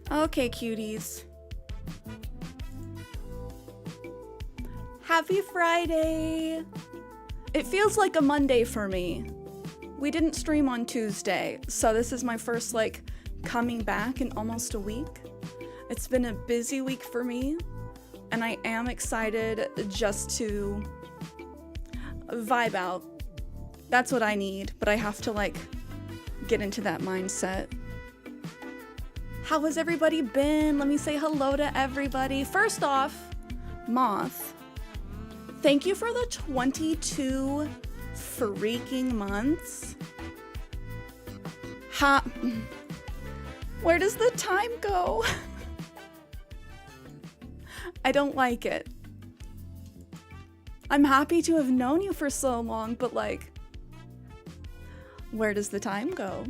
Okay, cuties. Happy Friday! It feels like a Monday for me. We didn't stream on Tuesday, so this is my first, like, coming back in almost a week. It's been a busy week for me, and I am excited just to vibe out. That's what I need, but I have to, like, get into that mindset. How has everybody been? Let me say hello to everybody. First off, Moth, thank you for the 22 freaking months. Where does the time go? I don't like it. I'm happy to have known you for so long, but like, where does the time go?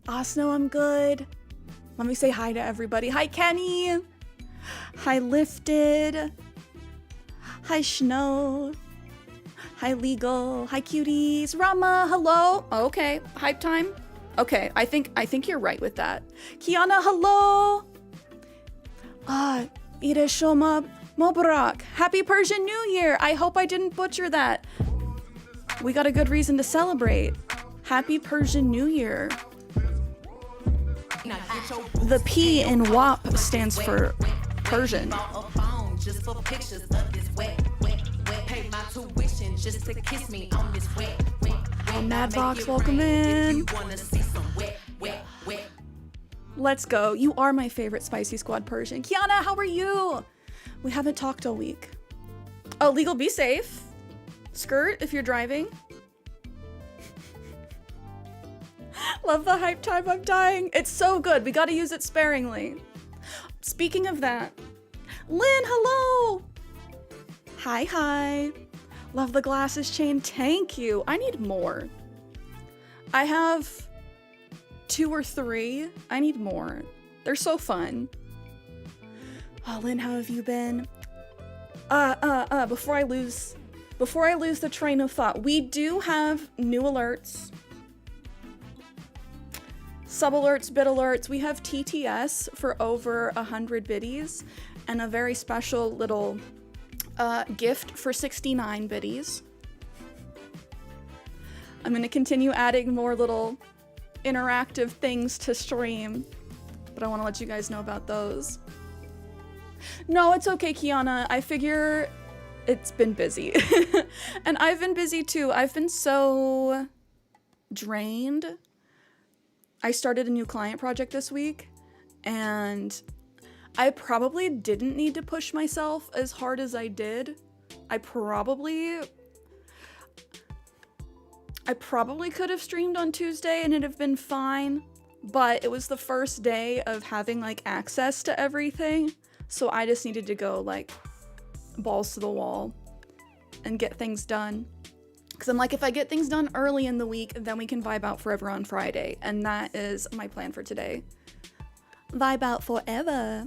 Osno, I'm good. Let me say hi to everybody. Hi, Kenny. Hi, Lifted. Hi, Schno. Hi, Legal. Hi, cuties. Rama, hello. Okay, hype time. Okay, I think you're right with that. Kiana, hello. Ireshoma Mobarak. Happy Persian New Year. I hope I didn't butcher that. We got a good reason to celebrate. Happy Persian New Year. The P in WAP stands for Persian. Madbox, welcome in. Let's go. You are my favorite Spicy Squad Persian. Kiana, how are you? We haven't talked all week. Oh, Legal, be safe. Skirt, if you're driving. Love the hype time, I'm dying. It's so good, we gotta use it sparingly. Speaking of that, Lynn, hello! Hi. Love the glasses chain, thank you. I need more. I have 2 or 3, I need more. They're so fun. Oh, Lynn, how have you been? Before I lose the train of thought, we do have new alerts. Sub alerts, bid alerts. We have TTS for over 100 biddies and a very special little gift for 69 biddies. I'm gonna continue adding more little interactive things to stream, but I want to let you guys know about those. No, it's okay, Kiana. I figure it's been busy. And I've been busy too. I've been so drained. I started a new client project this week, and I probably didn't need to push myself as hard as I did. I probably could have streamed on Tuesday and it'd have been fine, but it was the first day of having like access to everything, so I just needed to go like balls to the wall and get things done. Because I'm like, if I get things done early in the week, then we can vibe out forever on Friday. And that is my plan for today. Vibe out forever.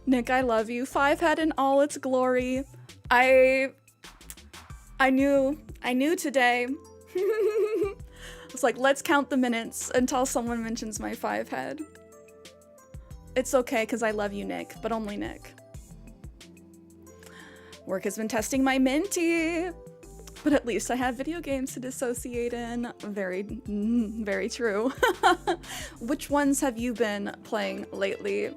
Nick, I love you. 5 had in all its glory. I knew today. I was like, let's count the minutes until someone mentions my 5 head. It's okay, because I love you, Nick, but only Nick. Work has been testing my Minty, but at least I have video games to dissociate in. Very true. Which ones have you been playing lately?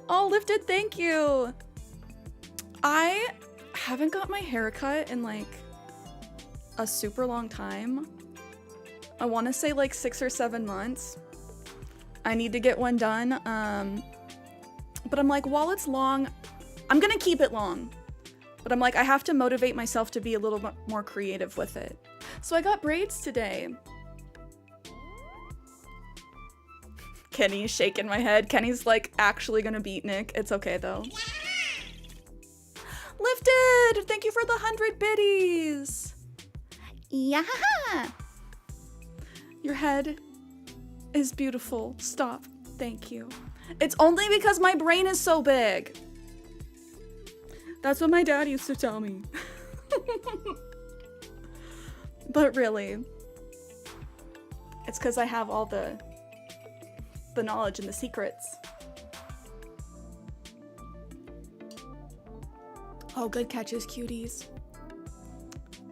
Oh, Lifted, thank you. I haven't got my hair cut in like a super long time. I want to say like 6 or 7 months. I need to get one done. But I'm like, while it's long, I'm gonna keep it long. But I'm like, I have to motivate myself to be a little bit more creative with it. So I got braids today. Kenny's shaking my head. Kenny's like actually gonna beat Nick. It's okay though. Lifted! Thank you for the 100 biddies! Yeah! Your head is beautiful. Stop. Thank you. It's only because my brain is so big. That's what my dad used to tell me. But really, It's because I have all the knowledge and the secrets. Oh, good catches, cuties.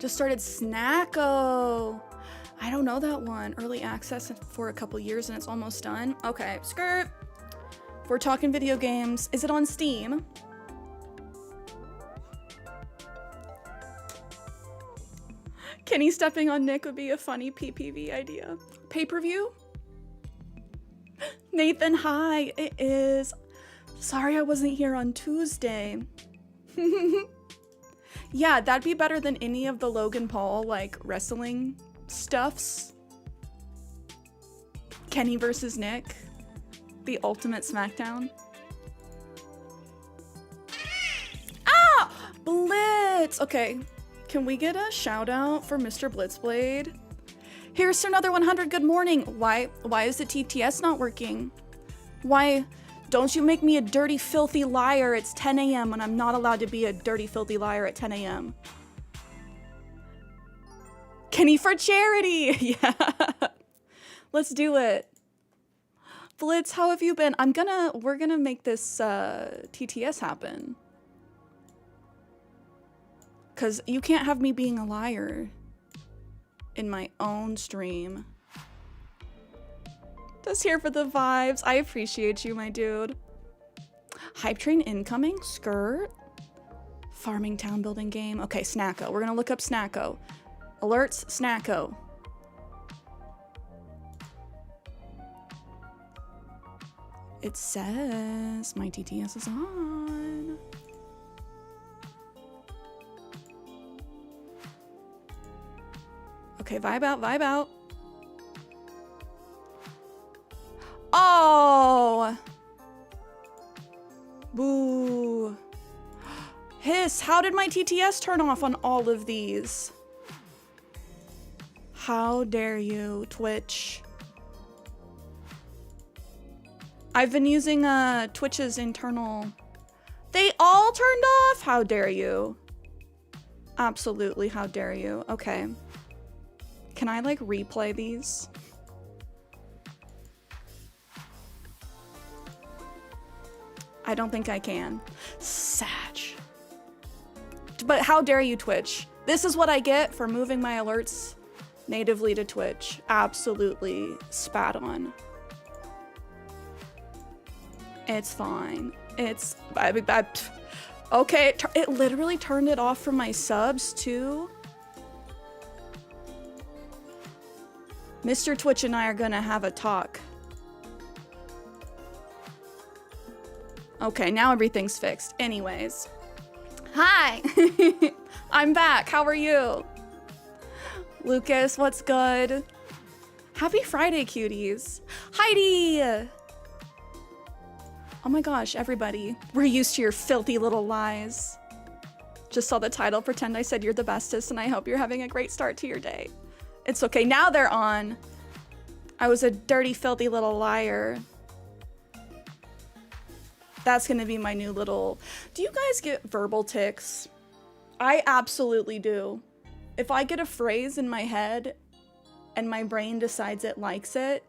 Just started Snacko. I don't know that one. Early access for a couple years and it's almost done. Okay, skirt. We're talking video games. Is it on Steam? Kenny stepping on Nick would be a funny PPV idea. Pay-per-view? Nathan, hi. It is. Sorry I wasn't here on Tuesday. Yeah, that'd be better than any of the Logan Paul, like, wrestling stuffs. Kenny versus Nick. The ultimate SmackDown. Ah! Blitz! Okay. Can we get a shout out for Mr. Blitzblade? Here's to another 100. Good morning. Why is the TTS not working? Why don't you make me a dirty, filthy liar? It's 10 a.m. and I'm not allowed to be a dirty, filthy liar at 10 a.m. Kenny for charity. Yeah. Let's do it. Blitz, how have you been? We're gonna make this TTS happen. Cause you can't have me being a liar in my own stream. Just here for the vibes. I appreciate you, my dude. Hype train incoming, skirt. Farming town building game. Okay, Snacko. We're gonna look up Snacko. Alerts, Snacko. It says my TTS is on. Okay, vibe out, vibe out. Oh! Boo. Hiss, how did my TTS turn off on all of these? How dare you, Twitch? I've been using Twitch's internal... They all turned off? How dare you? Absolutely, how dare you? Okay. Can I, like, replay these? I don't think I can. Satch. But how dare you, Twitch? This is what I get for moving my alerts natively to Twitch. Absolutely spat on. It's fine. It's... okay, it literally turned it off from my subs, too. Mr. Twitch and I are gonna have a talk. Okay, now everything's fixed. Anyways. Hi! I'm back. How are you? Lucas, what's good? Happy Friday, cuties. Heidi! Oh my gosh, everybody. We're used to your filthy little lies. Just saw the title. Pretend I said you're the bestest, and I hope you're having a great start to your day. It's okay. Now they're on. I was a dirty, filthy little liar. That's gonna be my new little... Do you guys get verbal tics? I absolutely do. If I get a phrase in my head and my brain decides it likes it,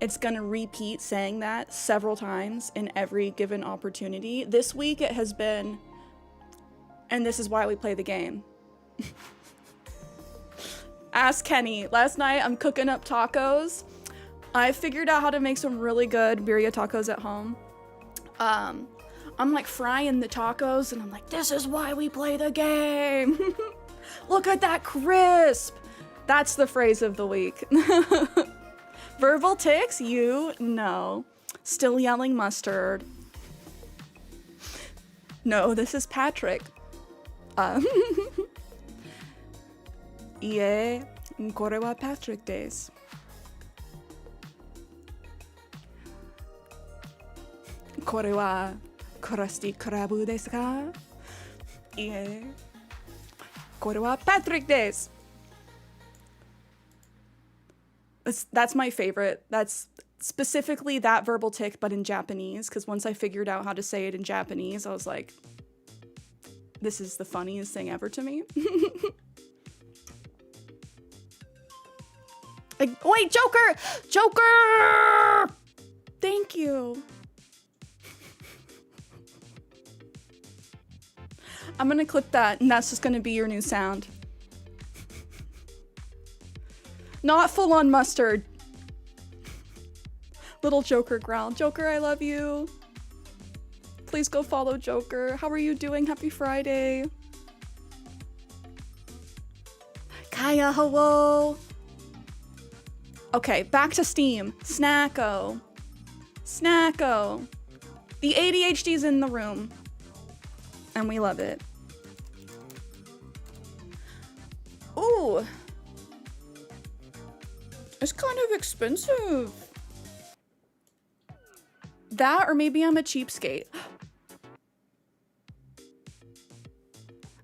it's gonna repeat saying that several times in every given opportunity. This week it has been, and this is why we play the game. Ask Kenny. Last night I'm cooking up tacos. I figured out how to make some really good birria tacos at home. I'm like frying the tacos and I'm like, this is why we play the game. Look at that crisp. That's the phrase of the week. Verbal tics, you know. Still yelling mustard. No, this is Patrick. Yeah, kore wa Patrick days. Kore wa Krusty Krabu desu ka? Yeah. Kore wa Patrick days. That's my favorite. That's specifically that verbal tic, but in Japanese, because once I figured out how to say it in Japanese, I was like, this is the funniest thing ever to me. Wait, Joker! Joker! Thank you. I'm gonna clip that, and that's just gonna be your new sound. Not full-on mustard. Little Joker growl. Joker, I love you. Please go follow Joker. How are you doing? Happy Friday. Kaya, hello. Okay, back to Steam. Snacko. Snacko. The ADHD's in the room. And we love it. Ooh. It's kind of expensive. That, or maybe I'm a cheapskate.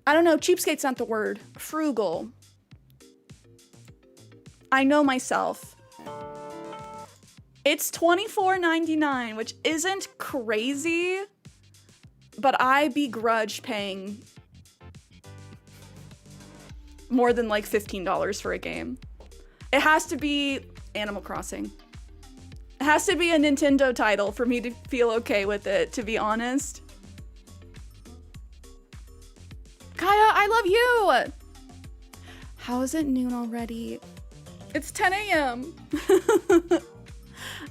I don't know, cheapskate's not the word. Frugal. I know myself. It's $24.99, which isn't crazy, but I begrudge paying more than like $15 for a game. It has to be Animal Crossing. It has to be a Nintendo title for me to feel okay with it, to be honest. Kaya, I love you! How is it noon already? It's 10 a.m.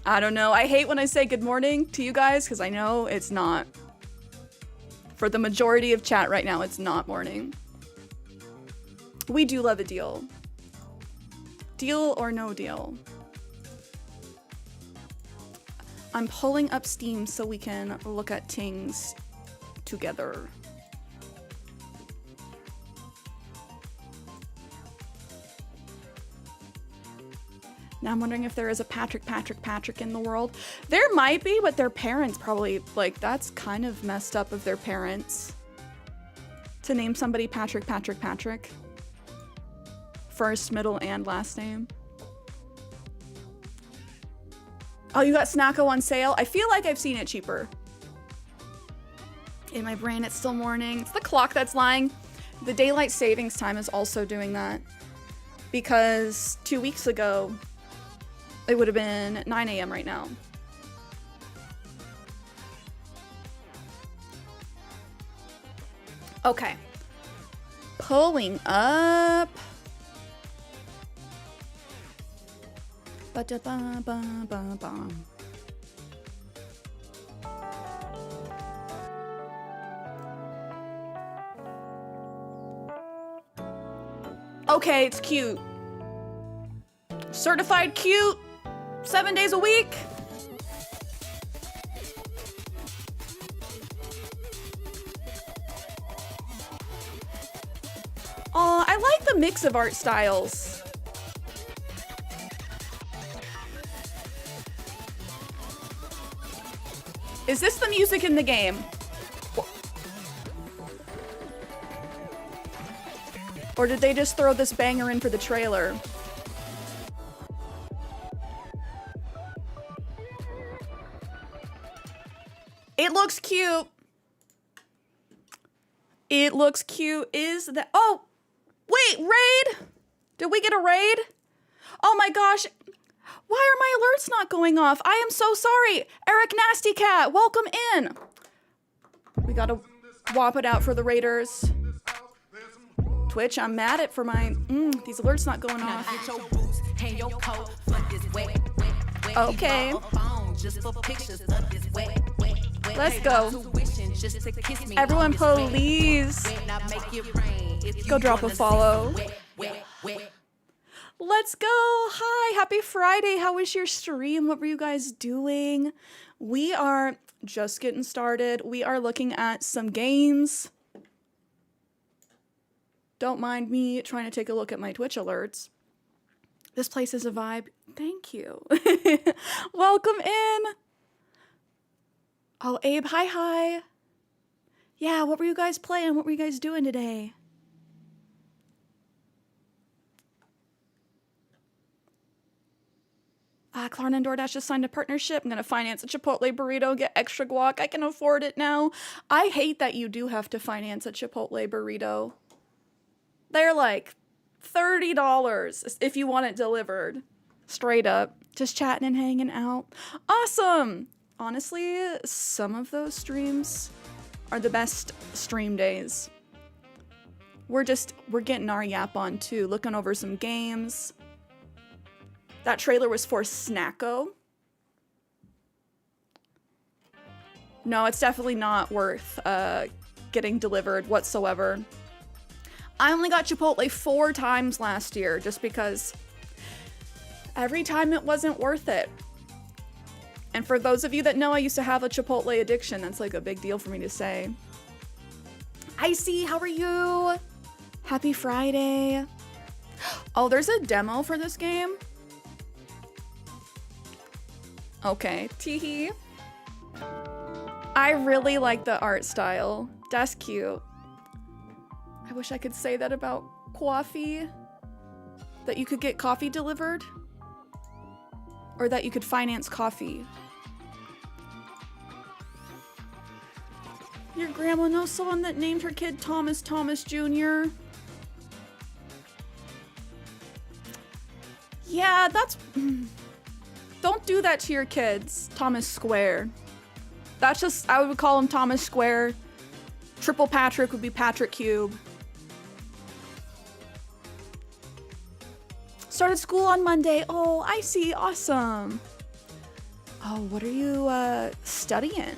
I don't know. I hate when I say good morning to you guys because I know it's not. For the majority of chat right now, it's not morning. We do love a deal. Deal or no deal. I'm pulling up Steam so we can look at things together. Now I'm wondering if there is a Patrick in the world. There might be, but their parents probably, like, that's kind of messed up of their parents. To name somebody Patrick. First, middle, and last name. Oh, you got Snacko on sale? I feel like I've seen it cheaper. In my brain, it's still morning. It's the clock that's lying. The daylight savings time is also doing that. Because 2 weeks ago, it would have been 9 a.m. right now. Okay. Pulling up. Ba-da-ba-ba-ba-ba. Okay, it's cute. Certified cute. 7 days a week. Aw, I like the mix of art styles. Is this the music in the game? Or did they just throw this banger in for the trailer? It looks cute. It looks cute. Is that... Oh! Wait, raid? Did we get a raid? Oh my gosh. Why are my alerts not going off? I am so sorry. Eric Nasty Cat, welcome in. We gotta whop it out for the raiders. Twitch, I'm mad at for my... these alerts not going off. Okay. Let's go. Everyone please go drop a follow. Let's go. Hi, happy Friday. How was your stream? What were you guys doing? We are just getting started. We are looking at some games. Don't mind me trying to take a look at my Twitch alerts. This place is a vibe. Thank you. Welcome in. Oh, Abe, hi. Yeah, what were you guys playing? What were you guys doing today? Klarna and DoorDash just signed a partnership. I'm going to finance a Chipotle burrito, get extra guac. I can afford it now. I hate that you do have to finance a Chipotle burrito. They're like $30 if you want it delivered. Straight up. Just chatting and hanging out. Awesome! Honestly, some of those streams are the best stream days. We're getting our yap on too, looking over some games. That trailer was for Snacko. No, it's definitely not worth getting delivered whatsoever. I only got Chipotle 4 times last year just because every time it wasn't worth it. And for those of you that know, I used to have a Chipotle addiction. That's like a big deal for me to say. Icy, how are you? Happy Friday. Oh, there's a demo for this game? Okay, teehee. I really like the art style. That's cute. I wish I could say that about coffee. That you could get coffee delivered. Or that you could finance coffee. Your grandma knows someone that named her kid Thomas Jr.? Yeah, that's... Don't do that to your kids, Thomas Square. That's just, I would call him Thomas Square. Triple Patrick would be Patrick Cube. Started school on Monday. Oh, I see. Awesome. Oh, what are you studying?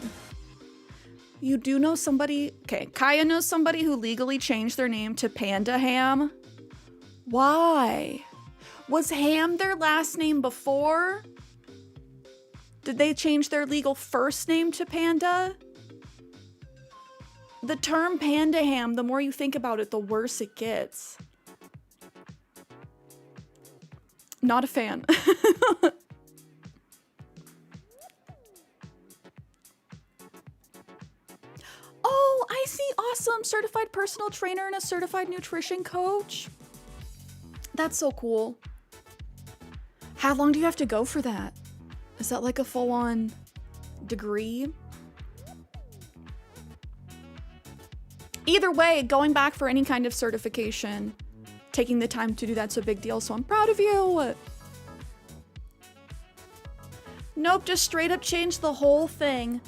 You do know somebody. Okay, Kaya knows somebody who legally changed their name to Panda Ham. Why? Was Ham their last name before? Did they change their legal first name to Panda? The term Panda Ham, the more you think about it, the worse it gets. Not a fan. Oh, I see. Awesome. Certified personal trainer and a certified nutrition coach. That's so cool. How long do you have to go for that? Is that like a full-on degree? Either way, going back for any kind of certification, taking the time to do that's a big deal, so I'm proud of you. Nope, just straight up change the whole thing.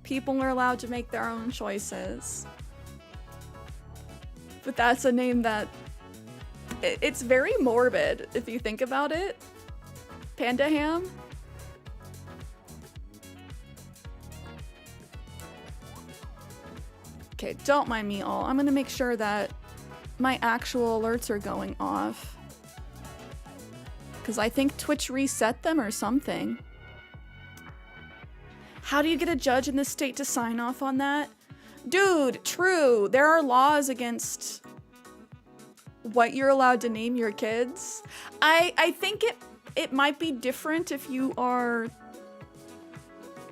People are allowed to make their own choices. But that's a name that... It's very morbid, if you think about it. Panda Ham. Okay, don't mind me all. I'm gonna make sure that my actual alerts are going off. Because I think Twitch reset them or something. How do you get a judge in this state to sign off on that? Dude, true. There are laws against what you're allowed to name your kids. I think it might be different if you are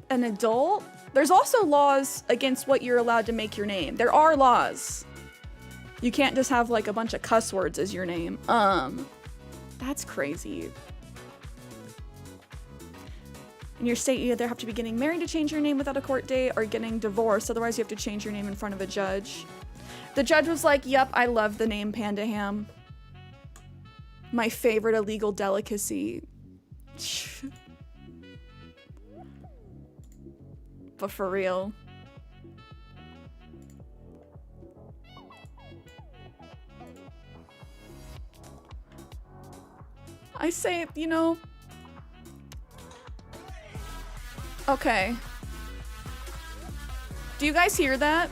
an adult. There's also laws against what you're allowed to make your name. There are laws. You can't just have like a bunch of cuss words as your name. That's crazy. In your state, you either have to be getting married to change your name without a court date or getting divorced. Otherwise, you have to change your name in front of a judge. The judge was like, yep, I love the name Panda Ham. My favorite illegal delicacy. But for real. I say, you know... Okay. Do you guys hear that?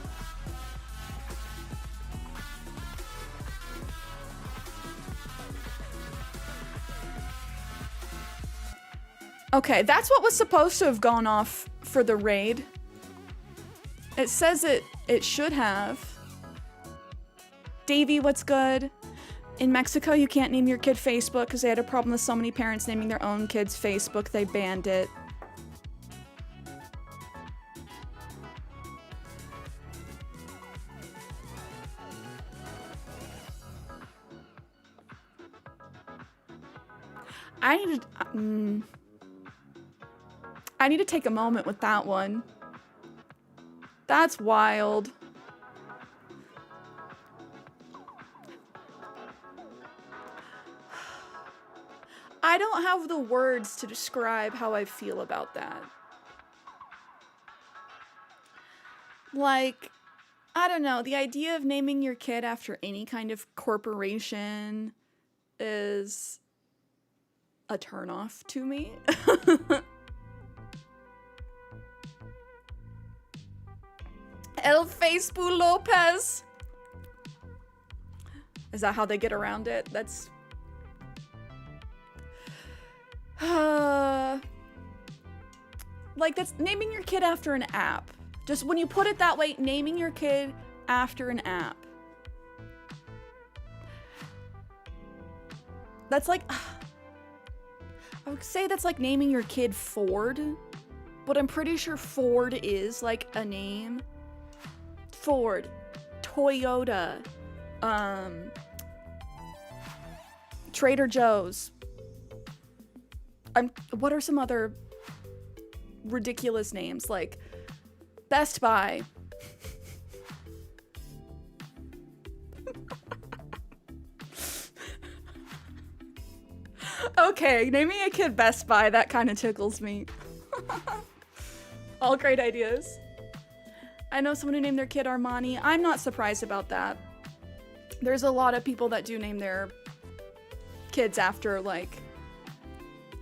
Okay, that's what was supposed to have gone off for the raid. It says it should have. Davey, what's good? In Mexico, you can't name your kid Facebook because they had a problem with so many parents naming their own kids Facebook. They banned it. I need to take a moment with that one. That's wild. I don't have the words to describe how I feel about that. Like, I don't know, the idea of naming your kid after any kind of corporation is a turnoff to me. El Facebook Lopez. Is that how they get around it? That's... like, that's naming your kid after an app. Just when you put it that way, naming your kid after an app. That's like... I would say that's like naming your kid Ford. But I'm pretty sure Ford is like a name. Ford. Toyota. Trader Joe's. What are some other ridiculous names? Like Best Buy. Okay, naming a kid Best Buy, that kind of tickles me. All great ideas. I know someone who named their kid Armani. I'm not surprised about that. There's a lot of people that do name their kids after, like,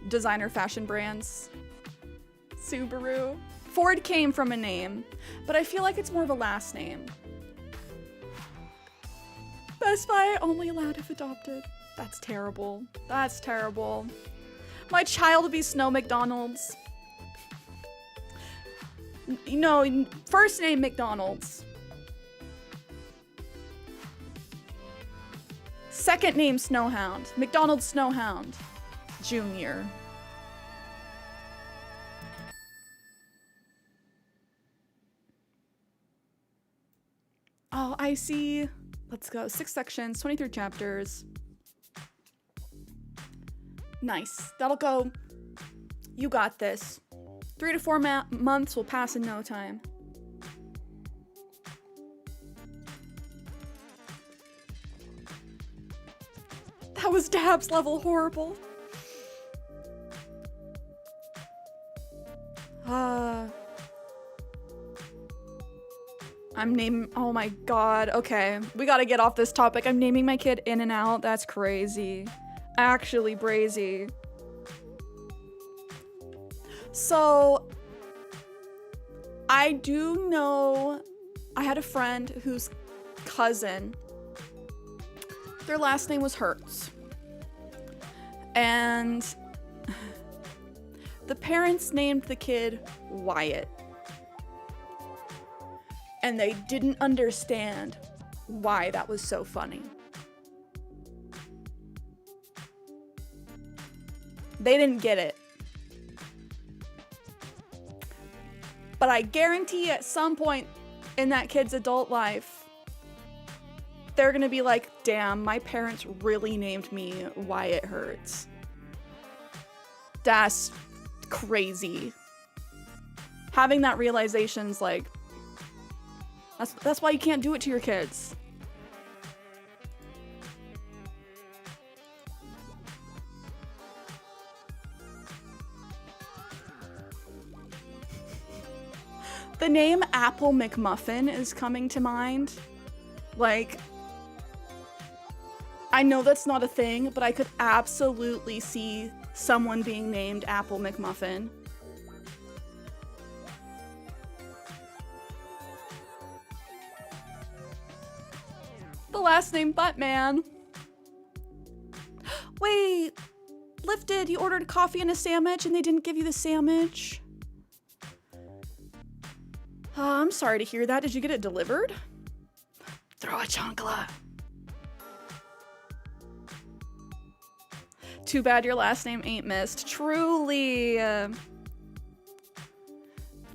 designer fashion brands. Subaru. Ford came from a name, but I feel like it's more of a last name. Best Buy only allowed if adopted. That's terrible. That's terrible. My child will be Snow McDonald's. You know, first name McDonald's. Second name Snowhound. McDonald Snowhound Jr. Oh, I see. Let's go. 6 sections, 23 chapters. Nice. That'll go. You got this. 3 to 4 months will pass in no time. That was Dabs level horrible. I'm naming, oh my god, okay. We gotta get off this topic. I'm naming my kid In and Out. That's crazy. Actually brazy. So, I do know, I had a friend whose cousin, their last name was Hertz. And the parents named the kid Wyatt. And they didn't understand why that was so funny. They didn't get it. But I guarantee at some point in that kid's adult life, they're gonna be like, damn, my parents really named me Wyatt Hertz. That's crazy. Having that realization's like, that's why you can't do it to your kids. The name Apple McMuffin is coming to mind. Like, I know that's not a thing, but I could absolutely see someone being named Apple McMuffin. The last name Buttman. Wait, Lifted, you ordered coffee and a sandwich and they didn't give you the sandwich? I'm sorry to hear that. Did you get it delivered? Throw a chancla. Too bad your last name ain't missed. Truly.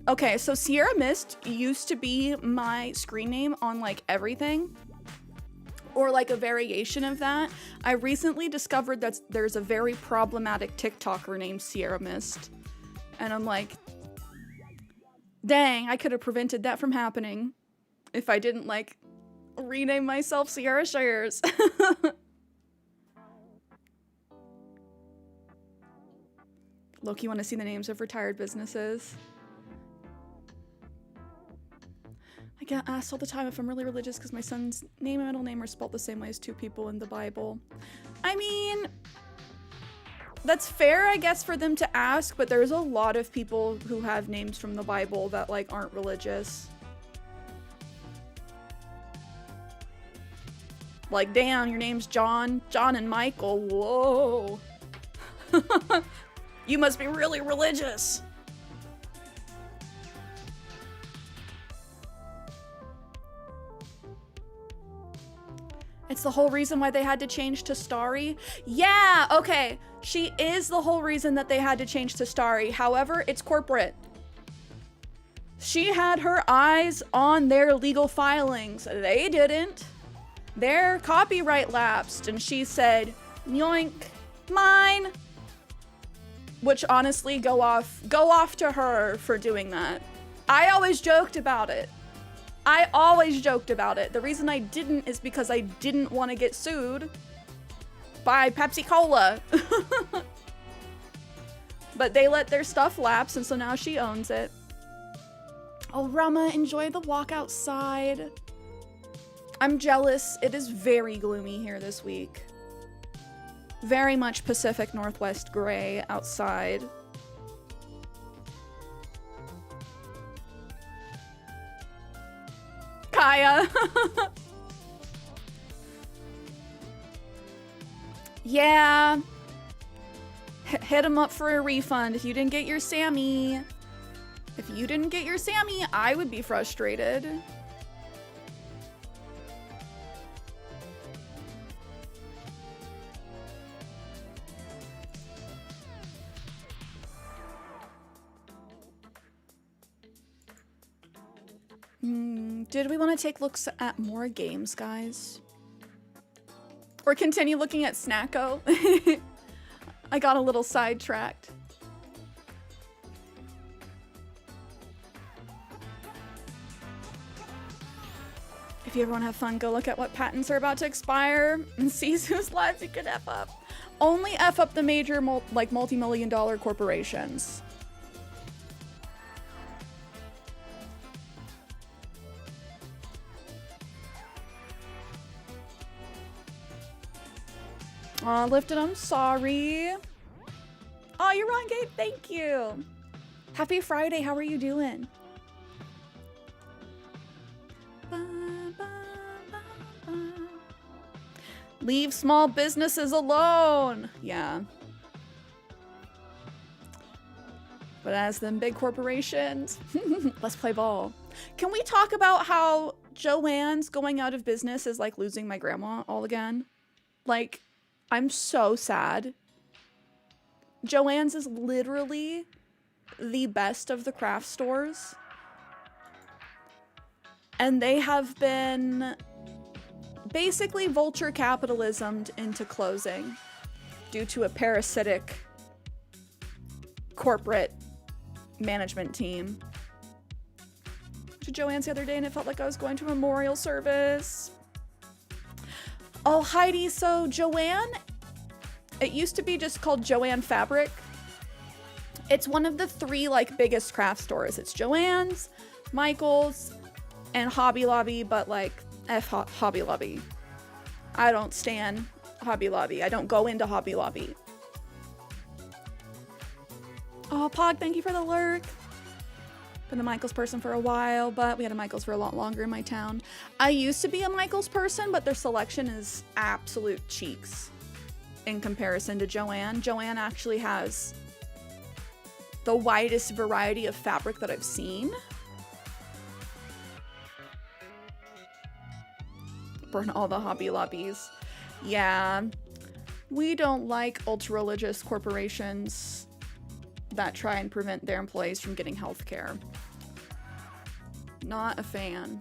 Okay, so Sierra Mist used to be my screen name on like everything. Or like a variation of that. I recently discovered that there's a very problematic TikToker named Sierra Mist. And I'm like, dang, I could have prevented that from happening if I didn't, like, rename myself CierraShares. Loki, you want to see the names of retired businesses? I get asked all the time if I'm really religious because my son's name and middle name are spelled the same way as two people in the Bible. I mean, that's fair, I guess, for them to ask, but there's a lot of people who have names from the Bible that, like, aren't religious. Like, damn, your name's John. John and Michael. Whoa. You must be really religious. It's the whole reason why they had to change to Starry. Yeah, okay. She is the whole reason that they had to change to Starry. However, it's corporate. She had her eyes on their legal filings. They didn't. Their copyright lapsed, and she said, yoink, mine. Which honestly, go off to her for doing that. I always joked about it. The reason I didn't is because I didn't want to get sued by Pepsi Cola. But they let their stuff lapse, and so now she owns it. Oh, Rama, enjoy the walk outside. I'm jealous. It is very gloomy here this week. Very much Pacific Northwest gray outside. Kaya. Yeah. Hit him up for a refund if you didn't get your Sammy. If you didn't get your Sammy, I would be frustrated. Did we want to take looks at more games, guys? Or continue looking at Snacko? I got a little sidetracked. If you ever want to have fun, go look at what patents are about to expire and see whose lives you could F up. Only F up the major multi-million-dollar corporations. Aw, Lifted, I'm sorry. Oh, you're on, Gabe. Thank you. Happy Friday. How are you doing? Leave small businesses alone. Yeah. But as them big corporations, let's play ball. Can we talk about how Joanne's going out of business is like losing my grandma all again? Like, I'm so sad. Joanne's is literally the best of the craft stores. And they have been basically vulture capitalismed into closing due to a parasitic corporate management team. To Joanne's the other day and it felt like I was going to a memorial service. Oh, Heidi, so Joanne, it used to be just called Joanne Fabric. It's one of the three like biggest craft stores. It's Joanne's, Michael's, and Hobby Lobby, but like Hobby Lobby. I don't stan Hobby Lobby. I don't go into Hobby Lobby. Oh, Pog, thank you for the lurk. Been a Michael's person for a while, but we had a Michael's for a lot longer in my town. I used to be a Michael's person, but their selection is absolute cheeks in comparison to Joanne. Joanne actually has the widest variety of fabric that I've seen. Burn all the Hobby Lobbies. Yeah, we don't like ultra-religious corporations that try and prevent their employees from getting health care. Not a fan.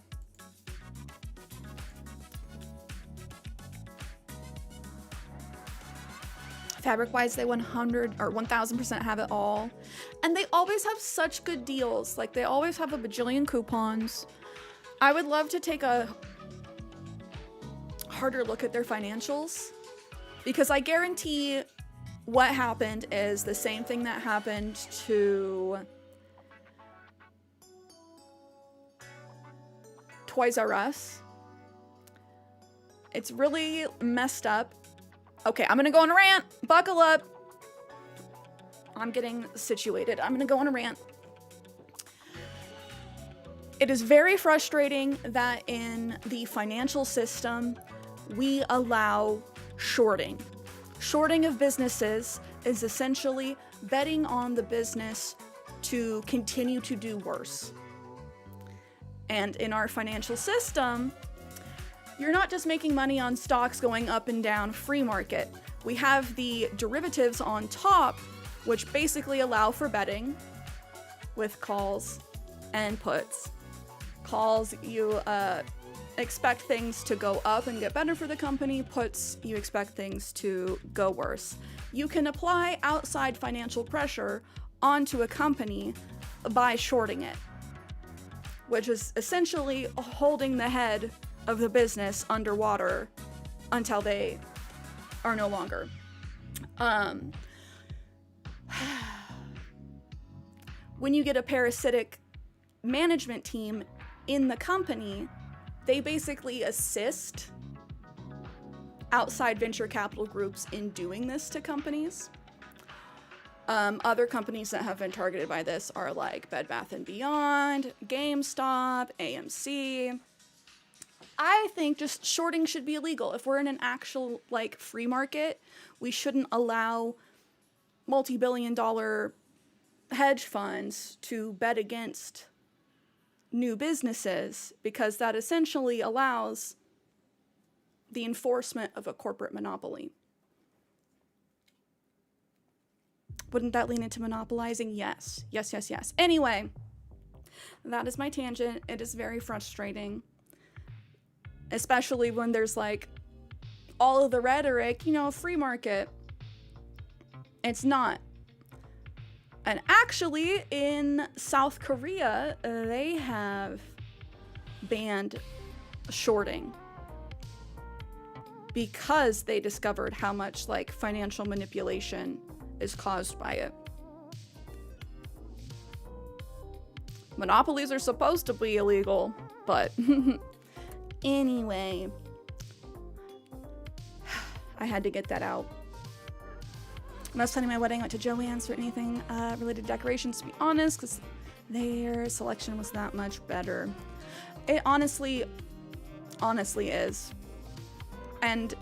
Fabric-wise, they 100 or 1000% have it all. And they always have such good deals. Like, they always have a bajillion coupons. I would love to take a harder look at their financials, because I guarantee what happened is the same thing that happened to Toys R Us. It's really messed up. Okay, I'm gonna go on a rant. Buckle up. I'm getting situated. I'm gonna go on a rant. It is very frustrating that in the financial system, we allow shorting. Shorting of businesses is essentially betting on the business to continue to do worse. And in our financial system, you're not just making money on stocks going up and down free market. We have the derivatives on top, which basically allow for betting with calls and puts. Calls, you expect things to go up and get better for the company. Puts, you expect things to go worse. You can apply outside financial pressure onto a company by shorting it, which is essentially holding the head of the business underwater until they are no longer. When you get a parasitic management team in the company, they basically assist outside venture capital groups in doing this to companies. Other companies that have been targeted by this are like Bed Bath & Beyond, GameStop, AMC. I think just shorting should be illegal. If we're in an actual like free market, we shouldn't allow multi-billion-dollar hedge funds to bet against new businesses, because that essentially allows the enforcement of a corporate monopoly. Wouldn't that lean into monopolizing? Yes. Yes, yes, yes. Anyway, that is my tangent. It is very frustrating, especially when there's like all of the rhetoric, you know, free market. It's not. And actually, in South Korea, they have banned shorting because they discovered how much like financial manipulation is caused by it. Monopolies are supposed to be illegal, but anyway, I had to get that out. When I was planning my wedding, I went to Joann's for anything related to decorations, to be honest, because their selection was that much better. It honestly is. And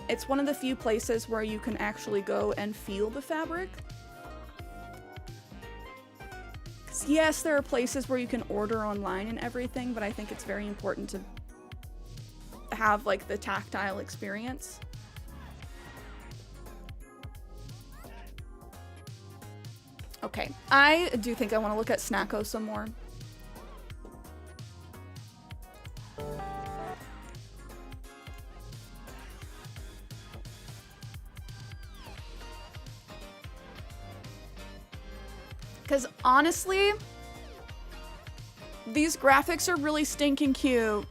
it's one of the few places where you can actually go and feel the fabric. Because yes, there are places where you can order online and everything, but I think it's very important to have like the tactile experience. Okay, I do think I want to look at Snacko some more. Because honestly, these graphics are really stinking cute.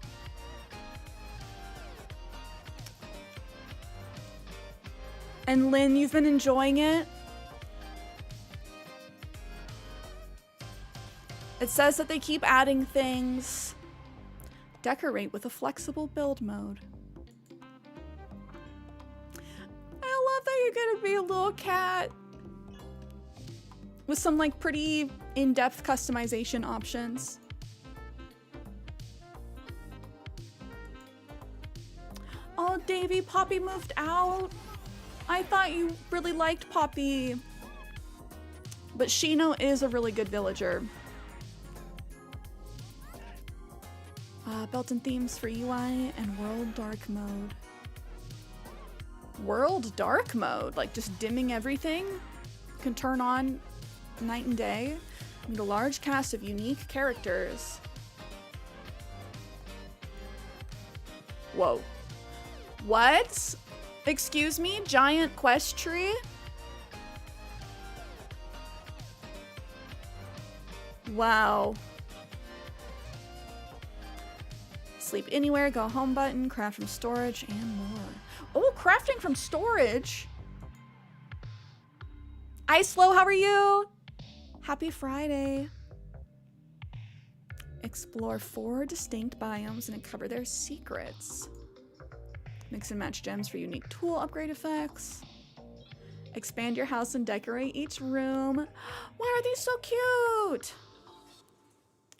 And Lynn, you've been enjoying it? It says that they keep adding things. Decorate with a flexible build mode. I love that you're gonna be a little cat with some like pretty in-depth customization options. Oh, Davey, Poppy moved out. I thought you really liked Poppy. But Shino is a really good villager. Built-in themes for UI and World Dark Mode. World Dark Mode? Like just dimming everything? Can turn on night and day. Need a large cast of unique characters. Whoa. What? Excuse me? Giant quest tree? Wow. Sleep anywhere, go home button, craft from storage, and more. Oh, crafting from storage. Ice Flow, how are you? Happy Friday. Explore 4 distinct biomes and uncover their secrets. Mix and match gems for unique tool upgrade effects. Expand your house and decorate each room. Why are these so cute?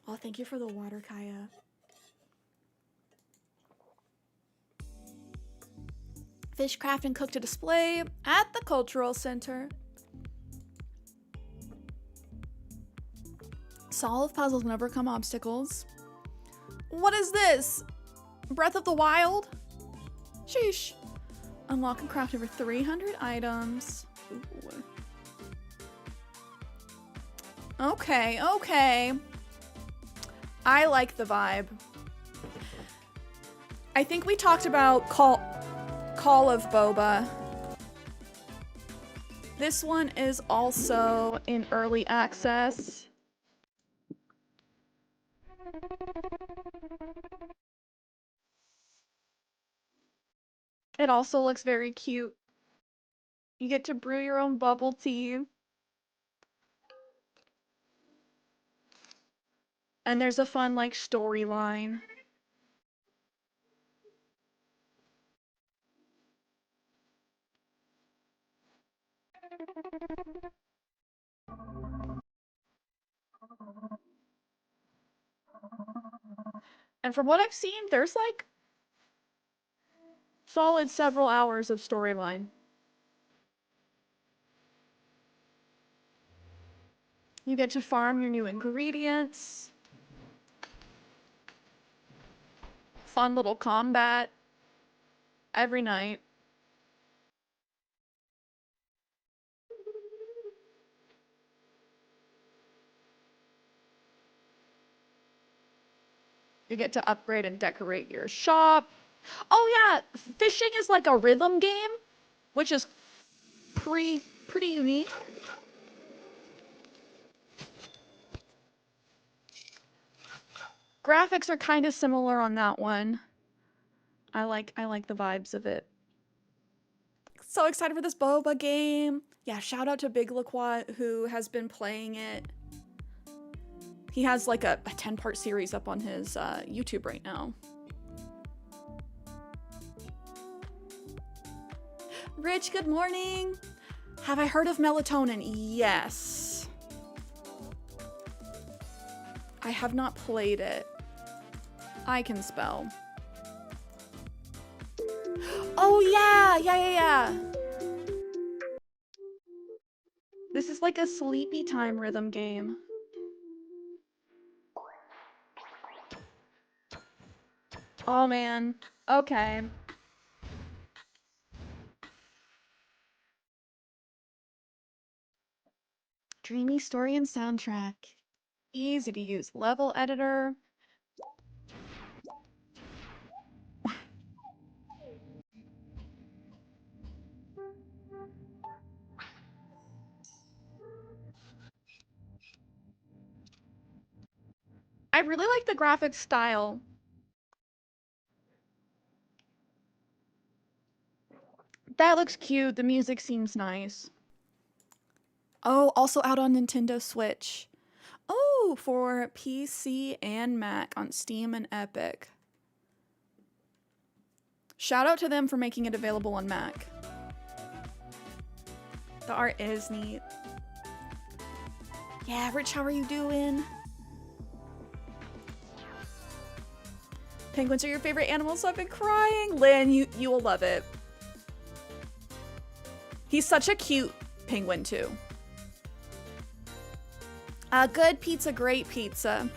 Oh, thank you for the water, Kaya. Fish craft and cook to display at the Cultural Center. Solve puzzles and overcome obstacles. What is this? Breath of the Wild? Sheesh. Unlock and craft over 300 items. Ooh. Okay, okay. I like the vibe. I think we talked about Call of Boba. This one is also in early access. It also looks very cute. You get to brew your own bubble tea. And there's a fun, like, storyline. And from what I've seen, there's, like, solid several hours of storyline. You get to farm your new ingredients. Fun little combat every night. You get to upgrade and decorate your shop. Oh yeah, fishing is like a rhythm game, which is pretty unique. Graphics are kind of similar on that one. I like the vibes of it. So excited for this boba game. Yeah, shout out to Big Laquat who has been playing it. He has like a 10-part series up on his YouTube right now. Rich, good morning. Have I heard of melatonin? Yes. I have not played it. I can spell. Oh yeah. This is like a sleepy time rhythm game. Oh man. Okay. Dreamy story and soundtrack. Easy to use level editor. I really like the graphic style. That looks cute. The music seems nice. Oh, also out on Nintendo Switch. Oh, for PC and Mac on Steam and Epic. Shout out to them for making it available on Mac. The art is neat. Yeah, Rich, how are you doing? Penguins are your favorite animals, so I've been crying. Lynn, you will love it. He's such a cute penguin too. Good pizza, great pizza.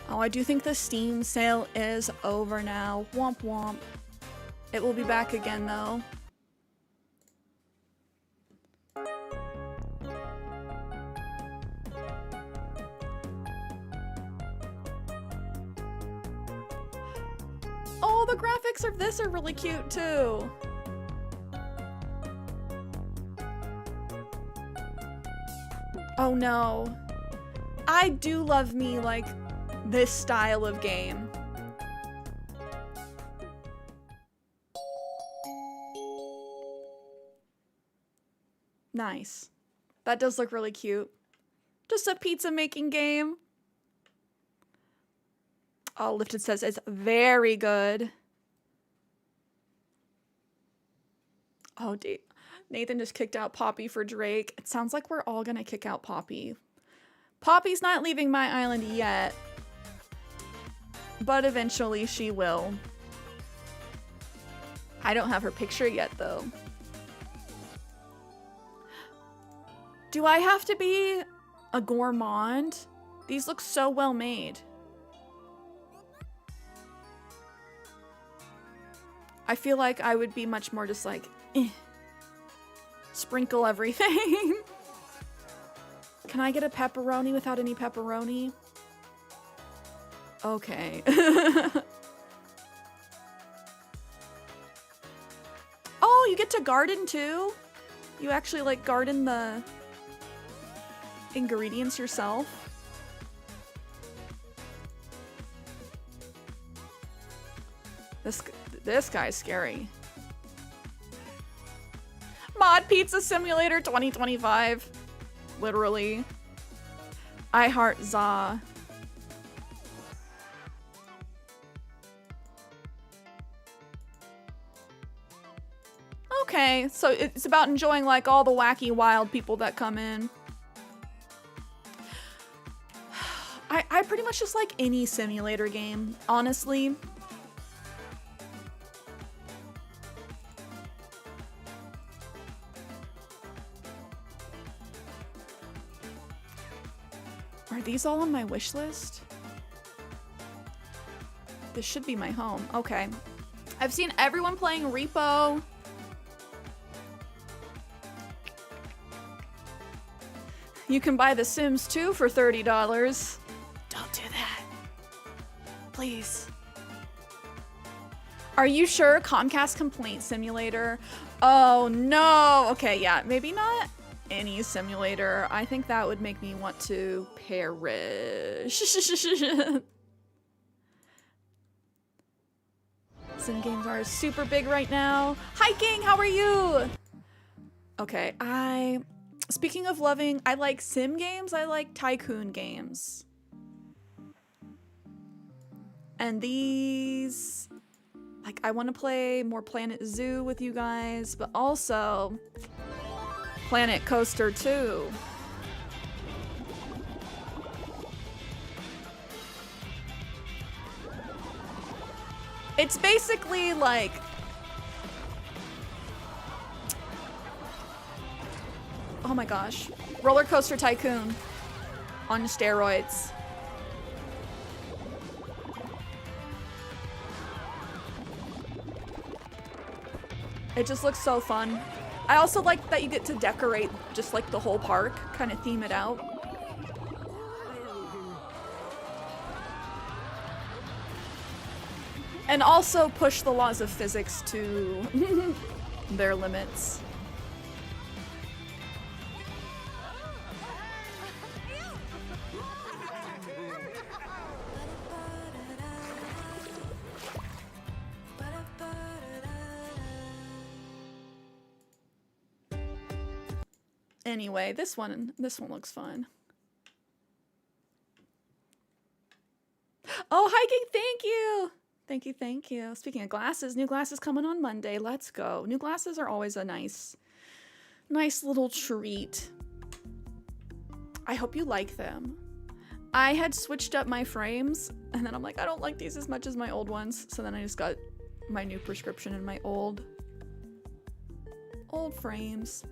Oh, I do think the Steam sale is over now. Womp womp. It will be back again though. Oh, the graphics of this are really cute too. Oh no. I do love me like this style of game. Nice. That does look really cute. Just a pizza making game. Oh, Lifted says it's very good. Oh, Nathan just kicked out Poppy for Drake. It sounds like we're all gonna kick out Poppy. Poppy's not leaving my island yet, but eventually she will. I don't have her picture yet, though. Do I have to be a gourmand? These look so well made. I feel like I would be much more just like, sprinkle everything. Can I get a pepperoni without any pepperoni? Okay. Oh, you get to garden too? You actually like garden the ingredients yourself? This guy's scary. Mod Pizza Simulator 2025. Literally. I heart za. Okay, so it's about enjoying like all the wacky wild people that come in. I pretty much just like any simulator game, honestly. Are these all on my wish list? This should be my home. Okay. I've seen everyone playing Repo. You can buy The Sims 2 for $30. Don't do that. Please. Are you sure? Comcast Complaint Simulator? Oh no. Okay, yeah. Maybe not any simulator. I think that would make me want to perish. Sim games are super big right now. Hiking, how are you? Okay, speaking of loving, I like sim games, I like tycoon games. And these, like, I want to play more Planet Zoo with you guys, but also Planet Coaster 2. It's basically like oh my gosh, Roller Coaster Tycoon on steroids. It just looks so fun. I also like that you get to decorate just like the whole park, kind of theme it out. And also push the laws of physics to their limits. Anyway, this one looks fun. Oh, hiking, thank you. Thank you, thank you. Speaking of glasses, new glasses coming on Monday. Let's go. New glasses are always a nice little treat. I hope you like them. I had switched up my frames, and then I'm like, I don't like these as much as my old ones. So then I just got my new prescription in my old frames.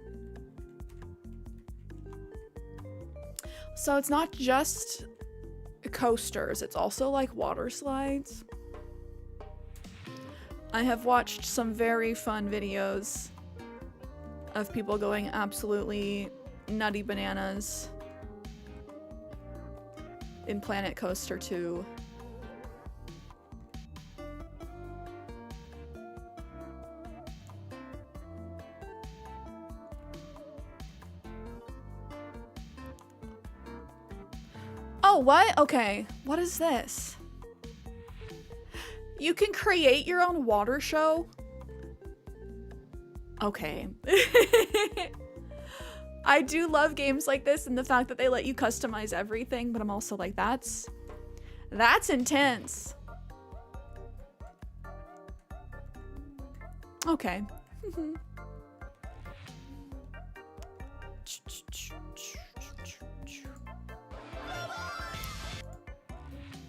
So it's not just coasters, it's also like water slides. I have watched some very fun videos of people going absolutely nutty bananas in Planet Coaster 2. Oh, what? Okay. What is this? You can create your own water show? Okay. I do love games like this and the fact that they let you customize everything, but I'm also like, that's intense. Okay.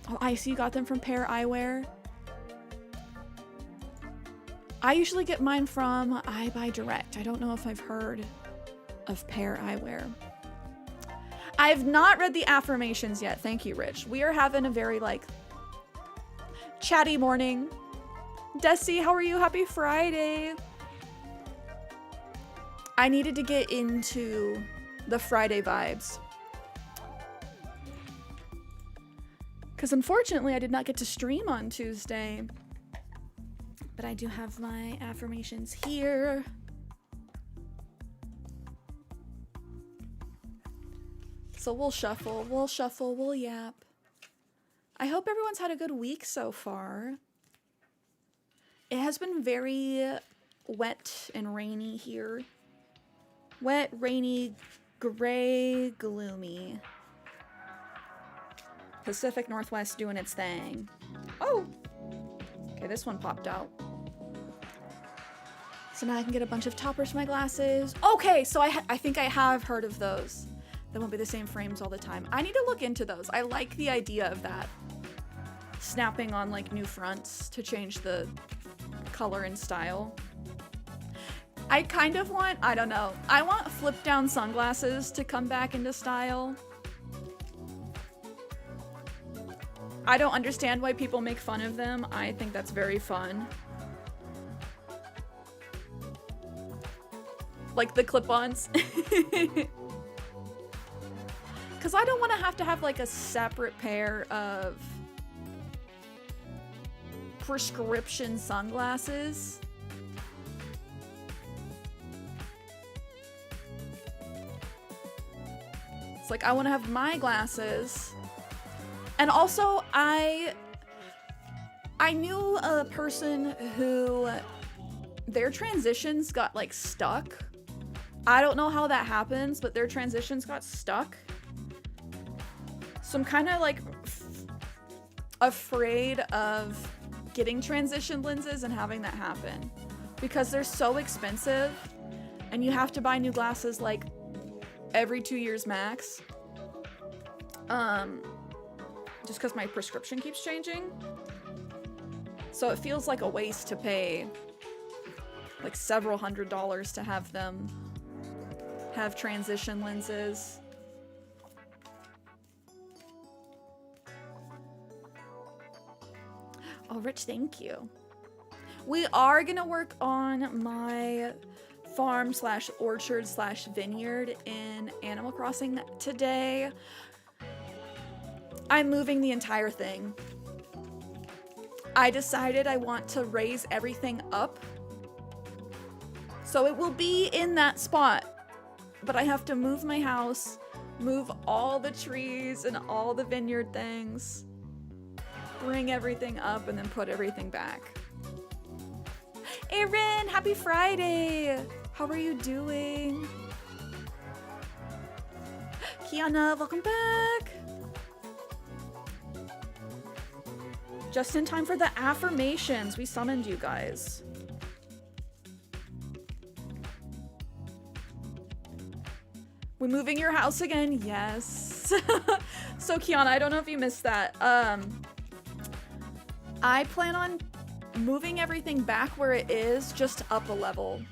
Oh, I see you got them from Pear Eyewear. I usually get mine from I Buy Direct. I don't know if I've heard of Pear Eyewear. I've not read the affirmations yet. Thank you, Rich. We are having a very like chatty morning. Desi, how are you? Happy Friday. I needed to get into the Friday vibes. Because unfortunately, I did not get to stream on Tuesday. But I do have my affirmations here. So we'll shuffle, we'll yap. I hope everyone's had a good week so far. It has been very wet and rainy here. Wet, rainy, gray, gloomy. Pacific Northwest doing its thing. Oh! Okay, this one popped out. So now I can get a bunch of toppers for my glasses. Okay, so I think I have heard of those. They won't be the same frames all the time. I need to look into those. I like the idea of that. Snapping on like new fronts to change the color and style. I kind of want, I don't know. I want flip down sunglasses to come back into style. I don't understand why people make fun of them. I think that's very fun. Like the clip-ons. Because I don't want to have like a separate pair of prescription sunglasses. It's like I want to have my glasses. And also, I knew a person who their transitions got like stuck. I don't know how that happens, but their transitions got stuck. So I'm kind of like afraid of getting transition lenses and having that happen because they're so expensive and you have to buy new glasses like every 2 years max. Just because my prescription keeps changing. So it feels like a waste to pay like several $100s to have them have transition lenses. Oh, Rich, thank you. We are gonna work on my farm/orchard/vineyard in Animal Crossing today. I'm moving the entire thing. I decided I want to raise everything up. So it will be in that spot. But I have to move my house, move all the trees and all the vineyard things, bring everything up, and then put everything back. Erin, happy Friday! How are you doing? Kiana, welcome back! Just in time for the affirmations. We summoned you guys. We moving your house again? Yes. So Kiana, I don't know if you missed that. I plan on moving everything back where it is, just up a level.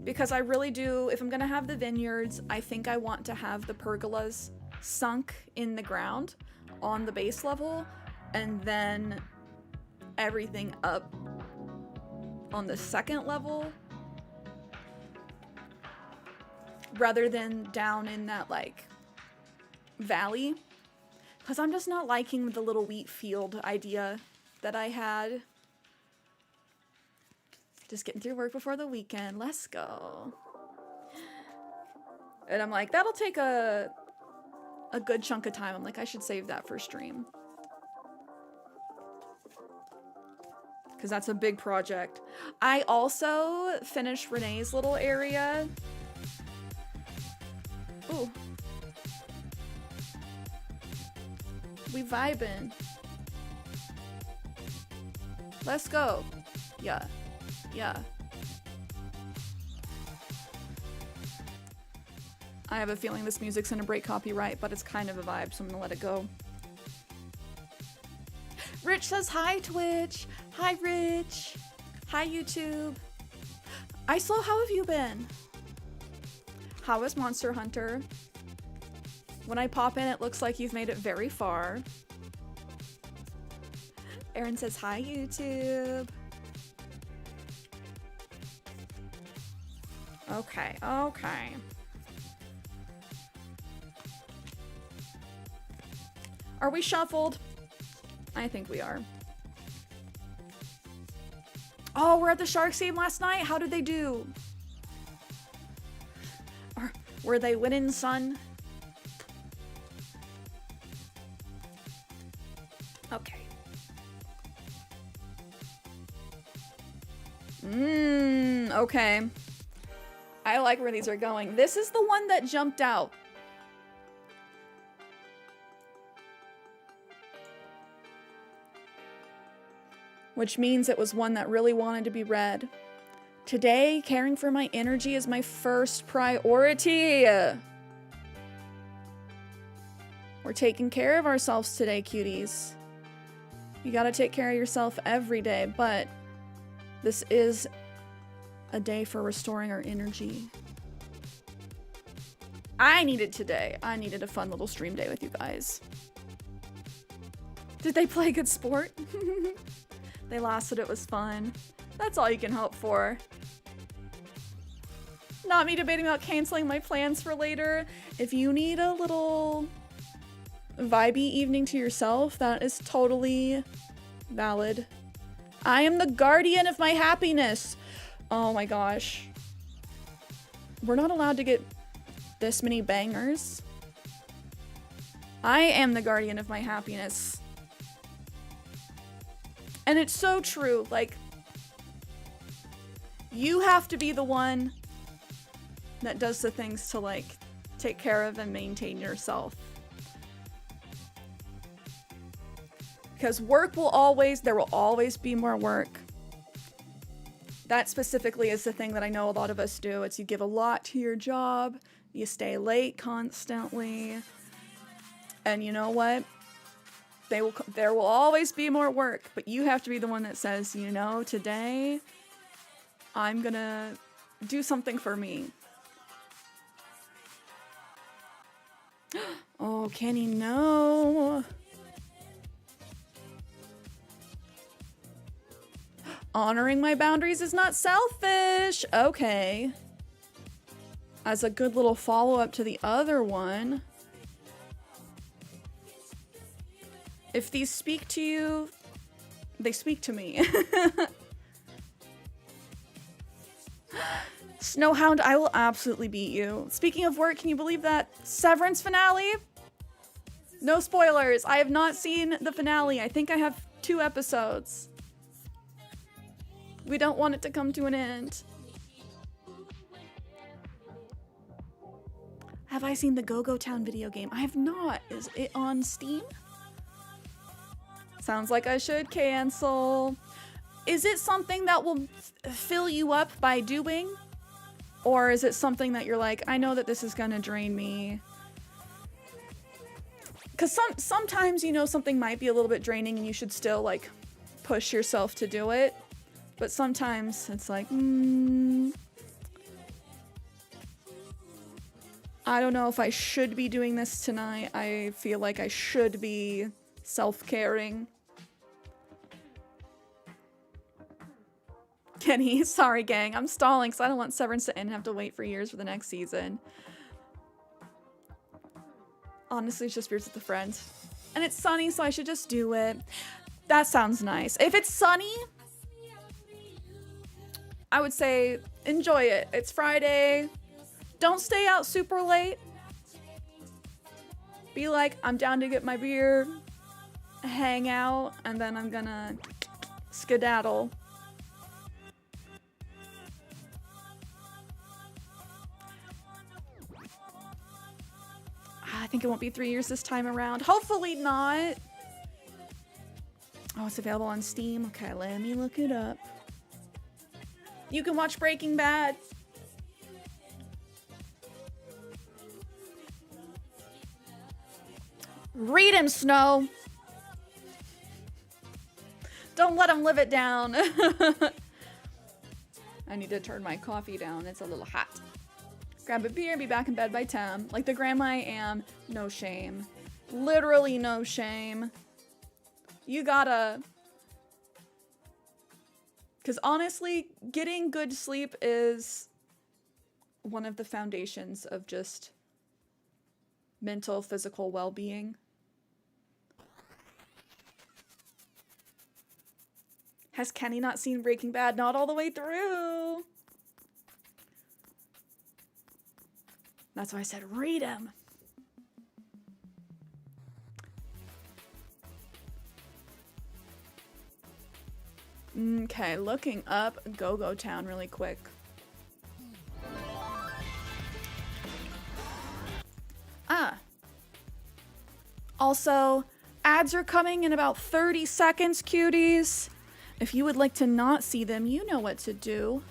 Because I really do, if I'm gonna have the vineyards, I think I want to have the pergolas sunk in the ground on the base level, and then everything up on the second level, rather than down in that like valley, because I'm just not liking the little wheat field idea that I had. Just getting through work before the weekend. Let's go. And I'm like, that'll take a good chunk of time. I'm like, I should save that for stream. Because that's a big project. I also finished Renee's little area. We vibing. Let's go. Yeah. Yeah. I have a feeling this music's gonna break copyright, but it's kind of a vibe, so I'm gonna let it go. Rich says hi, Twitch. Hi, Rich. Hi, YouTube. Islo, how have you been? How is Monster Hunter? When I pop in, it looks like you've made it very far. Aaron says hi, YouTube. Okay, okay. Are we shuffled? I think we are. Oh, we're at the Sharks game last night? How did they do? Were they winning, son? Okay. Okay. I like where these are going. This is the one that jumped out. Which means it was one that really wanted to be read. Today, caring for my energy is my first priority. We're taking care of ourselves today, cuties. You gotta take care of yourself every day, but this is a day for restoring our energy. I needed today. I needed a fun little stream day with you guys. Did they play good sport? They lasted, it was fun. That's all you can hope for. Not me debating about canceling my plans for later. If you need a little vibey evening to yourself, that is totally valid. I am the guardian of my happiness. Oh my gosh. We're not allowed to get this many bangers. I am the guardian of my happiness. And it's so true, like, you have to be the one that does the things to, like, take care of and maintain yourself. Because work will always, there will always be more work. That specifically is the thing that I know a lot of us do. It's you give a lot to your job, you stay late constantly, and you know what? There will always be more work, but you have to be the one that says, you know, today I'm gonna do something for me. Oh, Kenny, no. Honoring my boundaries is not selfish. Okay. As a good little follow-up to the other one. If these speak to you, they speak to me. Snowhound, I will absolutely beat you. Speaking of work, can you believe that Severance finale? No spoilers. I have not seen the finale. I think I have 2 episodes. We don't want it to come to an end. Have I seen the Go-Go Town video game? I have not. Is it on Steam? Sounds like I should cancel. Is it something that will fill you up by doing? Or is it something that you're like, I know that this is gonna drain me? Because sometimes, you know, something might be a little bit draining and you should still, like, push yourself to do it. But sometimes it's like, I don't know if I should be doing this tonight. I feel like I should be self-caring. Kenny, sorry gang, I'm stalling because I don't want Severance to end and have to wait for years for the next season. Honestly, it's just Spirits with the Friends. And it's sunny, so I should just do it. That sounds nice. If it's sunny, I would say enjoy it. It's Friday. Don't stay out super late. Be like, I'm down to get my beer, hang out, and then I'm gonna skedaddle. I think it won't be 3 years this time around. Hopefully not. Oh, it's available on Steam. Okay, let me look it up. You can watch Breaking Bad. Read him, Snow. Don't let him live it down. I need to turn my coffee down. It's a little hot. Grab a beer, be back in bed by 10. Like the grandma I am, no shame. Literally no shame. You gotta... Because honestly, getting good sleep is one of the foundations of just mental, physical well-being. Has Kenny not seen Breaking Bad? Not all the way through. That's why I said read him. Okay, looking up Go-Go Town really quick. Also, ads are coming in about 30 seconds, cuties. If you would like to not see them, you know what to do.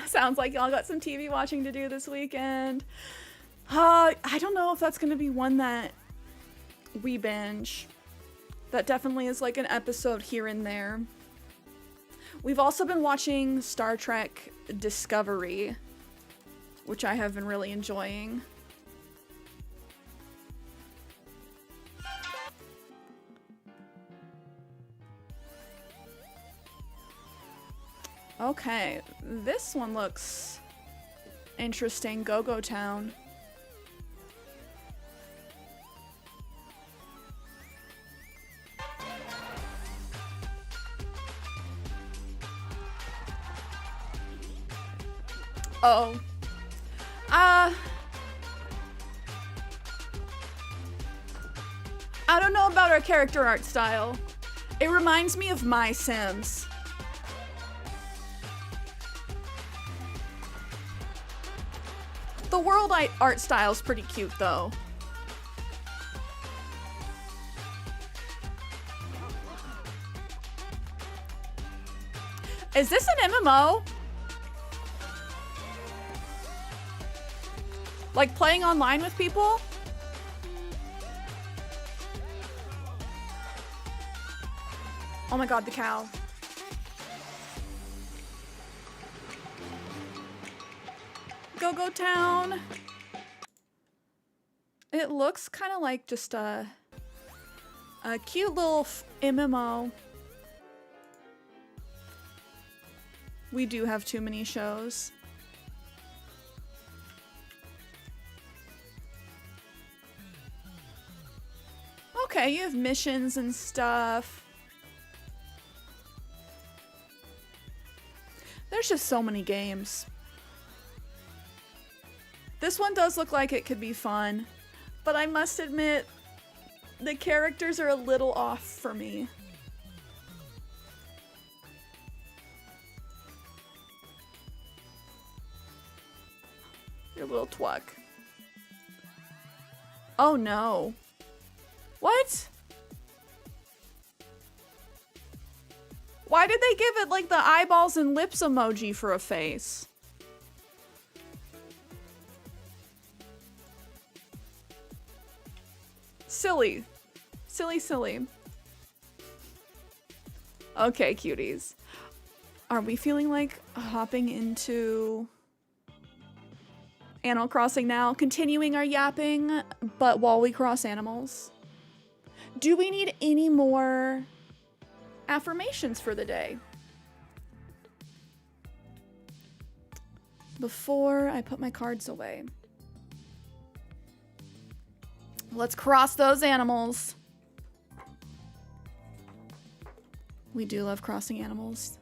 Sounds like y'all got some TV watching to do this weekend. I don't know if that's gonna be one that we binge. That definitely is like an episode here and there. We've also been watching Star Trek Discovery, which I have been really enjoying. Okay, this one looks interesting. Go-Go Town. Uh-oh. I don't know about our character art style. It reminds me of My Sims. The world art style is pretty cute, though. Is this an MMO? Like playing online with people? Oh my god, the cow. Go-Go Town. It looks kind of like just a cute little MMO. We do have too many shows. Okay, you have missions and stuff. There's just so many games. This one does look like it could be fun, but I must admit, the characters are a little off for me. Your little twuck. Oh no. What? Why did they give it like the eyeballs and lips emoji for a face? Silly. Silly, silly. Okay, cuties. Are we feeling like hopping into Animal Crossing now? Continuing our yapping, but while we cross animals? Do we need any more affirmations for the day? Before I put my cards away. Let's cross those animals. We do love crossing animals.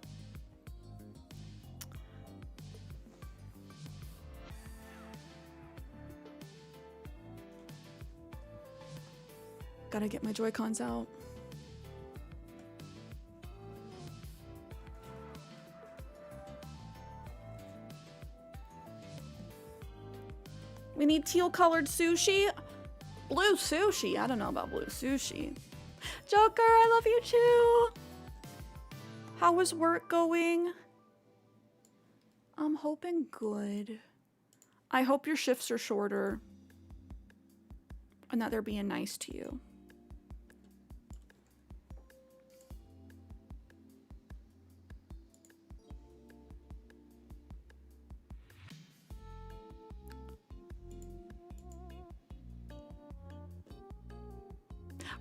Gotta get my Joy-Cons out. We need teal colored sushi. Blue sushi. I don't know about blue sushi. Joker, I love you too. How is work going? I'm hoping good. I hope your shifts are shorter and that they're being nice to you.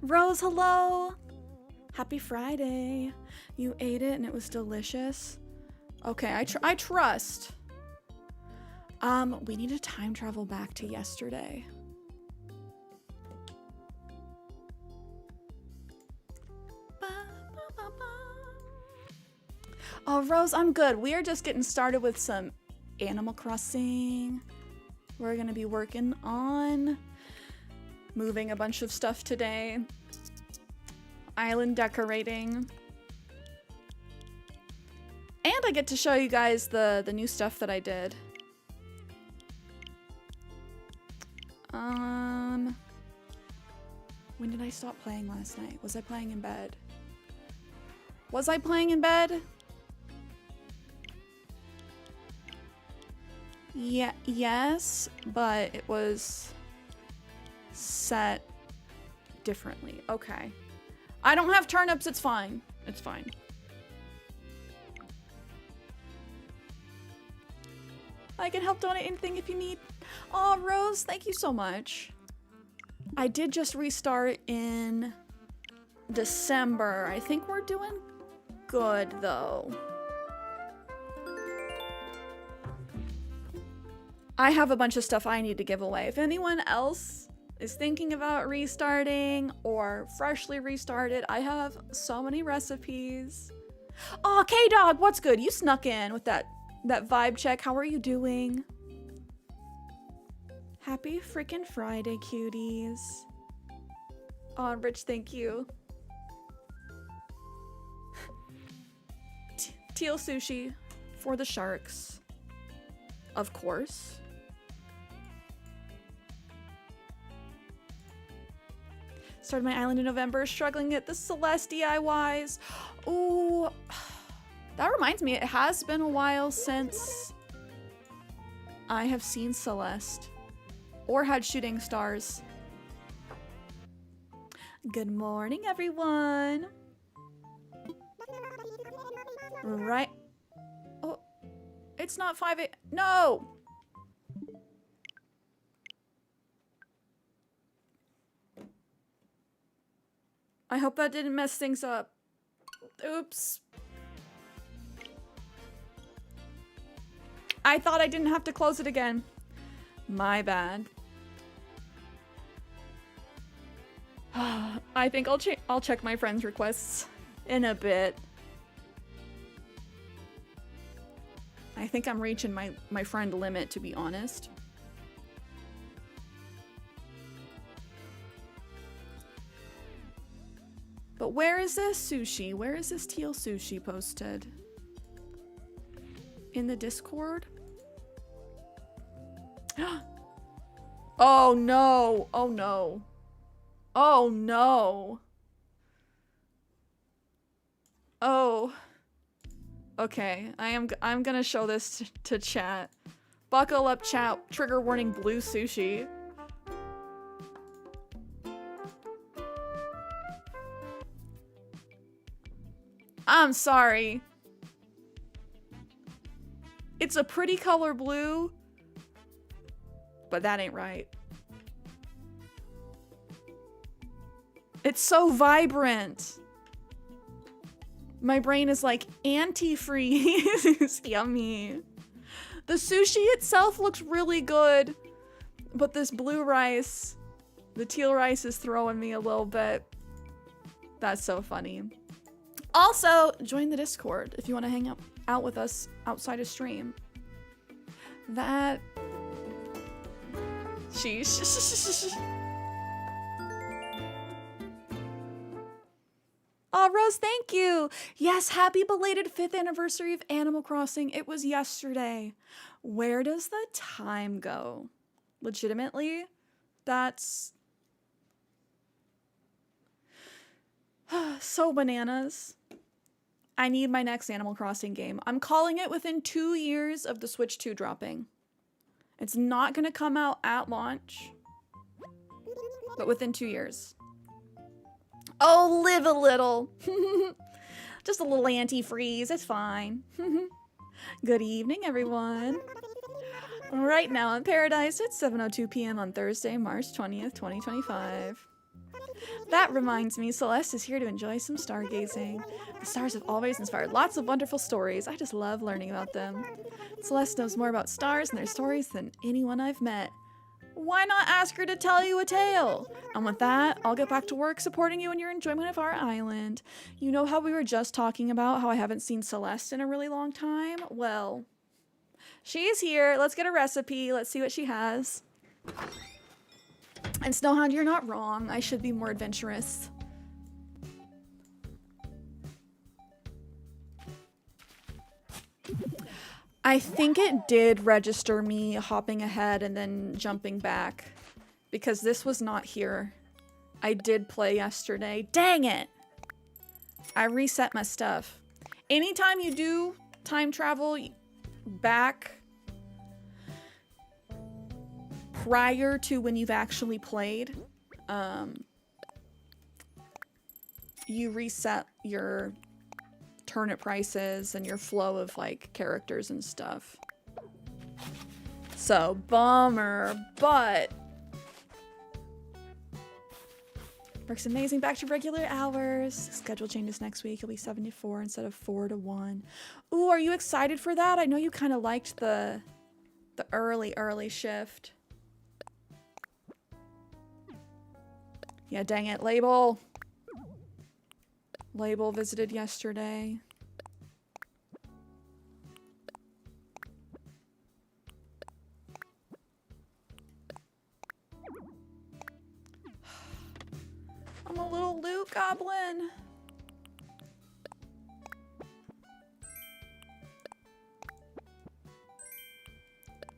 Rose, hello. Happy Friday. You ate it and it was delicious. Okay, I trust. We need to time travel back to yesterday. Oh, Rose, I'm good. We are just getting started with some Animal Crossing. We're gonna be working on moving a bunch of stuff today. Island decorating. And I get to show you guys the new stuff that I did. When did I stop playing last night? Was I playing in bed? Was I playing in bed? Yeah, yes, but it was set differently. Okay. I don't have turnips, it's fine. It's fine. I can help donate anything if you need. Oh, Rose, thank you so much. I did just restart in December. I think we're doing good, though. I have a bunch of stuff I need to give away. If anyone else is thinking about restarting or freshly restarted, I have so many recipes. Oh, K-Dog, what's good? You snuck in with that vibe check. How are you doing? Happy freaking Friday, cuties. Oh, Rich, thank you. Teal sushi for the sharks. Of course. Started my island in November, struggling at the Celeste DIYs. Ooh, that reminds me, it has been a while since I have seen Celeste or had shooting stars. Good morning, everyone. Right. Oh, it's not 5 a.m. No. I hope that didn't mess things up. Oops. I thought I didn't have to close it again. My bad. I think I'll check my friends' requests in a bit. I think I'm reaching my friend limit, to be honest. But where is this sushi? Where is this teal sushi posted? In the Discord? Oh no! Oh no! Oh no! Oh. Okay, I'm gonna show this to chat. Buckle up, chat. Trigger warning: blue sushi. I'm sorry. It's a pretty color blue, but that ain't right. It's so vibrant. My brain is like, antifreeze. Yummy. The sushi itself looks really good, but this blue rice, the teal rice, is throwing me a little bit. That's so funny. Also, join the Discord if you want to hang out with us outside of stream. That... Sheesh. Oh, Rose, thank you. Yes, happy belated 5th anniversary of Animal Crossing. It was yesterday. Where does the time go? Legitimately, that's so bananas. I need my next Animal Crossing game. I'm calling it within 2 years of the Switch 2 dropping. It's not going to come out at launch, but within 2 years. Oh, live a little. Just a little antifreeze. It's fine. Good evening, everyone. Right now in paradise, it's 7:02 p.m. on Thursday, March 20th, 2025. That reminds me, Celeste is here to enjoy some stargazing. The stars have always inspired lots of wonderful stories. I just love learning about them. Celeste knows more about stars and their stories than anyone I've met. Why not ask her to tell you a tale? And with that, I'll get back to work supporting you in your enjoyment of our island. You know how we were just talking about how I haven't seen Celeste in a really long time? Well, she's here. Let's get a recipe. Let's see what she has. And Snowhound, you're not wrong. I should be more adventurous. I think it did register me hopping ahead and then jumping back because this was not here. I did play yesterday. Dang it! I reset my stuff. Anytime you do time travel back prior to when you've actually played, you reset your turnip prices and your flow of like characters and stuff. So bummer, but works amazing. Back to regular hours. Schedule changes next week. It'll be 7 to 4 instead of 4 to 1. Ooh, are you excited for that? I know you kind of liked the early shift. Yeah, dang it. Label visited yesterday. I'm a little loot goblin.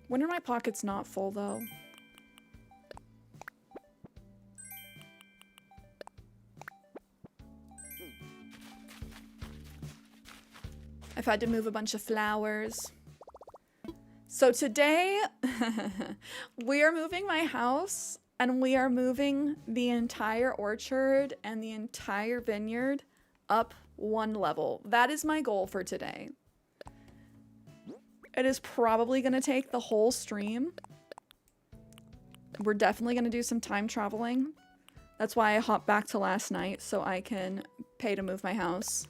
When are my pockets not full though? I've had to move a bunch of flowers. So today, we are moving my house, and we are moving the entire orchard and the entire vineyard up 1 level. That is my goal for today. It is probably going to take the whole stream. We're definitely going to do some time traveling. That's why I hopped back to last night, so I can pay to move my house.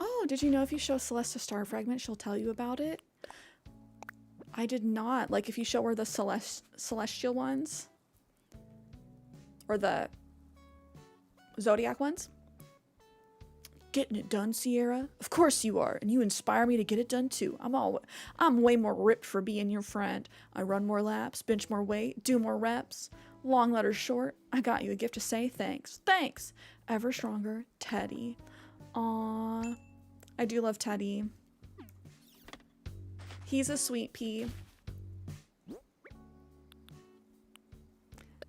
Oh, did you know if you show Celeste a star fragment, she'll tell you about it? I did not. Like, if you show her the celestial ones. Or the zodiac ones. Getting it done, Cierra? Of course you are, and you inspire me to get it done too. I'm way more ripped for being your friend. I run more laps, bench more weight, do more reps. Long letter short, I got you a gift to say thanks. Thanks! Ever stronger, Teddy. Aww. I do love Teddy. He's a sweet pea.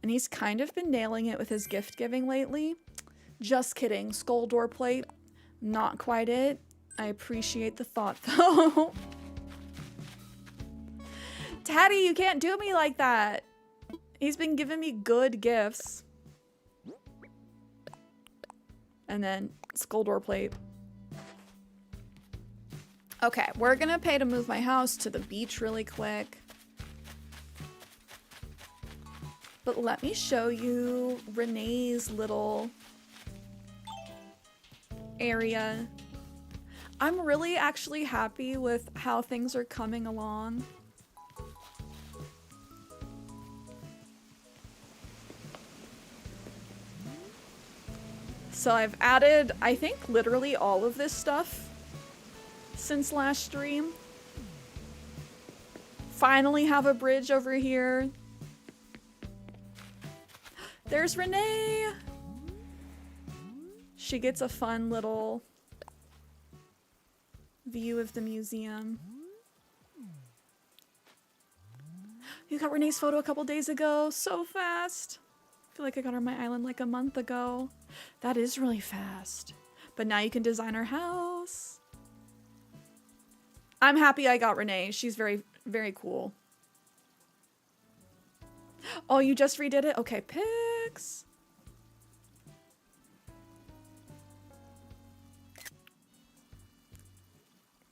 And he's kind of been nailing it with his gift giving lately. Just kidding. Skull door plate. Not quite it. I appreciate the thought though. Teddy, you can't do me like that. He's been giving me good gifts. And then skull door plate. Okay, we're gonna pay to move my house to the beach really quick. But let me show you Renee's little area. I'm really actually happy with how things are coming along. So I've added, I think, literally all of this stuff since last stream. Finally have a bridge over here. There's Renee. She gets a fun little view of the museum. You got Renee's photo a couple days ago. So fast. I feel like I got her on my island like a month ago. That is really fast. But now you can design her house. I'm happy I got Renee. She's very, very cool. Oh, you just redid it? Okay, pics.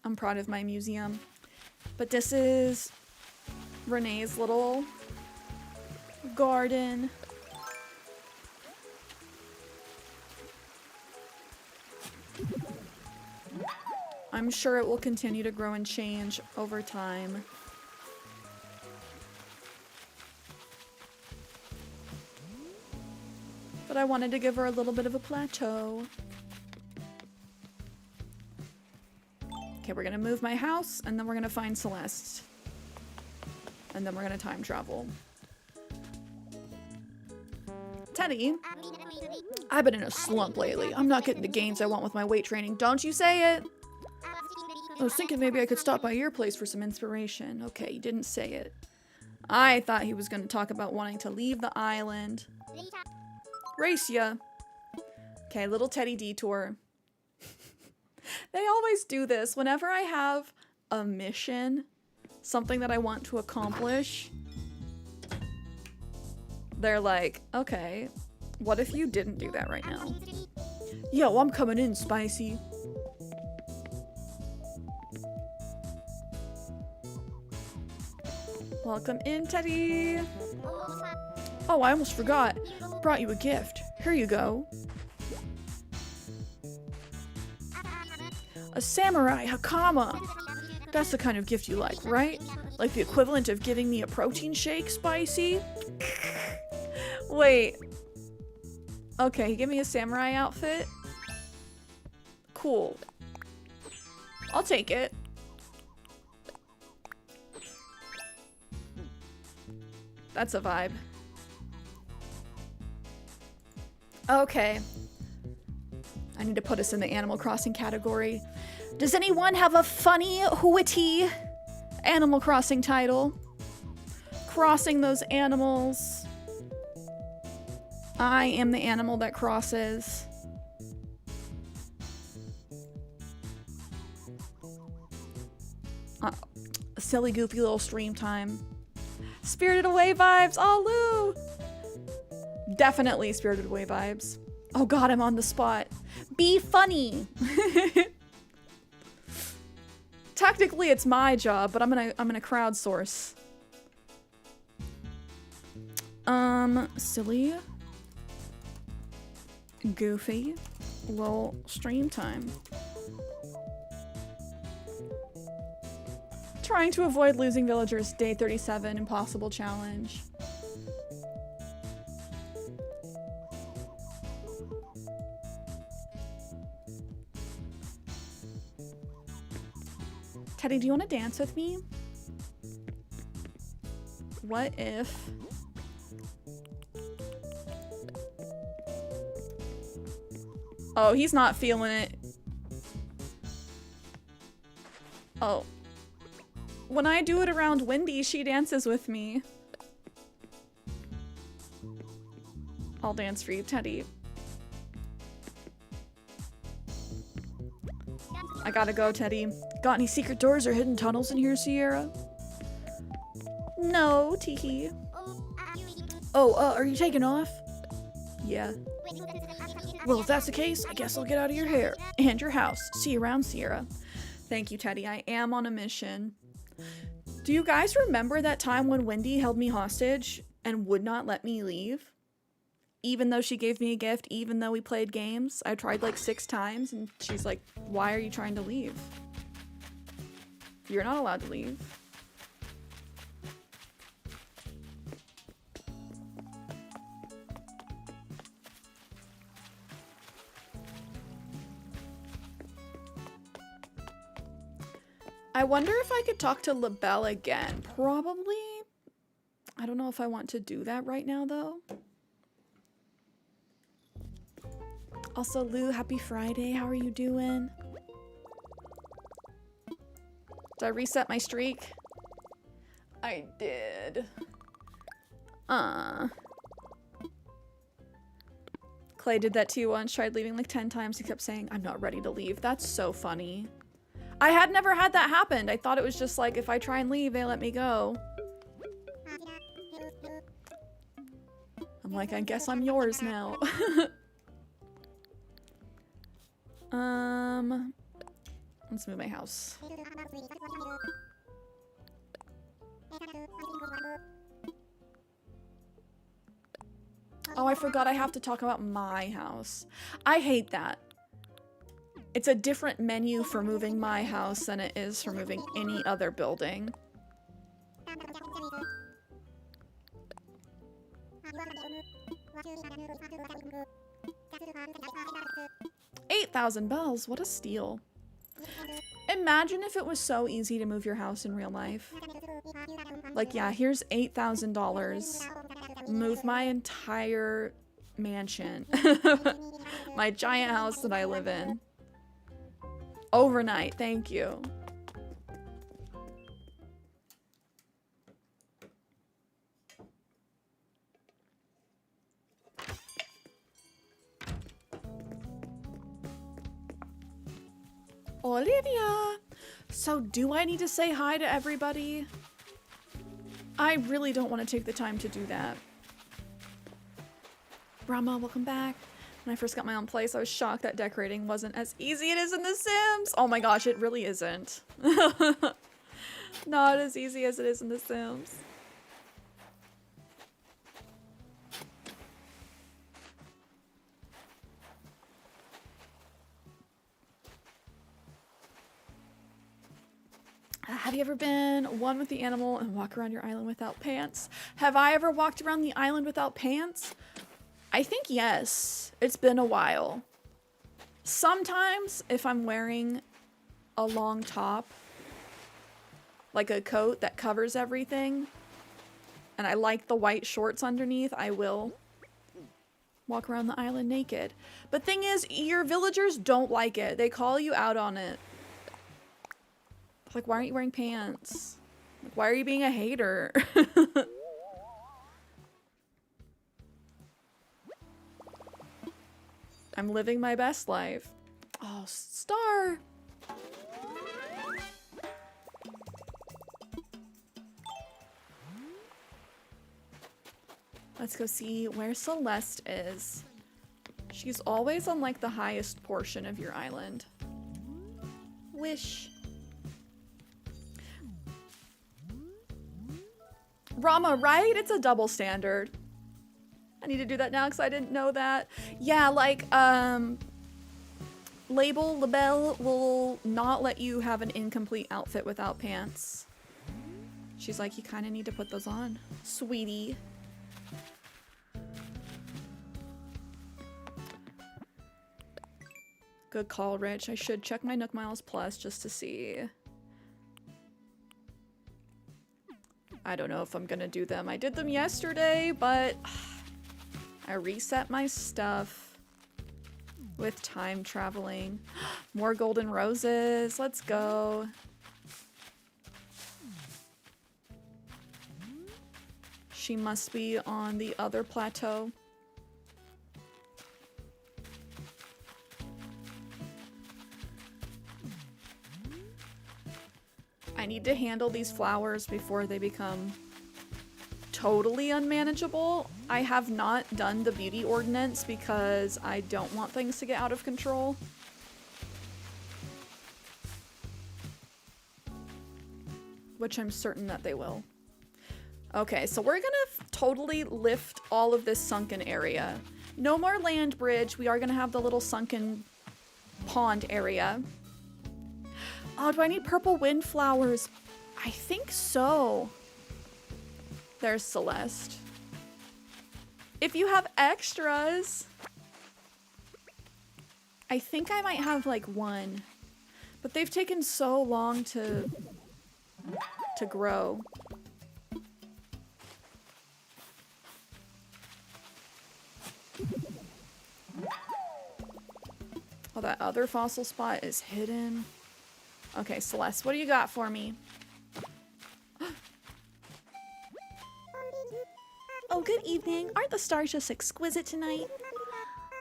I'm proud of my museum. But this is Renee's little garden. I'm sure it will continue to grow and change over time. But I wanted to give her a little bit of a plateau. Okay, we're gonna move my house, and then we're gonna find Celeste. And then we're gonna time travel. Teddy, I've been in a slump lately. I'm not getting the gains I want with my weight training. Don't you say it? I was thinking maybe I could stop by your place for some inspiration. Okay, you didn't say it. I thought he was going to talk about wanting to leave the island. Race ya. Okay, little Teddy detour. They always do this. Whenever I have a mission, something that I want to accomplish, they're like, okay, what if you didn't do that right now? Yo, I'm coming in, Spicy. Welcome in, Teddy. Oh, I almost forgot. Brought you a gift. Here you go. A samurai hakama. That's the kind of gift you like, right? Like the equivalent of giving me a protein shake, Spicy? Wait. Okay, give me a samurai outfit. Cool. I'll take it. That's a vibe. Okay. I need to put us in the Animal Crossing category. Does anyone have a funny, witty Animal Crossing title? Crossing those animals. I am the animal that crosses. Silly, goofy little stream time. Spirited Away vibes. Oh, Lou. Definitely Spirited Away vibes. Oh God, I'm on the spot. Be funny. Technically, it's my job, but I'm gonna crowdsource. Silly, goofy, little stream time. Trying to avoid losing villagers. Day 37, impossible challenge. Teddy, do you want to dance with me? What if... Oh, he's not feeling it. Oh. When I do it around Wendy, she dances with me. I'll dance for you, Teddy. I gotta go, Teddy. Got any secret doors or hidden tunnels in here, Cierra? No, teehee. Oh, are you taking off? Yeah. Well, if that's the case, I guess I'll get out of your hair and your house. See you around, Cierra. Thank you, Teddy. I am on a mission. Do you guys remember that time when Wendy held me hostage and would not let me leave? Even though she gave me a gift, even though we played games, I tried like 6 times and she's like, why are you trying to leave? You're not allowed to leave. I wonder if I could talk to LaBelle again. Probably. I don't know if I want to do that right now, though. Also, Lou, happy Friday. How are you doing? Did I reset my streak? I did. Clay did that to you once, tried leaving like 10 times. He kept saying, I'm not ready to leave. That's so funny. I had never had that happen. I thought it was just like, if I try and leave, they let me go. I'm like, I guess I'm yours now. Let's move my house. Oh, I forgot I have to talk about my house. I hate that. It's a different menu for moving my house than it is for moving any other building. $8,000 bells, what a steal. Imagine if it was so easy to move your house in real life. Like, yeah, here's $8,000. Move my entire mansion. My giant house that I live in. Overnight, thank you. Olivia! So do I need to say hi to everybody? I really don't want to take the time to do that. Brahma, welcome back. When I first got my own place, I was shocked that decorating wasn't as easy as it is in The Sims. Oh my gosh, it really isn't. Not as easy as it is in The Sims. Have you ever been one with the animal and walk around your island without pants? Have I ever walked around the island without pants? I think yes. It's been a while. Sometimes if I'm wearing a long top, like a coat that covers everything, and I like the white shorts underneath, I will walk around the island naked. But thing is, your villagers don't like it. They call you out on it. Like, why aren't you wearing pants? Like, why are you being a hater? I'm living my best life. Oh, star! Let's go see where Celeste is. She's always on, like, the highest portion of your island. Wish. Rama, right? It's a double standard. I need to do that now because I didn't know that. Yeah, like, Label will not let you have an incomplete outfit without pants. She's like, you kind of need to put those on, sweetie. Good call, Rich. I should check my Nook Miles Plus just to see. I don't know if I'm gonna do them. I did them yesterday, but I reset my stuff with time traveling. More golden roses. Let's go. She must be on the other plateau. I need to handle these flowers before they become totally unmanageable. I have not done the beauty ordinance because I don't want things to get out of control. Which I'm certain that they will. Okay, so we're gonna totally lift all of this sunken area. No more land bridge. We are gonna have the little sunken pond area. Oh, do I need purple windflowers? I think so. There's Celeste. If you have extras, I think I might have like one, but they've taken so long to grow. Oh, that other fossil spot is hidden. Okay, Celeste, what do you got for me? Oh, good evening. Aren't the stars just exquisite tonight?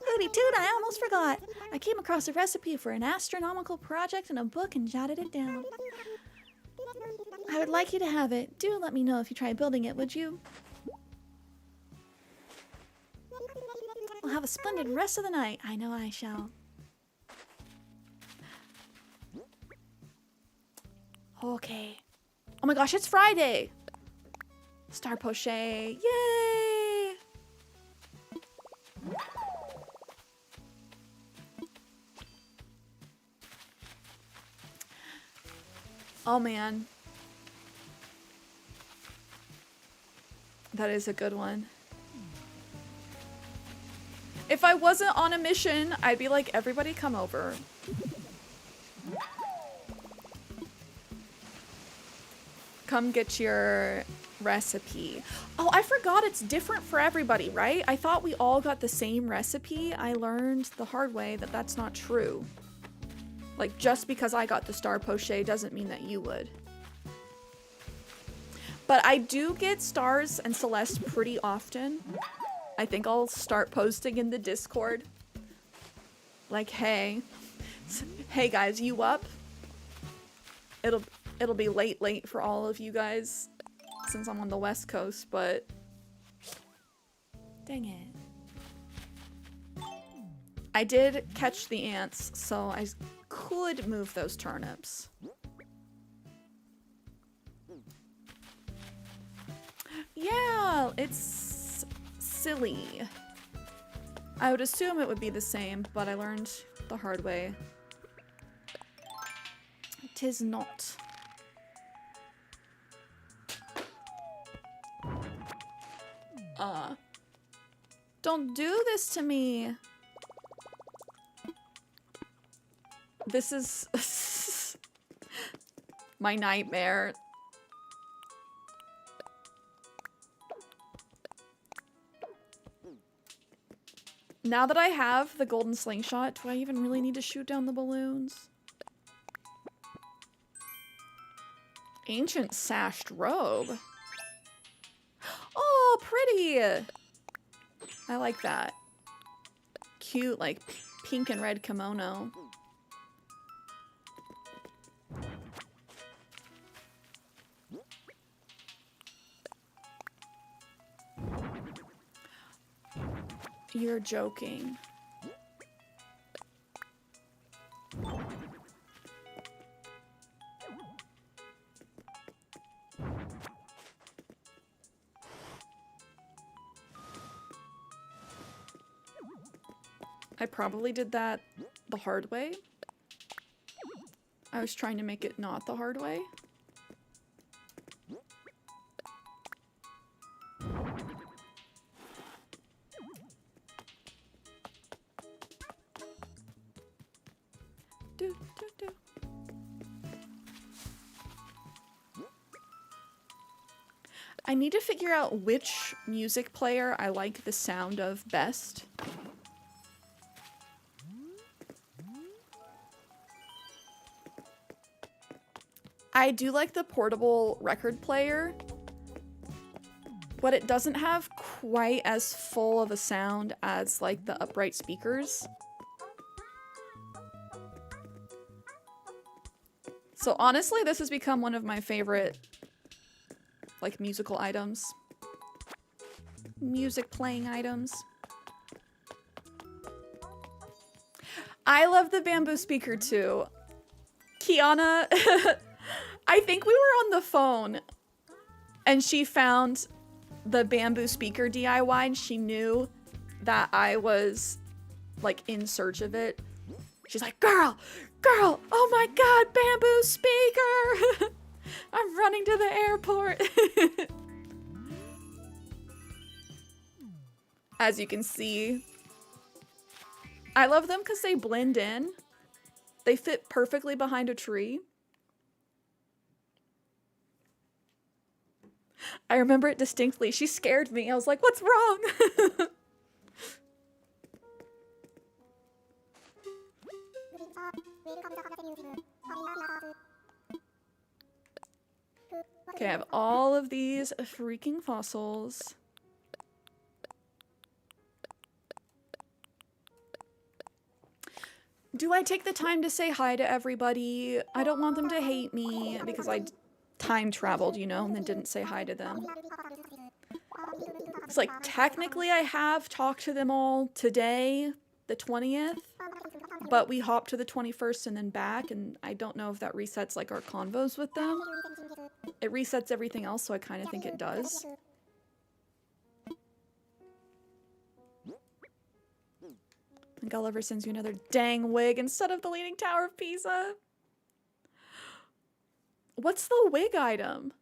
Hooty toot, I almost forgot. I came across a recipe for an astronomical project in a book and jotted it down. I would like you to have it. Do let me know if you try building it, would you? We'll have a splendid rest of the night. I know I shall. Okay. Oh my gosh, it's Friday! Star Poche. Yay! Oh man. That is a good one. If I wasn't on a mission, I'd be like, everybody come over. Come get your recipe. Oh, I forgot it's different for everybody, right? I thought we all got the same recipe. I learned the hard way that that's not true. Like, just because I got the Star Poche doesn't mean that you would. But I do get stars and Celeste pretty often. I think I'll start posting in the Discord. Like, hey. Hey guys, you up? It'll be late for all of you guys since I'm on the West Coast, but dang it. I did catch the ants, so I could move those turnips. Yeah, it's silly. I would assume it would be the same, but I learned the hard way. 'Tis not. Don't do this to me. This is my nightmare. Now that I have the golden slingshot, do I even really need to shoot down the balloons? Ancient sashed robe. Oh, pretty! I like that. Cute, like pink and red kimono. You're joking. I probably did that the hard way. I was trying to make it not the hard way. Do, do, do. I need to figure out which music player I like the sound of best. I do like the portable record player, but it doesn't have quite as full of a sound as like the upright speakers. So honestly, this has become one of my favorite like musical items. Music playing items. I love the bamboo speaker too. Kiana, I think we were on the phone and she found the bamboo speaker DIY and she knew that I was like in search of it. She's like, girl, oh my God, bamboo speaker. I'm running to the airport. As you can see, I love them because they blend in. They fit perfectly behind a tree. I remember it distinctly. She scared me. I was like, what's wrong? Okay, I have all of these freaking fossils. Do I take the time to say hi to everybody? I don't want them to hate me because I time traveled, you know, and then didn't say hi to them. It's like, technically I have talked to them all today, the 20th, but we hopped to the 21st and then back, and I don't know if that resets like our convos with them. It resets everything else, so I kind of think it does. And Gulliver sends you another dang wig instead of the Leaning Tower of Pisa. What's the wig item?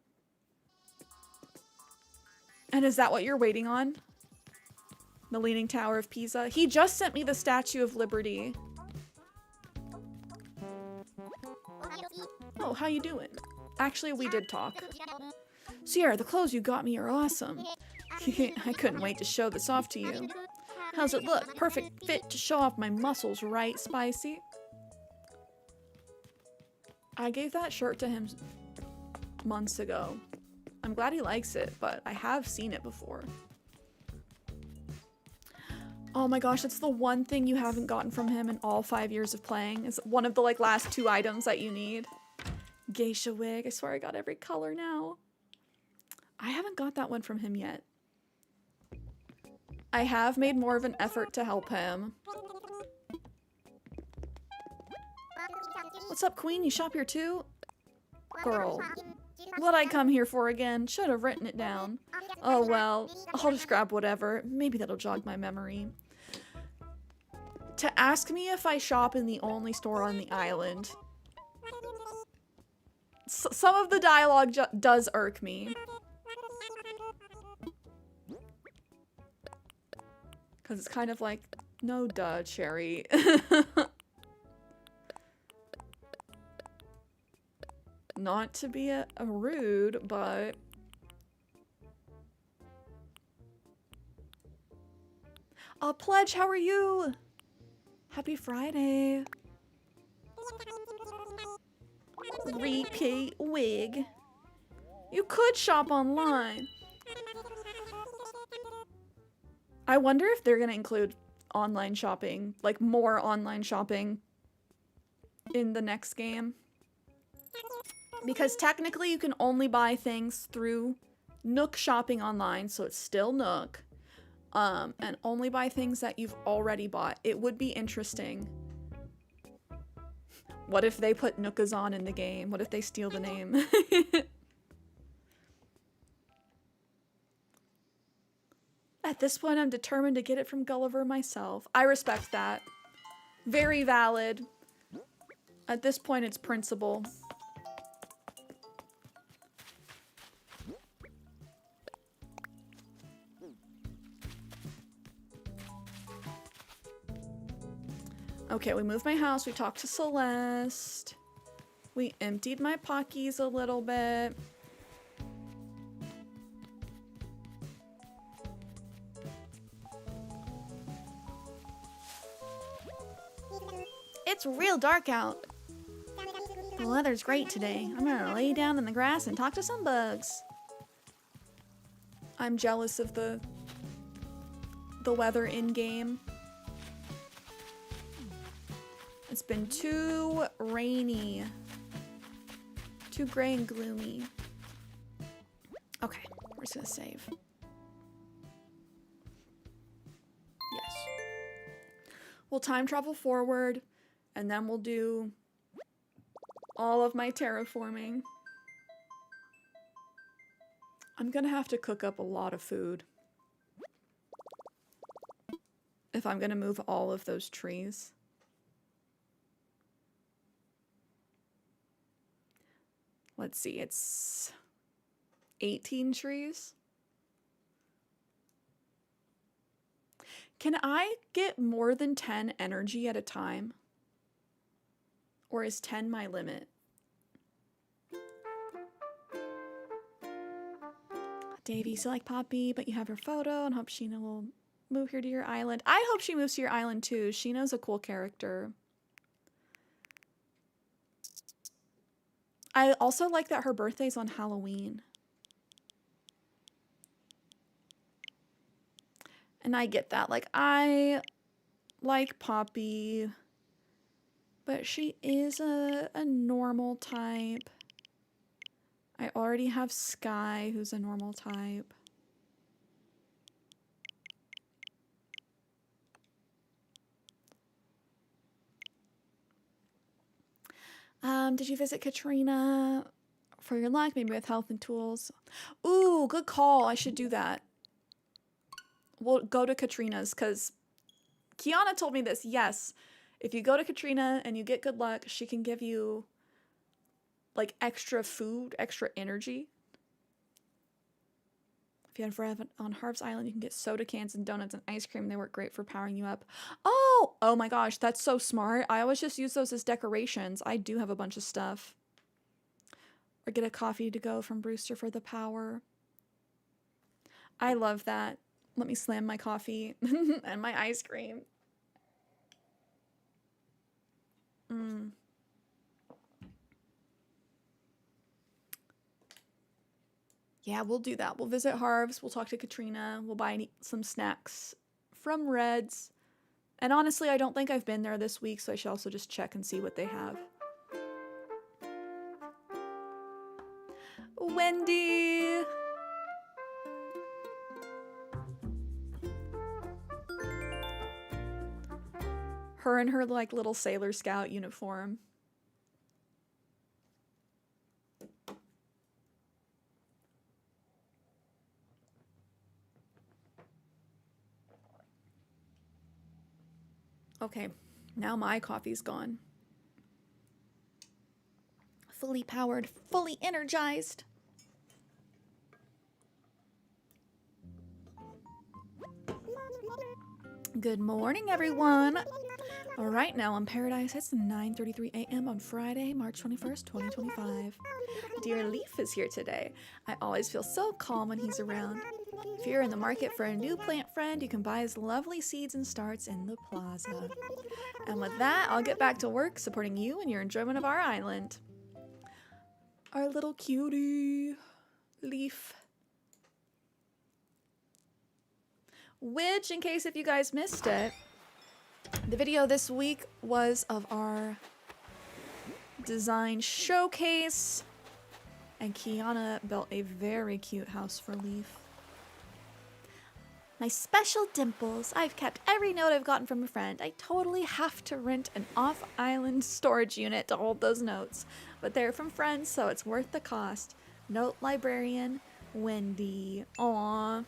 And is that what you're waiting on? The Leaning Tower of Pisa? He just sent me the Statue of Liberty. Oh, how you doing? Actually, we did talk. Cierra, the clothes you got me are awesome. I couldn't wait to show this off to you. How's it look? Perfect fit to show off my muscles, right, Spicy? I gave that shirt to him months ago. I'm glad he likes it, but I have seen it before. Oh my gosh, that's the one thing you haven't gotten from him in all 5 years of playing. It's one of the like last 2 items that you need. Geisha wig. I swear I got every color now. I haven't got that one from him yet. I have made more of an effort to help him. What's up, Queen? You shop here too? Girl. What I come here for again? Should have written it down. Oh well, I'll just grab whatever. Maybe that'll jog my memory. To ask me if I shop in the only store on the island. Some of the dialogue does irk me. Because it's kind of like, no duh, Cherry. Not to be a rude, but... Pledge, how are you? Happy Friday. Repeat wig. You could shop online. I wonder if they're gonna include online shopping, like more online shopping in the next game. Because technically you can only buy things through Nook shopping online, so it's still Nook. And only buy things that you've already bought. It would be interesting. What if they put Nookazon in the game? What if they steal the name? At this point, I'm determined to get it from Gulliver myself. I respect that. Very valid. At this point, it's principle. Okay, we moved my house. We talked to Celeste. We emptied my Pockies a little bit. It's real dark out. The weather's great today. I'm gonna lay down in the grass and talk to some bugs. I'm jealous of the weather in-game. It's been too rainy. Too gray and gloomy. Okay, we're just gonna save. Yes. We'll time travel forward, and then we'll do all of my terraforming. I'm gonna have to cook up a lot of food if I'm gonna move all of those trees. Let's see, it's 18 trees. Can I get more than 10 energy at a time? Or is 10 my limit? Davey, you still like Poppy, but you have her photo and hope Sheena will move here to your island. I hope she moves to your island too. Sheena's a cool character. I also like that her birthday's on Halloween. And I get that. Like, I like Poppy, but she is a normal type. I already have Sky, who's a normal type. Did you visit Katrina for your luck? Maybe with health and tools. Ooh, good call. I should do that. We'll go to Katrina's because Kiana told me this. Yes, if you go to Katrina and you get good luck, she can give you like extra food, extra energy. If you ever have it on Harv's Island, you can get soda cans and donuts and ice cream. They work great for powering you up. Oh my gosh, that's so smart. I always just use those as decorations. I do have a bunch of stuff. Or get a coffee to go from Brewster for the power. I love that. Let me slam my coffee and my ice cream. Yeah, we'll do that. We'll visit Harv's. We'll talk to Katrina. We'll buy some snacks from Red's. And honestly, I don't think I've been there this week, so I should also just check and see what they have. Wendy! Her in her like little Sailor Scout uniform. Okay, now my coffee's gone. Fully powered, fully energized. Good morning, everyone. All right, now on Paradise, it's 9:33 a.m. on Friday, March 21st, 2025. Dear Leaf is here today. I always feel so calm when he's around. If you're in the market for a new plant friend, you can buy his lovely seeds and starts in the plaza. And with that, I'll get back to work supporting you and your enjoyment of our island. Our little cutie, Leaf. Which, in case if you guys missed it, the video this week was of our design showcase. And Kiana built a very cute house for Leaf. My special dimples. I've kept every note I've gotten from a friend. I totally have to rent an off-island storage unit to hold those notes. But they're from friends, so it's worth the cost. Note librarian, Wendy. Aww.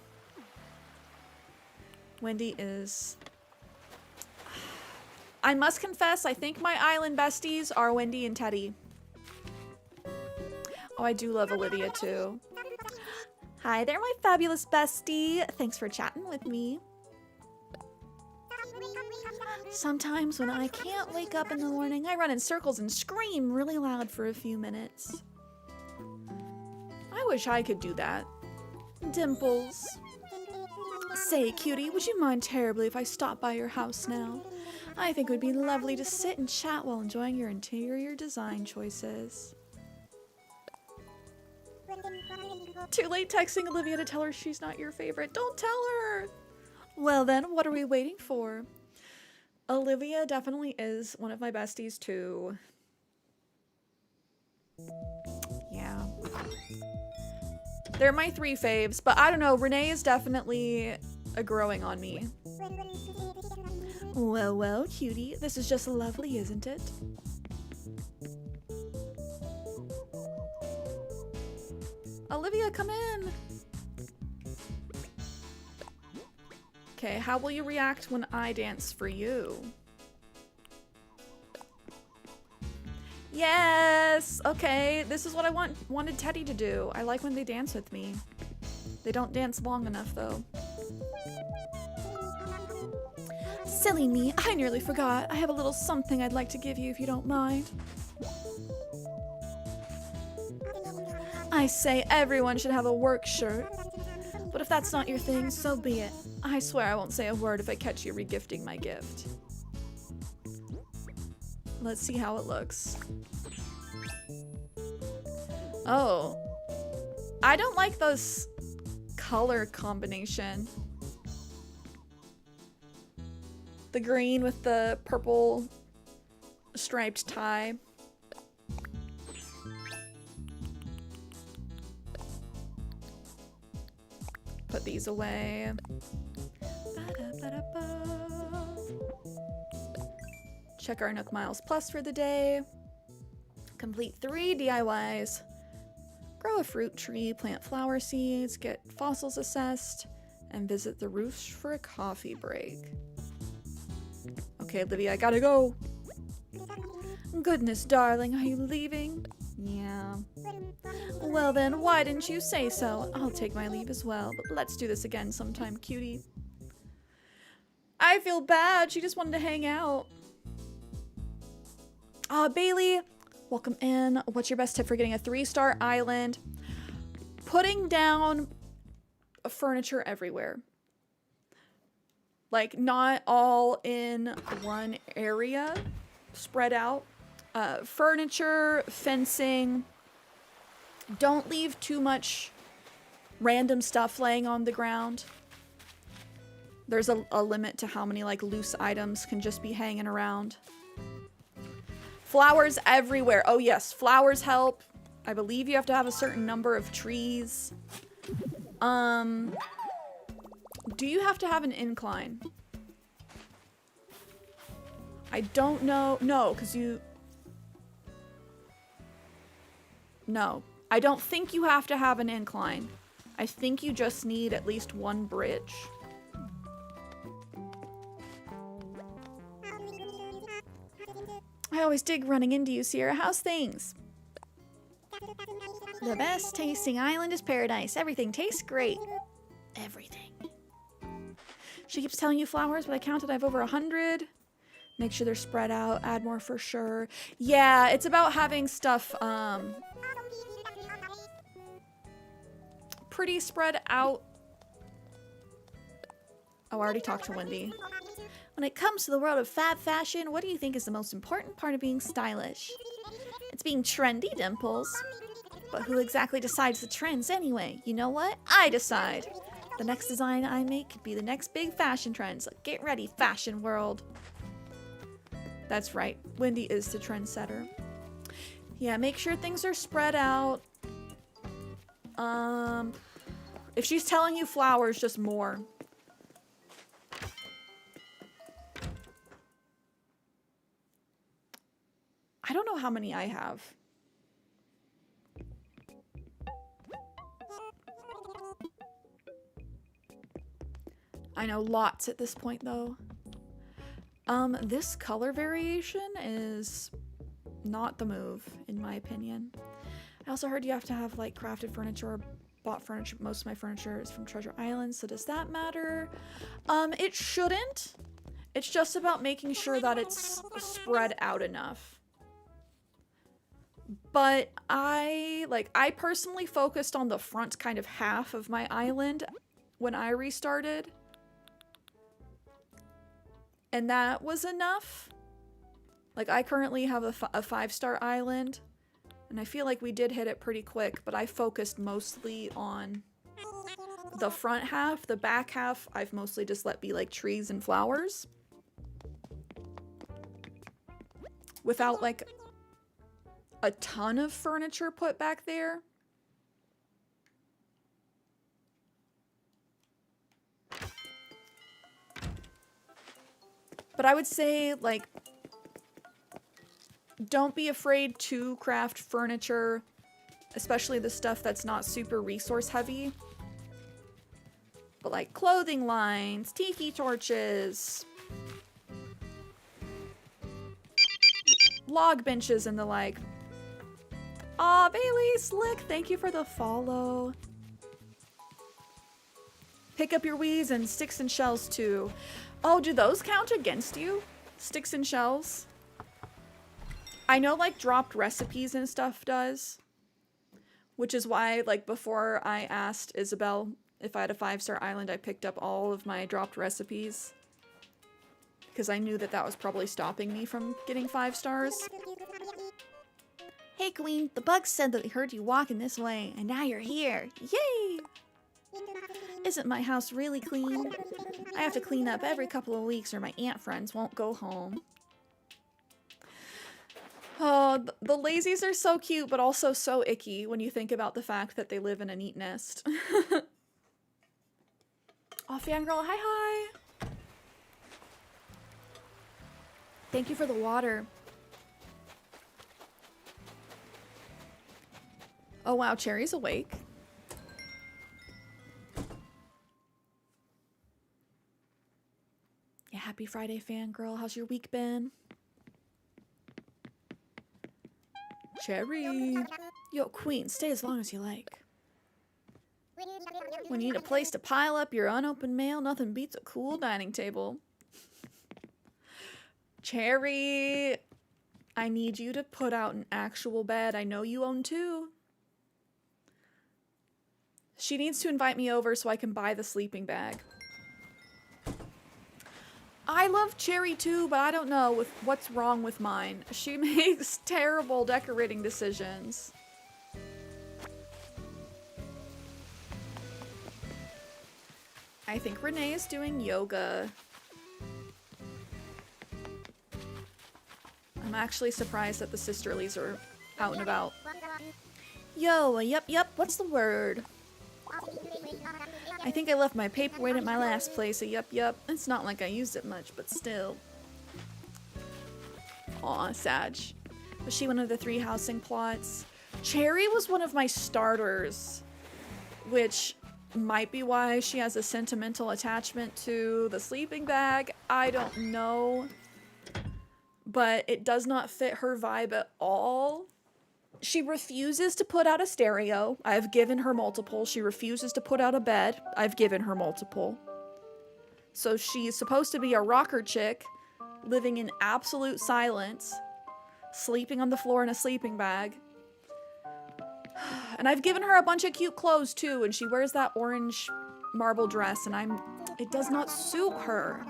Wendy is... I must confess, I think my island besties are Wendy and Teddy. Oh, I do love Olivia too. Hi there, my fabulous bestie. Thanks for chatting with me. Sometimes when I can't wake up in the morning, I run in circles and scream really loud for a few minutes. I wish I could do that. Dimples. Say, cutie, would you mind terribly if I stopped by your house now? I think it would be lovely to sit and chat while enjoying your interior design choices. Too late texting Olivia to tell her she's not your favorite. Don't tell her! Well then, what are we waiting for? Olivia definitely is one of my besties too. Yeah. They're my 3 faves, but I don't know, Renee is definitely growing on me. Well, well, cutie, this is just lovely, isn't it? Olivia, come in! Okay, how will you react when I dance for you? Yes! Okay, this is what I wanted Teddy to do. I like when they dance with me. They don't dance long enough, though. Silly me, I nearly forgot. I have a little something I'd like to give you if you don't mind. I say everyone should have a work shirt. But if that's not your thing, so be it. I swear I won't say a word if I catch you regifting my gift. Let's see how it looks. Oh. I don't like those color combination. The green with the purple striped tie. Put these away. Check our Nook Miles Plus for the day. Complete 3 DIYs. Grow a fruit tree, plant flower seeds, get fossils assessed, and visit the roofs for a coffee break. Okay, Olivia, I gotta go. Goodness, darling, are you leaving? Yeah. Well then, why didn't you say so? I'll take my leave as well, but let's do this again sometime, cutie. I feel bad. She just wanted to hang out. Bailey, welcome in. What's your best tip for getting a 3-star island? Putting down furniture everywhere. Like, not all in one area. Spread out. Furniture, fencing. Don't leave too much random stuff laying on the ground. There's a limit to how many, like, loose items can just be hanging around. Flowers everywhere. Oh yes, flowers help. I believe you have to have a certain number of trees. Do you have to have an incline? I don't know. No, because you... No. I don't think you have to have an incline. I think you just need at least one bridge. I always dig running into you, Cierra. How's things? The best tasting island is paradise. Everything tastes great. Everything. She keeps telling you flowers, but I counted I have over 100. Make sure they're spread out. Add more for sure. Yeah, it's about having stuff pretty spread out. Oh, I already talked to Wendy. When it comes to the world of fab fashion, what do you think is the most important part of being stylish? It's being trendy, Dimples. But who exactly decides the trends anyway? You know what? I decide. The next design I make could be the next big fashion trend. So get ready, fashion world. That's right. Wendy is the trendsetter. Yeah, make sure things are spread out. If she's telling you flowers, just more. I don't know how many I have. I know lots at this point though. This color variation is not the move, in my opinion. I also heard you have to have like crafted furniture or bought furniture. Most of my furniture is from Treasure Island, so does that matter? It shouldn't. It's just about making sure that it's spread out enough. But I personally focused on the front kind of half of my island when I restarted. And that was enough. Like, I currently have a 5-star island. And I feel like we did hit it pretty quick, but I focused mostly on the front half. The back half, I've mostly just let be like trees and flowers. Without like a ton of furniture put back there. But I would say, like, don't be afraid to craft furniture, especially the stuff that's not super resource heavy. But like clothing lines, tiki torches, log benches and the like. Aw, Bailey, Slick, thank you for the follow. Pick up your weeds and sticks and shells too. Oh, do those count against you? Sticks and shells? I know like dropped recipes and stuff does. Which is why like before I asked Isabel if I had a 5-star island, I picked up all of my dropped recipes. Because I knew that that was probably stopping me from getting 5 stars. Hey, Queen, the bugs said that they heard you walking this way, and now you're here. Yay! Isn't my house really clean? I have to clean up every couple of weeks or my ant friends won't go home. Oh, the lazies are so cute, but also so icky when you think about the fact that they live in a neat nest. Oh, Fangirl, hi, hi! Thank you for the water. Oh, wow, Cherry's awake. Yeah, happy Friday, Fangirl. How's your week been? Cherry! Yo, Queen, stay as long as you like. When you need a place to pile up your unopened mail, nothing beats a cool dining table. Cherry! I need you to put out an actual bed. I know you own two. She needs to invite me over so I can buy the sleeping bag. I love Cherry too, but I don't know what's wrong with mine. She makes terrible decorating decisions. I think Renee is doing yoga. I'm actually surprised that the sisterlies are out and about. Yo, yup, what's the word? I think I left my paperweight at my last place, yup. It's not like I used it much, but still. Aw, Sag. Was she one of the 3 housing plots? Cherry was one of my starters, which might be why she has a sentimental attachment to the sleeping bag. I don't know. But it does not fit her vibe at all. She refuses to put out a stereo. I've given her multiple. She refuses to put out a bed. I've given her multiple. So she's supposed to be a rocker chick, living in absolute silence, sleeping on the floor in a sleeping bag. And I've given her a bunch of cute clothes too, and she wears that orange marble dress, and it does not suit her.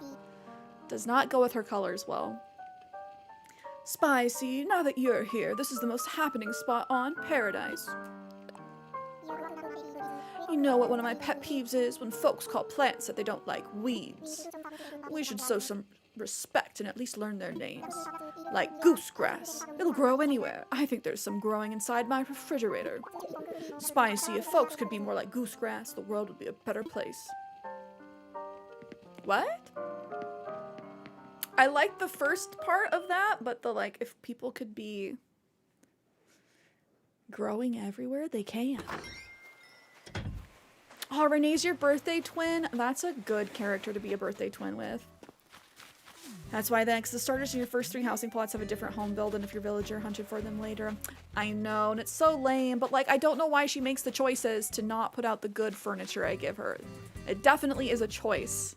Does not go with her colors well. Spicy, now that you're here, this is the most happening spot on Paradise. You know what one of my pet peeves is? When folks call plants that they don't like weeds. We should show some respect and at least learn their names. Like goosegrass. It'll grow anywhere. I think there's some growing inside my refrigerator. Spicy, if folks could be more like goosegrass, the world would be a better place. What? I like the first part of that, but the like, if people could be growing everywhere, they can. Oh, Renee's your birthday twin? That's a good character to be a birthday twin with. That's why then, because the starters in your first 3 housing plots have a different home build, and if your villager hunted for them later. I know, and it's so lame, but like, I don't know why she makes the choices to not put out the good furniture I give her. It definitely is a choice.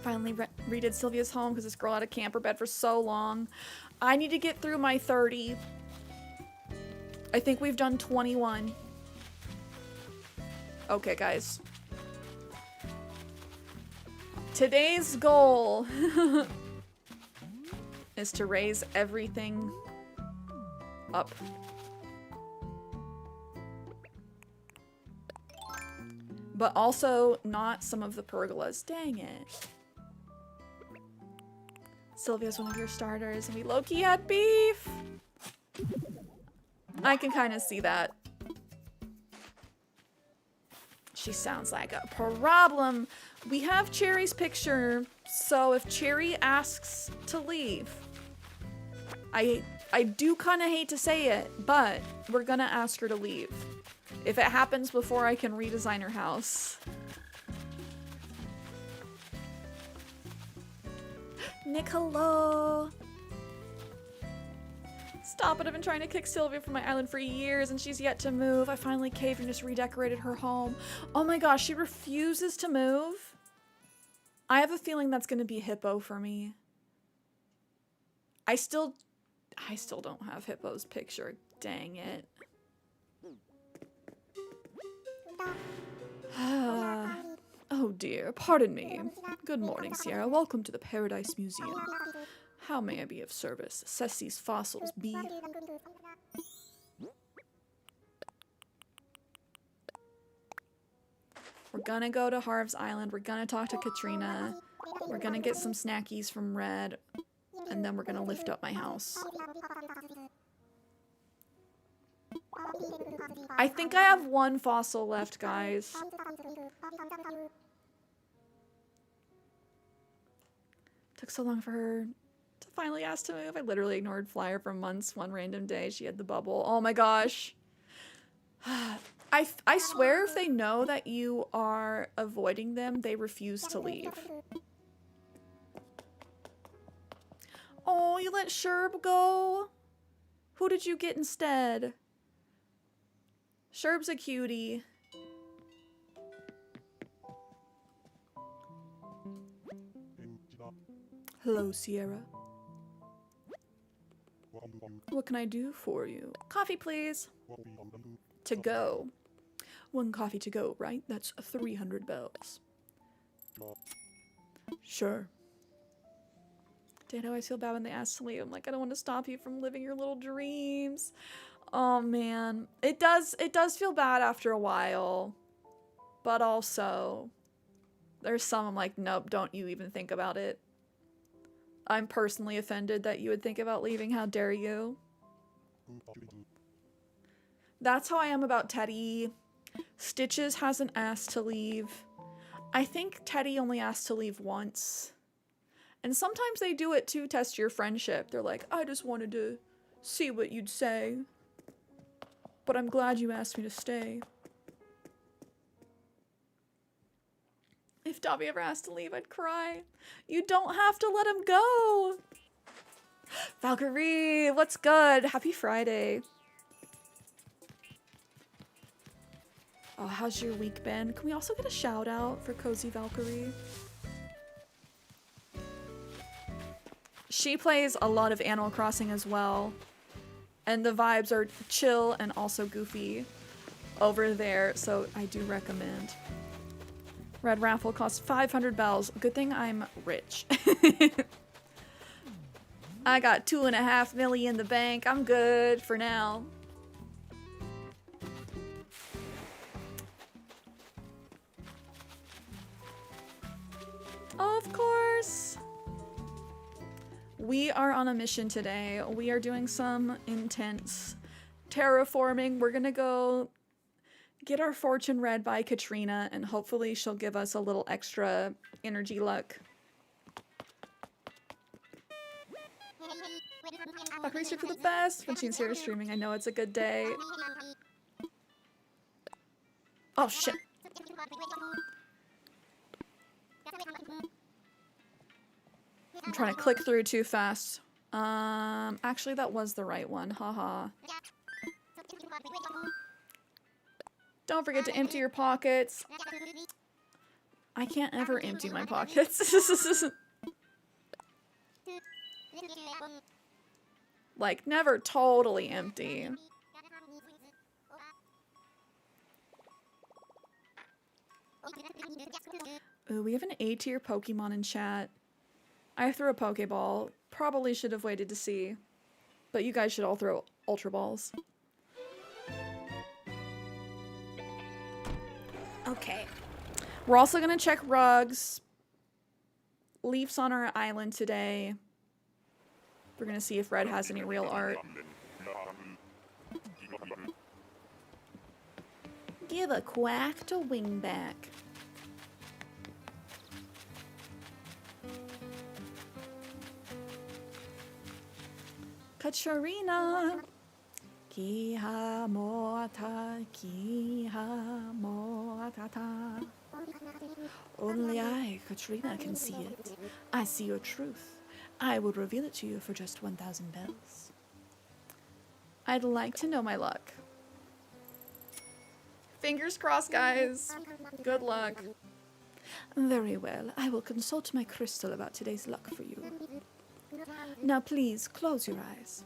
Finally redid Sylvia's home because this girl had a camper bed for so long. I need to get through my 30. I think we've done 21. Okay, guys. Today's goal is to raise everything up. But also not some of the pergolas. Dang it. Sylvia's one of your starters, and we low-key had beef. I can kind of see that. She sounds like a problem. We have Cherry's picture, so if Cherry asks to leave, I do kind of hate to say it, but we're gonna ask her to leave. If it happens before I can redesign her house. Nick, hello. Stop it, I've been trying to kick Sylvia from my island for years and she's yet to move. I finally caved and just redecorated her home. Oh my gosh, she refuses to move? I have a feeling that's gonna be Hippo for me. I still don't have Hippo's picture. Dang it. Oh dear, pardon me. Good morning, Cierra. Welcome to the Paradise Museum. How may I be of service? Assess these fossils, B. We're gonna go to Harv's Island. We're gonna talk to Katrina. We're gonna get some snackies from Red. And then we're gonna lift up my house. I think I have one fossil left, guys. Took so long for her to finally ask to move. I literally ignored Flyer for months. One random day, she had the bubble. Oh my gosh. I swear if they know that you are avoiding them, they refuse to leave. Oh, you let Sherb go? Who did you get instead? Sherb's a cutie. Hello, Cierra. What can I do for you? Coffee, please. To go. One coffee to go, right? That's 300 bells. Sure. Dad, I always feel bad when they ask to leave. I'm like, I don't want to stop you from living your little dreams. Oh man. It does feel bad after a while. But also, there's some I'm like, nope, don't you even think about it. I'm personally offended that you would think about leaving. How dare you? That's how I am about Teddy. Stitches hasn't asked to leave. I think Teddy only asked to leave once. And sometimes they do it to test your friendship. They're like, I just wanted to see what you'd say. But I'm glad you asked me to stay. If Dobby ever asked to leave, I'd cry. You don't have to let him go. Valkyrie, what's good? Happy Friday. Oh, how's your week been? Can we also get a shout out for Cozy Valkyrie? She plays a lot of Animal Crossing as well. And the vibes are chill and also goofy over there, so I do recommend. Red raffle costs 500 bells. Good thing I'm rich. I got 2.5 million in the bank. I'm good for now. Of course. We are on a mission today. We are doing some intense terraforming. We're gonna go get our fortune read by Katrina, and hopefully she'll give us a little extra energy luck. Fuck Racer for the best. When she's here streaming, I know it's a good day. Oh shit. I'm trying to click through too fast. Actually that was the right one. Haha. Don't forget to empty your pockets. I can't ever empty my pockets. Like, never totally empty. Ooh, we have an A-tier Pokemon in chat. I threw a Pokeball. Probably should have waited to see. But you guys should all throw Ultra Balls. Okay. We're also gonna check rugs. Leafs on our island today. We're gonna see if Red has any real art. Give a quack to Wingback. Katrina. Kiha moata, kiha moatata. Only I, Katrina, can see it. I see your truth. I will reveal it to you for just 1,000 bells. I'd like to know my luck. Fingers crossed, guys. Good luck. Very well. I will consult my crystal about today's luck for you. Now please, close your eyes.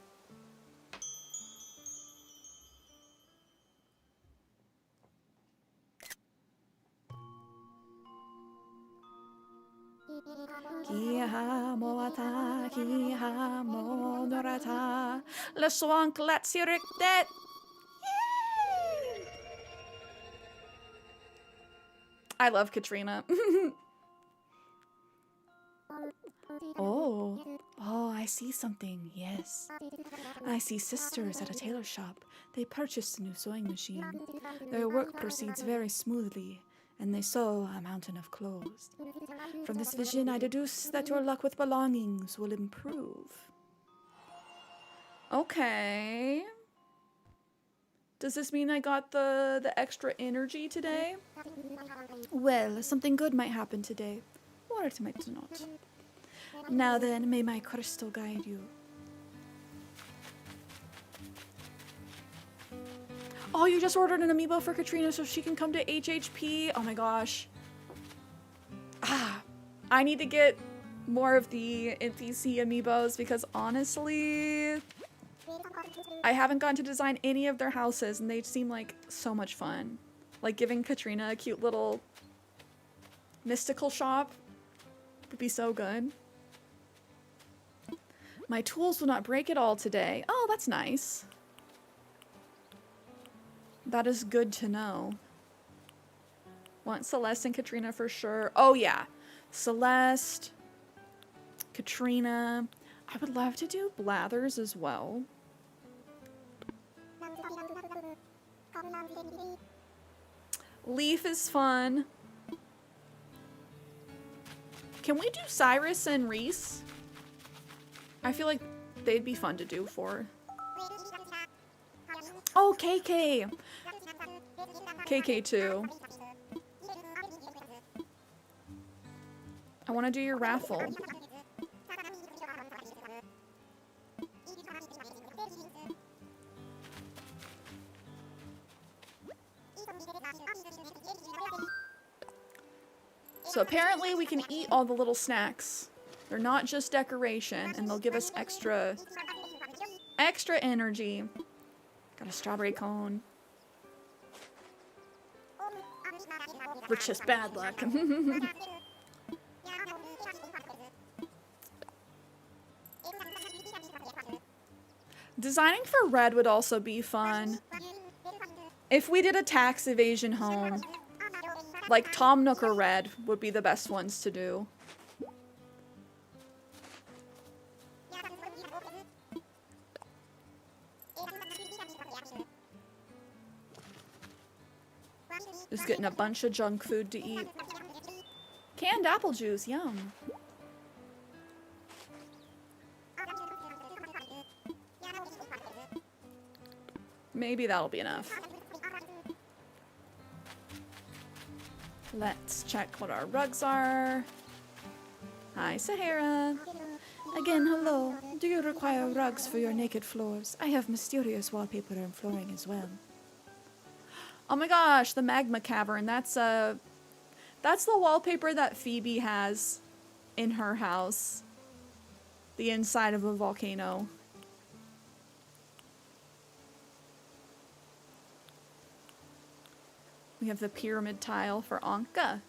Kiha moata, Kiha Monorata Le Swank Latsirik Det. I love Katrina. Oh, I see something, yes. I see sisters at a tailor shop. They purchased a new sewing machine. Their work proceeds very smoothly, and they sew a mountain of clothes. From this vision, I deduce that your luck with belongings will improve. Okay. Does this mean I got the extra energy today? Well, something good might happen today, or it might not. Now then, may my crystal guide you. Oh, you just ordered an amiibo for Katrina so she can come to HHP? Oh my gosh. I need to get more of the NPC amiibos because honestly, I haven't gotten to design any of their houses and they seem like so much fun. Like giving Katrina a cute little mystical shop would be so good. My tools will not break at all today. Oh, that's nice. That is good to know. Want Celeste and Katrina for sure. Oh yeah. Celeste, Katrina. I would love to do Blathers as well. Leaf is fun. Can we do Cyrus and Reese? I feel like they'd be fun to do for. Oh, KK. KK too. I want to do your raffle. So apparently we can eat all the little snacks. They're not just decoration, and they'll give us extra energy. Got a strawberry cone. Which is bad luck. Designing for red would also be fun. If we did a tax evasion home, like Tom Nook or Red would be the best ones to do. Just getting a bunch of junk food to eat. Canned apple juice, yum. Maybe that'll be enough. Let's check what our rugs are. Hi, Sahara. Again, hello. Do you require rugs for your naked floors? I have mysterious wallpaper and flooring as well. Oh my gosh, the magma cavern. That's the wallpaper that Phoebe has in her house. The inside of a volcano. We have the pyramid tile for Anka.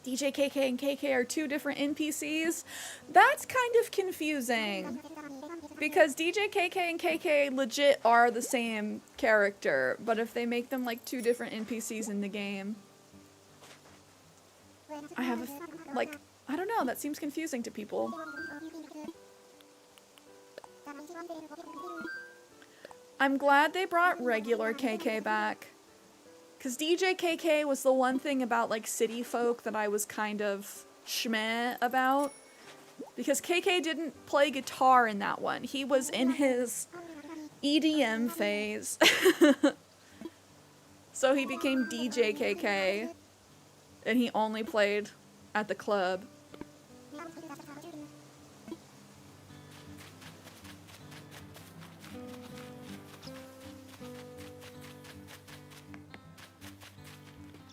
DJ KK and KK are two different NPCs. That's kind of confusing. Because DJ KK and KK legit are the same character, but if they make them like two different NPCs in the game, I have I don't know, that seems confusing to people. I'm glad they brought regular KK back. Because DJ KK was the one thing about like city folk that I was kind of schmeh about. Because KK didn't play guitar in that one. He was in his EDM phase. So he became DJ KK. And he only played at the club.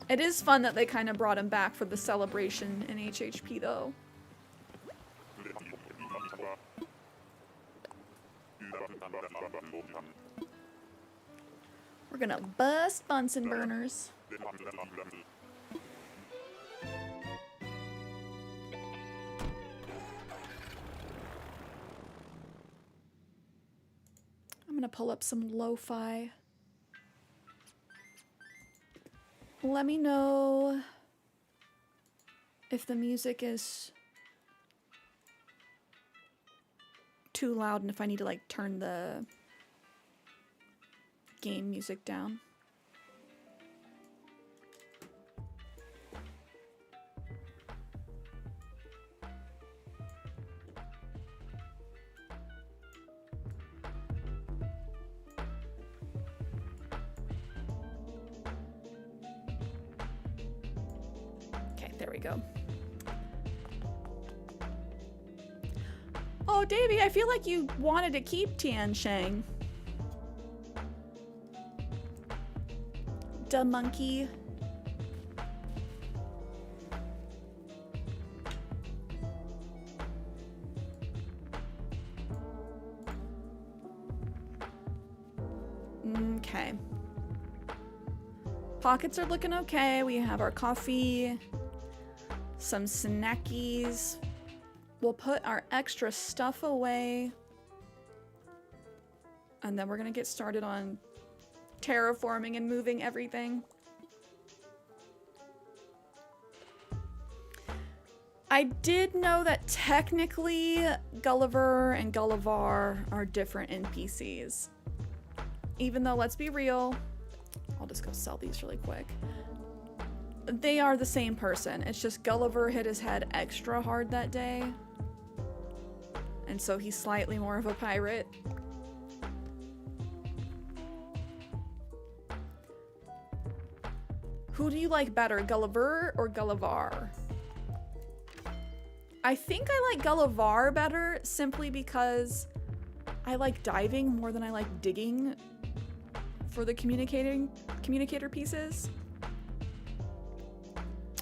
It is fun that they kind of brought him back for the celebration in HHP though. We're gonna bust Bunsen burners. gonna pull up some lo-fi. Let me know if the music is too loud and if I need to like turn the game music down. There we go. Oh, Davey, I feel like you wanted to keep Tian Shang. Da monkey. Okay. Pockets are looking okay. We have our coffee. Some snackies. We'll put our extra stuff away. And then we're gonna get started on terraforming and moving everything. I did know that technically Gulliver and Gullivar are different NPCs. Even though, let's be real, I'll just go sell these really quick. They are the same person. It's just Gulliver hit his head extra hard that day. And so he's slightly more of a pirate. Who do you like better, Gulliver or Gullivar? I think I like Gullivar better simply because I like diving more than I like digging for the communicator pieces.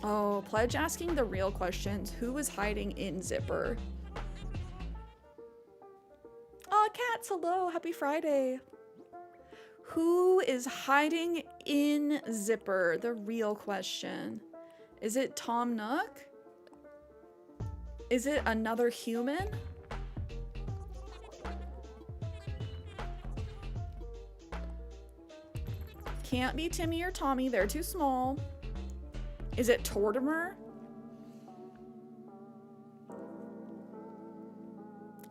Oh, Pledge asking the real questions. Who is hiding in Zipper? Oh, Cats, hello. Happy Friday. Who is hiding in Zipper? The real question. Is it Tom Nook? Is it another human? Can't be Timmy or Tommy. They're too small. Is it Tortimer?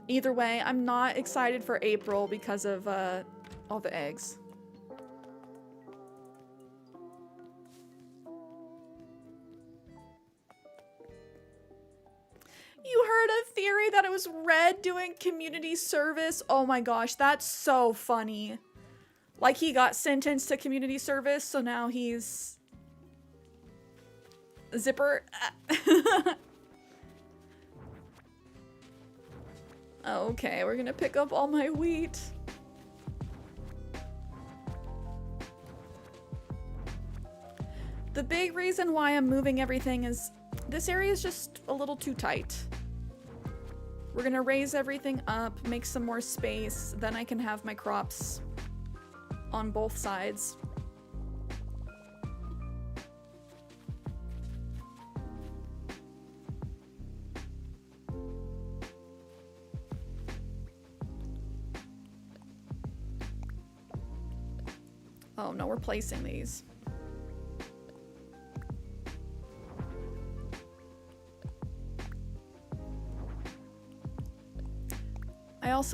Either way, I'm not excited for April because of all the eggs. You heard a theory that it was Red doing community service? Oh my gosh, that's so funny. Like he got sentenced to community service, so now he's Zipper. Okay, we're gonna pick up all my wheat. The big reason why I'm moving everything is this area is just a little too tight. We're gonna raise everything up, make some more space, then I can have my crops on both sides. Oh no, we're placing these.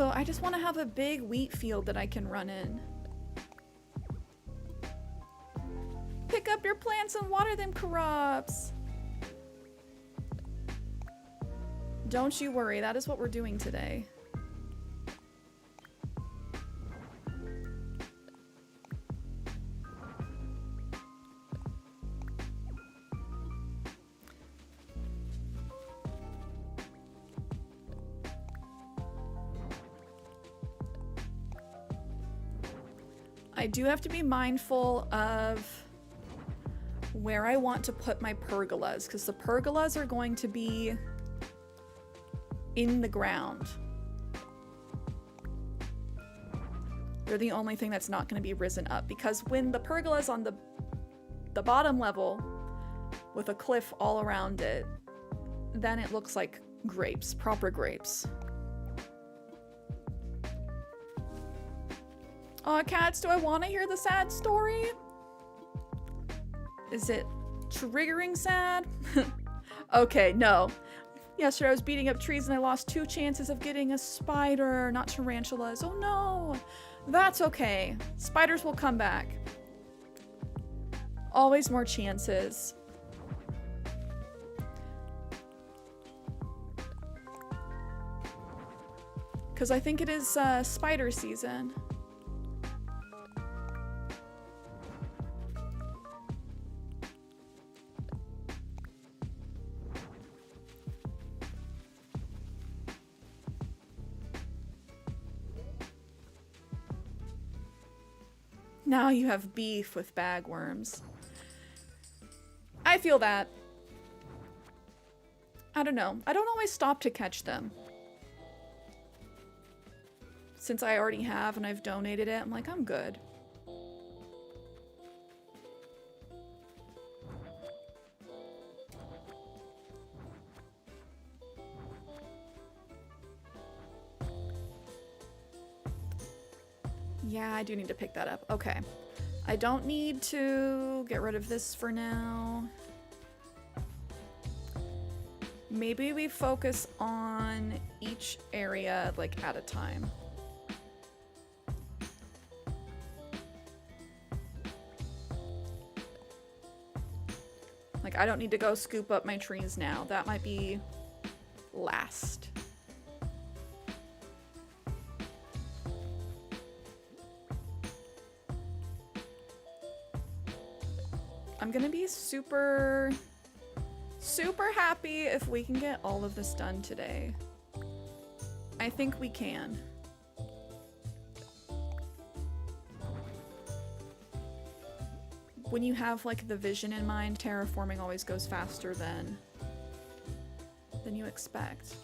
I just want to have a big wheat field that I can run in. Pick up your plants and water them, crops. Don't you worry, that is what we're doing today. I do have to be mindful of where I want to put my pergolas, because the pergolas are going to be in the ground. They're the only thing that's not going to be risen up, because when the pergola's on the bottom level with a cliff all around it, then it looks like grapes, proper grapes. Cats, do I want to hear the sad story? Is it triggering sad? Okay, no. Yesterday I was beating up trees and I lost 2 chances of getting a spider, not tarantulas. Oh no! That's okay. Spiders will come back. Always more chances. Because I think it is spider season. Now you have beef with bagworms. I feel that. I don't know. I don't always stop to catch them. Since I already have and I've donated it, I'm like, I'm good. Yeah, I do need to pick that up. Okay. I don't need to get rid of this for now. Maybe we focus on each area like at a time. Like, I don't need to go scoop up my trees now. That might be last. I'm gonna be super happy if we can get all of this done today. I think we can. When you have like the vision in mind, terraforming always goes faster than you expect.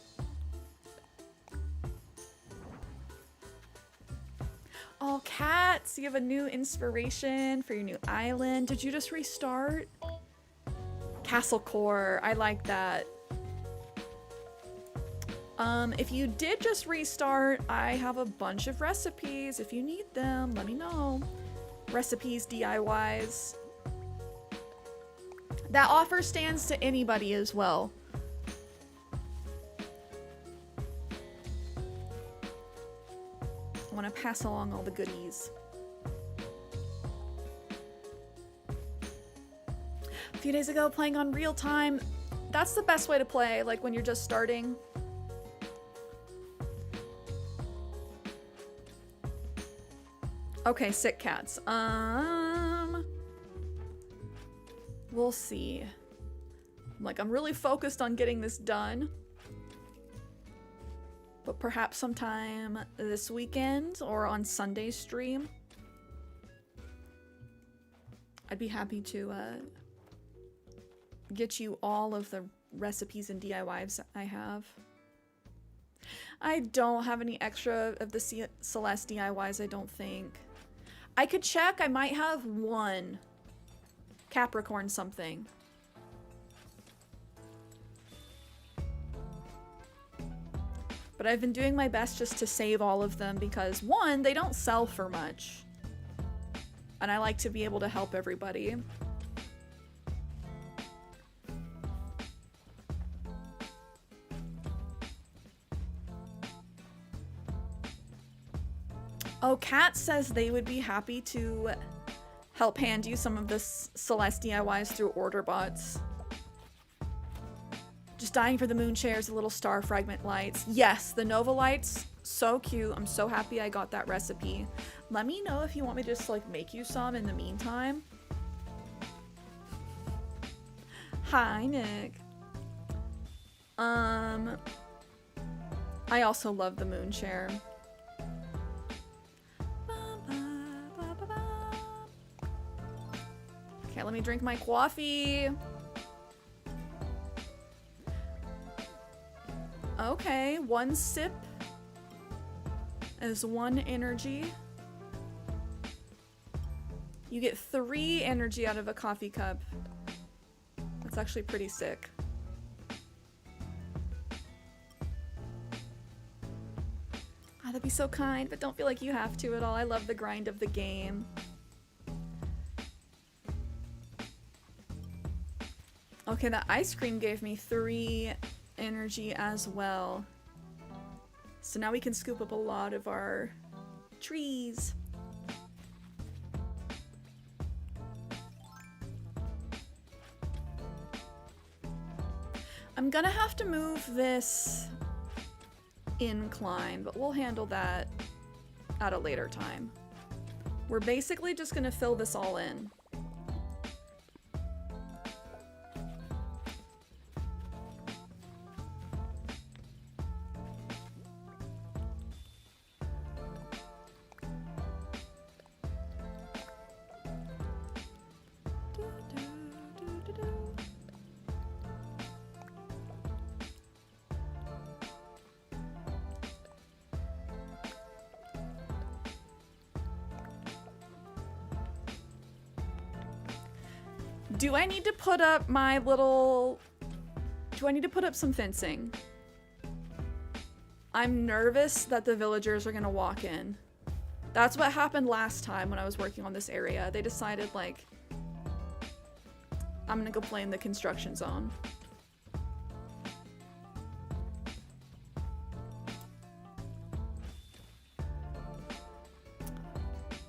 Oh, cats, you have a new inspiration for your new island. Did you just restart? Castle core, I like that. If you did just restart, I have a bunch of recipes. If you need them, let me know. Recipes, DIYs. That offer stands to anybody as well. I want to pass along all the goodies. A few days ago, playing on real time. That's the best way to play, like when you're just starting. Okay, sick cats. We'll see. I'm really focused on getting this done. But perhaps sometime this weekend or on Sunday's stream, I'd be happy to get you all of the recipes and DIYs I have. I don't have any extra of the Celeste DIYs, I don't think. I could check, I might have one Capricorn something. But I've been doing my best just to save all of them because, one, they don't sell for much. And I like to be able to help everybody. Oh, Kat says they would be happy to help hand you some of this Celeste DIYs through order bots. Just dying for the moon chairs, the little star fragment lights. Yes, the Nova lights, so cute. I'm so happy I got that recipe. Let me know if you want me to just make you some in the meantime. Hi, Nick. I also love the moon chair. Okay, let me drink my coffee. Okay, 1 sip is 1 energy. You get 3 energy out of a coffee cup. That's actually pretty sick. that'd be so kind, but don't feel like you have to at all. I love the grind of the game. Okay, that ice cream gave me 3 energy as well. So now we can scoop up a lot of our trees. I'm gonna have to move this incline, but we'll handle that at a later time. We're basically just gonna fill this all in. Do I need to put up my little... Do I need to put up some fencing? I'm nervous that the villagers are gonna walk in. That's what happened last time when I was working on this area. They decided, like, I'm gonna go play in the construction zone.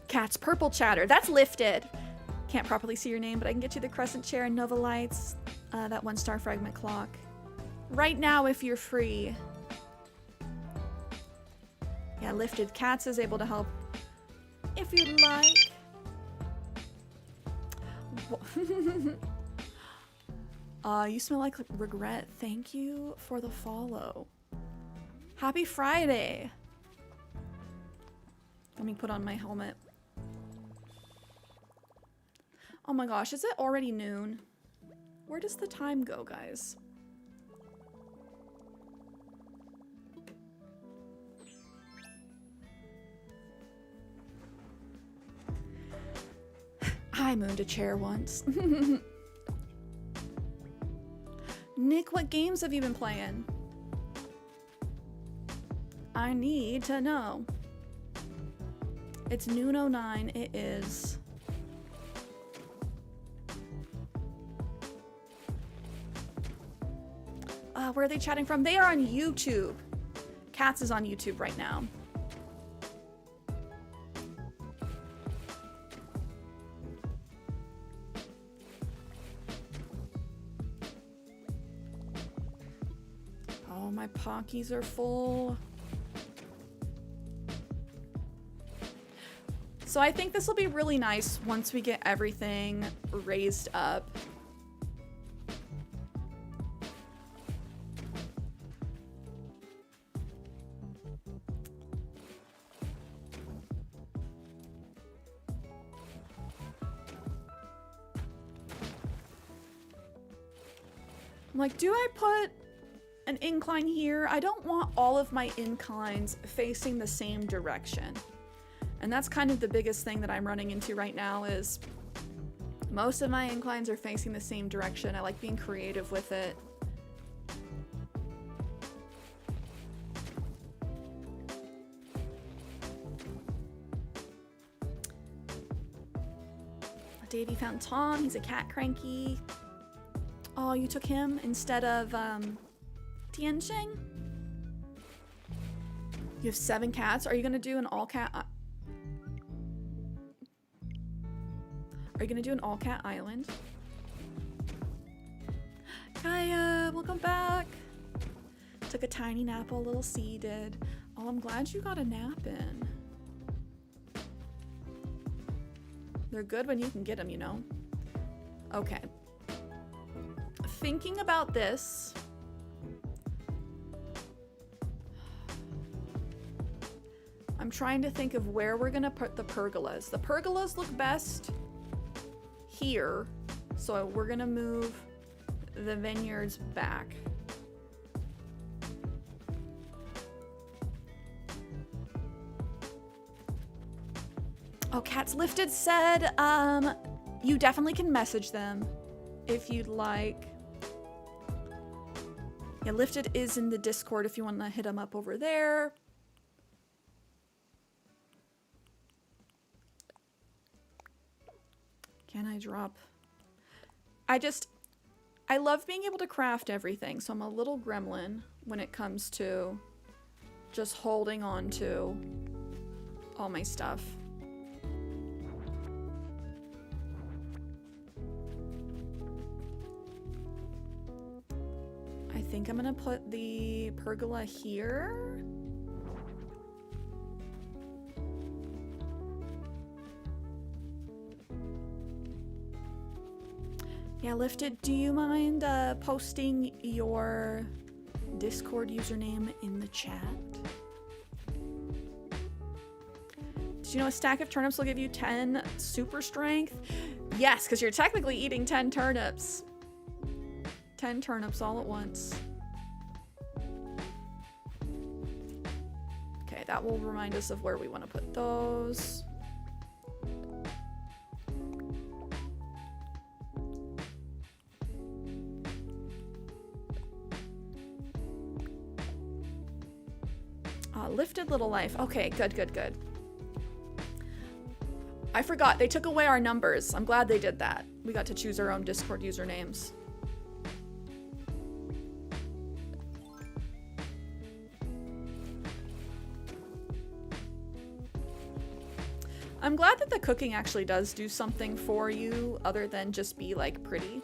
Cat's purple chatter. That's lifted. Can't properly see your name, but I can get you the crescent chair and Nova Lights, that 1-star fragment clock. Right now, if you're free. Yeah, lifted. Cats is able to help if you'd like. You smell like regret. Thank you for the follow. Happy Friday. Let me put on my helmet. Oh my gosh, is it already noon? Where does the time go, guys? I mooned a chair once. Nick, what games have you been playing? I need to know. It's noon 09. It is. Where are they chatting from? They are on YouTube. Cats is on YouTube right now. Oh, my pockies are full. So I think this will be really nice once we get everything raised up. I'm like, do I put an incline here? I don't want all of my inclines facing the same direction. And that's kind of the biggest thing that I'm running into right now is most of my inclines are facing the same direction. I like being creative with it. Davey found Tom. He's a cat cranky. Oh, you took him instead of Tiansheng? You have 7 cats. Are you gonna do an all cat? Are you gonna do an all cat island? Kaya, welcome back. Took a tiny nap while little C did. Oh, I'm glad you got a nap in. They're good when you can get them, you know? Okay. Thinking about this, I'm trying to think of where we're gonna put the pergolas. The pergolas look best here, so we're gonna move the vineyards back. Oh, Cats Lifted said, you definitely can message them if you'd like. Yeah, Lifted is in the Discord if you want to hit them up over there. Can I drop? I love being able to craft everything, so I'm a little gremlin when it comes to just holding on to all my stuff. I think I'm gonna put the pergola here. Yeah, Lifted, do you mind posting your Discord username in the chat? Did you know a stack of turnips will give you 10 super strength? Yes, because you're technically eating 10 turnips. 10 turnips all at once. Okay, that will remind us of where we want to put those. Lifted little life. Okay, good, good, good. I forgot, they took away our numbers. I'm glad they did that. We got to choose our own Discord usernames. I'm glad that the cooking actually does do something for you other than just be like pretty.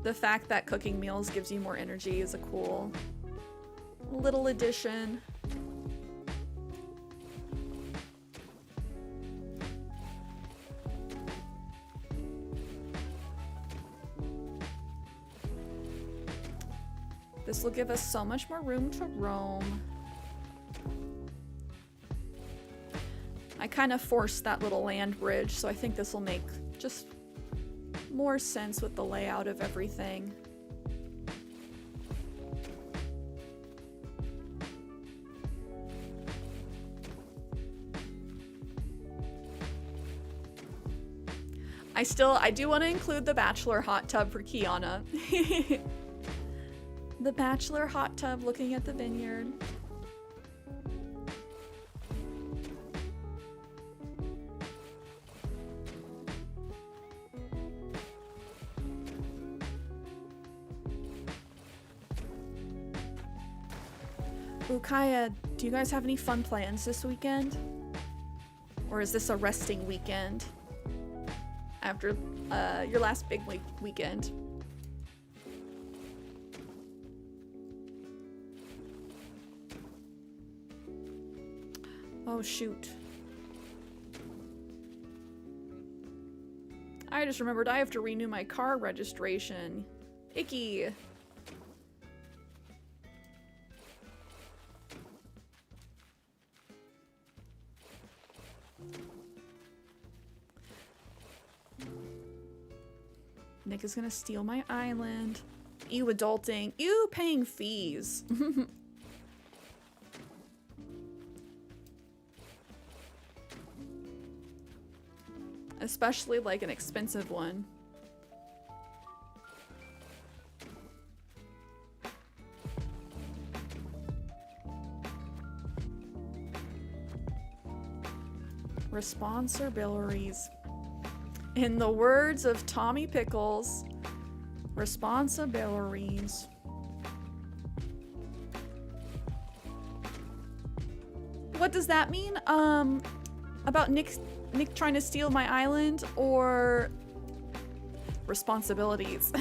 The fact that cooking meals gives you more energy is a cool little addition. This will give us so much more room to roam. I kind of forced that little land bridge, so I think this will make just more sense with the layout of everything. I do want to include the bachelor hot tub for Kiana. The bachelor hot tub looking at the vineyard. Ooh, Kaya, do you guys have any fun plans this weekend? Or is this a resting weekend? After your last big weekend. Oh shoot. I just remembered I have to renew my car registration. Icky. Nick is gonna steal my island. You adulting. You paying fees. Especially like an expensive one. Responsibilities. In the words of Tommy Pickles, responsibilities. What does that mean? About Nick trying to steal my island, or responsibilities?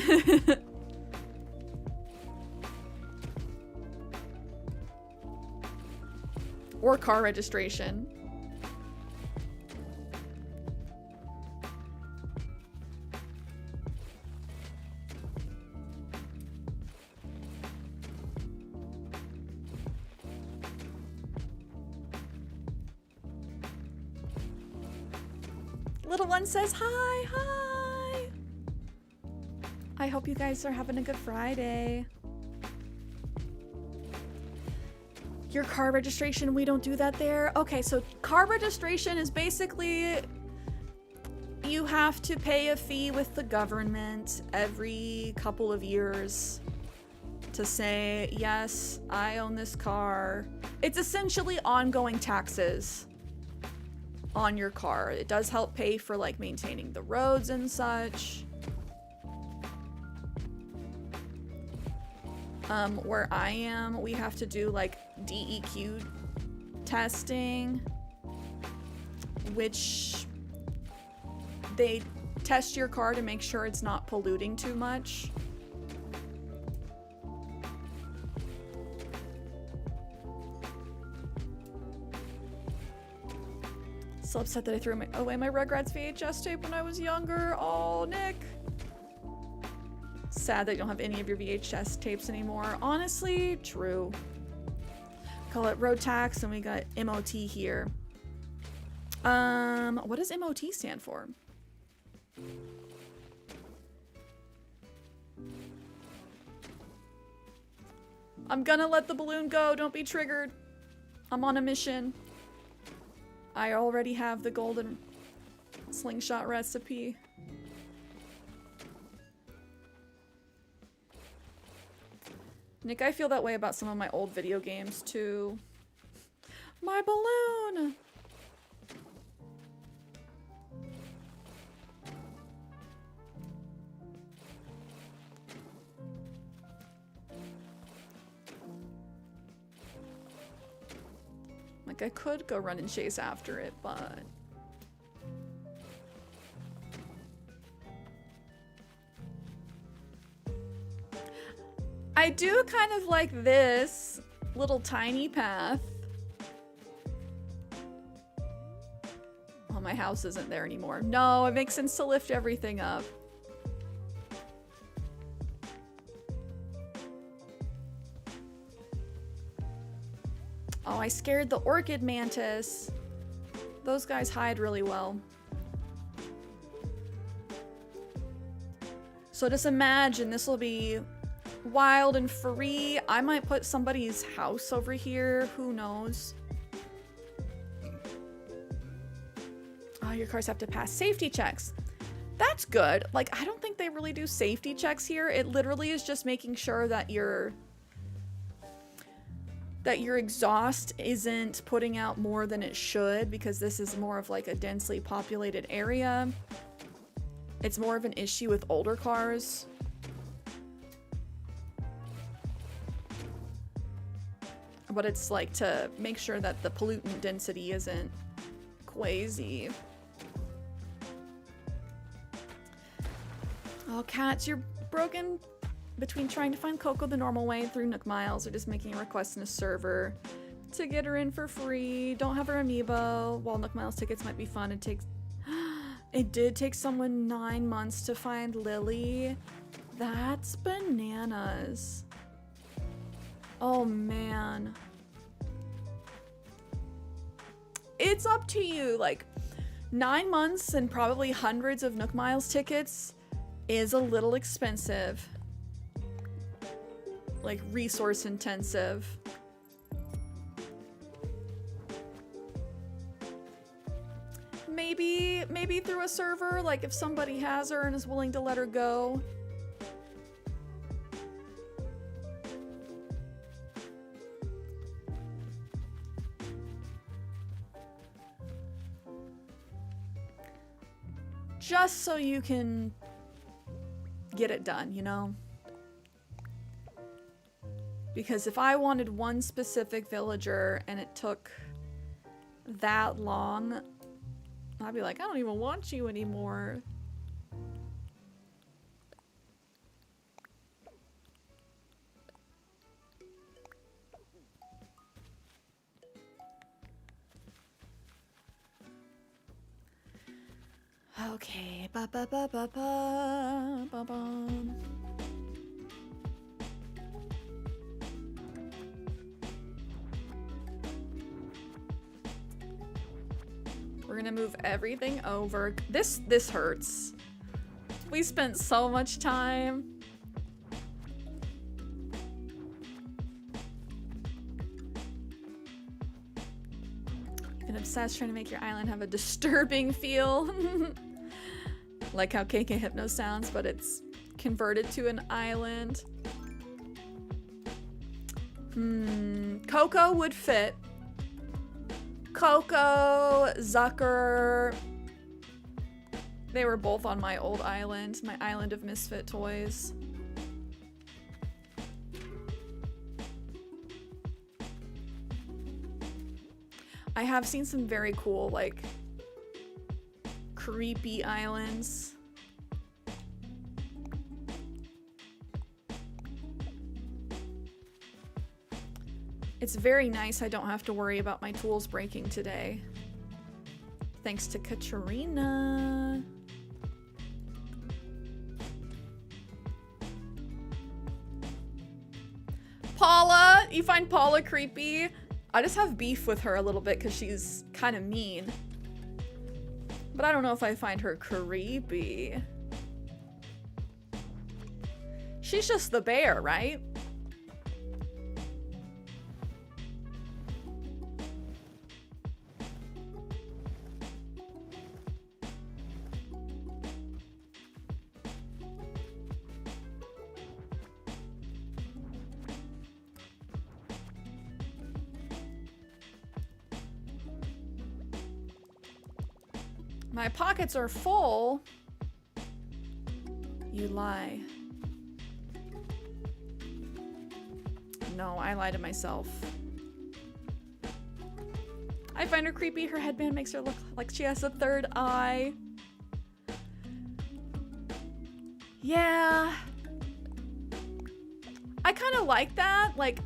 Or car registration. Little one says hi, hi. I hope you guys are having a good Friday. Your car registration, we don't do that there. Okay, so car registration is basically you have to pay a fee with the government every couple of years to say, yes, I own this car. It's essentially ongoing taxes. on your car. It does help pay for like maintaining the roads and such. Where I am, we have to do like DEQ testing, which they test your car to make sure it's not polluting too much. So upset that I threw away my Rugrats VHS tape when I was younger. Oh, Nick. Sad that you don't have any of your VHS tapes anymore. Honestly, true. Call it road tax, and we got MOT here. What does MOT stand for? I'm gonna let the balloon go. Don't be triggered. I'm on a mission. I already have the golden slingshot recipe. Nick, I feel that way about some of my old video games too. My balloon! Like, I could go run and chase after it, but... I do kind of like this little tiny path. Oh, my house isn't there anymore. No, it makes sense to lift everything up. Oh, I scared the orchid mantis. Those guys hide really well. So just imagine this will be wild and free. I might put somebody's house over here. Who knows? Oh, your cars have to pass safety checks. That's good. Like, I don't think they really do safety checks here. It literally is just making sure that your exhaust isn't putting out more than it should, because this is more of like a densely populated area. It's more of an issue with older cars. But it's like to make sure that the pollutant density isn't crazy. Oh, cats, you're broken between trying to find Coco the normal way through Nook Miles or just making a request in a server to get her in for free. Don't have her amiibo. While Nook Miles tickets might be fun, it takes... It did take someone 9 months to find Lily. That's bananas. Oh, man. It's up to you. Like, 9 months and probably hundreds of Nook Miles tickets is a little expensive. Like, resource intensive. Maybe through a server, like if somebody has her and is willing to let her go. Just so you can get it done, you know? Because if I wanted one specific villager and it took that long, I'd be like, I don't even want you anymore. Okay, ba ba ba ba ba ba ba. We're gonna move everything over. This hurts. We spent so much time. Been obsessed trying to make your island have a disturbing feel. Like how KK Hypno sounds, but it's converted to an island. Coco would fit. Coco, Zucker. They were both on my old island, my island of misfit toys. I have seen some very cool, like, creepy islands. It's very nice I don't have to worry about my tools breaking today. Thanks to Katrina. Paula! You find Paula creepy? I just have beef with her a little bit because she's kind of mean. But I don't know if I find her creepy. She's just the bear, right? My pockets are full. You lie. No, I lie to myself. I find her creepy. Her headband makes her look like she has a third eye. Yeah. I kind of like that. Like,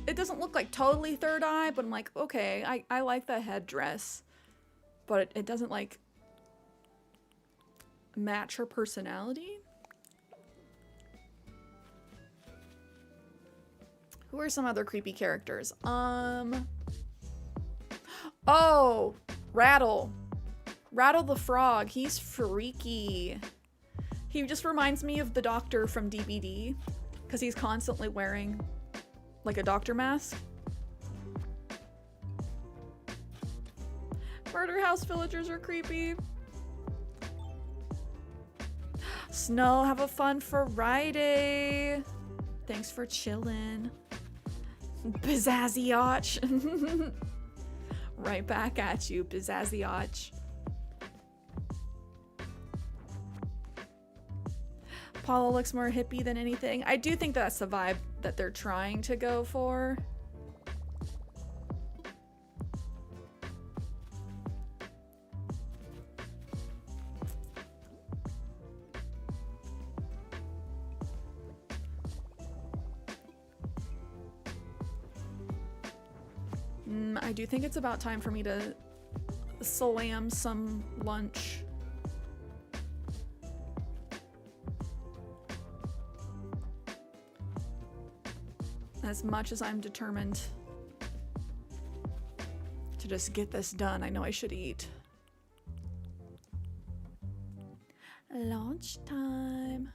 it doesn't look like totally third eye, but I'm like, okay, I like the headdress. But it doesn't, like, match her personality. Who are some other creepy characters? Oh, Rattle the frog. He's freaky. He just reminds me of the doctor from DBD because he's constantly wearing like a doctor mask. Murder house villagers are creepy. Snow, have a fun Friday. Thanks for chilling. Bizazziotch. Right back at you, Bizazziotch. Paula looks more hippie than anything. I do think that's the vibe that they're trying to go for. I do think it's about time for me to slam some lunch. As much as I'm determined to just get this done, I know I should eat. Lunchtime.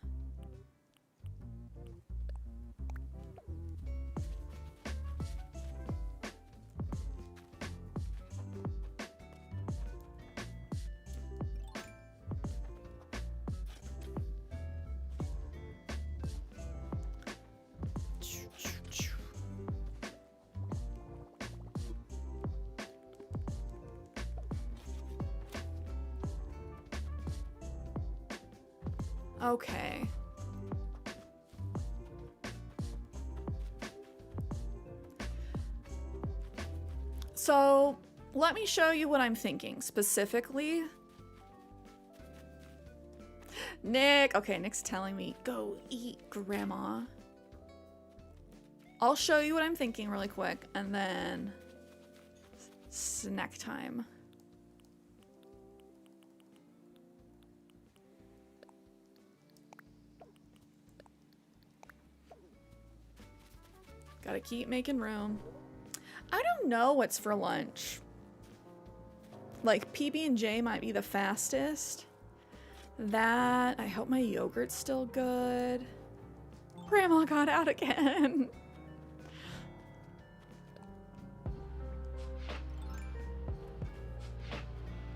Okay. So, let me show you what I'm thinking specifically. Nick, okay, Nick's telling me, go eat, Grandma. I'll show you what I'm thinking really quick, and then snack time. Gotta keep making room. I don't know what's for lunch. Like, PB&J might be the fastest. That, I hope my yogurt's still good. Grandma got out again.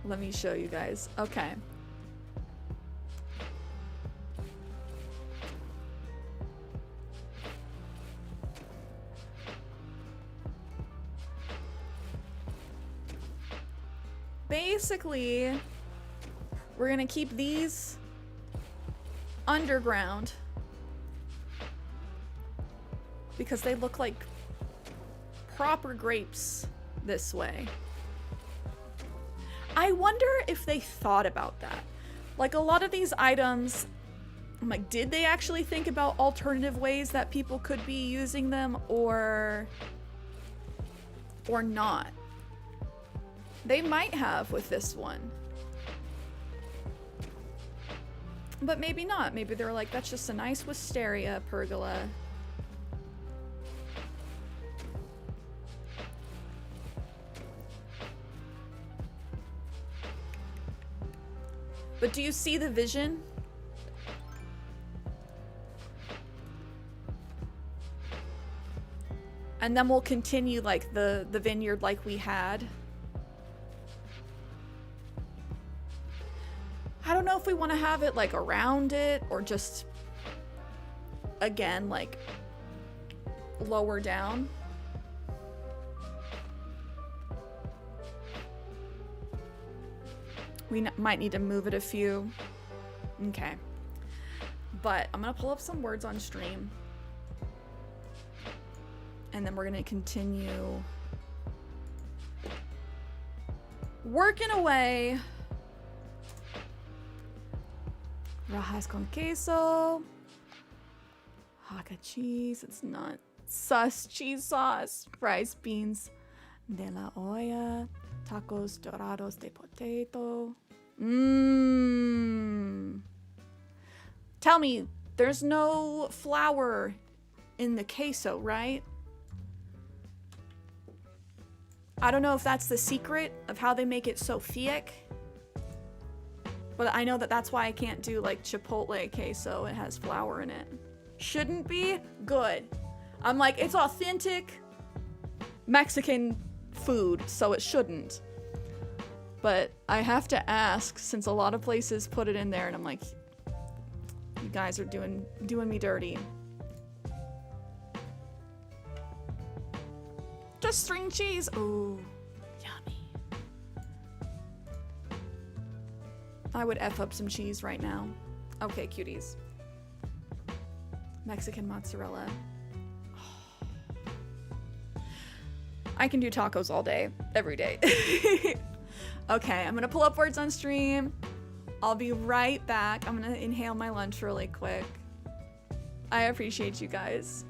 Let me show you guys. Okay. basically, we're gonna keep these underground because they look like proper grapes this way. I wonder if they thought about that. Like, a lot of these items, I'm like, did they actually think about alternative ways that people could be using them, or not? They might have with this one. But maybe not. Maybe they were like, that's just a nice wisteria pergola. But do you see the vision? And then we'll continue like the vineyard like we had. I don't know if we want to have it like around it or just, again, like lower down. We might need to move it a few. Okay. But I'm going to pull up some words on stream. And then we're going to continue working away. Rajas con queso. Haka cheese. It's not. Sus cheese sauce. Rice beans. De la olla. Tacos dorados de potato. Tell me, there's no flour in the queso, right? I don't know if that's the secret of how they make it so thick. But I know that that's why I can't do like Chipotle queso. It has flour in it. Shouldn't be? Good. I'm like, it's authentic Mexican food, so it shouldn't. But I have to ask, since a lot of places put it in there, and I'm like, you guys are doing me dirty. Just string cheese. Ooh, yummy. I would F up some cheese right now. Okay, cuties. Mexican mozzarella. I can do tacos all day, every day. Okay, I'm gonna pull up words on stream. I'll be right back. I'm gonna inhale my lunch really quick. I appreciate you guys.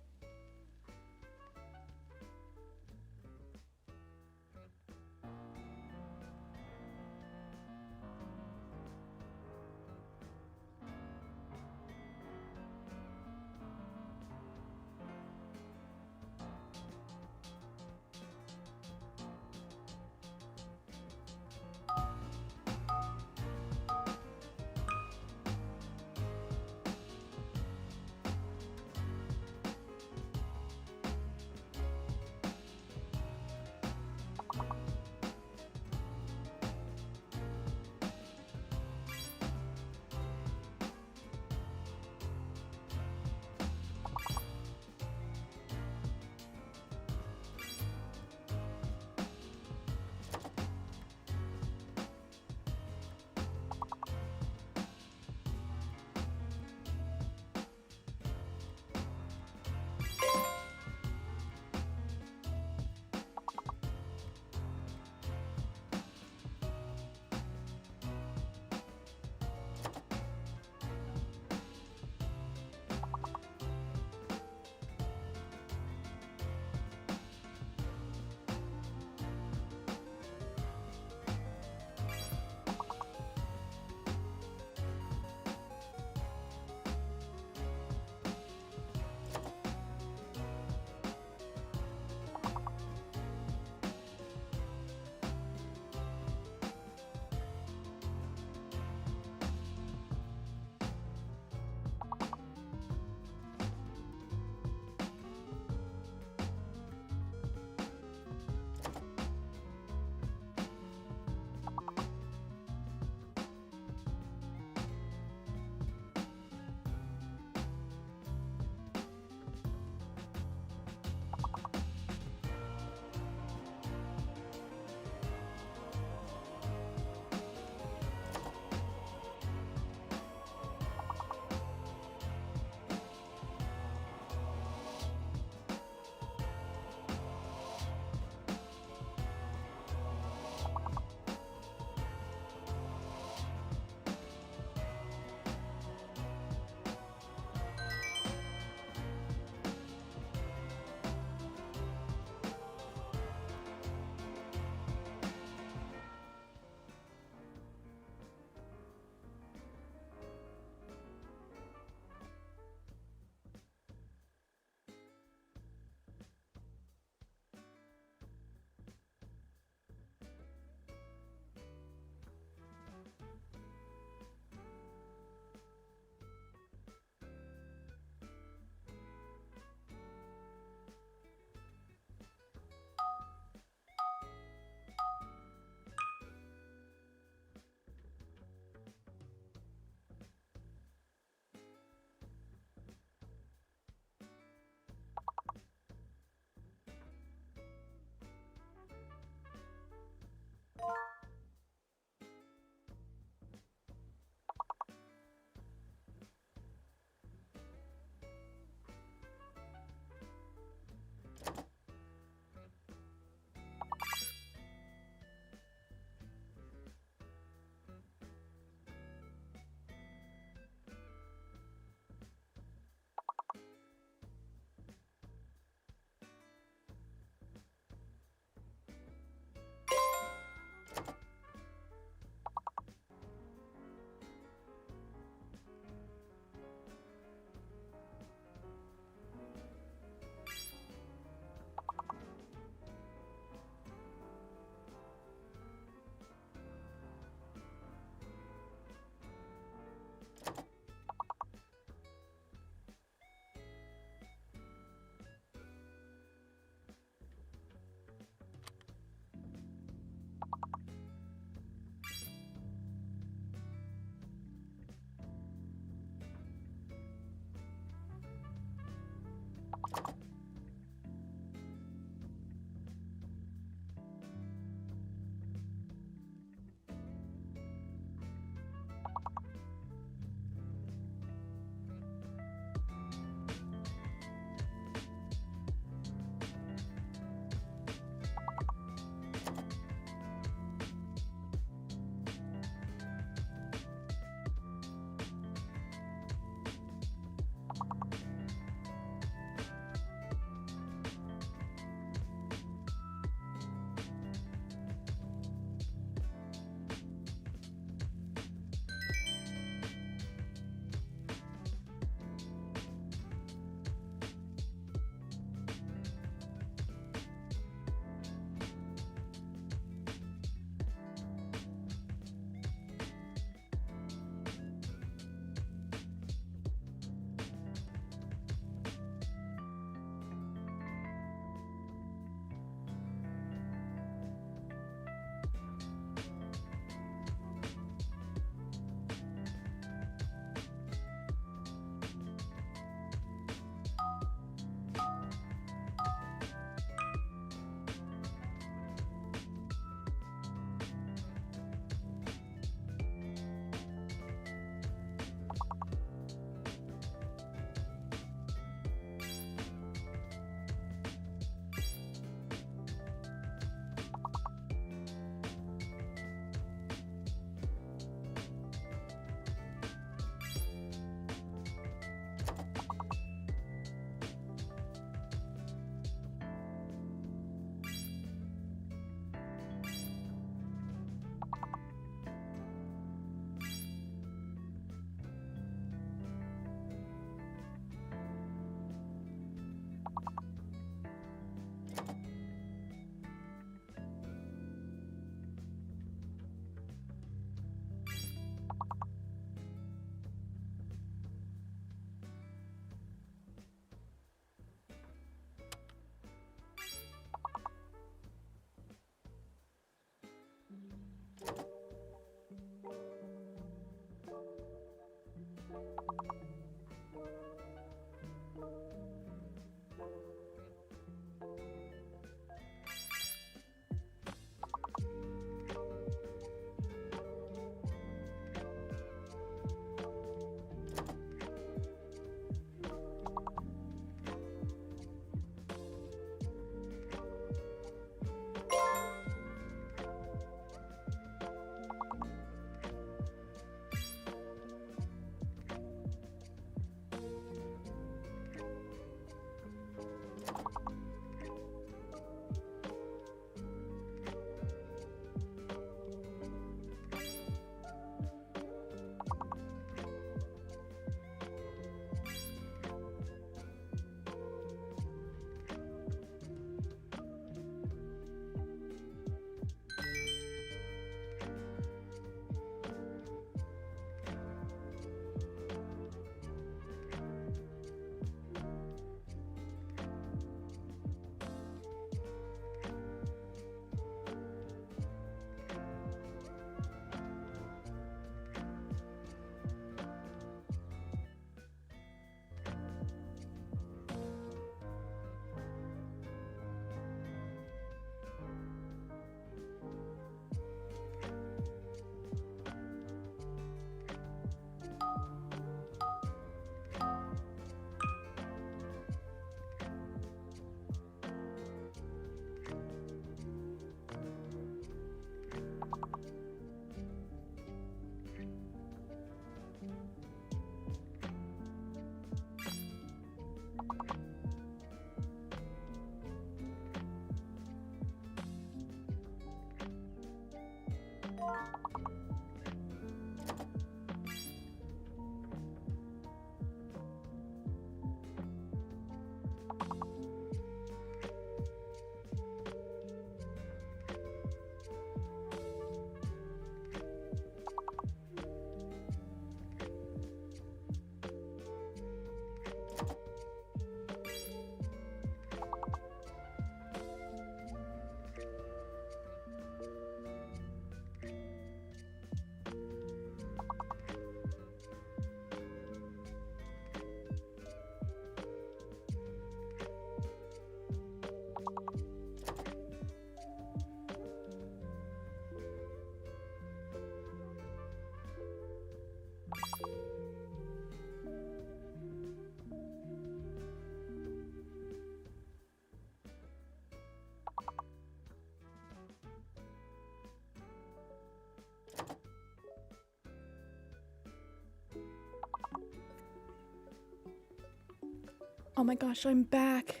Oh my gosh, I'm back.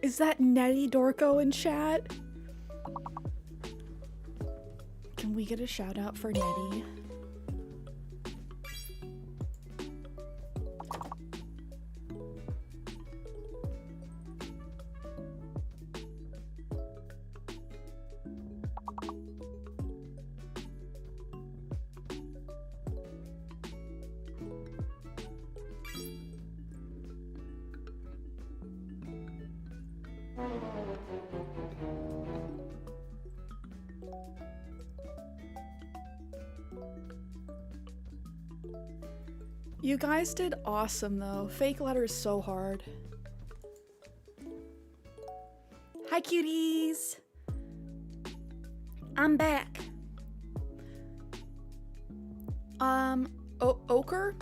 Is that Nettie Dorco in chat? Can we get a shout out for Nettie? You guys did awesome though. Fake letter is so hard. Hi cuties! I'm back. Ochre?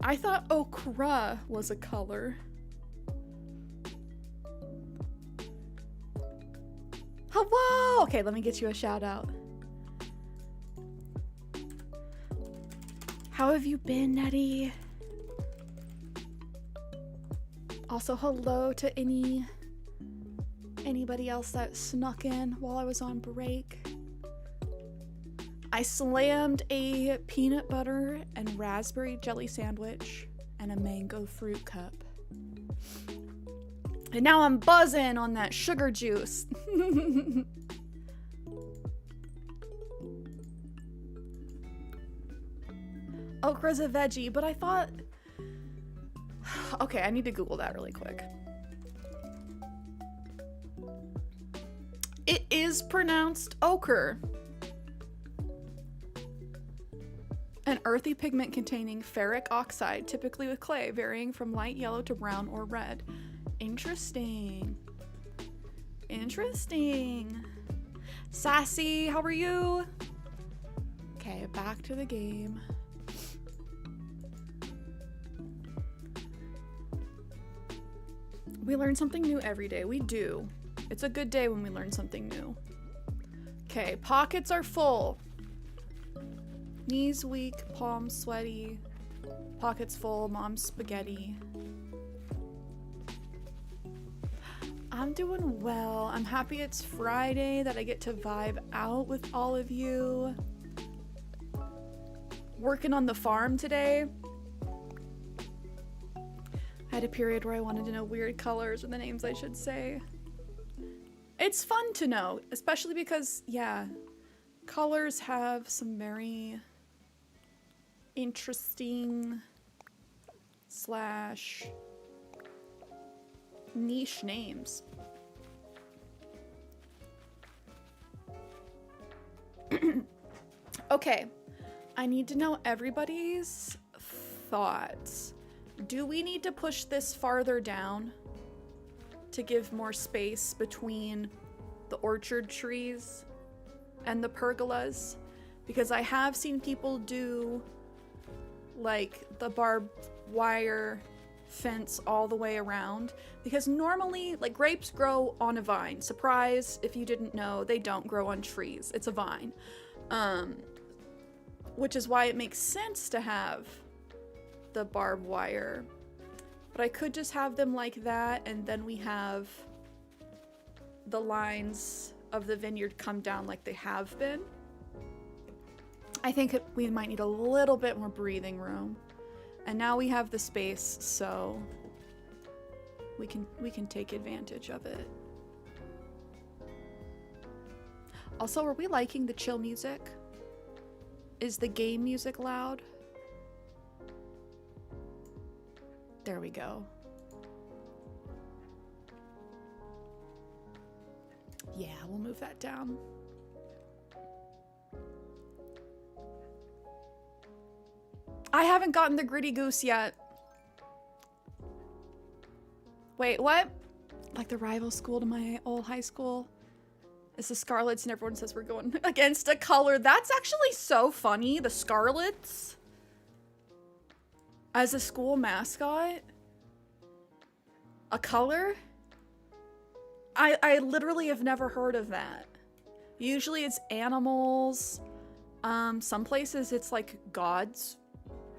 I thought okra was a color. Hello! Okay, let me get you a shout out. How have you been, Nettie? Also, hello to anybody else that snuck in while I was on break. I slammed a peanut butter and raspberry jelly sandwich and a mango fruit cup. And now I'm buzzing on that sugar juice. Okra's a veggie, but I thought... Okay, I need to Google that really quick. It is pronounced ochre. And earthy pigment containing ferric oxide, typically with clay, varying from light yellow to brown or red. Interesting. Interesting. Sassy, how are you? Okay, back to the game. We learn something new every day. We do. It's a good day when we learn something new. Okay, pockets are full. Knees weak, palms sweaty, pockets full, mom's spaghetti. I'm doing well. I'm happy it's Friday, that I get to vibe out with all of you. Working on the farm today. I had a period where I wanted to know weird colors or the names I should say. It's fun to know, especially because, yeah, colors have some very interesting / niche names. Okay, I need to know everybody's thoughts. Do we need to push this farther down to give more space between the orchard trees and the pergolas? Because I have seen people do like the barbed wire fence all the way around, because normally like grapes grow on a vine. Surprise, if you didn't know, they don't grow on trees. It's a vine. Which is why it makes sense to have the barbed wire. But I could just have them like that, and then we have the lines of the vineyard come down like they have been. I think we might need a little bit more breathing room. And now we have the space, so we can take advantage of it. Also, are we liking the chill music? Is the game music loud? There we go. Yeah, we'll move that down. I haven't gotten the gritty goose yet. Wait, what? Like the rival school to my old high school? It's the Scarlets and everyone says we're going against a color. That's actually so funny. The Scarlets as a school mascot? A color? I literally have never heard of that. Usually it's animals. Some places it's like gods.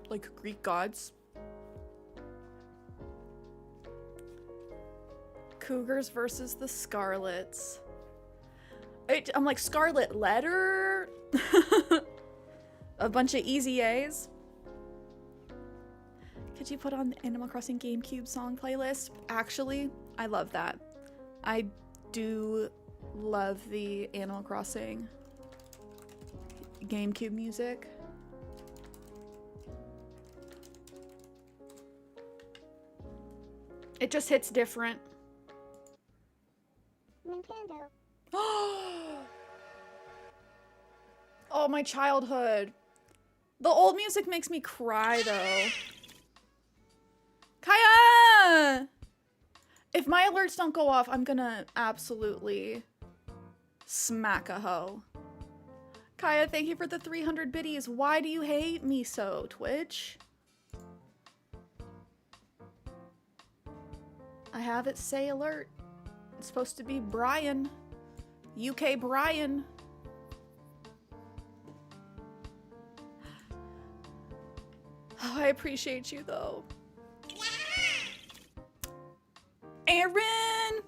Like Greek gods. Cougars versus the Scarlets. I'm like, Scarlet Letter? A bunch of easy A's. Could you put on the Animal Crossing GameCube song playlist? Actually, I love that. I do love the Animal Crossing GameCube music. It just hits different. Nintendo. Oh, my childhood. The old music makes me cry, though. Kaya! If my alerts don't go off, I'm gonna absolutely smack a hoe. Kaya, thank you for the 300 biddies. Why do you hate me so, Twitch? I have it say alert. It's supposed to be Brian. UK Brian. Oh, I appreciate you, though. Aaron!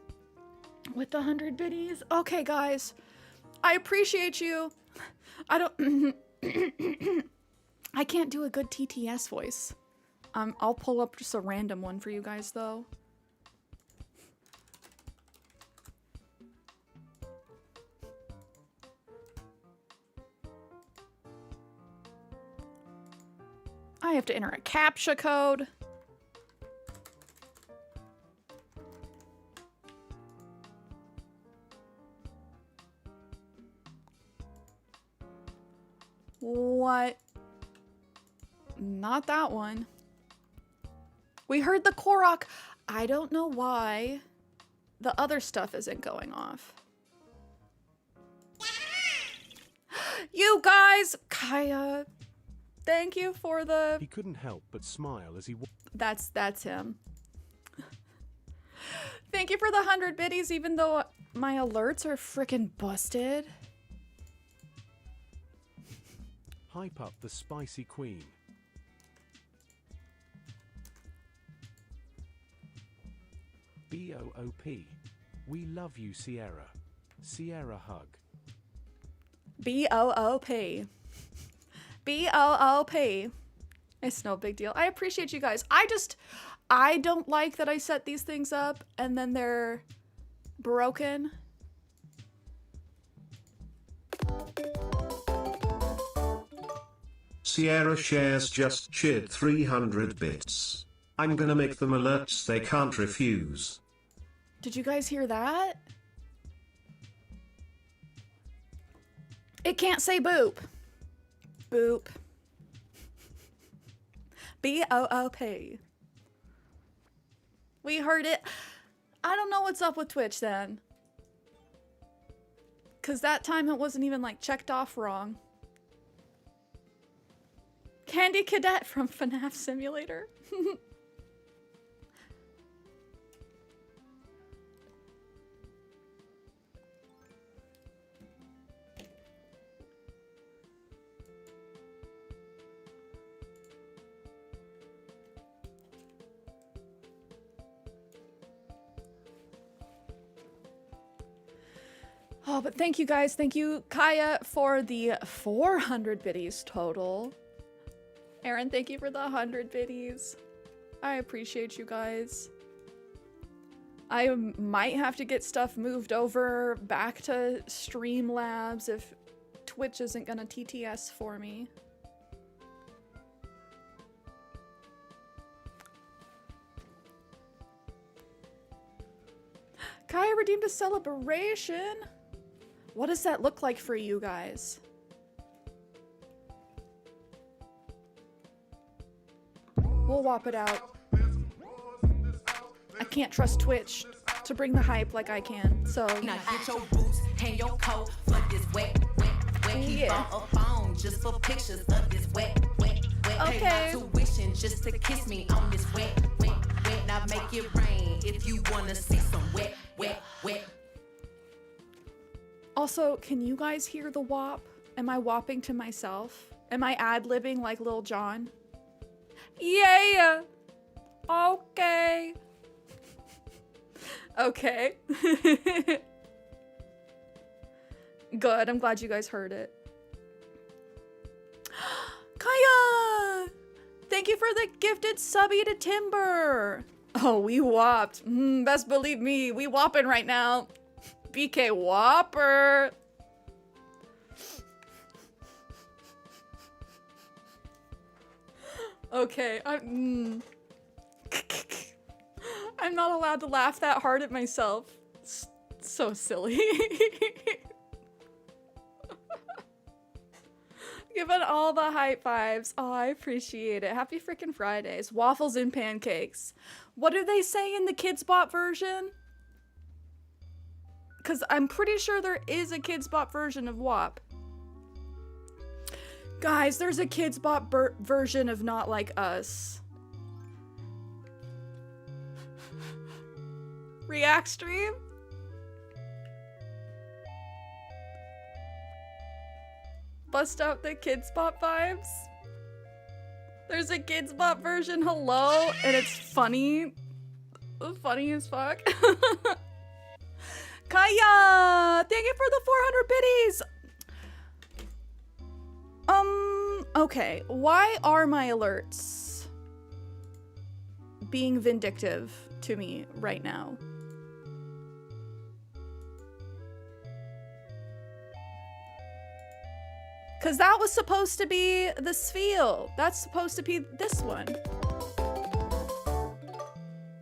With the 100 biddies. Okay, guys. I appreciate you. I don't... I can't do a good TTS voice. I'll pull up just a random one for you guys, though. I have to enter a CAPTCHA code. What? not that one. We heard the Korok. I don't know why the other stuff isn't going off. You guys, Kaya, thank you for the... He couldn't help but smile as he... That's him. Thank you for the 100 biddies, even though my alerts are freaking busted. Hype up the spicy queen. BOOP. We love you, Cierra. Cierra hug. BOOP. BOOP. It's no big deal. I appreciate you guys. I don't like that I set these things up and then they're broken. CierraShares just cheered 300 bits. I'm gonna make them alerts they can't refuse. Did you guys hear that? It can't say boop. Boop. BOOP. We heard it. I don't know what's up with Twitch then. Cause that time it wasn't even like checked off wrong. Candy Cadet from FNAF Simulator. Oh, but thank you guys. Thank you, Kaya, for the 400 biddies total. Aaron, thank you for the 100 biddies. I appreciate you guys. I might have to get stuff moved over back to Streamlabs if Twitch isn't gonna TTS for me. Kaya redeemed a celebration. What does that look like for you guys? We'll whop it out. I can't trust Twitch to bring the hype like I can, so. Now get your boots, hang your coat for this wet. Keep on a phone just for pictures of this wet. Okay. Pay my tuition just to kiss me on this wet. Now make it rain if you wanna see some wet. Also, can you guys hear the whop? Am I whopping to myself? Am I ad-libbing like Lil Jon? Yeah! Okay. Okay. Good, I'm glad you guys heard it. Kaya! Thank you for the gifted subby to Timber! Oh, we whopped. Best believe me, we whopping right now. BK Whopper! Okay, I'm not allowed to laugh that hard at myself. It's so silly. Giving all the hype vibes. Oh, I appreciate it. Happy freaking Fridays. Waffles and pancakes. What do they say in the Kids Bop version? Because I'm pretty sure there is a Kids Bop version of WAP. Guys, there's a Kids Bop version of Not Like Us. React stream? Bust out the Kids Bop vibes? There's a Kids Bop version, hello, and it's funny. Funny as fuck. Kaya! Thank you for the 400 biddies! Okay. Why are my alerts being vindictive to me right now? Because that was supposed to be the Sphere. That's supposed to be this one.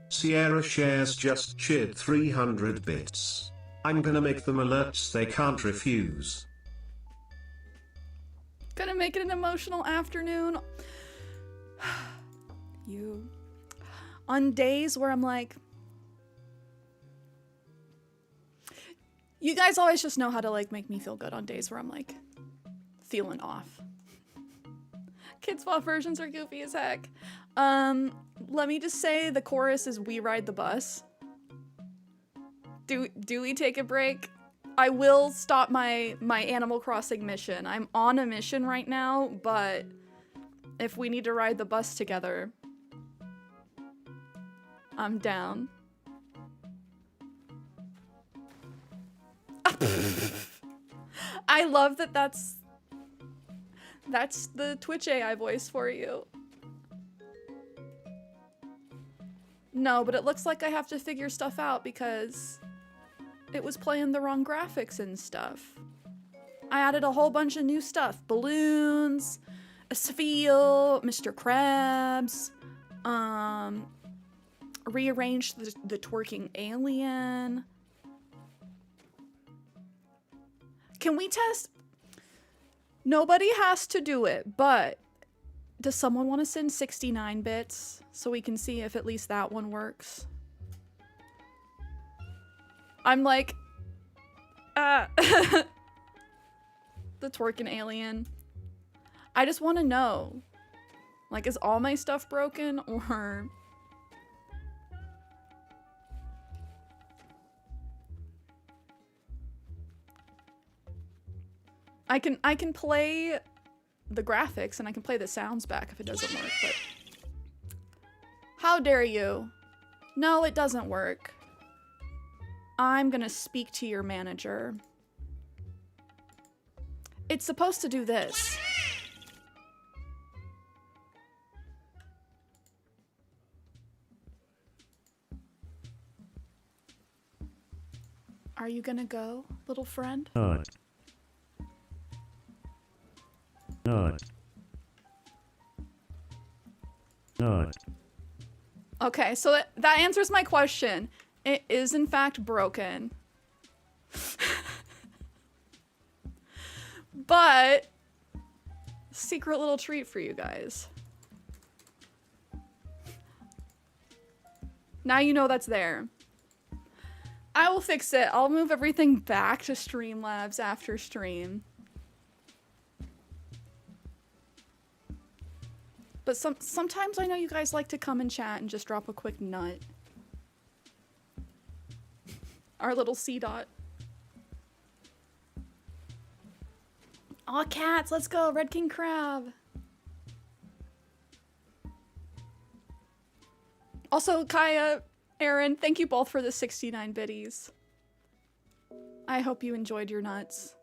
CierraShares just cheered 300 bits. I'm gonna make them alerts they can't refuse. Gonna make it an emotional afternoon. You. On days where I'm like, you guys always just know how to like make me feel good on days where I'm like feeling off. Kids WoW versions are goofy as heck. Let me just say the chorus is "We ride the bus." Do we take a break? I will stop my Animal Crossing mission. I'm on a mission right now, but if we need to ride the bus together, I'm down. I love that that's the Twitch AI voice for you. No, but it looks like I have to figure stuff out because it was playing the wrong graphics and stuff. I added a whole bunch of new stuff. Balloons, a sphere, Mr. Krabs, rearranged the twerking alien. Can we test? Nobody has to do it, but does someone want to send 69 bits so we can see if at least that one works? I'm like, the twerking alien. I just want to know, like, is all my stuff broken or... I can play the graphics and I can play the sounds back if it doesn't work, but... How dare you? No, it doesn't work. I'm gonna speak to your manager. It's supposed to do this. Are you gonna go, little friend? Not. Not. Not. Okay, so that answers my question. It is in fact broken. But secret little treat for you guys. Now you know that's there. I will fix it. I'll move everything back to Streamlabs after stream. But sometimes I know you guys like to come and chat and just drop a quick nut. Our little C dot. Aw, cats, let's go. Red King Crab. Also, Kaya, Aaron, thank you both for the 69 biddies. I hope you enjoyed your nuts.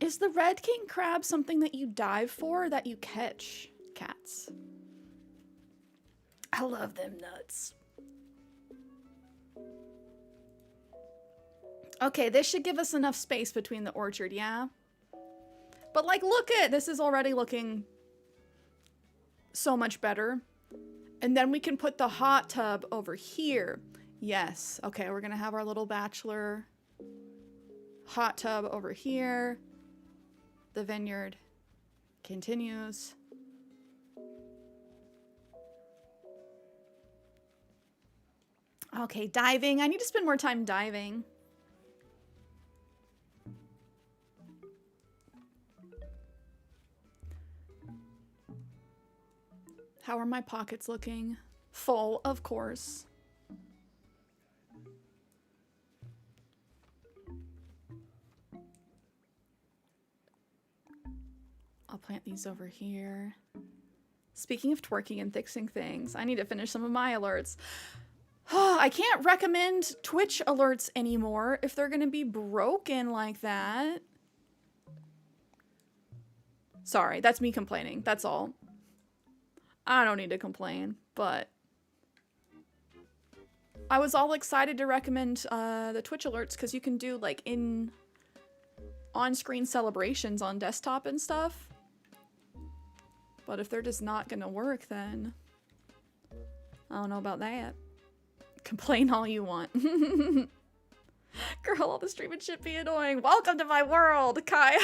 Is the Red King Crab something that you dive for or that you catch, cats? I love them nuts. Okay, this should give us enough space between the orchard, yeah? But like, look at, this is already looking so much better. And then we can put the hot tub over here. Yes, okay, we're gonna have our little bachelor hot tub over here. The vineyard continues. Okay, diving. I need to spend more time diving. How are my pockets looking? Full, of course. I'll plant these over here. Speaking of twerking and fixing things, I need to finish some of my alerts. I can't recommend Twitch alerts anymore if they're gonna be broken like that. Sorry, that's me complaining. That's all. I don't need to complain, but I was all excited to recommend the Twitch alerts because you can do like on-screen celebrations on desktop and stuff. But if they're just not gonna work, then I don't know about that. Complain all you want. Girl, all the streaming should be annoying. Welcome to my world, Kaya.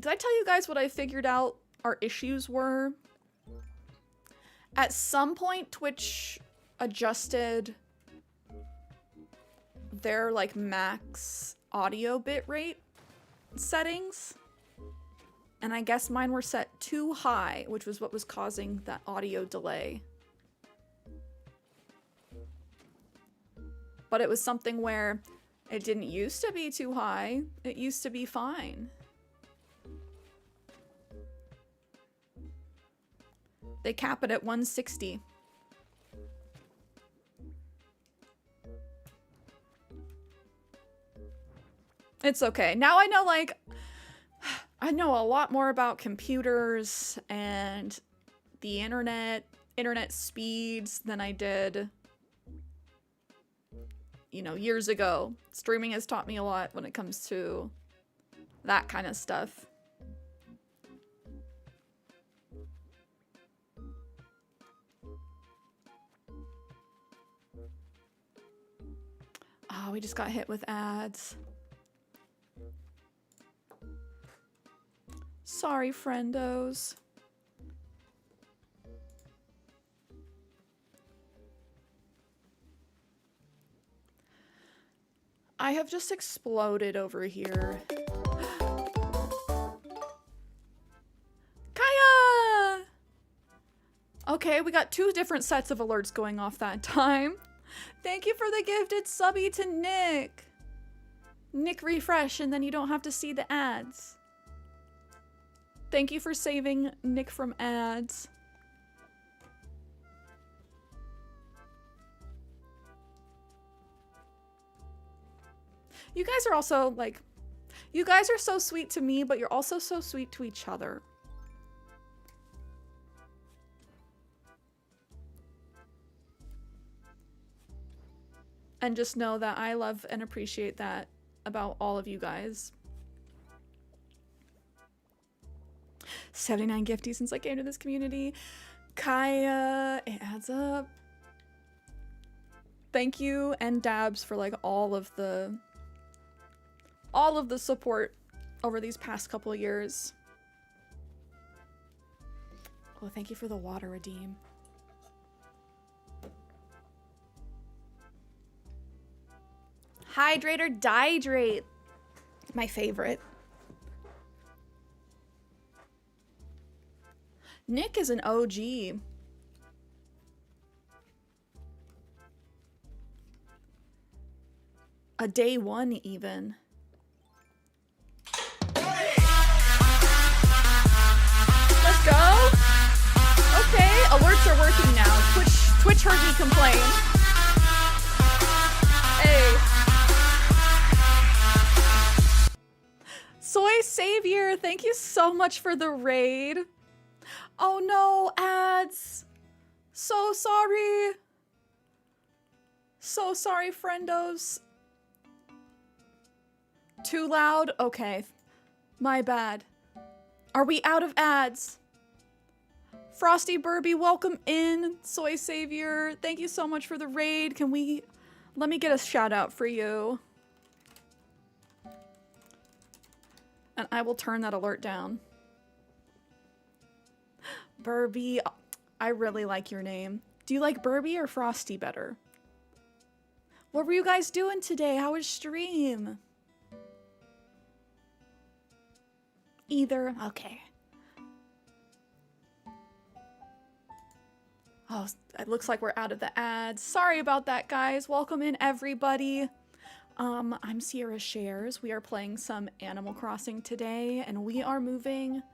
Did I tell you guys what I figured out our issues were? At some point, Twitch adjusted their like max audio bitrate settings. And I guess mine were set too high, which was what was causing that audio delay. But it was something where it didn't used to be too high. It used to be fine. They cap it at 160. It's okay. Now I know, like, I know a lot more about computers and the internet speeds than I did, you know, years ago. Streaming has taught me a lot when it comes to that kind of stuff. Oh, we just got hit with ads. Sorry, friendos. I have just exploded over here. Kaya! Okay, we got 2 different sets of alerts going off that time. Thank you for the gifted subby to Nick. Nick, refresh and then you don't have to see the ads. Thank you for saving Nick from ads. You guys are also like, you guys are so sweet to me, but you're also so sweet to each other. And just know that I love and appreciate that about all of you guys. 79 gifties since I came to this community. Kaya, it adds up. Thank you and Dabs for like all of the support over these past couple of years. Oh, thank you for the water redeem. Hydrate or dihydrate. My favorite. Nick is an OG. A day one even. Let's go. Okay, alerts are working now. Twitch heard me complain. Hey. Soy Savior, thank you so much for the raid. Oh no, ads. So sorry. So sorry, friendos. Too loud? Okay. My bad. Are we out of ads? Frosty Burby, welcome in. Soy Savior, thank you so much for the raid. Let me get a shout out for you. And I will turn that alert down. Burby, I really like your name. Do you like Burby or Frosty better? What were you guys doing today? How was stream? Either. Okay. Oh, it looks like we're out of the ads. Sorry about that, guys. Welcome in, everybody. I'm CierraShares. We are playing some Animal Crossing today, and we are moving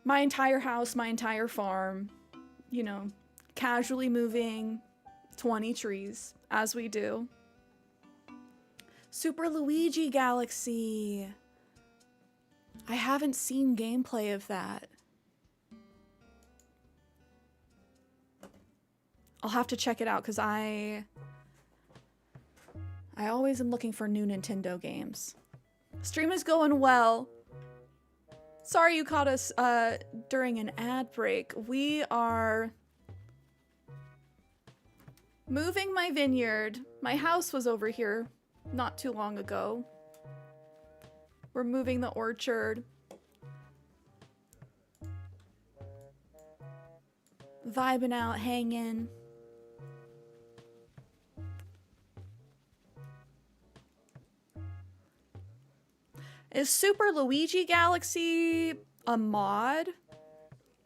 my entire house, my entire farm, you know, casually moving 20 trees, as we do. Super Luigi Galaxy. I haven't seen gameplay of that. I'll have to check it out because I always am looking for new Nintendo games. Stream is going well. Sorry you caught us during an ad break. We are moving my vineyard. My house was over here not too long ago. We're moving the orchard. Vibing out, hanging. Is Super Luigi Galaxy a mod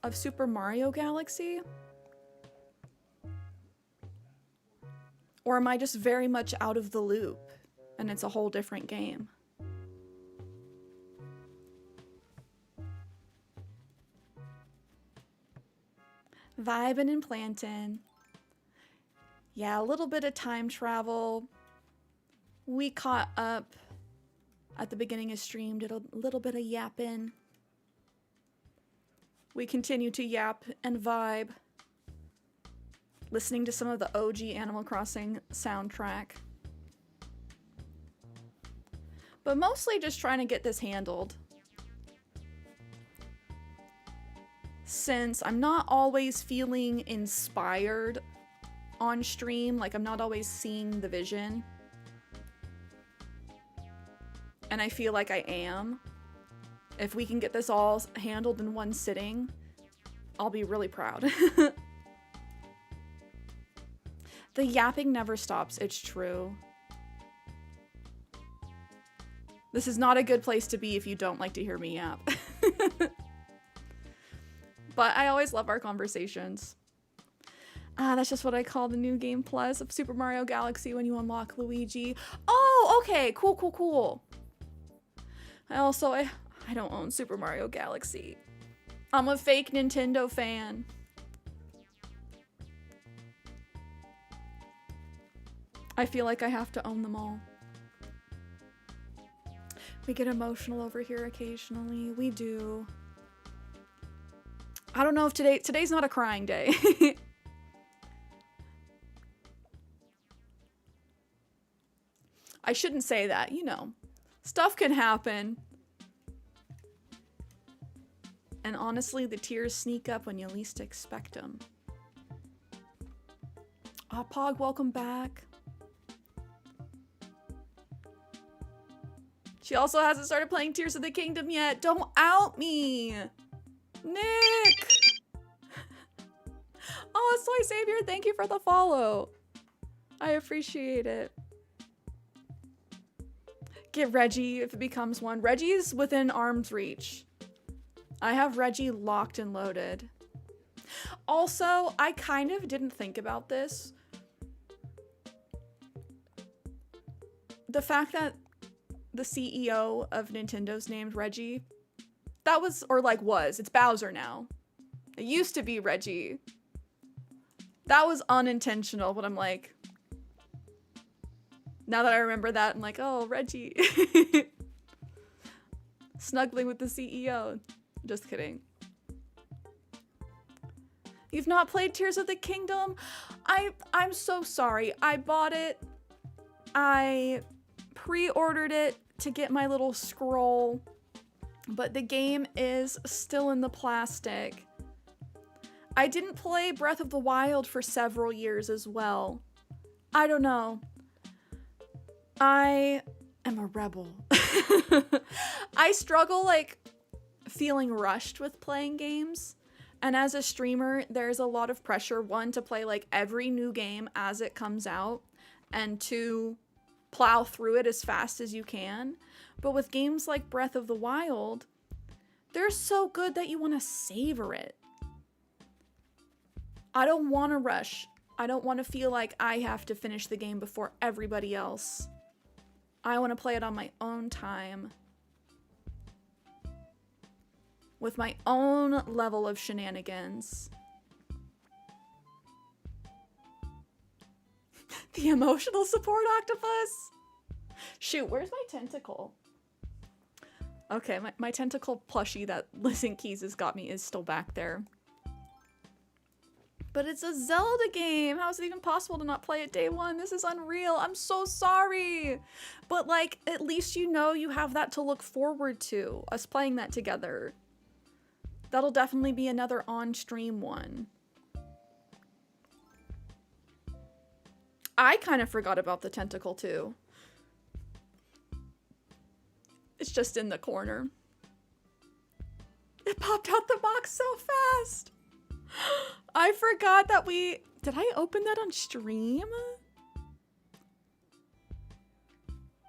of Super Mario Galaxy? Or am I just very much out of the loop and it's a whole different game? Vibing and planting. Yeah, a little bit of time travel. We caught up at the beginning of stream, did a little bit of yapping. We continue to yap and vibe, listening to some of the OG Animal Crossing soundtrack. But mostly just trying to get this handled. Since I'm not always feeling inspired on stream, like I'm not always seeing the vision. And I feel like I am. If we can get this all handled in one sitting, I'll be really proud. The yapping never stops, it's true. This is not a good place to be if you don't like to hear me yap. But I always love our conversations. That's just what I call the new game plus of Super Mario Galaxy when you unlock Luigi. Oh, okay, cool, cool, cool. I don't own Super Mario Galaxy. I'm a fake Nintendo fan. I feel like I have to own them all. We get emotional over here occasionally. We do. I don't know if today's not a crying day. I shouldn't say that, you know. Stuff can happen. And honestly, the tears sneak up when you least expect them. Aw, Pog, welcome back. She also hasn't started playing Tears of the Kingdom yet. Don't out me! Nick! Oh, Soy Savior, thank you for the follow. I appreciate it. Get Reggie if it becomes one. Reggie's within arm's reach. I have Reggie locked and loaded. Also, I kind of didn't think about this. The fact that the CEO of Nintendo's named Reggie, that was, or like was, it's Bowser now. It used to be Reggie. That was unintentional, but I'm like, now that I remember that, I'm like, oh, Reggie. Snuggling with the CEO. Just kidding. You've not played Tears of the Kingdom? I'm so sorry. I bought it. I pre-ordered it to get my little scroll, but the game is still in the plastic. I didn't play Breath of the Wild for several years as well. I don't know. I am a rebel. I struggle like feeling rushed with playing games. And as a streamer, there's a lot of pressure, one, to play like every new game as it comes out, and two, plow through it as fast as you can. But with games like Breath of the Wild, they're so good that you want to savor it. I don't want to rush. I don't want to feel like I have to finish the game before everybody else. I want to play it on my own time. With my own level of shenanigans. The emotional support octopus? Shoot, where's my tentacle? Okay, my tentacle plushie that Listen Keys has got me is still back there. But it's a Zelda game. How is it even possible to not play it day one? This is unreal. I'm so sorry. But like, at least you know you have that to look forward to. Us playing that together. That'll definitely be another on-stream one. I kind of forgot about the tentacle too. It's just in the corner. It popped out the box so fast. I forgot that we... Did I open that on stream?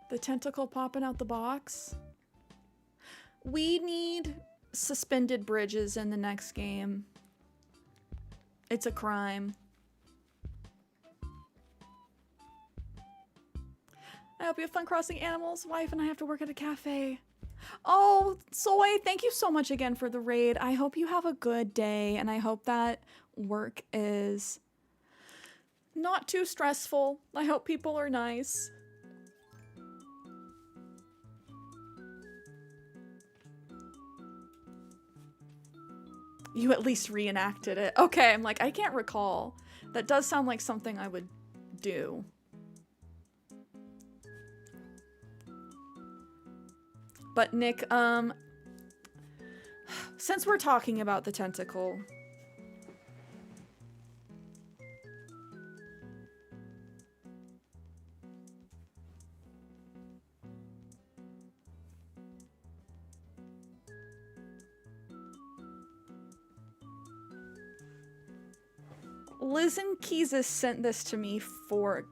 The tentacle popping out the box. We need suspended bridges in the next game. It's a crime. I hope you have fun crossing animals. Wife and I have to work at a cafe. Oh, Soy, thank you so much again for the raid. I hope you have a good day, and I hope that work is not too stressful. I hope people are nice. You at least reenacted it. Okay, I'm like, I can't recall. That does sound like something I would do. But Nick, since we're talking about the tentacle, Liz and Keezus sent this to me for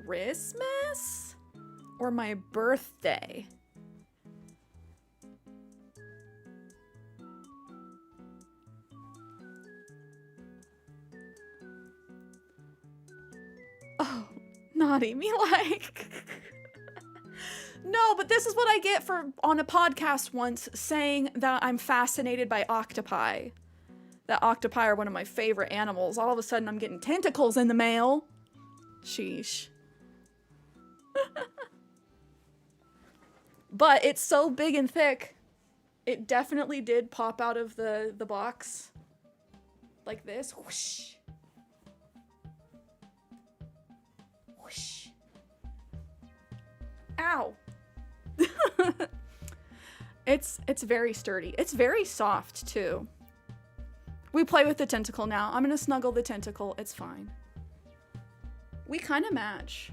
Christmas or my birthday. Oh, naughty me like. No, but this is what I get for on a podcast once saying that I'm fascinated by octopi. That octopi are one of my favorite animals. All of a sudden I'm getting tentacles in the mail. Sheesh. But it's so big and thick. It definitely did pop out of the box. Like this. Whoosh. Whoosh. Ow. It's very sturdy. It's very soft too. We play with the tentacle now. I'm gonna snuggle the tentacle. It's fine. We kind of match.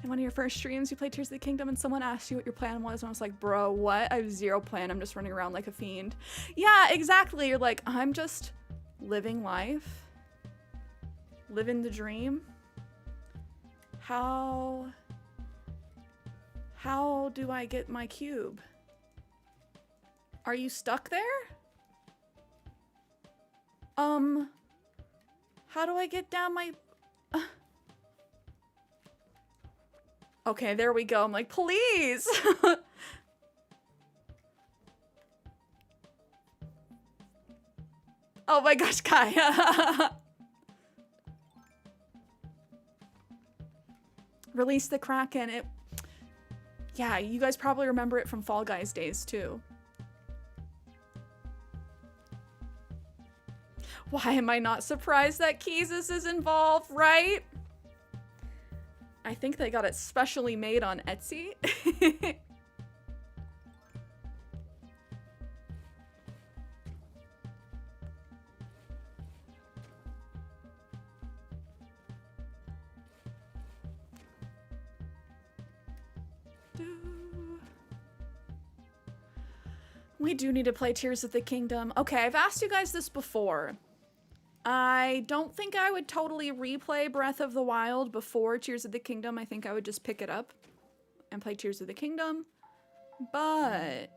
In one of your first streams, you played Tears of the Kingdom and someone asked you what your plan was, and I was like, bro, what? I have zero plan. I'm just running around like a fiend. Yeah, exactly. You're like, I'm just living life. Living the dream. How do I get my cube? Are you stuck there? How do I get down my... Okay, there we go. I'm like, please! Oh my gosh, Kai. Release the Kraken. Yeah, you guys probably remember it from Fall Guys days too. Why am I not surprised that Keezus is involved, right? I think they got it specially made on Etsy. We do need to play Tears of the Kingdom. Okay, I've asked you guys this before. I don't think I would totally replay Breath of the Wild before Tears of the Kingdom. I think I would just pick it up and play Tears of the Kingdom. But...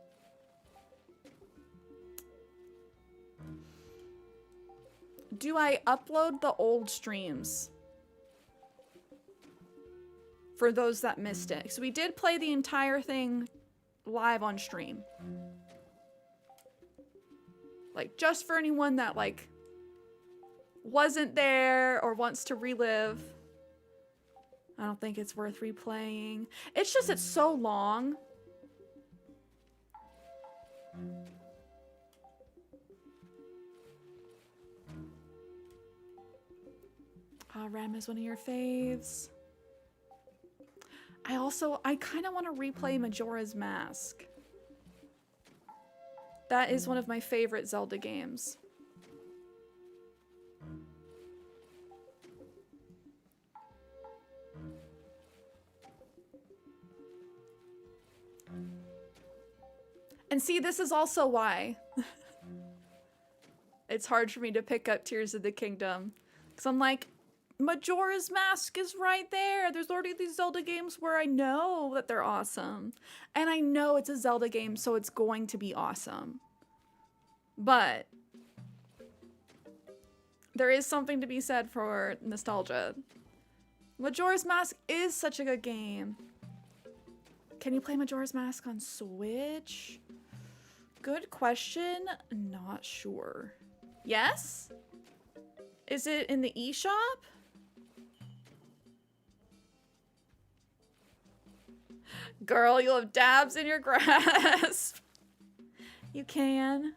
do I upload the old streams? For those that missed it. So we did play the entire thing live on stream. Like, just for anyone that, like, wasn't there or wants to relive. I don't think it's worth replaying. It's just, it's so long. Ram is one of your faves. I kind of want to replay Majora's Mask. That is one of my favorite Zelda games. And see, this is also why it's hard for me to pick up Tears of the Kingdom. Because I'm like, Majora's Mask is right there. There's already these Zelda games where I know that they're awesome. And I know it's a Zelda game, so it's going to be awesome. But there is something to be said for nostalgia. Majora's Mask is such a good game. Can you play Majora's Mask on Switch? Good question. Not sure. Yes? Is it in the eShop? Girl, you'll have dabs in your grasp. You can.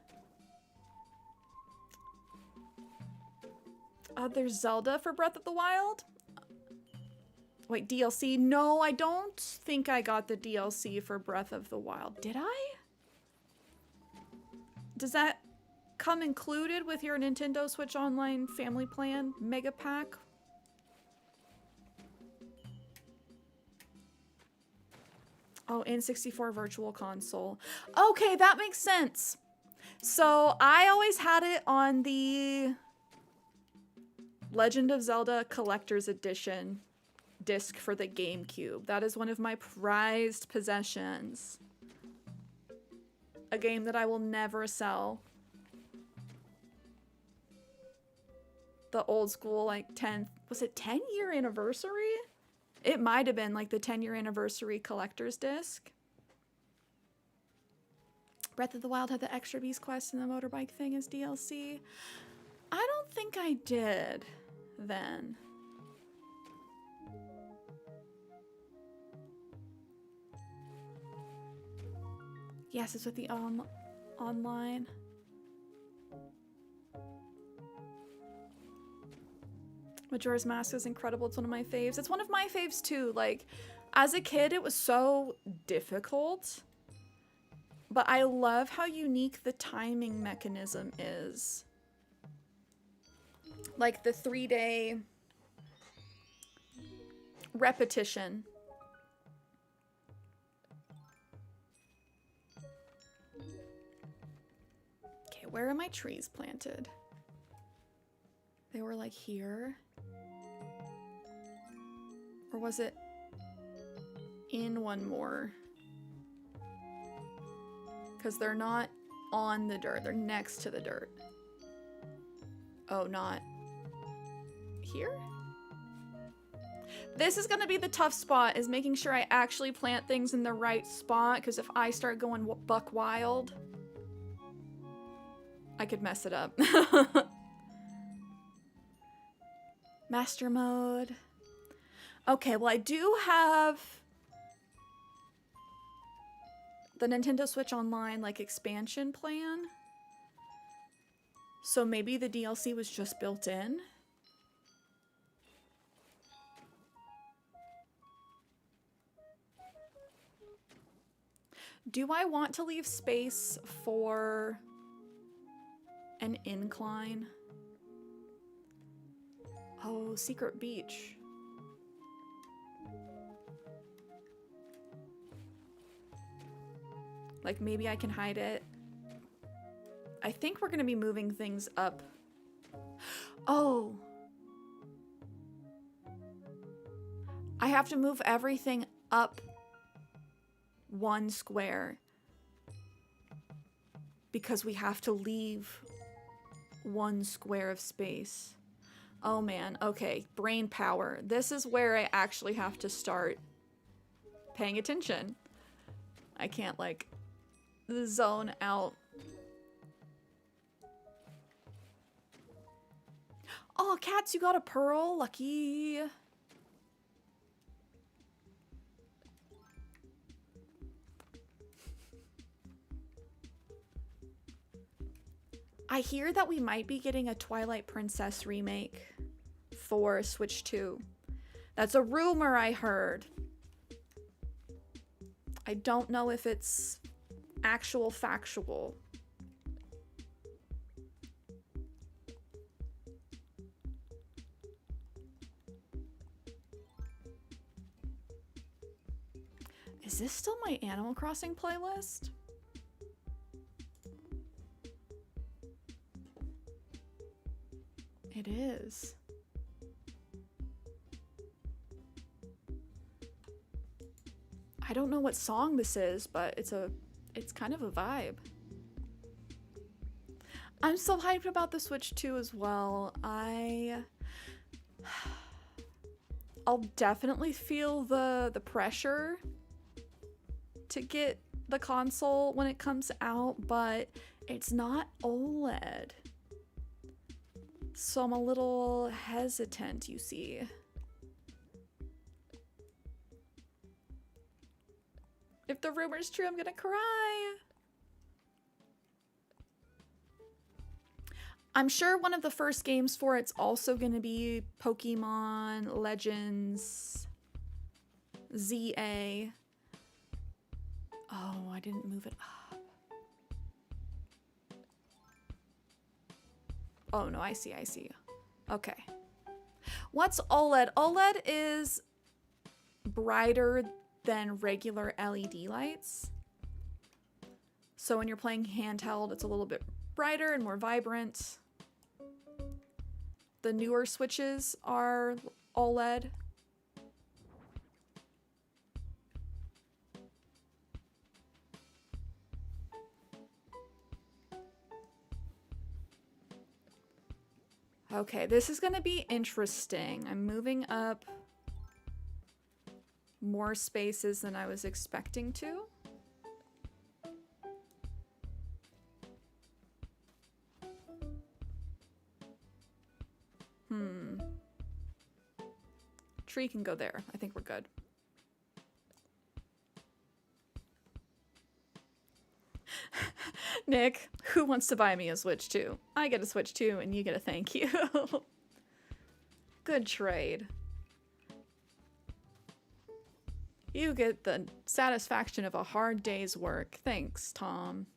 There's Zelda for Breath of the Wild? Wait, DLC? No, I don't think I got the DLC for Breath of the Wild. Did I? Does that come included with your Nintendo Switch Online Family Plan Mega Pack? Oh, N64 Virtual Console. Okay, that makes sense. So I always had it on the Legend of Zelda Collector's Edition disc for the GameCube. That is one of my prized possessions. A game that I will never sell. The old school, like 10, was it 10-year anniversary? It might have been like the 10-year anniversary collector's disc. Breath of the Wild had the extra Beast Quest and the motorbike thing as DLC. I don't think I did then. Yes, it's with the online. Majora's Mask is incredible. It's one of my faves. It's one of my faves too. Like, as a kid, it was so difficult. But I love how unique the timing mechanism is. Like the 3-day repetition. Okay, where are my trees planted? They were like here. Or was it in one more? Because they're not on the dirt. They're next to the dirt. Oh, not here? This is going to be the tough spot, is making sure I actually plant things in the right spot. Because if I start going buck wild, I could mess it up. Master mode. Okay, well, I do have the Nintendo Switch Online, like, expansion plan. So maybe the DLC was just built in. Do I want to leave space for an incline? Oh, Secret Beach. Like, maybe I can hide it. I think we're going to be moving things up. Oh. I have to move everything up 1 square. Because we have to leave 1 square of space. Oh man, okay, brain power. This is where I actually have to start paying attention. I can't, like, zone out. Oh, cats, you got a pearl. Lucky. I hear that we might be getting a Twilight Princess remake for Switch 2. That's a rumor I heard. I don't know if it's actual factual. Is this still my Animal Crossing playlist? It is. I don't know what song this is, but it's kind of a vibe. I'm so hyped about the Switch 2 as well. I'll definitely feel the pressure to get the console when it comes out, but it's not OLED. So I'm a little hesitant, you see. If the rumor's true, I'm gonna cry. I'm sure one of the first games for it's also gonna be Pokemon Legends ZA. Oh, I didn't move it up. Oh no, I see. Okay. What's OLED? OLED is brighter than regular LED lights. So when you're playing handheld, it's a little bit brighter and more vibrant. The newer Switches are OLED. Okay, this is gonna be interesting. I'm moving up more spaces than I was expecting to. Tree can go there. I think we're good. Nick, who wants to buy me a Switch 2? I get a Switch 2 and you get a thank you. Good trade. You get the satisfaction of a hard day's work. Thanks, Tom.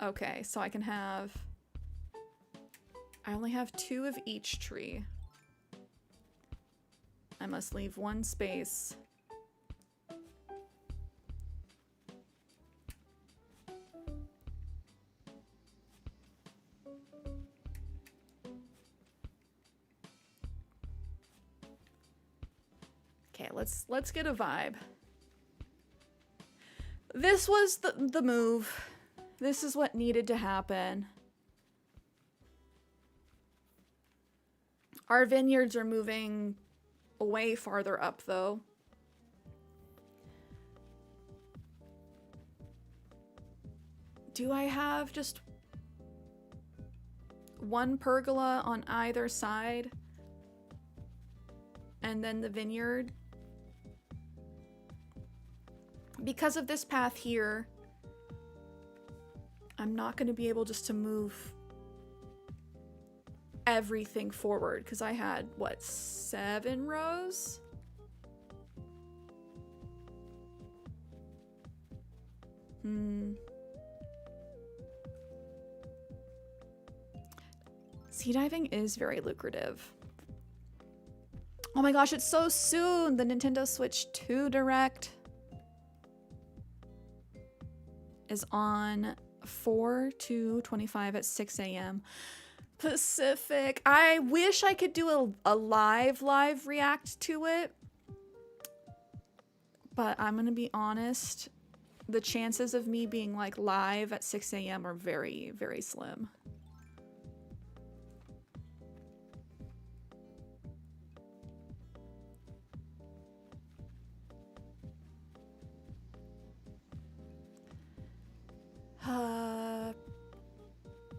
Okay, so I can have... I only have 2 of each tree. I must leave 1 space. Okay, let's get a vibe. This was the move. This is what needed to happen. Our vineyards are moving way farther up, though. Do I have just 1 pergola on either side? And then the vineyard? Because of this path here, I'm not going to be able just to move everything forward because I had, what, 7 rows? Sea diving is very lucrative. Oh my gosh, it's so soon! The Nintendo Switch 2 Direct is on 4/2/25 at 6 a.m. Pacific. I wish I could do a live react to it. But I'm gonna be honest, the chances of me being like live at 6 a.m. are very, very slim.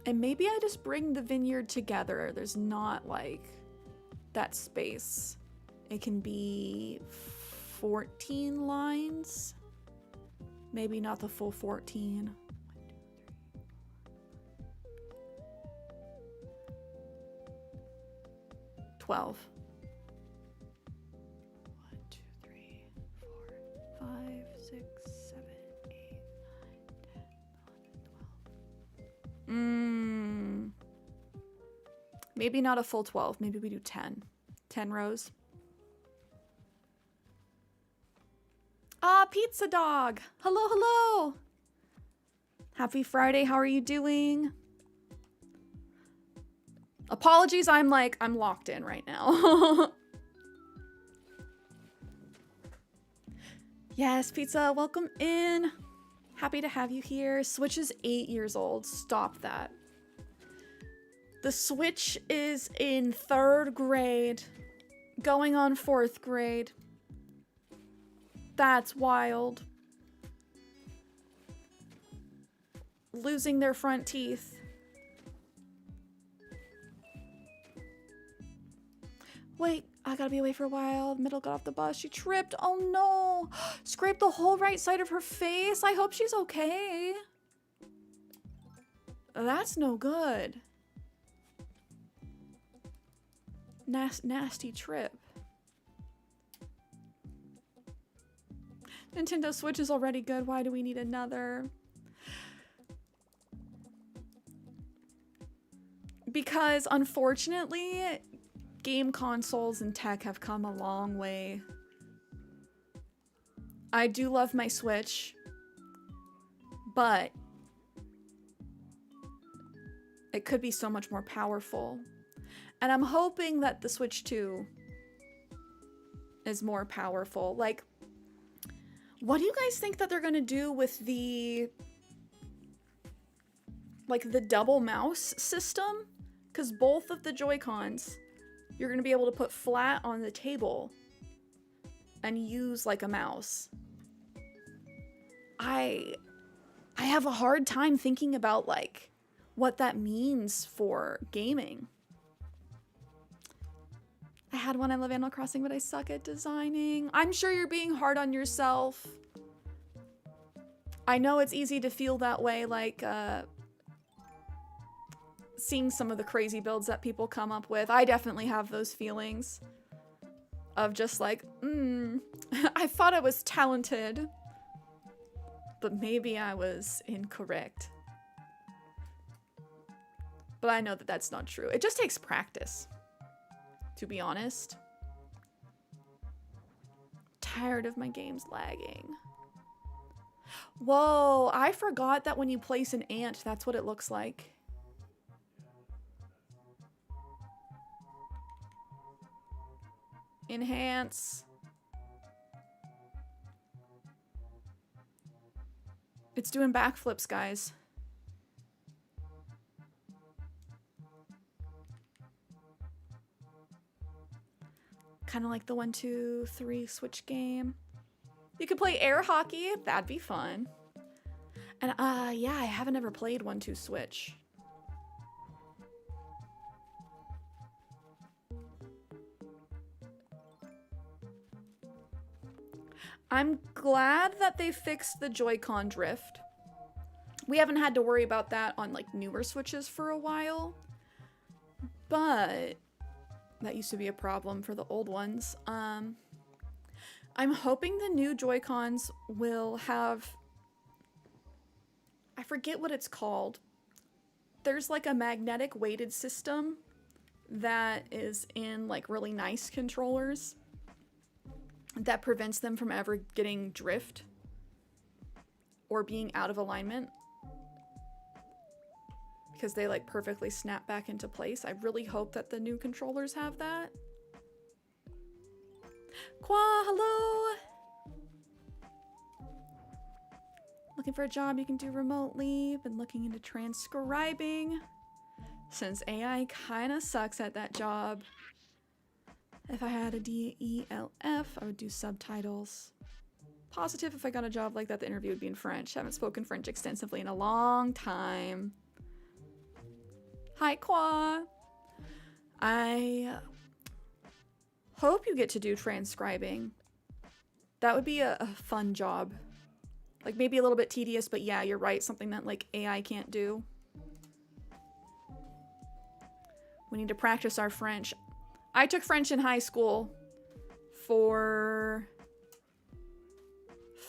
And maybe I just bring the vineyard together. There's not like that space. It can be 14 lines. Maybe not the full 14. 12. 1, 2, 3, 4, 5, 6, 7, 8, 9, 10, 11, 12. Maybe not a full 12. Maybe we do 10. 10 rows. Ah, Pizza Dog. Hello, hello. Happy Friday. How are you doing? Apologies, I'm locked in right now. Yes, Pizza, welcome in. Happy to have you here. Switch is 8 years old. Stop that. The Switch is in 3rd grade, going on 4th grade. That's wild. Losing their front teeth. Wait, I gotta be away for a while. Middle got off the bus. She tripped. Oh no. Scraped the whole right side of her face. I hope she's okay. That's no good. Nasty trip. Nintendo Switch is already good. Why do we need another? Because unfortunately, game consoles and tech have come a long way. I do love my Switch, but it could be so much more powerful. And I'm hoping that the Switch 2 is more powerful. Like, what do you guys think that they're gonna do with the double mouse system? Because both of the Joy-Cons, you're gonna be able to put flat on the table and use like a mouse. I have a hard time thinking about like what that means for gaming. I had one. I love Animal Crossing, but I suck at designing. I'm sure you're being hard on yourself. I know it's easy to feel that way, like seeing some of the crazy builds that people come up with. I definitely have those feelings of just like, I thought I was talented, but maybe I was incorrect. But I know that that's not true. It just takes practice, to be honest. Tired of my games lagging. Whoa, I forgot that when you place an ant, that's what it looks like. Enhance. It's doing backflips, guys. Kind of like the 1, 2, 3 Switch game. You could play air hockey. That'd be fun. And yeah, I haven't ever played 1, 2 Switch. I'm glad that they fixed the Joy-Con drift. We haven't had to worry about that on like newer Switches for a while. But that used to be a problem for the old ones. I'm hoping the new Joy-Cons will have, I forget what it's called. There's like a magnetic weighted system that is in like really nice controllers that prevents them from ever getting drift or being out of alignment, because they like perfectly snap back into place. I really hope that the new controllers have that. Kwa, hello! Looking for a job you can do remotely. Been looking into transcribing, since AI kinda sucks at that job. If I had a DELF, I would do subtitles. Positive if I got a job like that, the interview would be in French. I haven't spoken French extensively in a long time. Hi, Kwa. I hope you get to do transcribing. That would be a fun job. Like maybe a little bit tedious, but yeah, you're right. Something that like AI can't do. We need to practice our French. I took French in high school for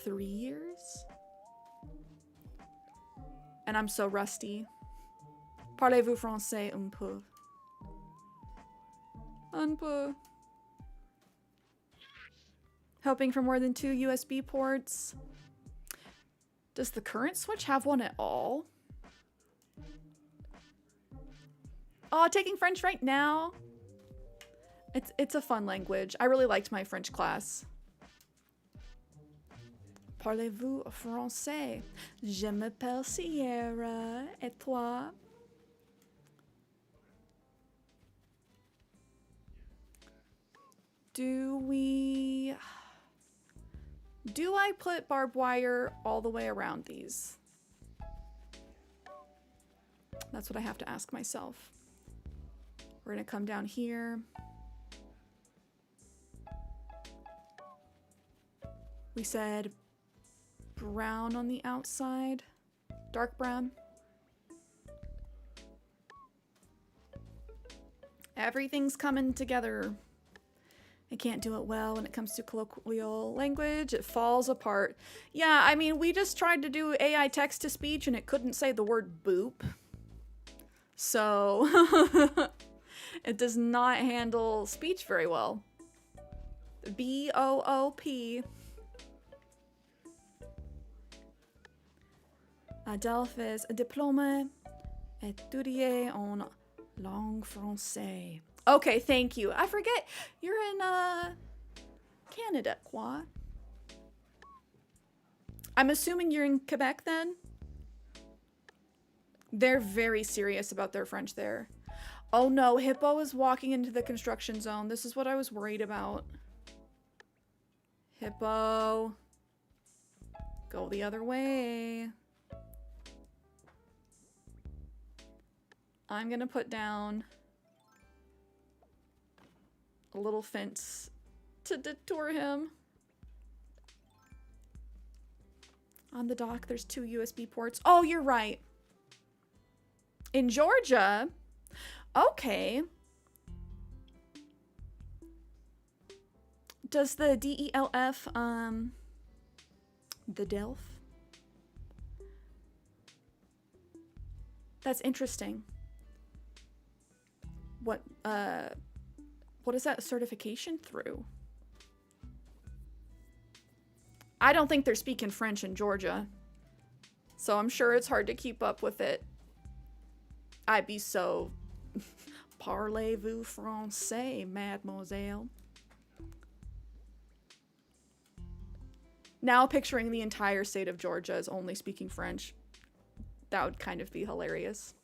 3 years. And I'm so rusty. Parlez-vous français un peu? Un peu. Hoping for more than 2 USB ports. Does the current Switch have one at all? Oh, taking French right now. It's a fun language. I really liked my French class. Parlez-vous français? Je m'appelle Cierra. Et toi? Do I put barbed wire all the way around these? That's what I have to ask myself. We're gonna come down here. We said brown on the outside, dark brown. Everything's coming together. I can't do it well when it comes to colloquial language. It falls apart. Yeah, I mean, we just tried to do AI text-to-speech and it couldn't say the word boop. So, it does not handle speech very well. B-O-O-P. Adelphis, diplôme étudié en langue française. Okay, thank you. I forget you're in Canada, quoi. I'm assuming you're in Quebec then? They're very serious about their French there. Oh no, Hippo is walking into the construction zone. This is what I was worried about. Hippo. Go the other way. I'm gonna put down a little fence to detour him. On the dock, there's 2 USB ports. Oh, you're right. In Georgia? Okay. Does the DELF, the DELF? That's interesting. What is that certification through? I don't think they're speaking French in Georgia, so I'm sure it's hard to keep up with it. I'd be so... Parlez-vous français, mademoiselle? Now picturing the entire state of Georgia as only speaking French. That would kind of be hilarious.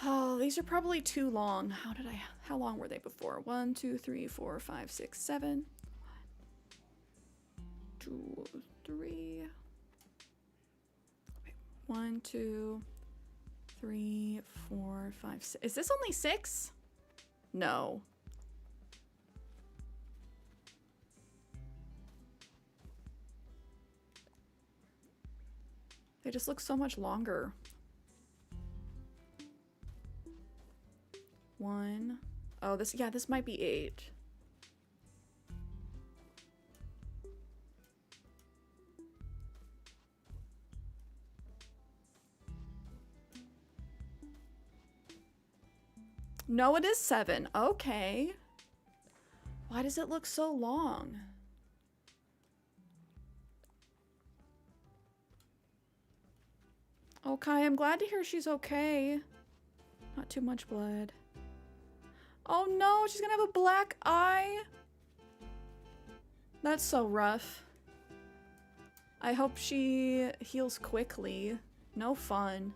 Oh, these are probably too long. How long were they before? 1, 2, 3, 4, 5, 6, 7. 1, 2, 3. 1, 2, 3, 4, 5, 6. Is this only 6? No. They just look so much longer. 1. Oh, this might be 8. No, it is 7. Okay. Why does it look so long? Okay, I'm glad to hear she's okay. Not too much blood. Oh no, she's gonna have a black eye. That's so rough. I hope she heals quickly. No fun.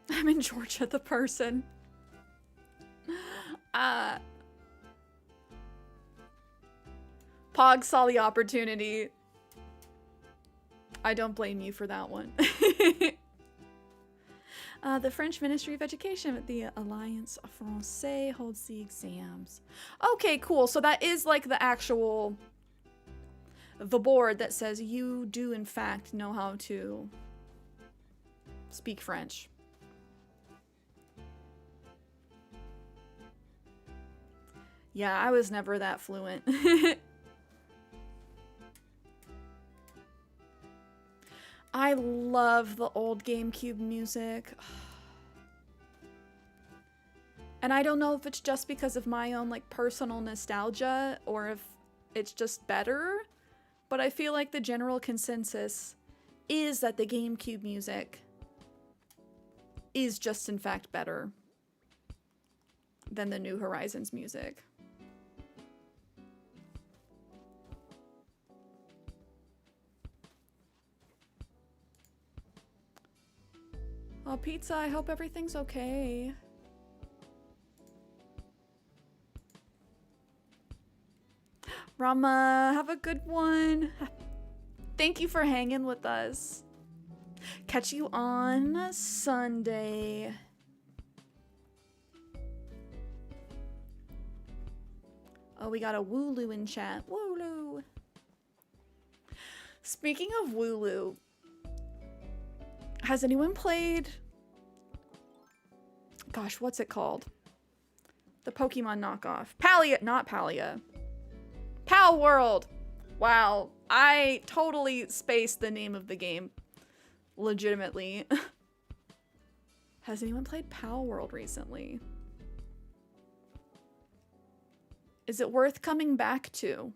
I'm in Georgia, the person. Pog saw the opportunity. I don't blame you for that one. The French Ministry of Education with the Alliance Française holds the exams. Okay, cool. So that is like the actual, the board that says you do in fact know how to speak French. Yeah, I was never that fluent. I love the old GameCube music. And I don't know if it's just because of my own like personal nostalgia or if it's just better, but I feel like the general consensus is that the GameCube music is just in fact better than the New Horizons music. Oh, pizza, I hope everything's okay. Rama, have a good one. Thank you for hanging with us. Catch you on Sunday. Oh, we got a Wooloo in chat. Wooloo. Speaking of Wooloo, has anyone played... Gosh, what's it called? The Pokemon knockoff. Palia, not Palia. Pal World! Wow, I totally spaced the name of the game. Legitimately. Has anyone played Pal World recently? Is it worth coming back to?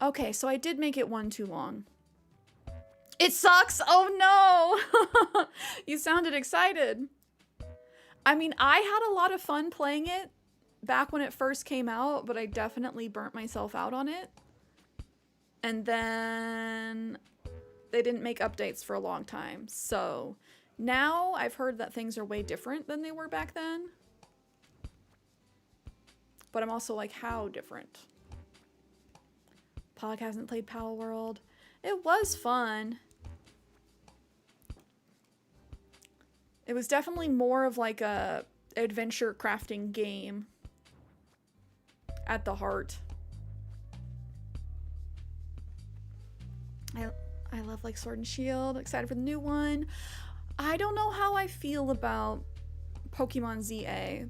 Okay, so I did make it one too long. It sucks! Oh no! You sounded excited. I mean, I had a lot of fun playing it back when it first came out, but I definitely burnt myself out on it. And then they didn't make updates for a long time. So now I've heard that things are way different than they were back then. But I'm also like, how different? Pog hasn't played Pal World. It was fun. It was definitely more of like a adventure crafting game at the heart. I love like Sword and Shield. Excited for the new one. I don't know how I feel about Pokemon ZA.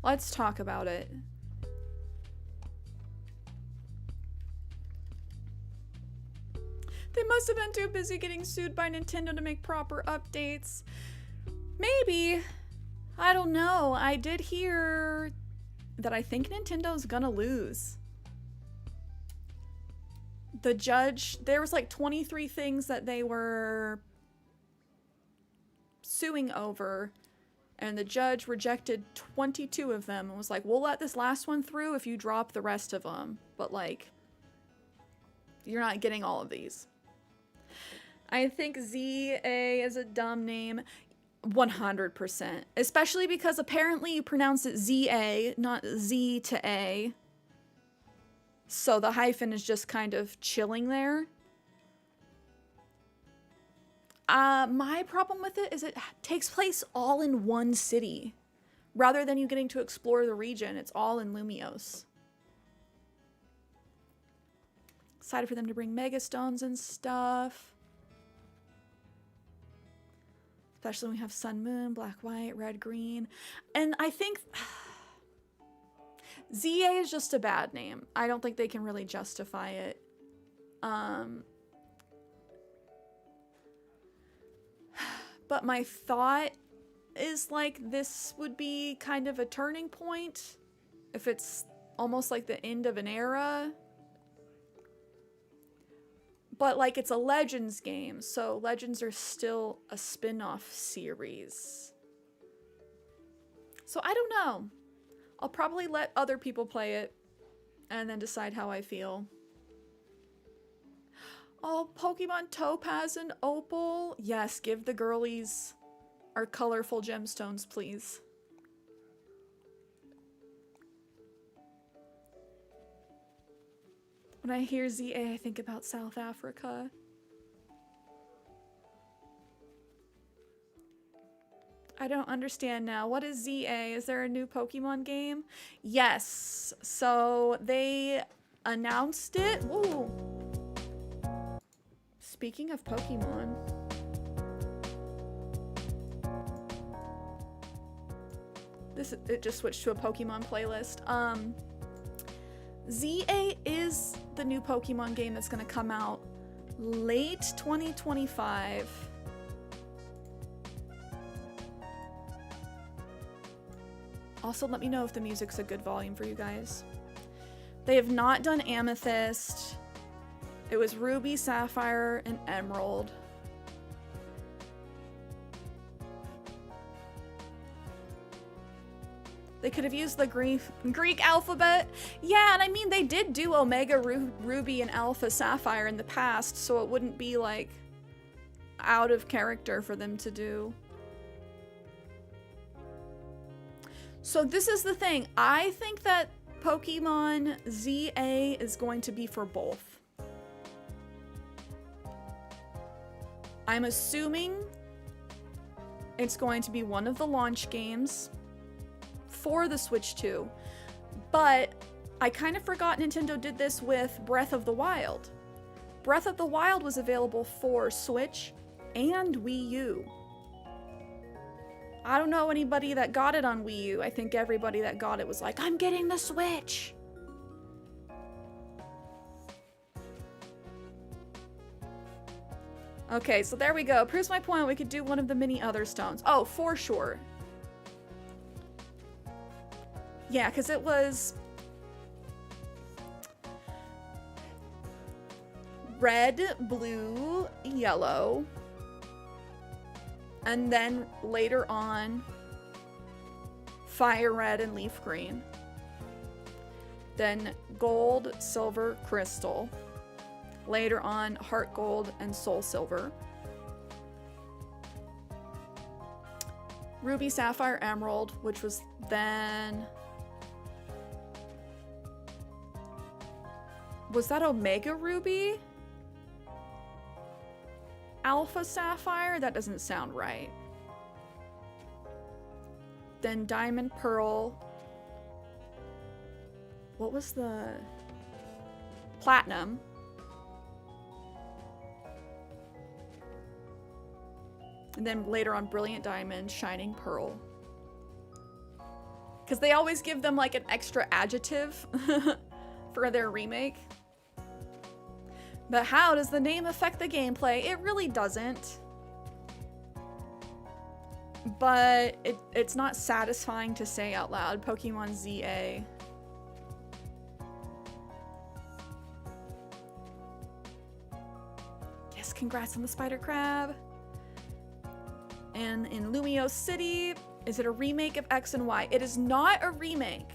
Let's talk about it. They must have been too busy getting sued by Nintendo to make proper updates. Maybe. I don't know. I did hear that I think Nintendo's gonna lose. The judge, there was like 23 things that they were suing over, and the judge rejected 22 of them and was like, we'll let this last one through if you drop the rest of them. But like, you're not getting all of these. I think ZA is a dumb name. 100%. Especially because apparently you pronounce it ZA, not Z to A. So the hyphen is just kind of chilling there. My problem with it is it takes place all in one city. Rather than you getting to explore the region, it's all in Lumiose. Excited for them to bring Megastones and stuff. Especially when we have Sun, Moon, Black, White, Red, Green. And I think ZA is just a bad name. I don't think they can really justify it. But my thought is like this would be kind of a turning point. If it's almost like the end of an era. But like it's a Legends game, so Legends are still a spin-off series. So I don't know. I'll probably let other people play it and then decide how I feel. Oh, Pokemon Topaz and Opal. Yes, give the girlies our colorful gemstones, please. When I hear ZA, I think about South Africa. I don't understand now. What is ZA? Is there a new Pokemon game? Yes. So they announced it. Ooh. Speaking of Pokemon. It just switched to a Pokemon playlist. ZA is the new Pokemon game that's going to come out late 2025. Also, let me know if the music's a good volume for you guys. They have not done Amethyst. It was Ruby, Sapphire, and Emerald. They could have used the Greek alphabet. Yeah, and I mean, they did do Omega Ruby and Alpha Sapphire in the past, so it wouldn't be, like, out of character for them to do. So this is the thing. I think that Pokemon ZA is going to be for both. I'm assuming it's going to be one of the launch games for the Switch 2. But I kind of forgot Nintendo did this with Breath of the Wild. Breath of the Wild was available for Switch and Wii U. I don't know anybody that got it on Wii U. I think everybody that got it was like, I'm getting the Switch! Okay, so there we go. Proves my point. We could do one of the many other stones. Oh, for sure. Yeah, because it was red, blue, yellow, and then later on fire red and leaf green. Then gold, silver, crystal. Later on heart gold and soul silver. Ruby, sapphire, emerald, which was then... Was that Omega Ruby? Alpha Sapphire? That doesn't sound right. Then Diamond Pearl. What was the... Platinum. And then later on Brilliant Diamond, Shining Pearl. Because they always give them like an extra adjective for their remake. But how does the name affect the gameplay? It really doesn't. But it's not satisfying to say out loud. Pokemon ZA. Yes, congrats on the spider crab. And in Lumio City, is it a remake of X and Y? It is not a remake,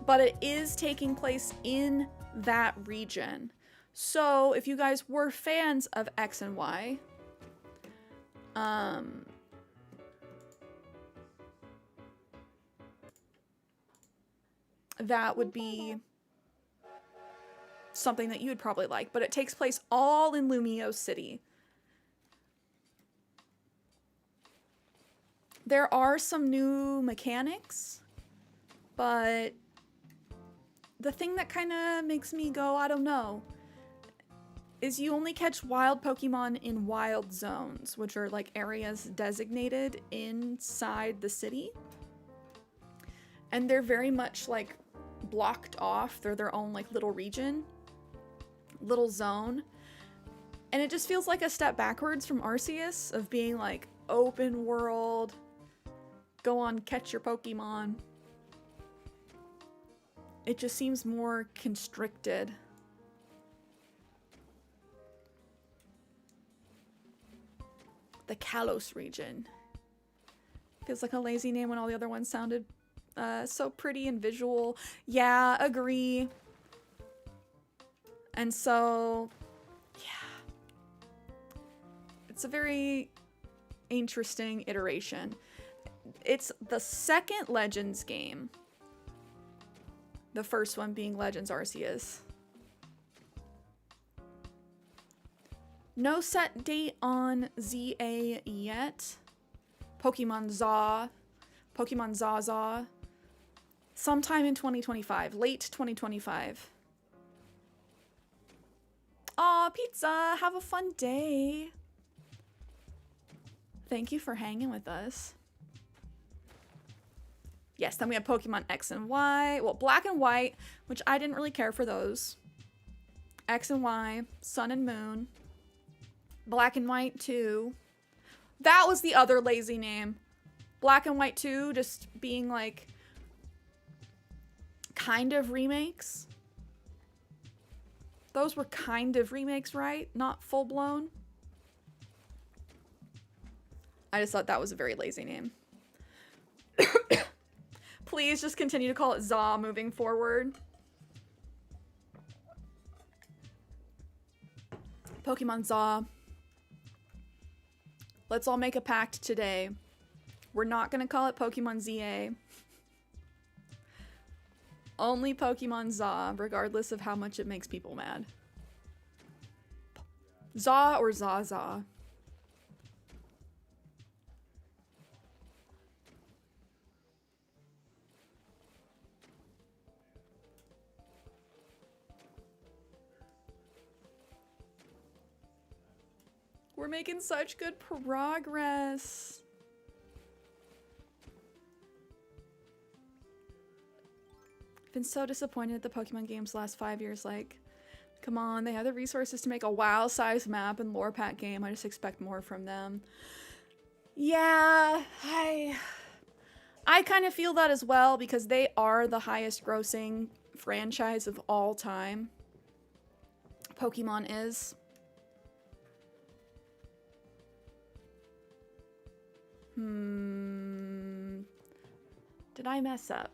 but it is taking place in that region. So if you guys were fans of X and Y, that would be something that you would probably like, but it takes place all in Lumio City. There are some new mechanics, but the thing that kind of makes me go, I don't know, is you only catch wild Pokemon in wild zones, which are like areas designated inside the city. And they're very much like blocked off. They're their own like little region, little zone. And it just feels like a step backwards from Arceus of being like open world, go on, catch your Pokemon. It just seems more constricted. The Kalos region. Feels like a lazy name when all the other ones sounded so pretty and visual. Yeah, agree. And so, yeah. It's a very interesting iteration. It's the second Legends game. The first one being Legends Arceus. No set date on ZA yet. Pokemon Zaza. Sometime in 2025. Late 2025. Aw, pizza! Have a fun day! Thank you for hanging with us. Yes, then we have Pokemon X and Y. Well, Black and White, which I didn't really care for those. X and Y, Sun and Moon. Black and White 2. That was the other lazy name. Black and White 2 just being like kind of remakes. Those were kind of remakes, right? Not full blown. I just thought that was a very lazy name. Please just continue to call it Za moving forward. Pokemon Za. Let's all make a pact today. We're not going to call it Pokemon ZA. Only Pokemon Za, regardless of how much it makes people mad. Za or Zaza. We're making such good progress. I've been so disappointed at the Pokemon games the last 5 years. Like, come on, they have the resources to make a WoW-sized map and lore pack game. I just expect more from them. Yeah, I kind of feel that as well because they are the highest grossing franchise of all time. Pokemon is. Did I mess up?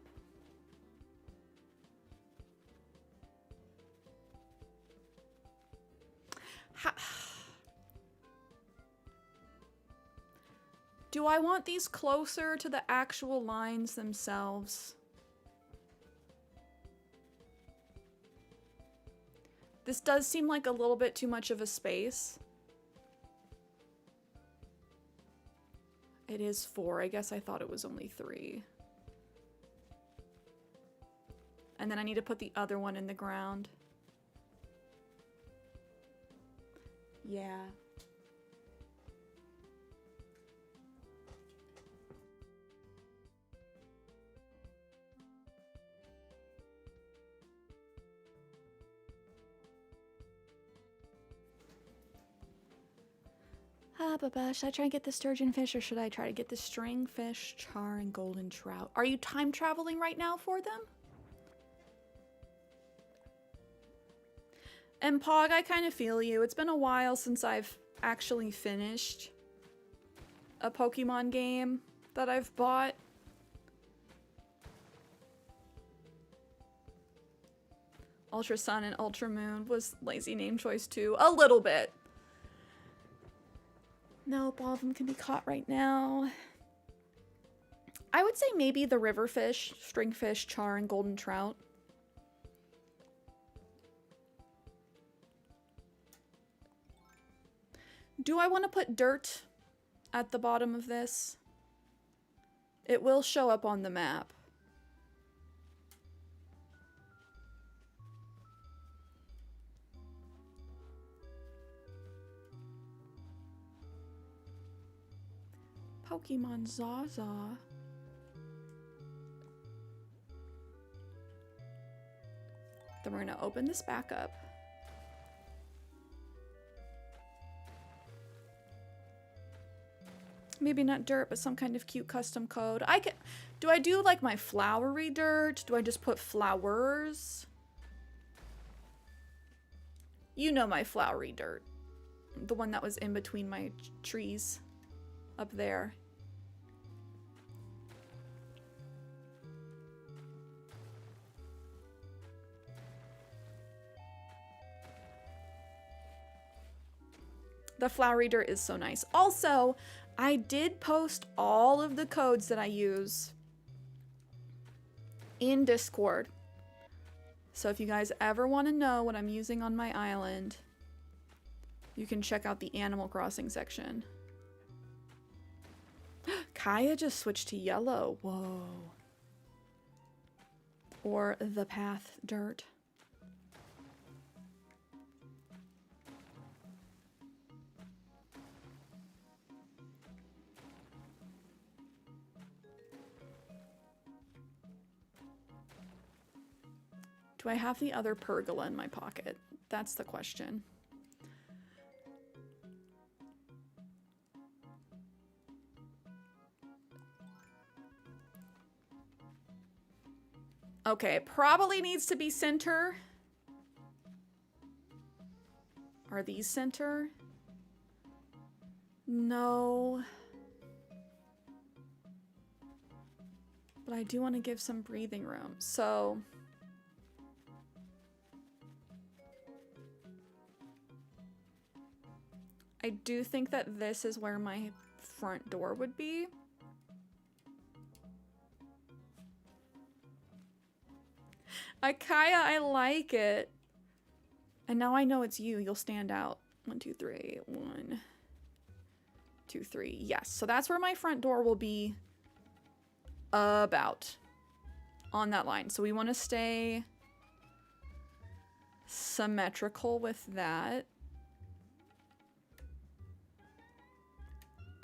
Do I want these closer to the actual lines themselves? This does seem like a little bit too much of a space. It is 4. I guess I thought it was only 3. And then I need to put the other one in the ground. Yeah. Should I try and get the sturgeon fish or should I try to get the string fish, char, and golden trout? Are you time traveling right now for them? And Pog, I kind of feel you. It's been a while since I've actually finished a Pokemon game that I've bought. Ultra Sun and Ultra Moon was lazy name choice too. A little bit. Nope, all of them can be caught right now. I would say maybe the river fish, stringfish, char, and golden trout. Do I want to put dirt at the bottom of this? It will show up on the map. Pokemon Zaza. Then we're gonna open this back up. Maybe not dirt, but some kind of cute custom code. I can. Do I do like my flowery dirt? Do I just put flowers? You know my flowery dirt. The one that was in between my trees up there. The flowery dirt is so nice. Also, I did post all of the codes that I use in Discord. So if you guys ever want to know what I'm using on my island, you can check out the Animal Crossing section. Kaya just switched to yellow. Whoa. Or the path dirt. Do I have the other pergola in my pocket? That's the question. Okay, probably needs to be center. Are these center? No. But I do want to give some breathing room. So I do think that this is where my front door would be. Kaya, I like it. And now I know it's you. You'll stand out. 1, 2, 3. 1, 2, 3. Yes. So that's where my front door will be. About. On that line. So we want to stay symmetrical with that.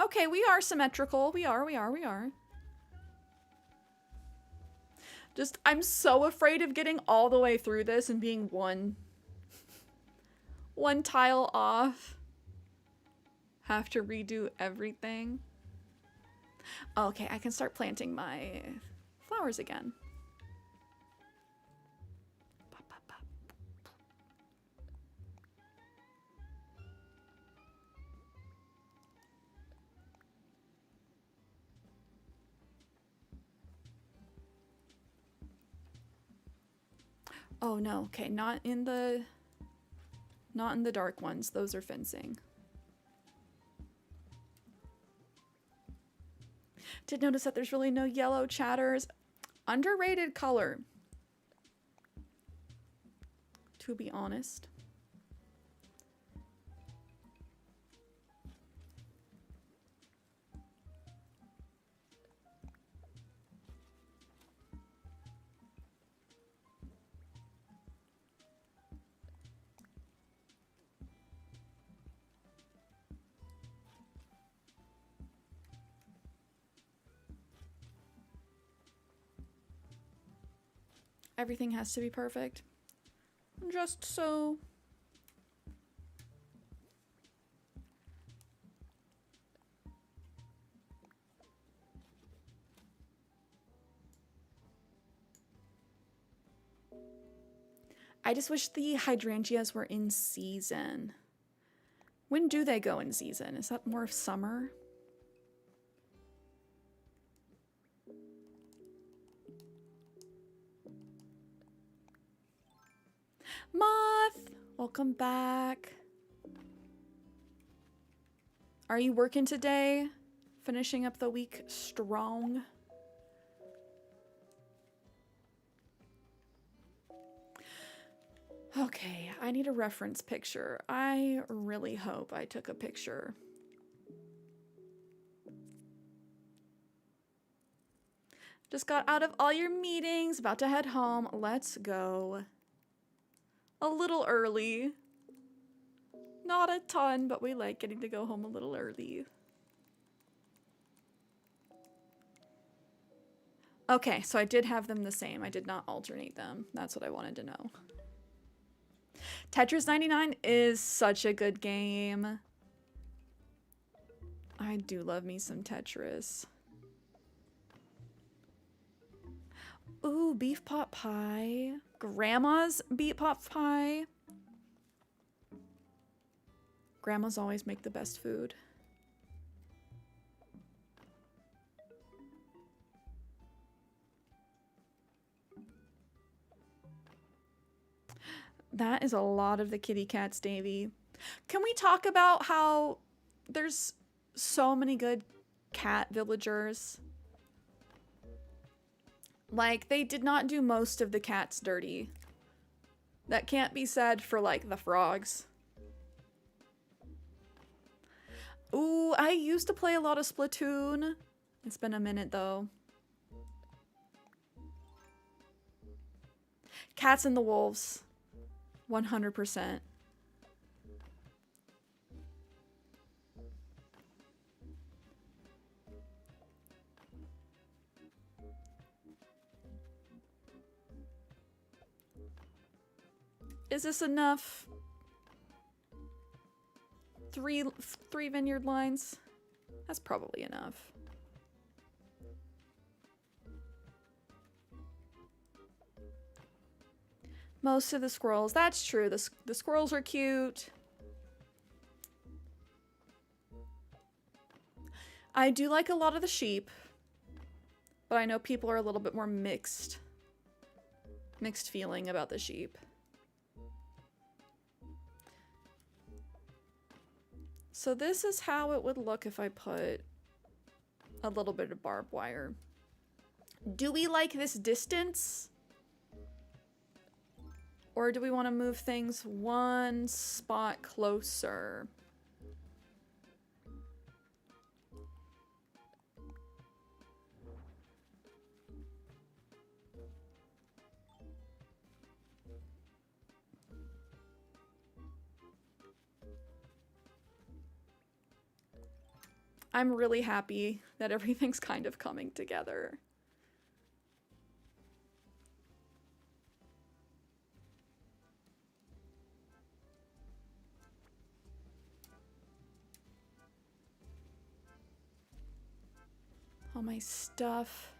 Okay, we are symmetrical. We are. Just, I'm so afraid of getting all the way through this and being one tile off. Have to redo everything. Okay, I can start planting my flowers again. Oh no, okay, not in the dark ones. Those are fencing. Did notice that there's really no yellow chatters. Underrated color, to be honest. Everything has to be perfect. Just so. I just wish the hydrangeas were in season. When do they go in season? Is that more of summer? Moth, welcome back. Are you working today? Finishing up the week strong? Okay, I need a reference picture. I really hope I took a picture. Just got out of all your meetings, about to head home. Let's go. A little early. Not a ton, but we like getting to go home a little early. Okay, so I did have them the same. I did not alternate them. That's what I wanted to know. Tetris 99 is such a good game. I do love me some Tetris. Ooh, beef pot pie. Grandma's beef pot pie. Grandmas always make the best food. That is a lot of the kitty cats, Davy. Can we talk about how there's so many good cat villagers? Like, they did not do most of the cats dirty. That can't be said for, like, the frogs. I used to play a lot of Splatoon. It's been a minute though. Cats and the Wolves. 100%. Is this enough? Three vineyard lines? That's probably enough. Most of the squirrels. That's true. The squirrels are cute. I do like a lot of the sheep. But I know people are a little bit more mixed feeling about the sheep. So this is how it would look if I put a little bit of barbed wire. Do we like this distance? Or do we want to move things one spot closer? I'm really happy that everything's kind of coming together. All my stuff.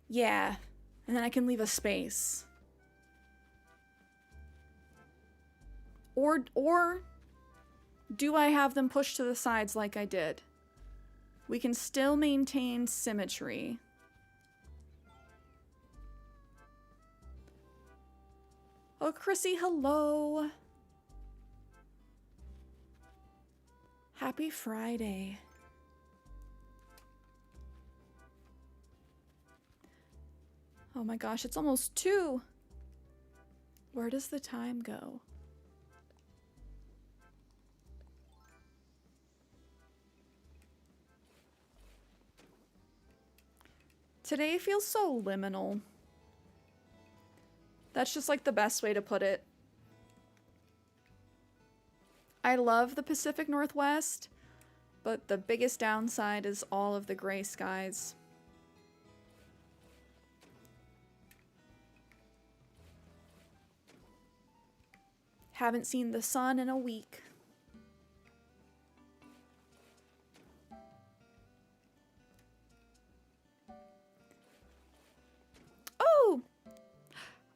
Yeah, and then I can leave a space. Or do I have them pushed to the sides like I did? We can still maintain symmetry. Oh, Chrissy, hello. Happy Friday. Oh my gosh, it's almost 2. Where does the time go? Today feels so liminal. That's just like the best way to put it. I love the Pacific Northwest, but the biggest downside is all of the gray skies. Haven't seen the sun in a week. Oh!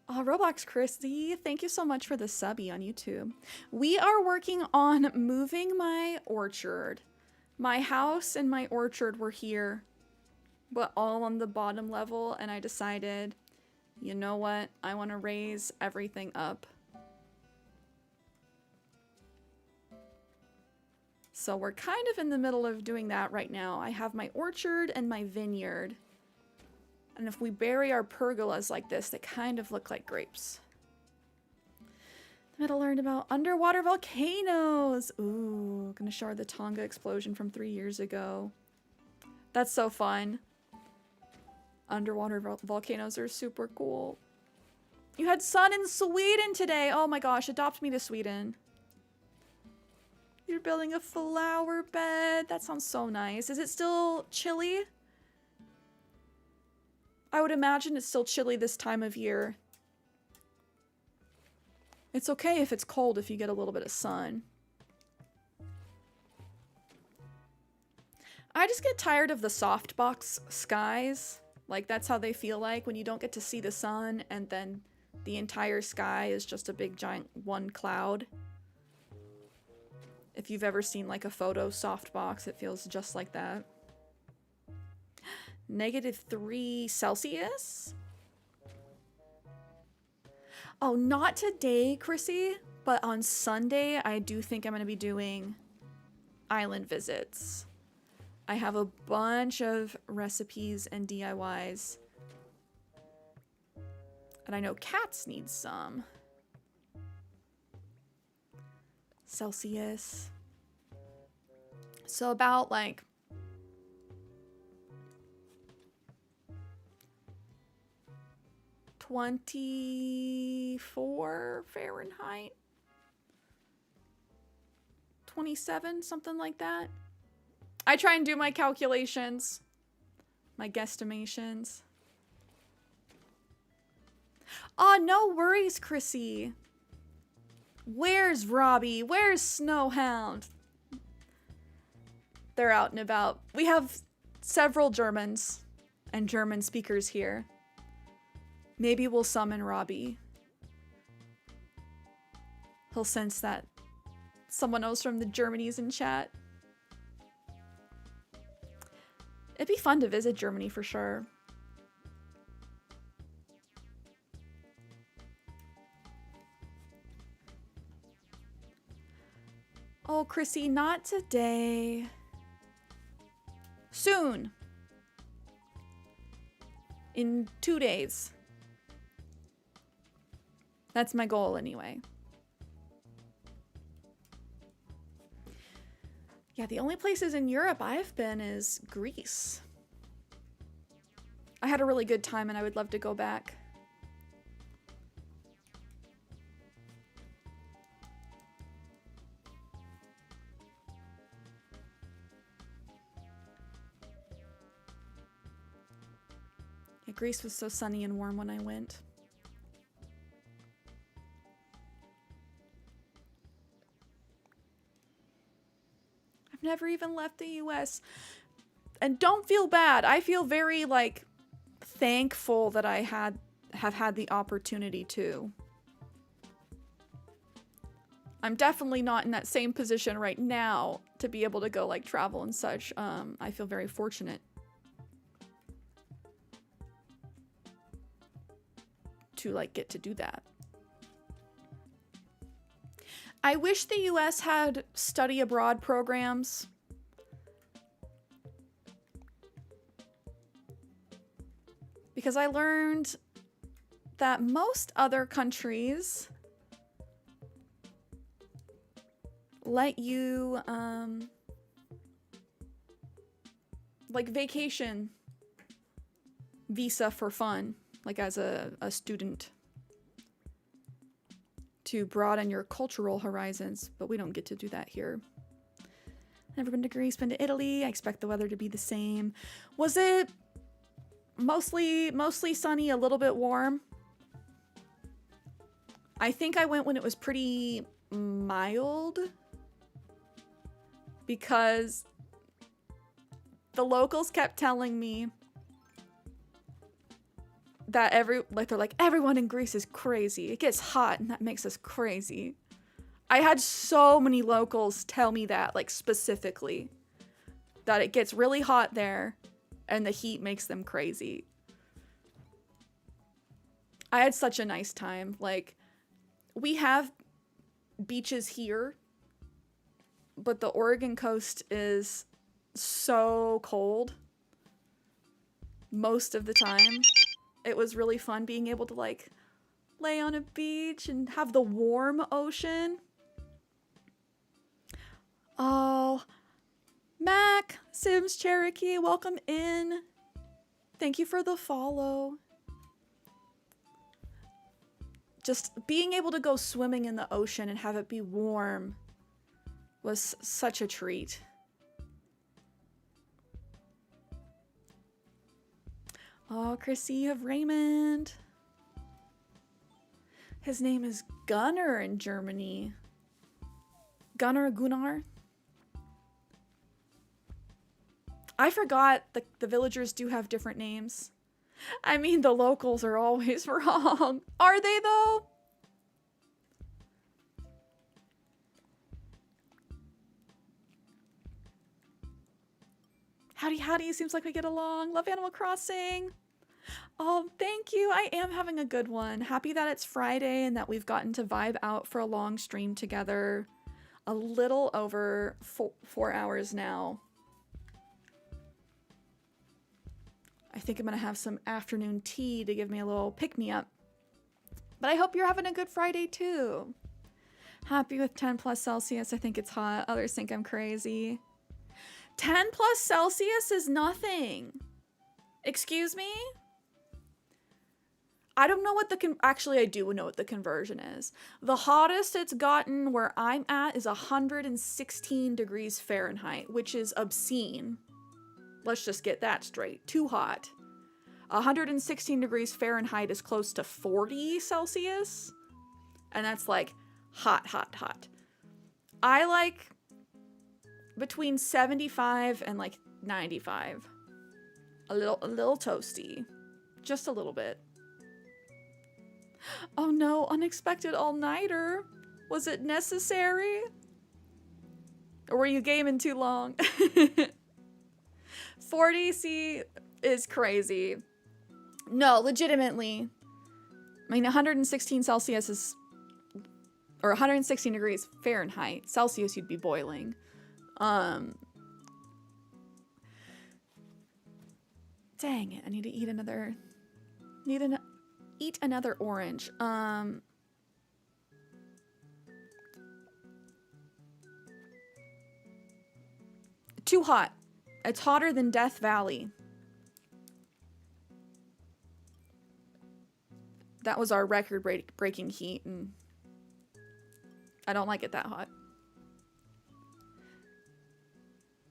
Roblox Chrissy, thank you so much for the subby on YouTube. We are working on moving my orchard. My house and my orchard were here, but all on the bottom level, and I decided, you know what? I want to raise everything up. So we're kind of in the middle of doing that right now. I have my orchard and my vineyard. And if we bury our pergolas like this, they kind of look like grapes. Then I learned about underwater volcanoes. Ooh, gonna show her the Tonga explosion from 3 years ago. That's so fun. Underwater volcanoes are super cool. You had sun in Sweden today. Oh my gosh, adopt me to Sweden. You're building a flower bed. That sounds so nice. Is it still chilly? I would imagine it's still chilly this time of year. It's okay if it's cold if you get a little bit of sun. I just get tired of the softbox skies. Like, that's how they feel like when you don't get to see the sun and then the entire sky is just a big giant one cloud. If you've ever seen like a photo softbox, it feels just like that. -3 Celsius? Oh, not today, Chrissy, but on Sunday, I do think I'm going to be doing island visits. I have a bunch of recipes and DIYs. And I know cats need some. Celsius. So about like 24 Fahrenheit, 27, something like that. I try and do my calculations, my guesstimations. Oh, no worries, Chrissy. Where's Robbie? Where's Snowhound? They're out and about. We have several Germans and German speakers here. Maybe we'll summon Robbie. He'll sense that someone else from the Germany's in chat. It'd be fun to visit Germany for sure. Oh, Chrissy, not today. Soon. In 2 days. That's my goal anyway. Yeah, the only places in Europe I've been is Greece. I had a really good time and I would love to go back. Yeah, Greece was so sunny and warm when I went. I've never even left the US. And don't feel bad. I feel very like thankful that I have had the opportunity to. I'm definitely not in that same position right now to be able to go like travel and such. I feel very fortunate to like get to do that. I wish the US had study abroad programs. Because I learned that most other countries let you like vacation visa for fun, like as a student, to broaden your cultural horizons, but we don't get to do that here. Never been to Greece, been to Italy. I expect the weather to be the same. Was it mostly sunny, a little bit warm? I think I went when it was pretty mild, because the locals kept telling me that they're like, everyone in Greece is crazy. It gets hot and that makes us crazy. I had so many locals tell me that, like specifically, that it gets really hot there and the heat makes them crazy. I had such a nice time. Like, we have beaches here, but the Oregon coast is so cold most of the time. It was really fun being able to like lay on a beach and have the warm ocean. Oh, Mac, Sims Cherokee, welcome in. Thank you for the follow. Just being able to go swimming in the ocean and have it be warm was such a treat. Oh, Chrissy, you have Raymond. His name is Gunnar in Germany. Gunnar? I forgot the villagers do have different names. I mean, the locals are always wrong. Are they, though? Howdy, seems like we get along. Love Animal Crossing. Oh, thank you. I am having a good one. Happy that it's Friday and that we've gotten to vibe out for a long stream together. A little over 4 hours now. I think I'm gonna have some afternoon tea to give me a little pick-me-up. But I hope you're having a good Friday too. Happy with 10 plus Celsius. I think it's hot. Others think I'm crazy. 10 plus Celsius is nothing. Excuse me? I don't know what the actually I do know what the conversion is. The hottest it's gotten where I'm at is 116 degrees Fahrenheit, which is obscene. Let's just get that straight. Too hot. 116 degrees Fahrenheit is close to 40 Celsius. And that's like hot, hot, hot. I like between 75 and like 95. A little toasty. Just a little bit. Oh no, unexpected all-nighter. Was it necessary? Or were you gaming too long? 40C is crazy. No, legitimately. I mean, 116 Celsius is... Or 116 degrees Fahrenheit. Celsius, you'd be boiling. Dang it, I need to eat another... Eat another orange. Too hot. It's hotter than Death Valley. That was our record-breaking heat, and I don't like it that hot.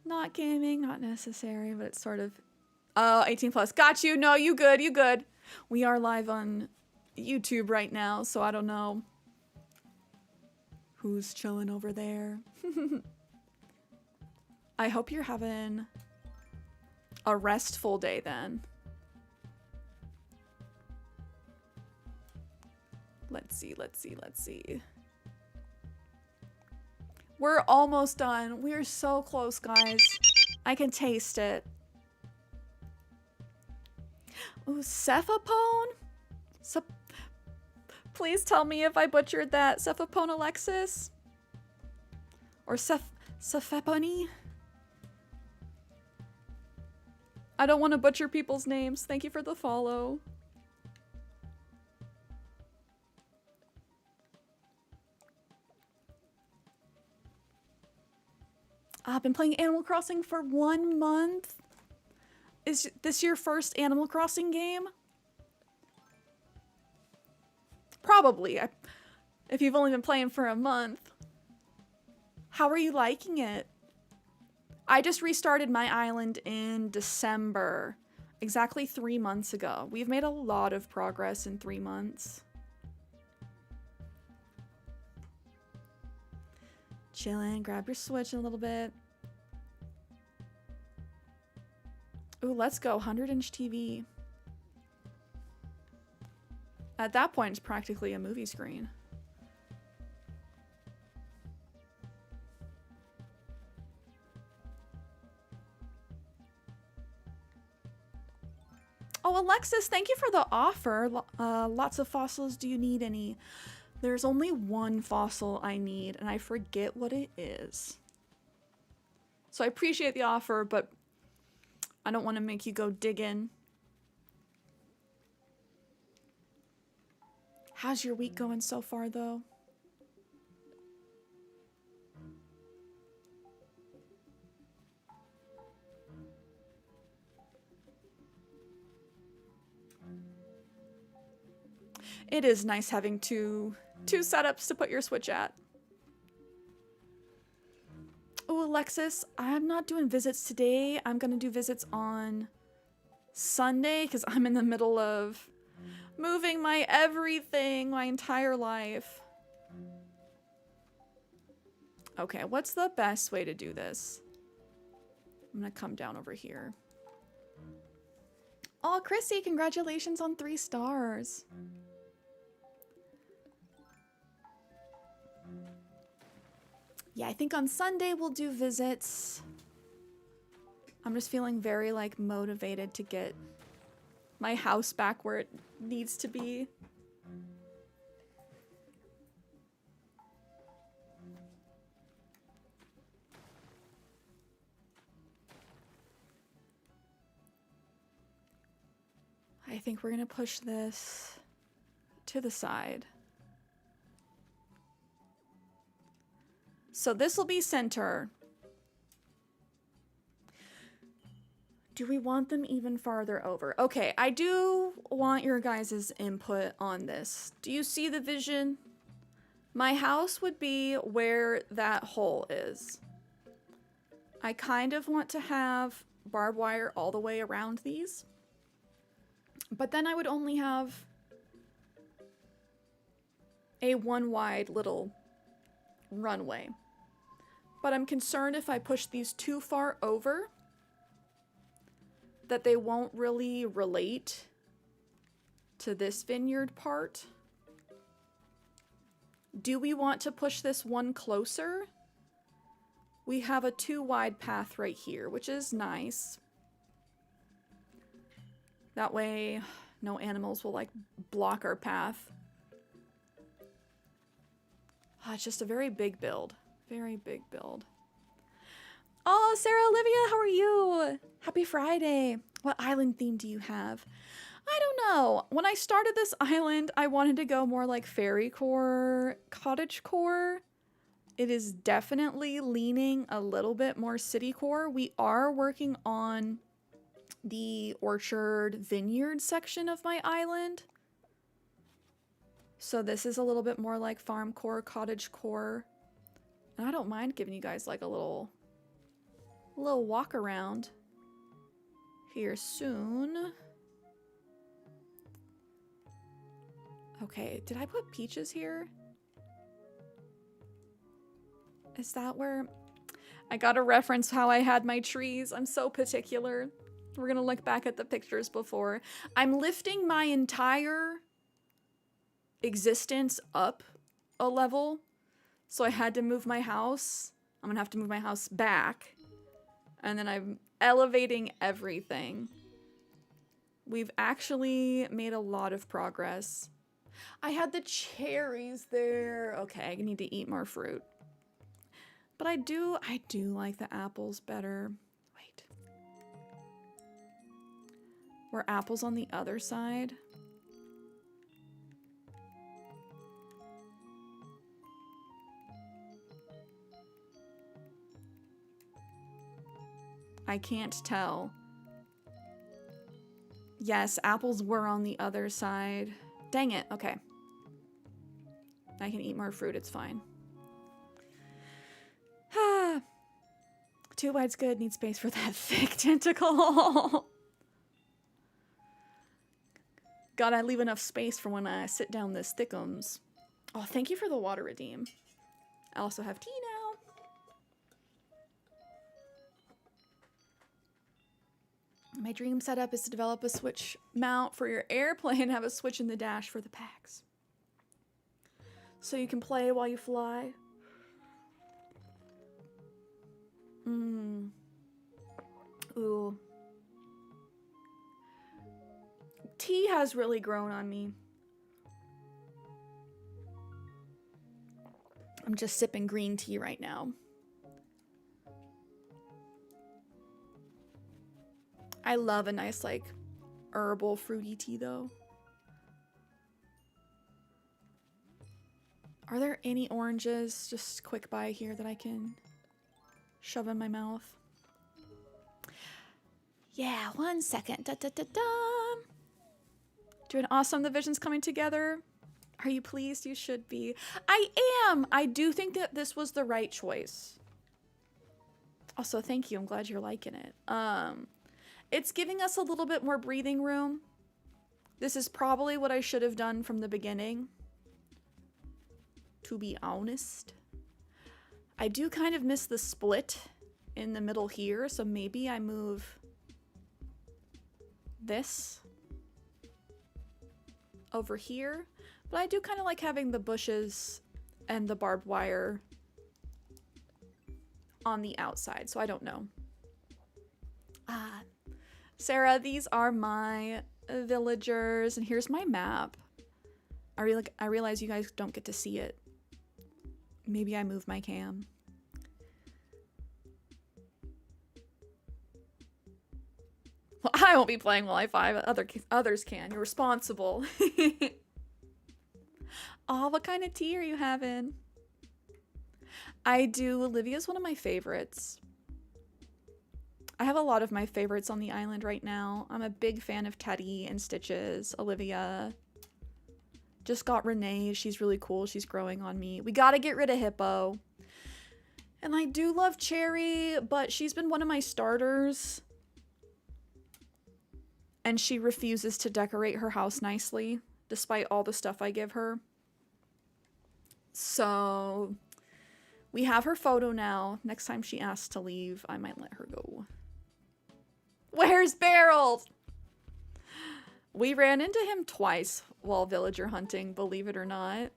Not gaming, not necessary, but it's sort of... Oh, 18 plus. Got you. No, you good, you good. We are live on YouTube right now, so I don't know who's chilling over there. I hope you're having a restful day then. Let's see. We're almost done. We're so close, guys. I can taste it. Ooh, Cephapone? Please tell me if I butchered that. Cephapone Alexis? Or Cephapony? I don't want to butcher people's names. Thank you for the follow. I've been playing Animal Crossing for 1 month. Is this your first Animal Crossing game? Probably. If you've only been playing for a month. How are you liking it? I just restarted my island in December. Exactly 3 months ago. We've made a lot of progress in 3 months. Chillin', grab your Switch a little bit. Ooh, let's go. 100-inch TV. At that point, it's practically a movie screen. Oh, Alexis, thank you for the offer. Lots of fossils. Do you need any? There's only one fossil I need, and I forget what it is. So I appreciate the offer, but I don't want to make you go digging. How's your week going so far, though? It is nice having two setups to put your Switch at. Oh, Alexis, I'm not doing visits today. I'm gonna do visits on Sunday because I'm in the middle of moving my everything, my entire life. Okay, what's the best way to do this? I'm gonna come down over here. Oh, Chrissy, congratulations on 3 stars. Yeah, I think on Sunday we'll do visits. I'm just feeling very like motivated to get my house back where it needs to be. I think we're gonna push this to the side. So this will be center. Do we want them even farther over? Okay, I do want your guys' input on this. Do you see the vision? My house would be where that hole is. I kind of want to have barbed wire all the way around these. But then I would only have a 1 wide little runway. But I'm concerned if I push these too far over that they won't really relate to this vineyard part. Do we want to push this one closer? We have a 2 wide path right here, which is nice. That way, no animals will like block our path. It's just a very big build. Very big build. Oh, Sarah Olivia, how are you? Happy Friday. What island theme do you have? I don't know. When I started this island, I wanted to go more like fairy core, cottage core. It is definitely leaning a little bit more city core. We are working on the orchard vineyard section of my island. So this is a little bit more like farm core, cottage core. And I don't mind giving you guys like a little walk around here soon. Okay, did I put peaches here? Is that where I gotta reference how I had my trees? I'm so particular. We're gonna look back at the pictures before. I'm lifting my entire existence up a level. So I had to move my house. I'm gonna have to move my house back. And then I'm elevating everything. We've actually made a lot of progress. I had the cherries there. Okay, I need to eat more fruit. But I do like the apples better. Wait. Were apples on the other side? I can't tell. Yes, apples were on the other side. Dang it. Okay. I can eat more fruit. It's fine. 2 wide's good. Need space for that thick tentacle. Gotta leave enough space for when I sit down this thickums. Oh, thank you for the water redeem. I also have tea now. My dream setup is to develop a switch mount for your airplane and have a switch in the dash for the packs. So you can play while you fly. Ooh. Tea has really grown on me. I'm just sipping green tea right now. I love a nice, like, herbal fruity tea, though. Are there any oranges just quick by here that I can shove in my mouth? Yeah, 1 second. Doing awesome. The vision's coming together. Are you pleased? You should be. I am. I do think that this was the right choice. Also, thank you. I'm glad you're liking it. It's giving us a little bit more breathing room. This is probably what I should have done from the beginning, to be honest. I do kind of miss the split in the middle here, so maybe I move this over here, but I do kind of like having the bushes and the barbed wire on the outside, so I don't know. Ah, Sarah, these are my villagers, and here's my map. I realize you guys don't get to see it. Maybe I move my cam. Well, I won't be playing while I five. Others can. You're responsible. Oh, what kind of tea are you having? I do. Olivia's one of my favorites. I have a lot of my favorites on the island right now. I'm a big fan of Teddy and Stitches. Olivia. Just got Renee. She's really cool. She's growing on me. We gotta get rid of Hippo. And I do love Cherry, but she's been one of my starters. And she refuses to decorate her house nicely, despite all the stuff I give her. So we have her photo now. Next time she asks to leave, I might let her go. Where's Beryl? We ran into him twice while villager hunting, believe it or not.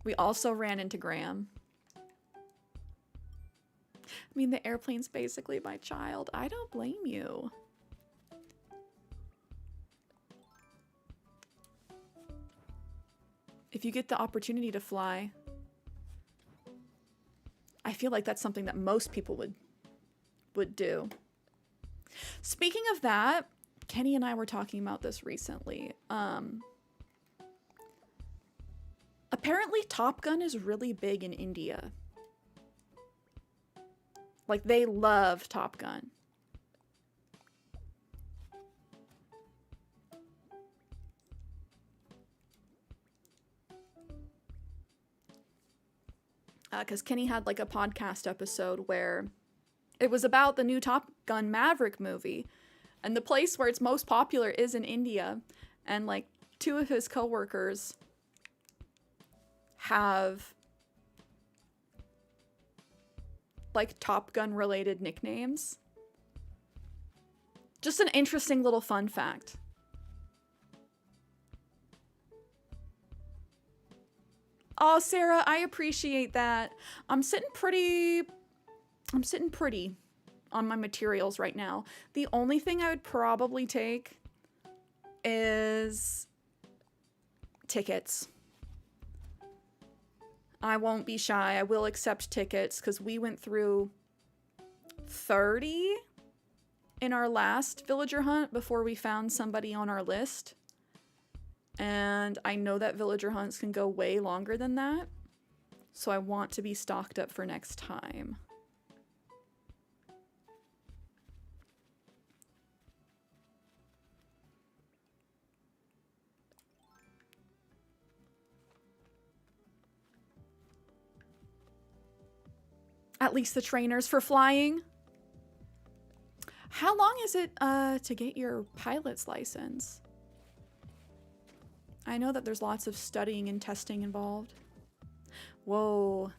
We also ran into Graham. I mean, the airplane's basically my child. I don't blame you. If you get the opportunity to fly, I feel like that's something that most people would do. Speaking of that, Kenny and I were talking about this recently. Apparently Top Gun is really big in India. Like, they love Top Gun. Because Kenny had like a podcast episode where it was about the new Top Gun Maverick movie. And the place where it's most popular is in India. And like 2 of his coworkers have like Top Gun related nicknames. Just an interesting little fun fact. Oh, Sarah, I appreciate that. I'm sitting pretty on my materials right now. The only thing I would probably take is tickets. I won't be shy. I will accept tickets because we went through 30 in our last villager hunt before we found somebody on our list. And I know that villager hunts can go way longer than that. So I want to be stocked up for next time. At least the trainers for flying. How long is it to get your pilot's license? I know that there's lots of studying and testing involved. Whoa.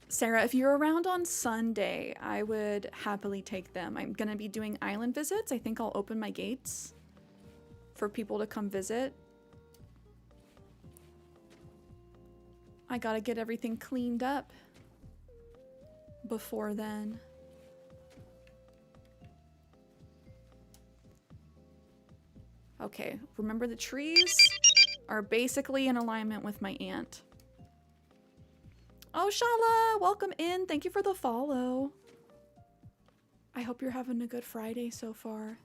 Sarah, if you're around on Sunday, I would happily take them. I'm going to be doing island visits. I think I'll open my gates for people to come visit. I gotta get everything cleaned up before then. Okay, remember the trees are basically in alignment with my aunt. Oh, Shala, welcome in. Thank you for the follow. I hope you're having a good Friday so far.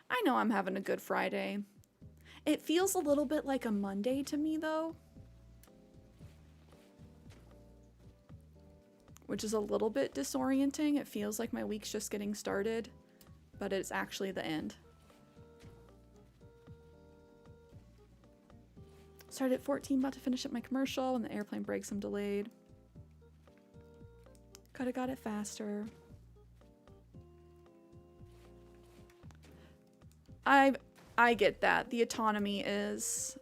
I know I'm having a good Friday. It feels a little bit like a Monday to me, though. Which is a little bit disorienting. It feels like my week's just getting started, but it's actually the end. Started at 14, about to finish up my commercial. When the airplane breaks, I'm delayed. Could have got it faster. I get that. The autonomy is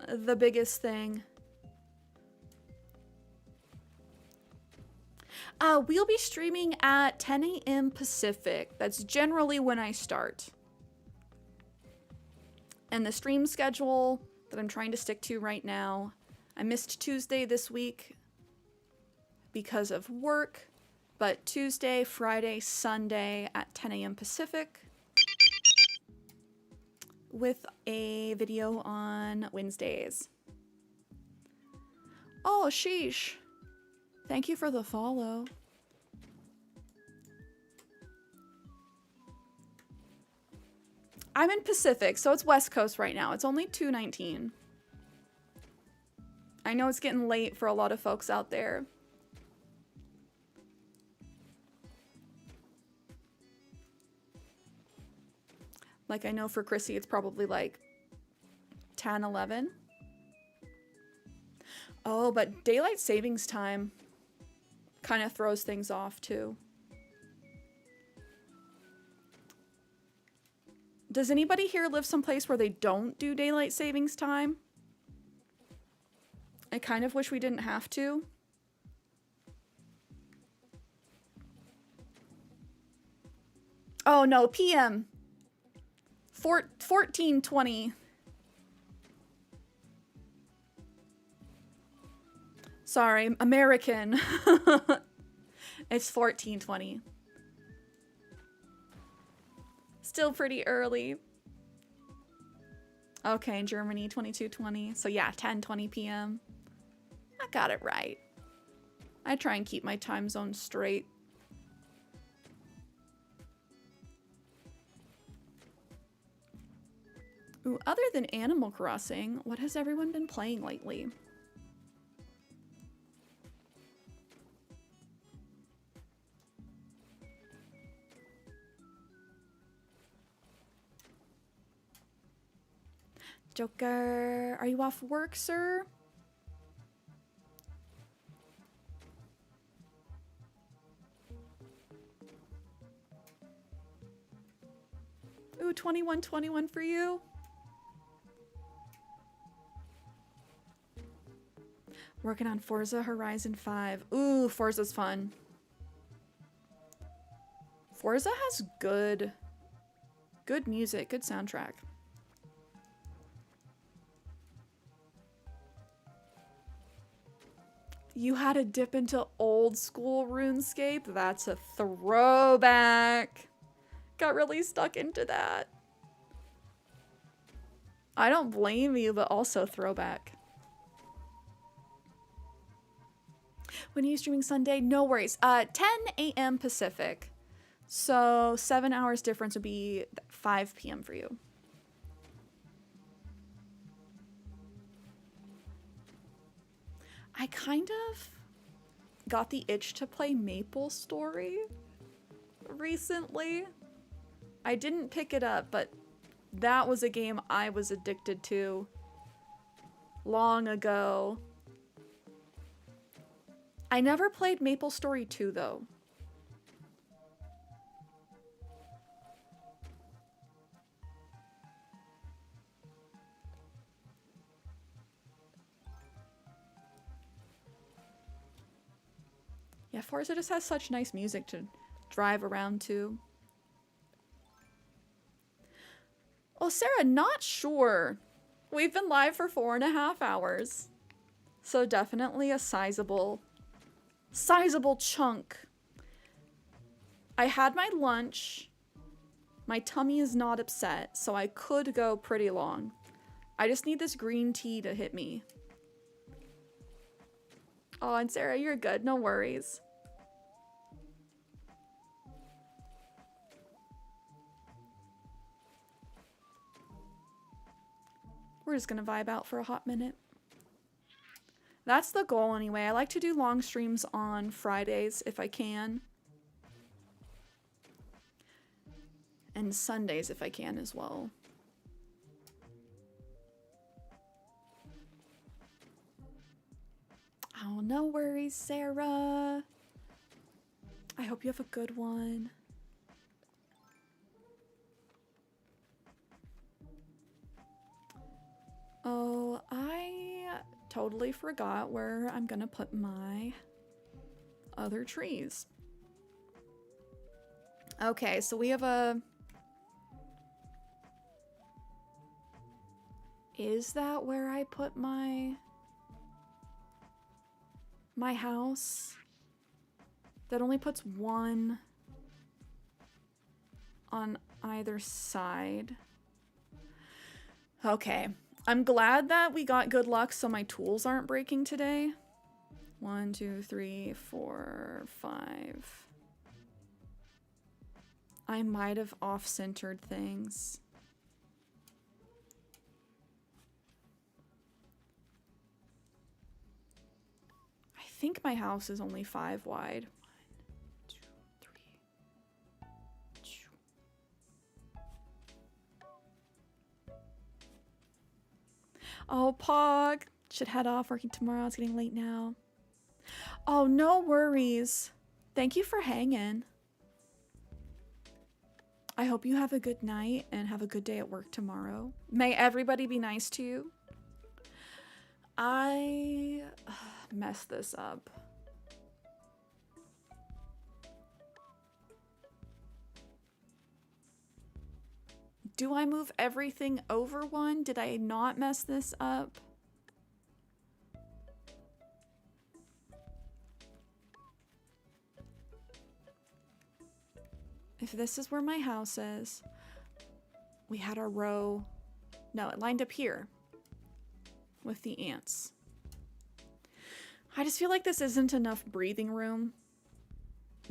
the biggest thing. We'll be streaming at 10 a.m. Pacific. That's generally when I start. And the stream schedule that I'm trying to stick to right now, I missed Tuesday this week because of work, but Tuesday, Friday, Sunday at 10 a.m. Pacific with a video on Wednesdays. Oh, sheesh. Thank you for the follow. I'm in Pacific, so it's West Coast right now. It's only 2:19. I know it's getting late for a lot of folks out there. Like, I know for Chrissy, it's probably like 10, 11. Oh, but daylight savings time kind of throws things off too. Does anybody here live someplace where they don't do daylight savings time? I kind of wish we didn't have to. Oh no, PM. 14:20. Sorry, American. It's 14:20. Still pretty early. Okay, in Germany, 22:20. So yeah, 10:20 p.m. I got it right. I try and keep my time zone straight. Ooh, other than Animal Crossing, what has everyone been playing lately? Joker, are you off work, sir? Ooh, 21:21 for you. Working on Forza Horizon 5. Ooh, Forza's fun. Forza has good music, good soundtrack. You had to dip into old school RuneScape? That's a throwback. Got really stuck into that. I don't blame you, but also throwback. When are you streaming Sunday? No worries. 10 a.m. Pacific. So 7 hours difference would be 5 p.m. for you. I kind of got the itch to play MapleStory recently. I didn't pick it up, but that was a game I was addicted to long ago. I never played MapleStory 2 though. Yeah, Forza just has such nice music to drive around to. Oh, Sarah, not sure. We've been live for 4.5 hours. So definitely a sizable chunk. I had my lunch. My tummy is not upset, so I could go pretty long. I just need this green tea to hit me. Oh, and Sarah, you're good. No worries. We're just gonna vibe out for a hot minute. That's the goal anyway. I like to do long streams on Fridays if I can. And Sundays if I can as well. Oh, no worries, Sarah. I hope you have a good one. Oh, I totally forgot where I'm gonna put my other trees. Okay, so we have a... Is that where I put my house? That only puts one on either side. Okay. I'm glad that we got good luck so my tools aren't breaking today. 1, 2, 3, 4, 5. I might have off-centered things. I think my house is only 5 wide. 1, 2, 3. Oh, Pog. Should head off, working tomorrow. It's getting late now. Oh, no worries. Thank you for hanging. I hope you have a good night and have a good day at work tomorrow. May everybody be nice to you. I messed this up. Do I move everything over one? Did I not mess this up? If this is where my house is, we had our row. No, it lined up here with the ants. I just feel like this isn't enough breathing room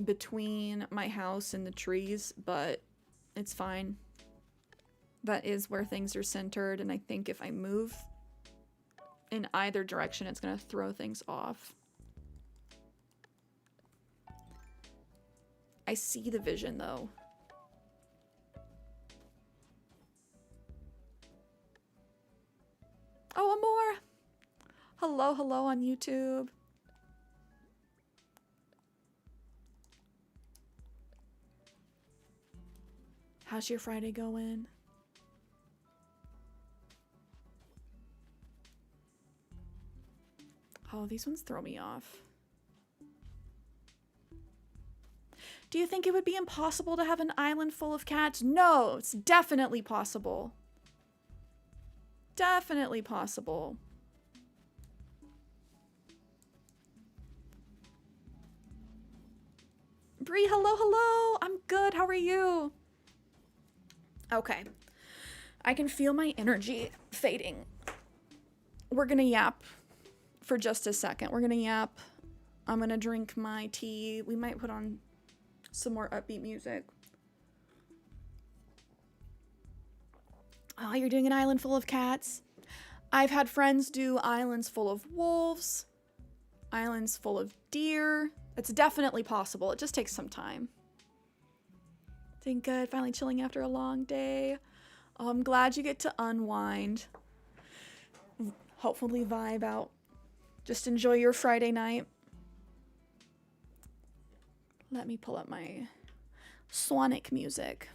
between my house and the trees, but it's fine. That is where things are centered, and I think if I move in either direction, it's going to throw things off. I see the vision, though. Oh, Amor! Hello, hello on YouTube. How's your Friday going? Oh, these ones throw me off. Do you think it would be impossible to have an island full of cats? No, it's definitely possible. Definitely possible. Bree, hello, hello. I'm good. How are you? Okay. I can feel my energy fading. We're gonna yap for just a second. We're gonna yap. I'm gonna drink my tea. We might put on some more upbeat music. Oh, you're doing an island full of cats? I've had friends do islands full of wolves, islands full of deer. It's definitely possible. It just takes some time. Doing good. Finally chilling after a long day. Oh, I'm glad you get to unwind. Hopefully vibe out. Just enjoy your Friday night. Let me pull up my Sonic music.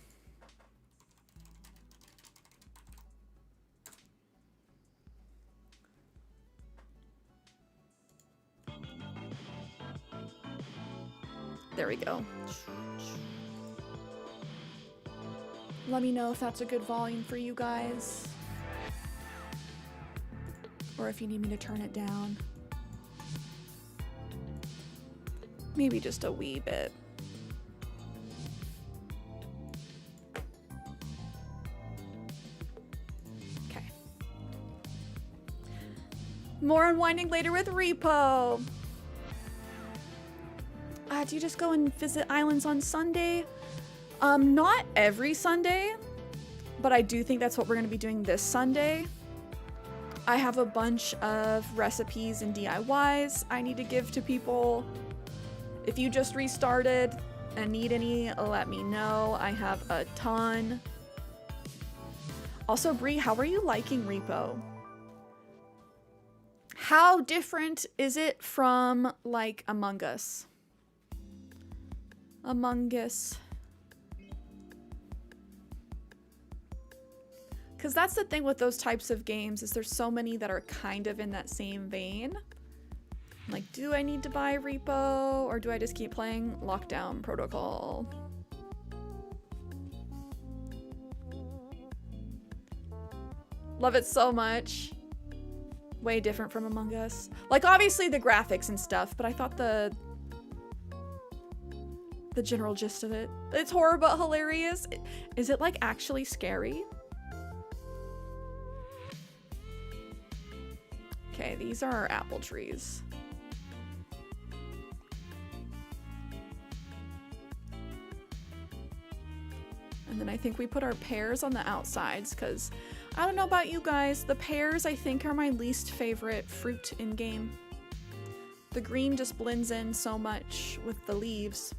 There we go. Let me know if that's a good volume for you guys. Or if you need me to turn it down. Maybe just a wee bit. Okay. More unwinding later with Repo. Do you just go and visit islands on Sunday? Not every Sunday, but I do think that's what we're going to be doing this Sunday. I have a bunch of recipes and DIYs I need to give to people. If you just restarted and need any, let me know. I have a ton. Also, Bree, how are you liking Repo? How different is it from, like, Among Us? Among Us. Because that's the thing with those types of games, is there's so many that are kind of in that same vein. Like, do I need to buy Repo, or do I just keep playing Lockdown Protocol? Love it so much. Way different from Among Us. Like, obviously the graphics and stuff, but I thought the general gist of it. It's horror but hilarious. Is it like actually scary? Okay, these are our apple trees. And then I think we put our pears on the outsides, because I don't know about you guys, the pears I think are my least favorite fruit in game. The green just blends in so much with the leaves.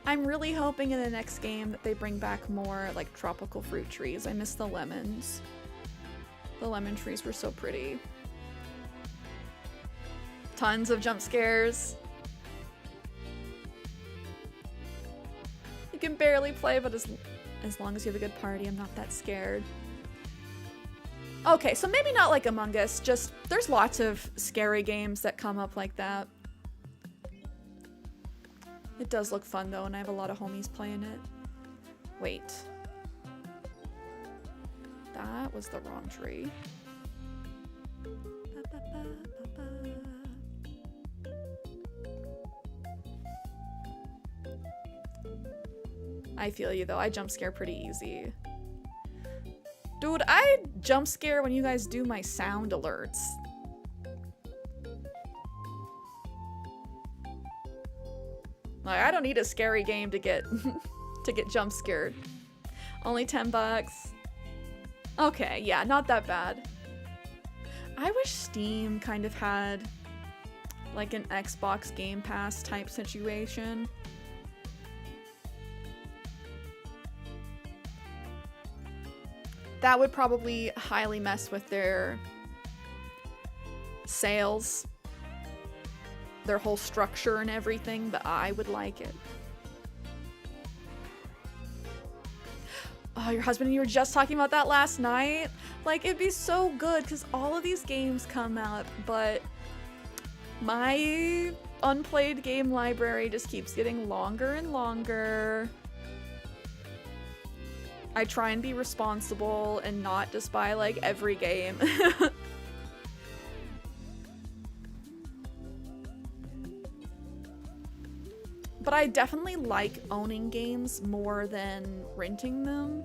I'm really hoping in the next game that they bring back more like tropical fruit trees. I miss the lemons. The lemon trees were so pretty. Tons of jump scares. You can barely play, but as long as you have a good party, I'm not that scared. Okay, so maybe not like Among Us, just there's lots of scary games that come up like that. It does look fun though, and I have a lot of homies playing it. Wait. That was the wrong tree. I feel you though, I jump scare pretty easy. Dude, I jump scare when you guys do my sound alerts. Like, I don't need a scary game to get to get jump scared. Only $10. Okay, yeah, not that bad. I wish Steam kind of had like an Xbox Game Pass type situation. That would probably highly mess with their sales, their whole structure and everything, but I would like it. Oh, your husband and you were just talking about that last night? Like, it'd be so good because all of these games come out, but my unplayed game library just keeps getting longer and longer. I try and be responsible and not just buy like every game. But I definitely like owning games more than renting them.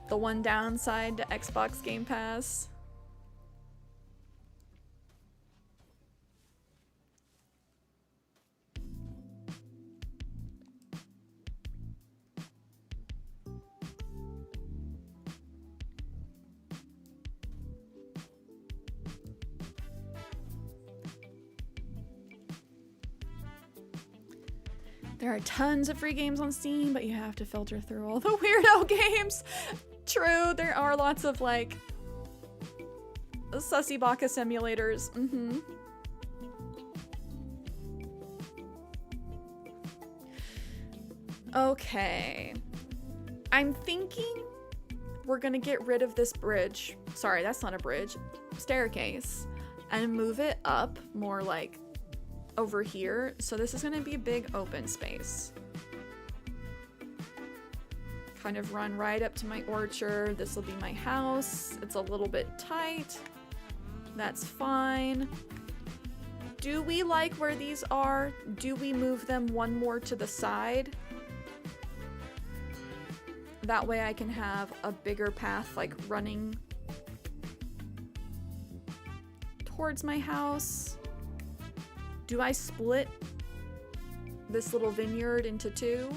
The one downside to Xbox Game Pass. There are tons of free games on Steam, but you have to filter through all the weirdo games. True, there are lots of like sussy baka simulators. Okay. I'm thinking we're gonna get rid of this bridge. Sorry, that's not a bridge. Staircase. And move it up more like over here. So this is gonna be a big open space. Kind of run right up to my orchard. This will be my house. It's a little bit tight. That's fine. Do we like where these are? Do we move them one more to the side? That way I can have a bigger path like running towards my house. Do I split this little vineyard into two?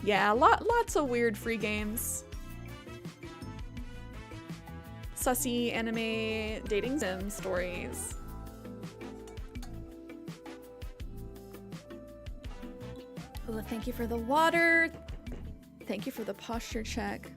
Yeah, lots of weird free games. Sussy anime dating sim stories. Oh, thank you for the water. Thank you for the posture check.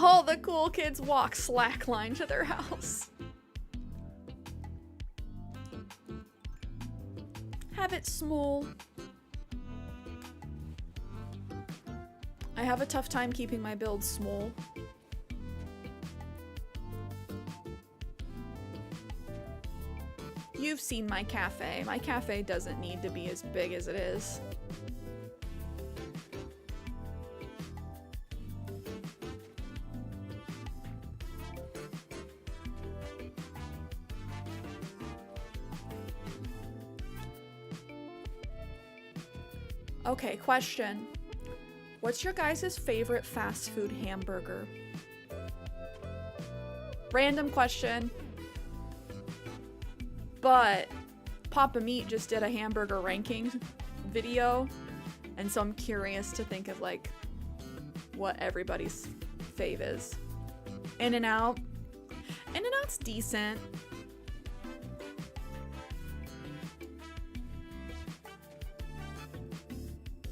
All the cool kids walk slackline to their house. Have it small. I have a tough time keeping my build small. You've seen my cafe. My cafe doesn't need to be as big as it is. Okay, question. What's your guys' favorite fast food hamburger? Random question. But Papa Meat just did a hamburger ranking video, and so I'm curious to think of like what everybody's fave is. In-N-Out. In-N-Out's decent.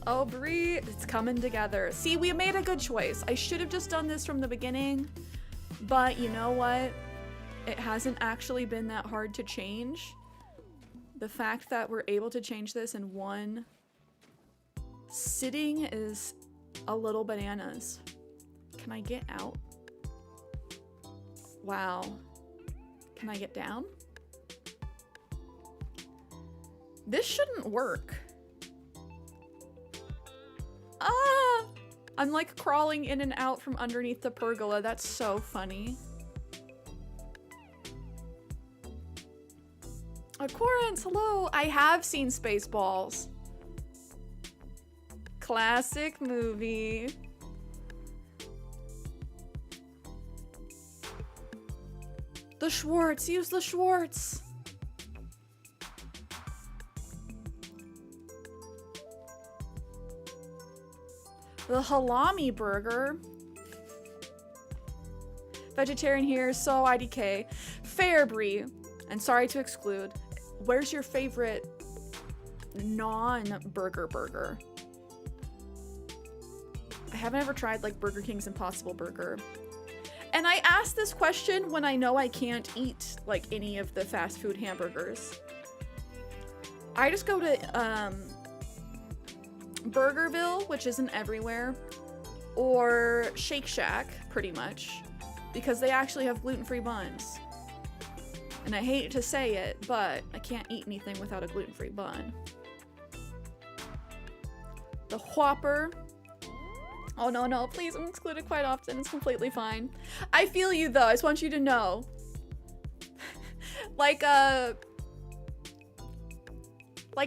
Oh, Brie, it's coming together. See, we made a good choice. I should have just done this from the beginning, but you know what? It hasn't actually been that hard to change. The fact that we're able to change this in one sitting is a little bananas. Can I get out? Wow. Can I get down? This shouldn't work. Ah! I'm like crawling in and out from underneath the pergola. That's so funny. Aquarians, hello! I have seen Spaceballs. Classic movie. The Schwartz, use the Schwartz. The halloumi burger. Vegetarian here, so IDK. Fair Brie. And sorry to exclude. Where's your favorite non-burger burger? I haven't ever tried like Burger King's Impossible Burger. And I ask this question when I know I can't eat like any of the fast food hamburgers. I just go to Burgerville, which isn't everywhere, or Shake Shack, pretty much, because they actually have gluten-free buns. And I hate to say it, but I can't eat anything without a gluten-free bun. The Whopper. Oh, no, please, I'm excluded quite often. It's completely fine. I feel you, though. I just want you to know. Like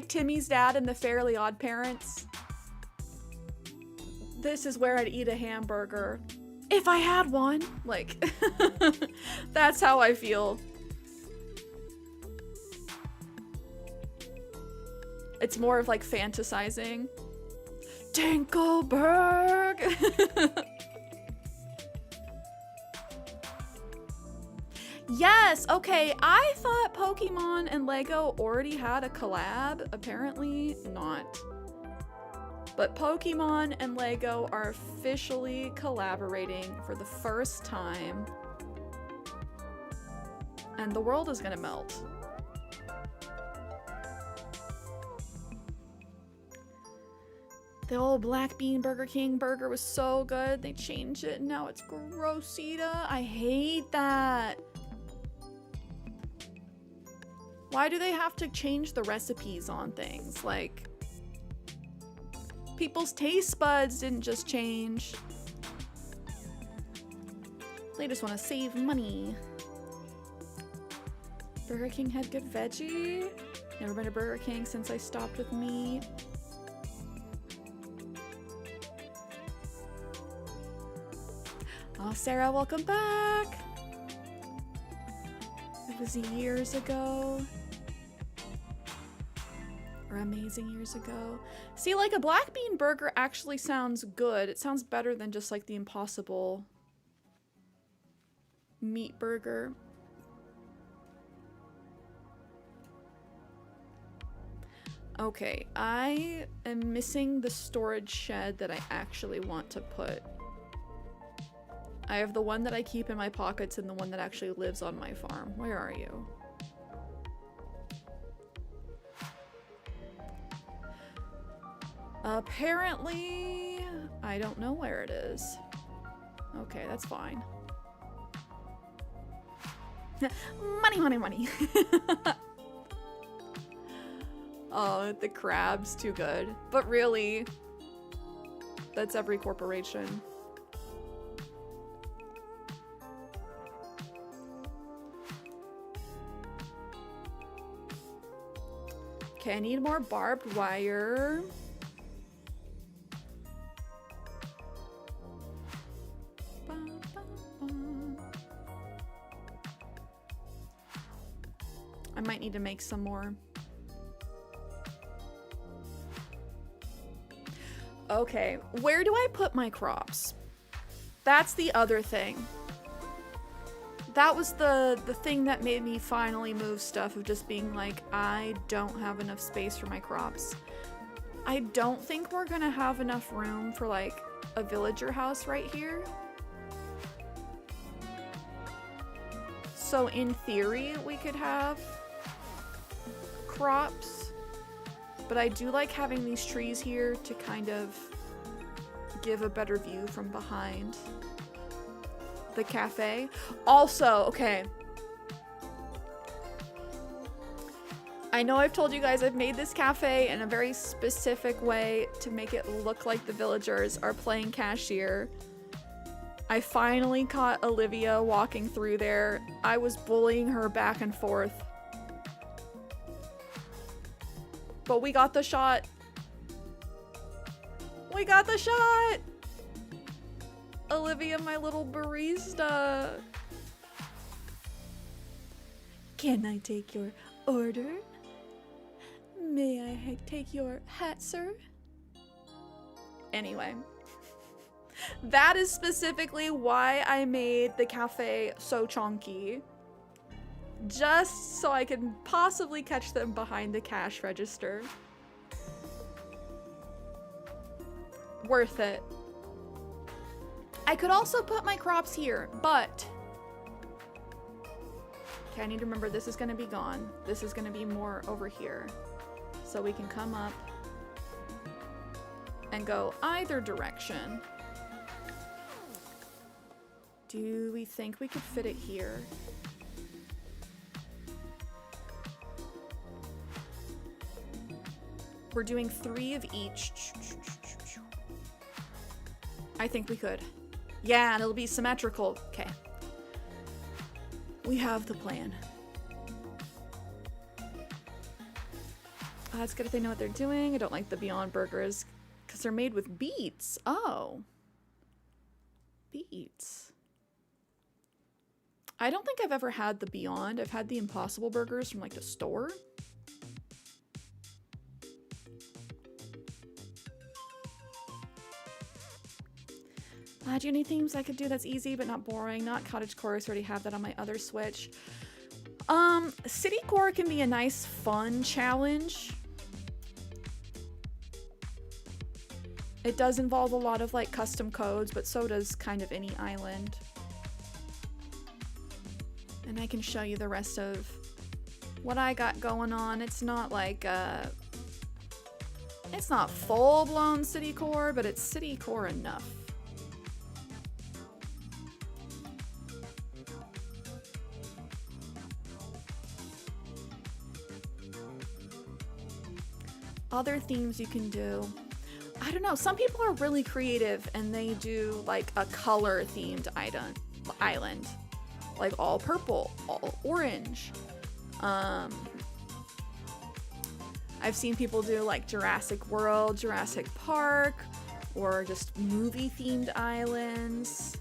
Timmy's dad in the Fairly Odd Parents. This is where I'd eat a hamburger. If I had one. Like, that's how I feel. It's more of like fantasizing. Dinkelberg! Yes, okay, I thought Pokemon and Lego already had a collab. Apparently not. But Pokemon and Lego are officially collaborating for the first time. And the world is gonna melt. The old Black Bean Burger King burger was so good. They changed it and now it's Grossita. I hate that. Why do they have to change the recipes on things? Like, people's taste buds didn't just change. They just want to save money. Burger King had good veggie. Never been to Burger King since I stopped with meat. Oh, Sarah, welcome back. It was years ago. Or amazing years ago. See, like a black bean burger actually sounds good. It sounds better than just like the Impossible meat burger. Okay, I am missing the storage shed that I actually want to put. I have the one that I keep in my pockets and the one that actually lives on my farm. Where are you? Apparently, I don't know where it is. Okay, that's fine. Money, money, money. Oh, the crab's too good. But really, that's every corporation. Okay, I need more barbed wire. I might need to make some more. Okay, where do I put my crops? That's the other thing. That was the thing that made me finally move stuff, of just being like, I don't have enough space for my crops. I don't think we're gonna have enough room for like a villager house right here. So in theory, we could have crops, but I do like having these trees here to kind of give a better view from behind the cafe. Also, okay, I know I've told you guys I've made this cafe in a very specific way to make it look like the villagers are playing cashier. I finally caught Olivia walking through there. I was bullying her back and forth, but we got the shot. We got the shot! Olivia, my little barista. Can I take your order? May I take your hat, sir? Anyway, that is specifically why I made the cafe so chonky. Just so I can possibly catch them behind the cash register. Worth it. I could also put my crops here, but okay, I need to remember this is going to be gone. This is going to be more over here. So we can come up and go either direction. Do we think we could fit it here? We're doing 3 of each. I think we could. Yeah, and it'll be symmetrical. Okay. We have the plan. That's good if they know what they're doing. I don't like the Beyond Burgers because they're made with beets. Oh. Beets. I don't think I've ever had the Beyond. I've had the Impossible Burgers from like the store. Do you have any themes I could do that's easy but not boring? Not cottagecore, I already have that on my other Switch. Citycore can be a nice fun challenge. It does involve a lot of like custom codes, but so does kind of any island. And I can show you the rest of what I got going on. It's not like it's not full-blown Citycore, but it's Citycore enough. Other themes you can do. I don't know. Some people are really creative and they do like a color themed island. Like all purple, all orange. I've seen people do like Jurassic World, Jurassic Park, or just movie themed islands.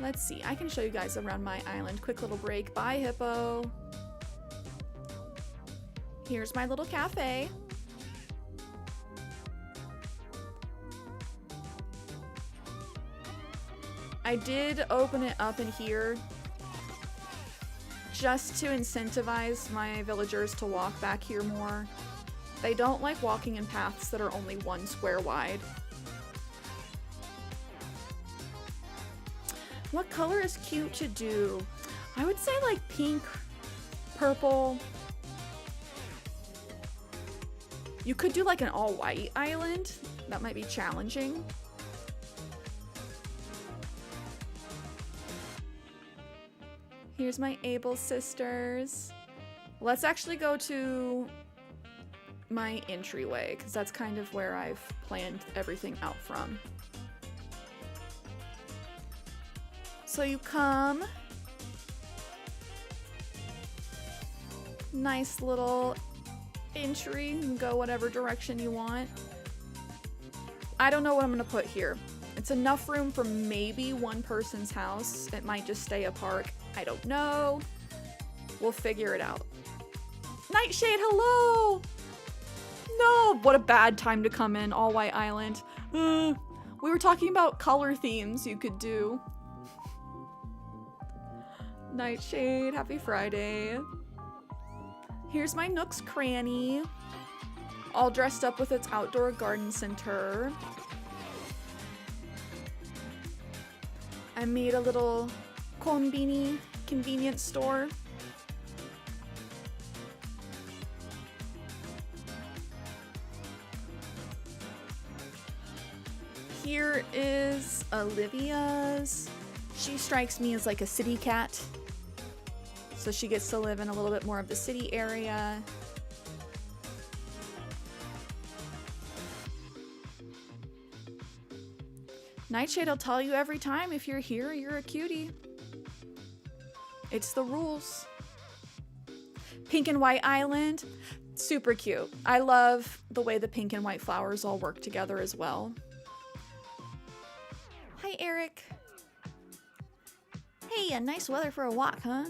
Let's see. I can show you guys around my island. Quick little break. Bye, Hippo. Here's my little cafe. I did open it up in here just to incentivize my villagers to walk back here more. They don't like walking in paths that are only 1 square wide. What color is cute to do? I would say like pink, purple. You could do like an all-white island. That might be challenging. Here's my Able sisters. Let's actually go to my entryway, because that's kind of where I've planned everything out from. So you come. Nice little entry. You can go whatever direction you want. I don't know what I'm gonna put here. It's enough room for maybe one person's house. It might just stay a park. I don't know. We'll figure it out. Nightshade, hello! No, what a bad time to come in, all white island. We were talking about color themes you could do. Nightshade, happy Friday. Here's my Nook's Cranny, all dressed up with its outdoor garden center. I made a little konbini convenience store. Here is Olivia's. She strikes me as like a city cat. So she gets to live in a little bit more of the city area. Nightshade, I'll tell you every time, if you're here, you're a cutie. It's the rules. Pink and white island, super cute. I love the way the pink and white flowers all work together as well. Hi, Eric. Hey, nice weather for a walk, huh?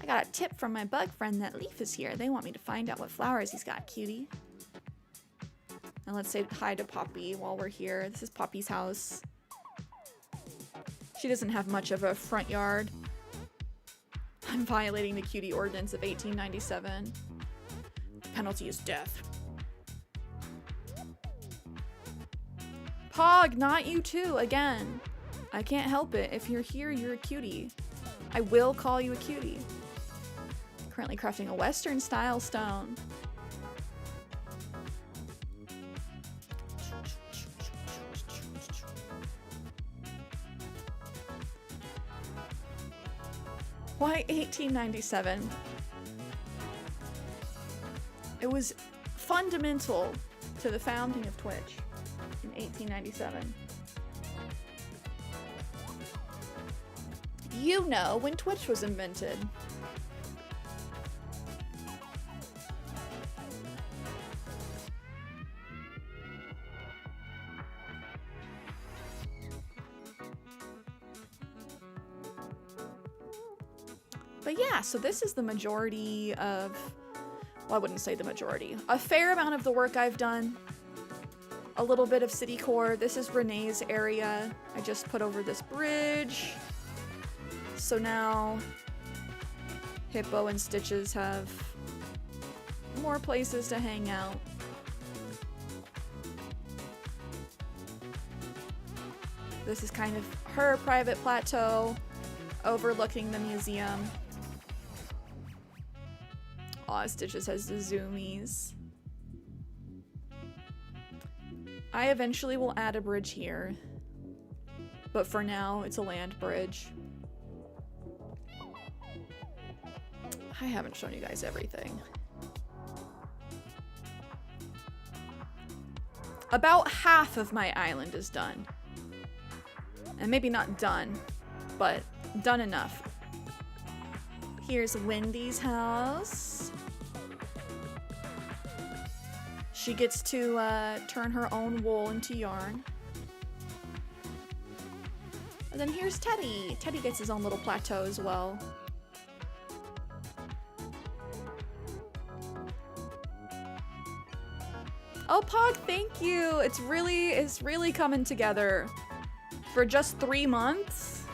I got a tip from my bug friend that Leaf is here. They want me to find out what flowers he's got, cutie. And let's say hi to Poppy while we're here. This is Poppy's house. She doesn't have much of a front yard. I'm violating the cutie ordinance of 1897. The penalty is death. Pog, not you too, again. I can't help it. If you're here, you're a cutie. I will call you a cutie. Currently crafting a Western style stone. Why 1897? It was fundamental to the founding of Twitch in 1897. You know, when Twitch was invented. But yeah, so this is the majority of, well, I wouldn't say the majority, a fair amount of the work I've done. A little bit of city core. This is Renee's area. I just put over this bridge. So now Hippo and Stitches have more places to hang out. This is kind of her private plateau overlooking the museum. Aw, Stitches has the zoomies. I eventually will add a bridge here, but for now it's a land bridge. I haven't shown you guys everything. About half of my island is done. And maybe not done, but done enough. Here's Wendy's house. She gets to turn her own wool into yarn. And then here's Teddy. Teddy gets his own little plateau as well. Oh, Pog, thank you. It's really coming together. For just 3 months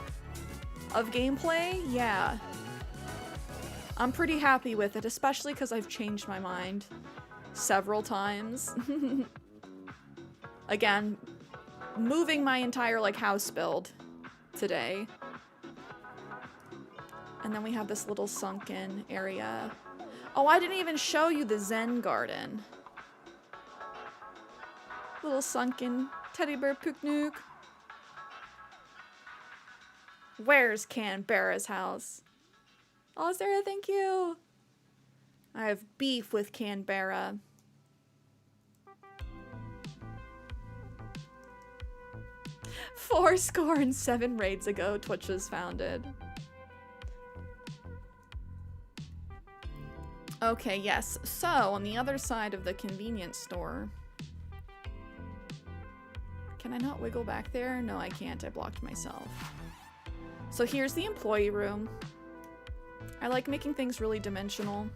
of gameplay, yeah. I'm pretty happy with it, especially because I've changed my mind several times. Again, moving my entire like house build today. And then we have this little sunken area. Oh, I didn't even show you the Zen garden. Little sunken teddy bear picnic. Where's Canberra's house? Oh, Sarah, thank you. I have beef with Canberra. Fourscore and 7 raids ago, Twitch was founded. Okay, yes. So, on the other side of the convenience store... Can I not wiggle back there? No, I can't. I blocked myself. So here's the employee room. I like making things really dimensional.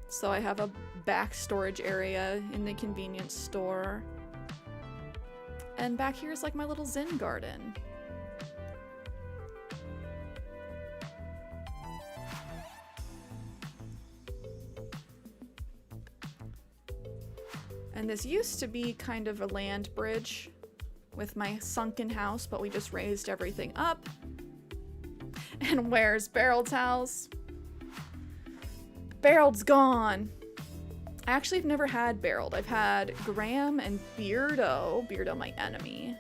So I have a back storage area in the convenience store. And back here is like my little Zen garden. And this used to be kind of a land bridge with my sunken house, but we just raised everything up. And where's Barreld's house? Barreld's gone. I actually have never had Barreld. I've had Graham and Beardo. Beardo, my enemy.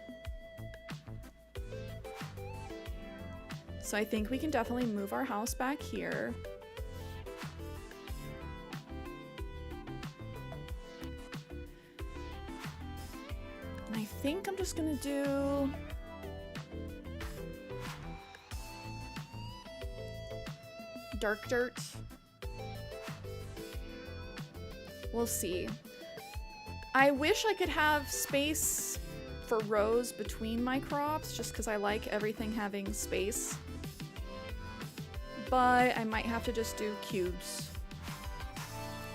So I think we can definitely move our house back here. And I think I'm just gonna do... dark dirt. We'll see. I wish I could have space for rows between my crops, just because I like everything having space. But I might have to just do cubes.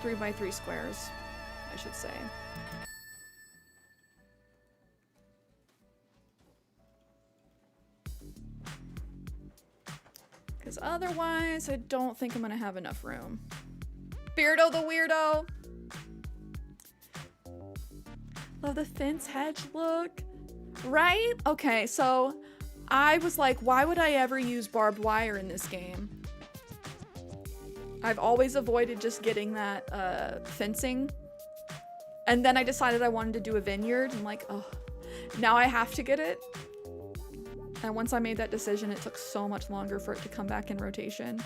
3x3 squares, I should say. Because otherwise, I don't think I'm going to have enough room. Beardo the weirdo! Love the fence hedge look. Right? Okay, so I was like, why would I ever use barbed wire in this game? I've always avoided just getting that fencing. And then I decided I wanted to do a vineyard. I'm like, oh, now I have to get it. And once I made that decision, it took so much longer for it to come back in rotation.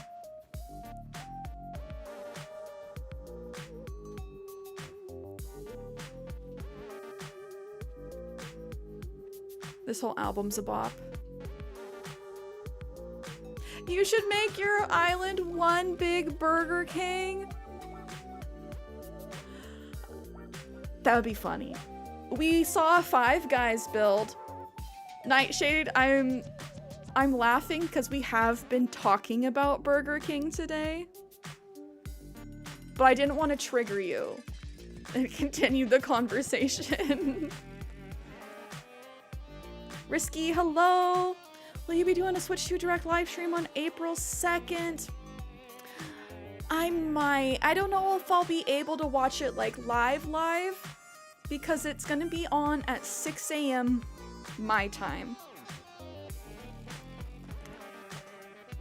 This whole album's a bop. You should make your island one big Burger King. That would be funny. We saw a Five Guys build. Nightshade, I'm laughing because we have been talking about Burger King today. But I didn't want to trigger you and continue the conversation. Risky, hello! Will you be doing a Switch 2 Direct live stream on April 2nd? I might. I don't know if I'll be able to watch it like live because it's gonna be on at 6 a.m. my time.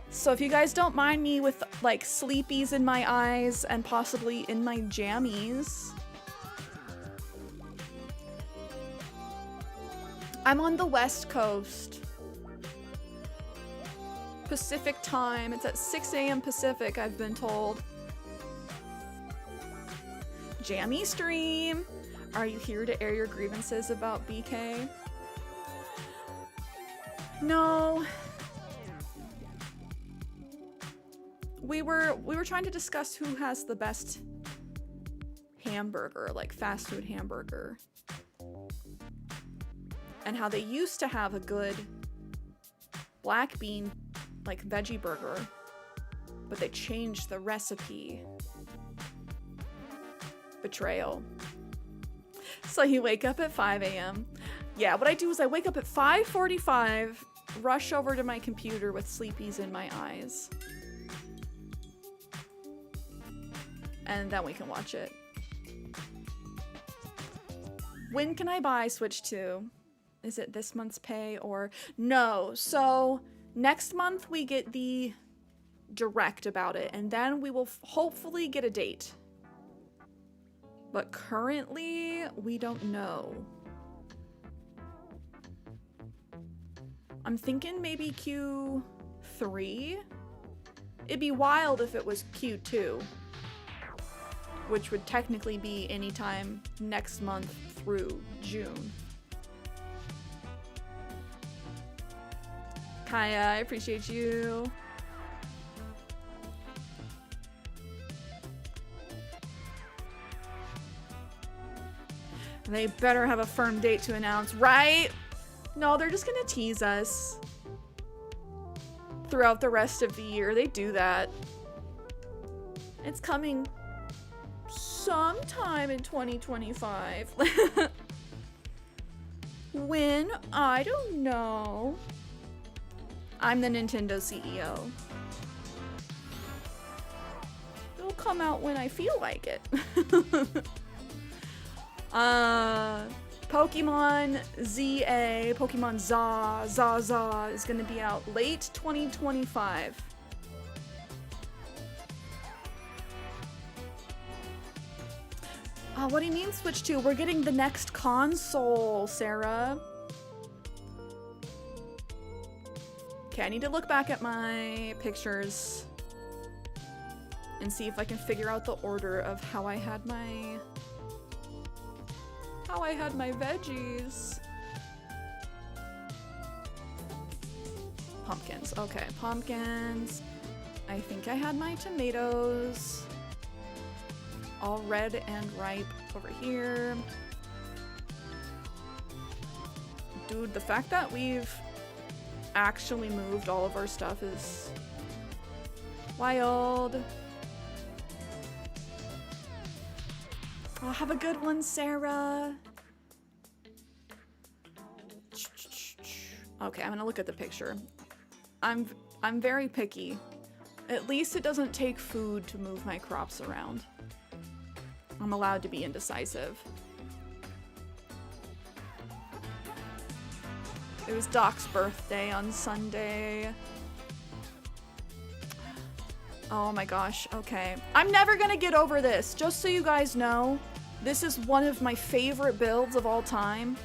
So if you guys don't mind me with like sleepies in my eyes and possibly in my jammies. I'm on the West Coast. Pacific time. It's at 6 a.m. Pacific, I've been told. Jammy stream. Are you here to air your grievances about BK? No. We were trying to discuss who has the best hamburger, like fast food hamburger. And how they used to have a good black bean, like veggie burger, but they changed the recipe. Betrayal. So you wake up at 5 a.m. Yeah, what I do is I wake up at 5:45, rush over to my computer with sleepies in my eyes. And then we can watch it. When can I buy Switch 2? is it this month's pay or no? So next month we get the direct about it, and then we will hopefully get a date. But currently, we don't know. I'm thinking maybe Q3. It'd be wild if it was Q2, which would technically be anytime next month through June. Kaya, I appreciate you. They better have a firm date to announce, right? No, they're just gonna tease us throughout the rest of the year. They do that. It's coming sometime in 2025. When? I don't know. I'm the Nintendo CEO. It'll come out when I feel like it. Pokemon ZA, Pokemon Za is gonna be out late 2025. What do you mean Switch 2? We're getting the next console, Sarah. Okay, I need to look back at my pictures and see if I can figure out the order of how I had my veggies. Pumpkins. Okay, pumpkins. I think I had my tomatoes all red and ripe over here. Dude, the fact that we've actually moved all of our stuff is wild. Oh, have a good one, Sarah. Okay, I'm gonna look at the picture. I'm very picky. At least it doesn't take food to move my crops around. I'm allowed to be indecisive. It was Doc's birthday on Sunday. Oh my gosh, okay. I'm never gonna get over this, just so you guys know. This is one of my favorite builds of all time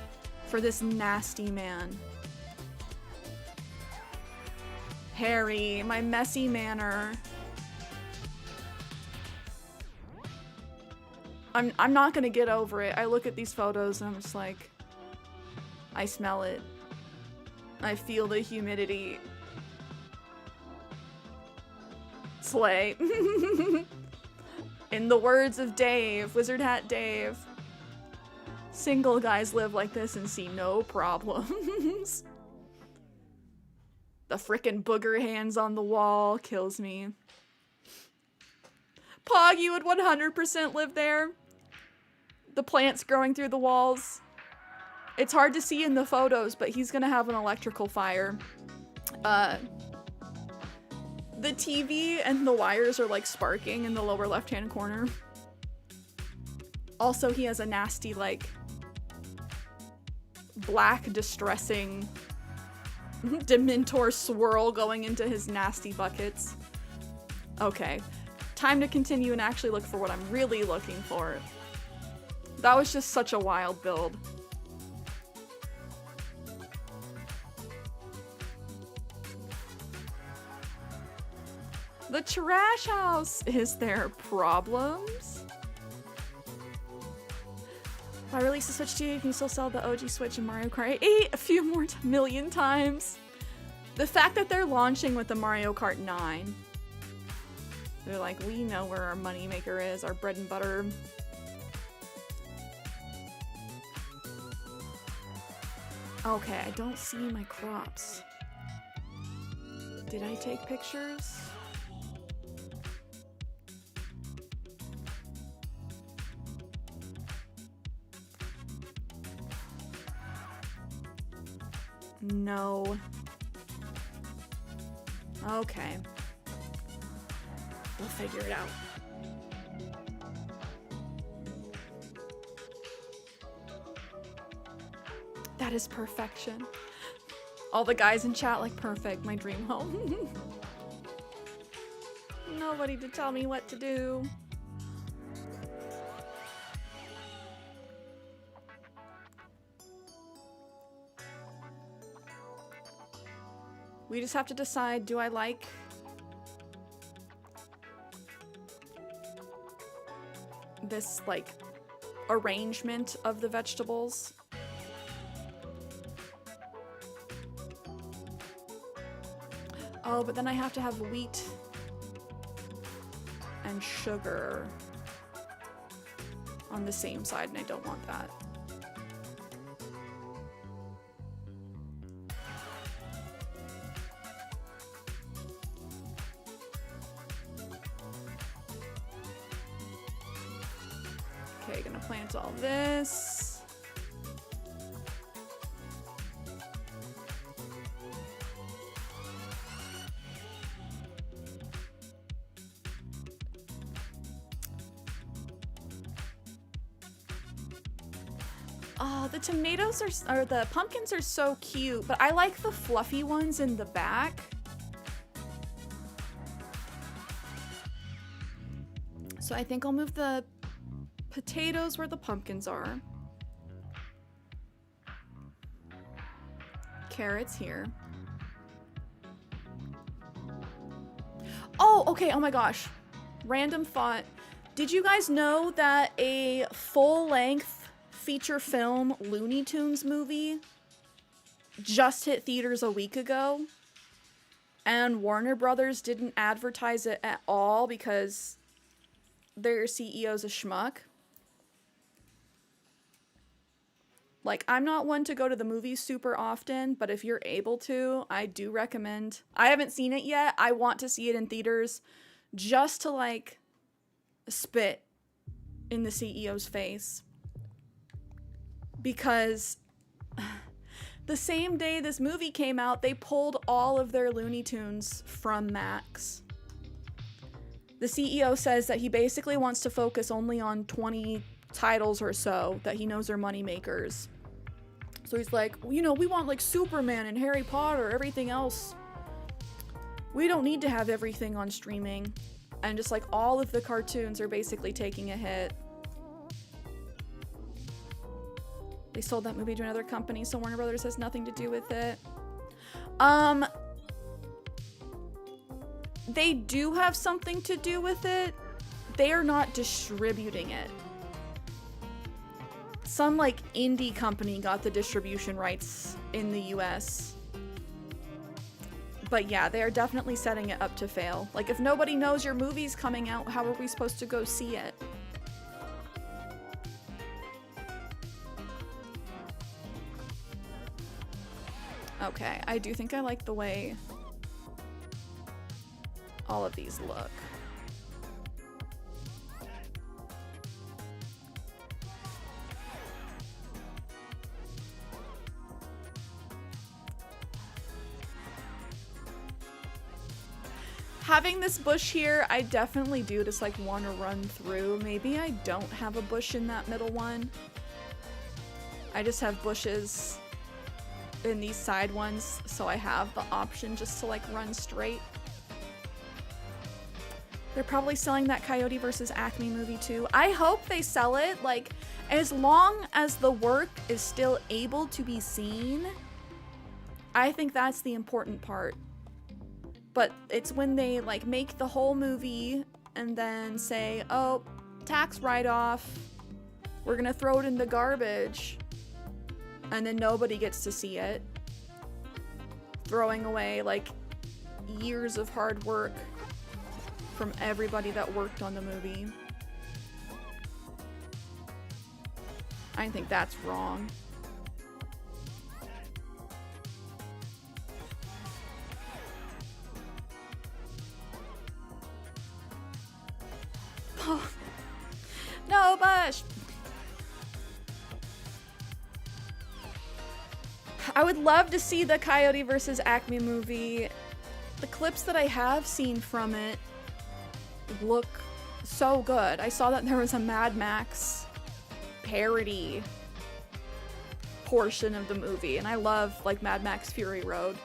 for this nasty man. Harry, my messy manner. I'm not gonna get over it. I look at these photos and I'm just like, I smell it. I feel the humidity. Slay. In the words of Dave, Wizard Hat Dave, single guys live like this and see no problems. The frickin' booger hands on the wall kills me. Pog, you would 100% live there. The plants growing through the walls. It's hard to see in the photos, but he's gonna have an electrical fire. The TV and the wires are like sparking in the lower left-hand corner. Also, he has a nasty, like, black, distressing Dementor swirl going into his nasty buckets. Okay, time to continue and actually look for what I'm really looking for. That was just such a wild build. The trash house! Is there problems? If I release the Switch 2, you can still sell the OG Switch and Mario Kart 8 a few more million times. The fact that they're launching with the Mario Kart 9. They're like, we know where our moneymaker is, our bread and butter. Okay, I don't see my crops. Did I take pictures? No. Okay. We'll figure it out. That is perfection. All the guys in chat like, perfect, my dream home. Nobody to tell me what to do. We just have to decide, do I like this like arrangement of the vegetables? Oh, but then I have to have wheat and sugar on the same side, and I don't want that. Okay, gonna plant all this. Oh, the tomatoes are, or the pumpkins are so cute, but I like the fluffy ones in the back. So I think I'll move the potatoes where the pumpkins are. Carrots here. Oh, okay, oh my gosh. Random thought. Did you guys know that a full-length feature film Looney Tunes movie just hit theaters a week ago, and Warner Brothers didn't advertise it at all because their CEO's a schmuck? Like, I'm not one to go to the movies super often, but if you're able to, I do recommend. I haven't seen it yet. I want to see it in theaters just to like spit in the CEO's face. Because the same day this movie came out, they pulled all of their Looney Tunes from Max. The CEO says that he basically wants to focus only on 20 titles or so that he knows are money makers. So he's like, you know, we want like Superman and Harry Potter, everything else. We don't need to have everything on streaming. And just like all of the cartoons are basically taking a hit. They sold that movie to another company, so Warner Brothers has nothing to do with it. They do have something to do with it. They are not distributing it. Some like indie company got the distribution rights in the US. But yeah, they are definitely setting it up to fail. Like, if nobody knows your movie's coming out, how are we supposed to go see it? Okay, I do think I like the way all of these look. Having this bush here, I definitely do just like want to run through. Maybe I don't have a bush in that middle one. I just have bushes in these side ones, so I have the option just to like run straight. They're probably selling that Coyote vs. Acme movie too. I hope they sell it. Like, as long as the work is still able to be seen, I think that's the important part. But it's when they like make the whole movie and then say, oh, tax write-off, we're gonna throw it in the garbage, and then nobody gets to see it, throwing away like years of hard work from everybody that worked on the movie. I think that's wrong. Oh, no bush! I would love to see the Coyote vs. Acme movie. The clips that I have seen from it look so good. I saw that there was a Mad Max parody portion of the movie, and I love like Mad Max Fury Road.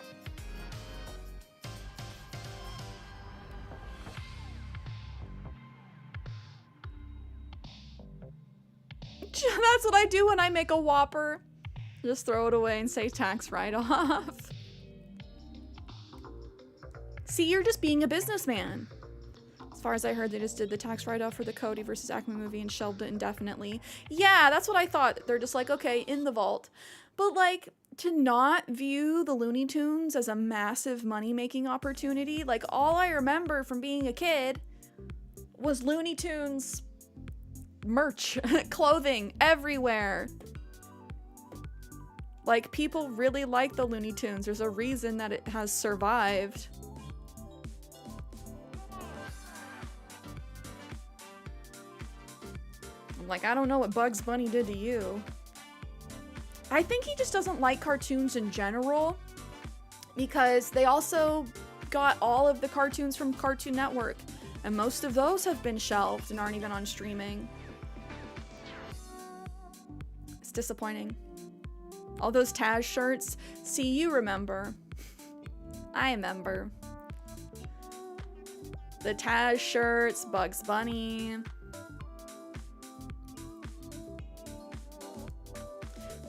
That's what I do when I make a Whopper. Just throw it away and say tax write-off. See, you're just being a businessman. As far as I heard, they just did the tax write-off for the Cody versus Acme movie and shelved it indefinitely. Yeah, that's what I thought. They're just like, okay, in the vault. But like, to not view the Looney Tunes as a massive money-making opportunity, like all I remember from being a kid was Looney Tunes merch, clothing everywhere. Like, people really like the Looney Tunes. There's a reason that it has survived. I'm like, I don't know what Bugs Bunny did to you. I think he just doesn't like cartoons in general, because they also got all of the cartoons from Cartoon Network, and most of those have been shelved and aren't even on streaming. It's disappointing. All those Taz shirts. See, you remember. I remember. The Taz shirts, Bugs Bunny.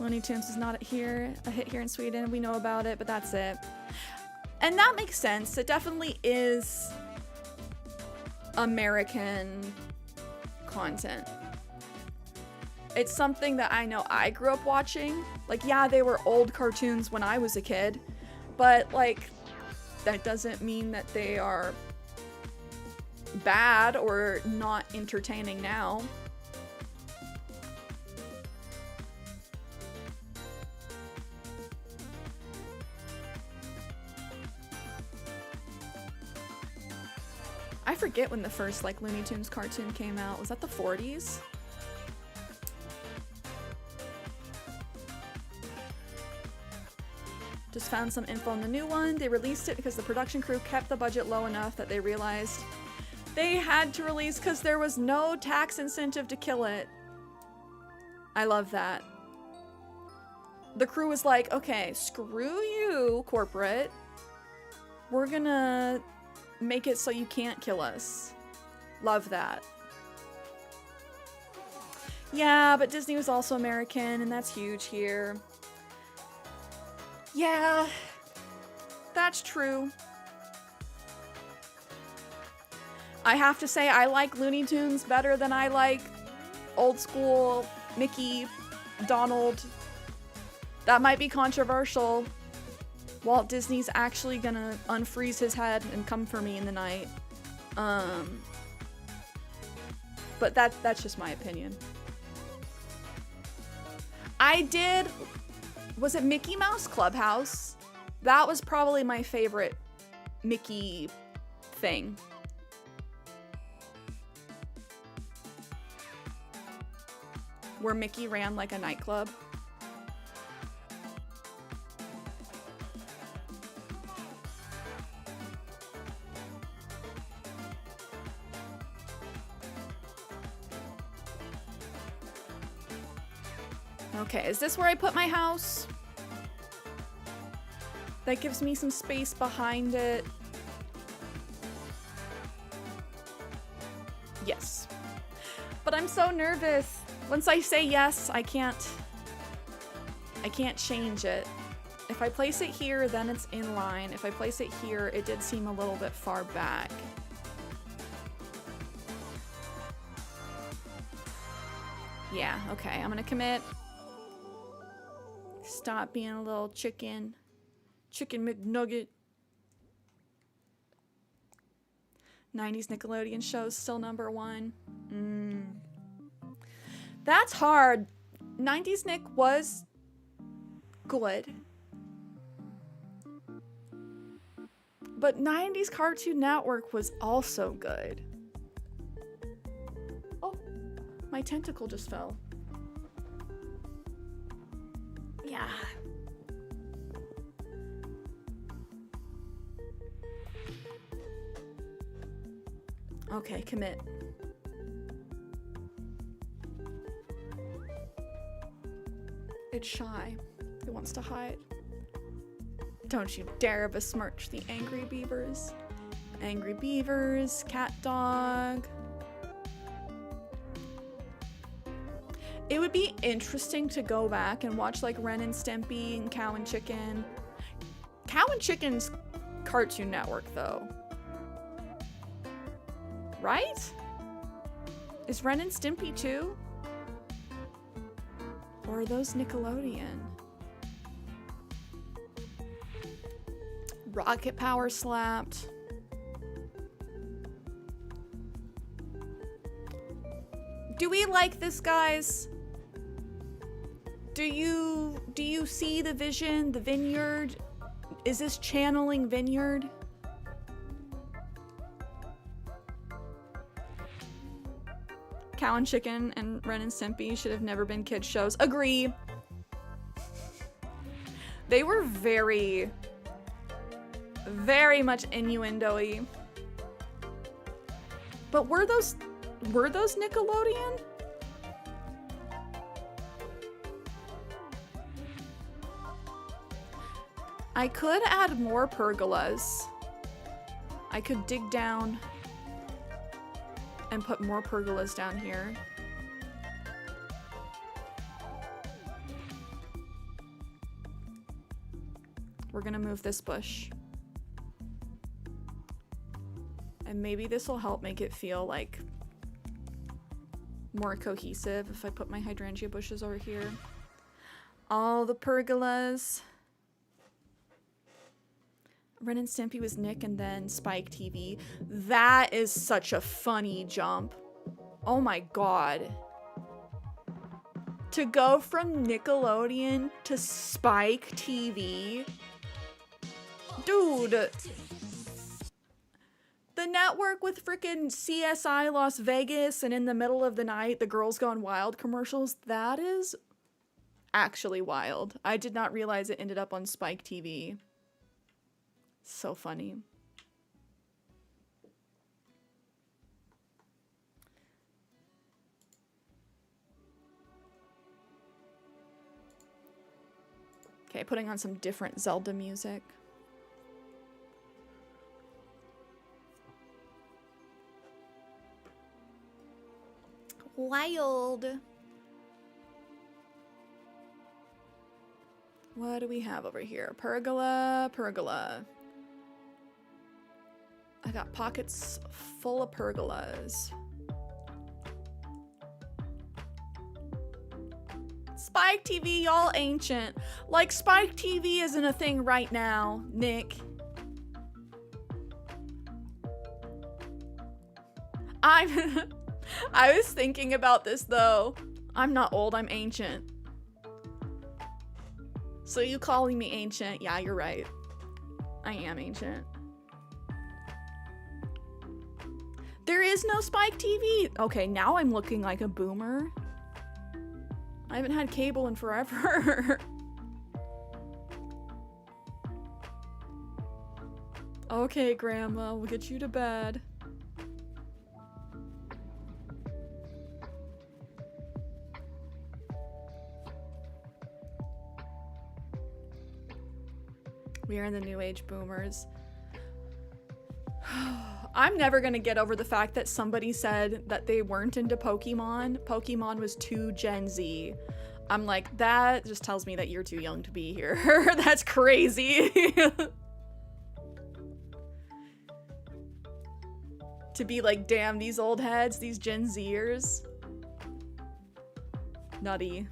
Looney Tunes is not a hit here in Sweden. We know about it, but that's it. And that makes sense. It definitely is American content. It's something that I know I grew up watching. Like, yeah, they were old cartoons when I was a kid, but like, that doesn't mean that they are bad or not entertaining now. I forget when the first like Looney Tunes cartoon came out. Was that the 40s? Just found some info on the new one. They released it because the production crew kept the budget low enough that they realized they had to release because there was no tax incentive to kill it. I love that. The crew was like, okay, screw you, corporate. We're gonna make it so you can't kill us. Love that. Yeah, but Disney was also American, and that's huge here. Yeah, that's true. I have to say I like Looney Tunes better than I like old school Mickey, Donald. That might be controversial. Walt Disney's actually gonna unfreeze his head and come for me in the night. But that's just my opinion. Was it Mickey Mouse Clubhouse? That was probably my favorite Mickey thing. Where Mickey ran like a nightclub. Okay, is this where I put my house? That gives me some space behind it. Yes. But I'm so nervous. Once I say yes, I can't change it. If I place it here, then it's in line. If I place it here, it did seem a little bit far back. Yeah, okay, I'm gonna commit. Stop being a little chicken McNugget. 90s Nickelodeon shows still #1. That's hard. 90s Nick was good. But 90s Cartoon Network was also good. Oh, my tentacle just fell. Yeah. Okay, commit. It's shy. It wants to hide. Don't you dare besmirch the angry beavers. Angry beavers, cat dog. It would be interesting to go back and watch like Ren and Stimpy and Cow and Chicken. Cow and Chicken's Cartoon Network though. Right? Is Ren and Stimpy too? Or are those Nickelodeon? Rocket Power slapped. Do we like this, guys? Do you see the vision, the Vineyard? Is this channeling Vineyard? Cow and Chicken and Ren and Stimpy should have never been kids shows. Agree. They were very much innuendo-y. But were those Nickelodeon? I could add more pergolas. I could dig down and put more pergolas down here. We're gonna move this bush. And maybe this will help make it feel like more cohesive if I put my hydrangea bushes over here. All the pergolas. Ren and Stimpy was Nick and then Spike TV. That is such a funny jump. Oh my god. To go from Nickelodeon to Spike TV. Dude. The network with frickin' CSI Las Vegas and in the middle of the night, the Girls Gone Wild commercials. That is actually wild. I did not realize it ended up on Spike TV. So funny. Okay, putting on some different Zelda music. Wild. What do we have over here? Pergola, pergola. I got pockets full of pergolas. Spike TV, y'all ancient. Like, Spike TV isn't a thing right now, Nick. I was thinking about this, though. I'm not old, I'm ancient. So you calling me ancient? Yeah, you're right. I am ancient. There is no Spike TV. Okay, now I'm looking like a boomer. I haven't had cable in forever. Okay, Grandma, we'll get you to bed. We are in the new age boomers. I'm never gonna get over the fact that somebody said that they weren't into Pokemon. Pokemon was too Gen Z. I'm like, that just tells me that you're too young to be here. That's crazy. To be like, damn, these old heads, these Gen Zers. Nutty.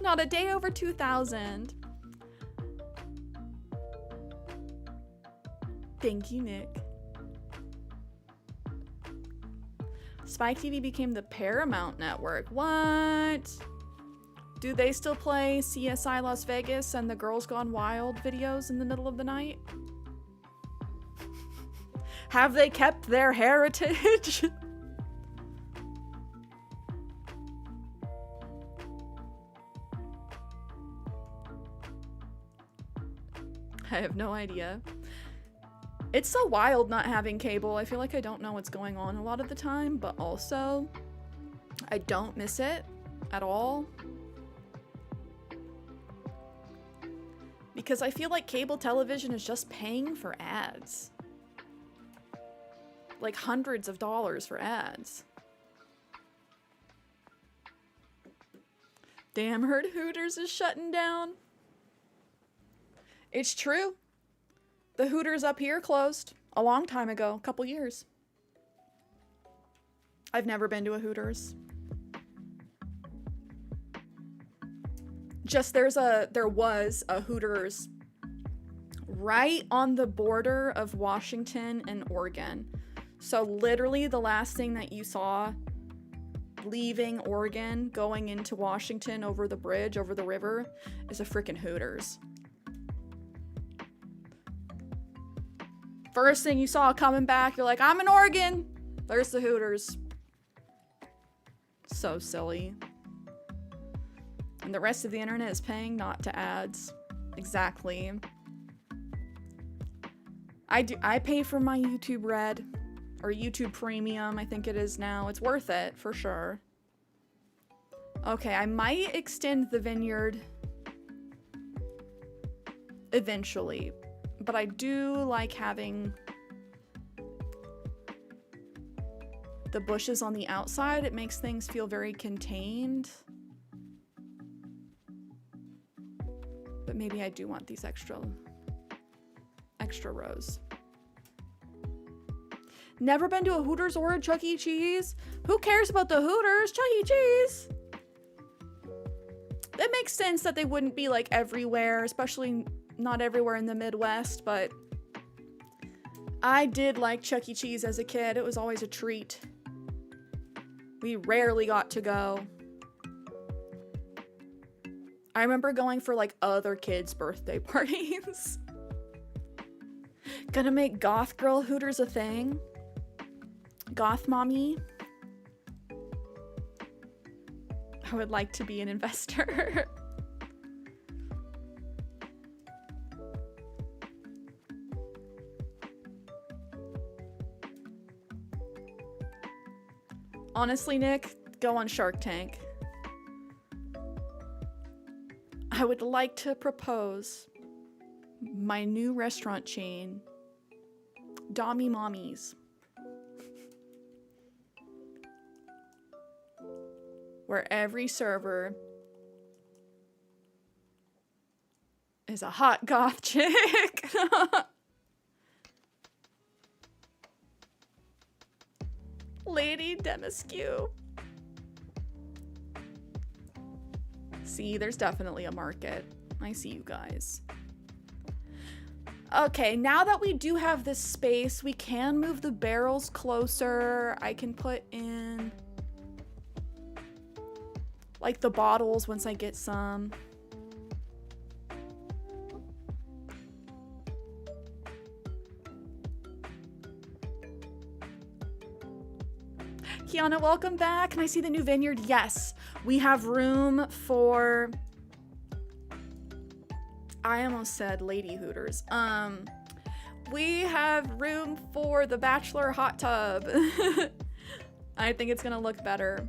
Not a day over 2000. Thank you, Nick. Spike TV became the Paramount Network. What? Do they still play CSI Las Vegas and the Girls Gone Wild videos in the middle of the night? Have they kept their heritage? I have no idea. It's so wild not having cable. I feel like I don't know what's going on a lot of the time, but also I don't miss it. at all. Because I feel like cable television is just paying for ads. Like hundreds of dollars for ads. Damn, heard Hooters is shutting down. It's true. The Hooters up here closed a long time ago, a couple years. I've never been to a Hooters. Just there was a Hooters right on the border of Washington and Oregon. So literally the last thing that you saw leaving Oregon, going into Washington over the bridge, over the river, is a freaking Hooters. First thing you saw coming back, you're like, I'm in Oregon. There's the Hooters. So silly. And the rest of the internet is paying not to ads. Exactly. I pay for my YouTube Red. Or YouTube Premium, I think it is now. It's worth it, for sure. Okay, I might extend the Vineyard eventually. But I do like having the bushes on the outside. It makes things feel very contained. But maybe I do want these extra rows. Never been to a Hooters or a Chuck E. Cheese? Who cares about the Hooters? Chuck E. Cheese! It makes sense that they wouldn't be like everywhere, especially not everywhere in the Midwest, but I did like Chuck E. Cheese as a kid. It was always a treat. We rarely got to go. I remember going for like other kids' birthday parties. Gonna make goth girl Hooters a thing. Goth mommy. I would like to be an investor. Honestly, Nick, go on Shark Tank. I would like to propose my new restaurant chain, Dommy Mommies. Where every server is a hot goth chick. Lady Demiscu. See, there's definitely a market. I see you guys. Okay, now that we do have this space, we can move the barrels closer. I can put in like the bottles once I get some. Kiana, welcome back. Can I see the new Vineyard? Yes. We have room for... I almost said Lady Hooters. We have room for the Bachelor hot tub. I think it's gonna look better.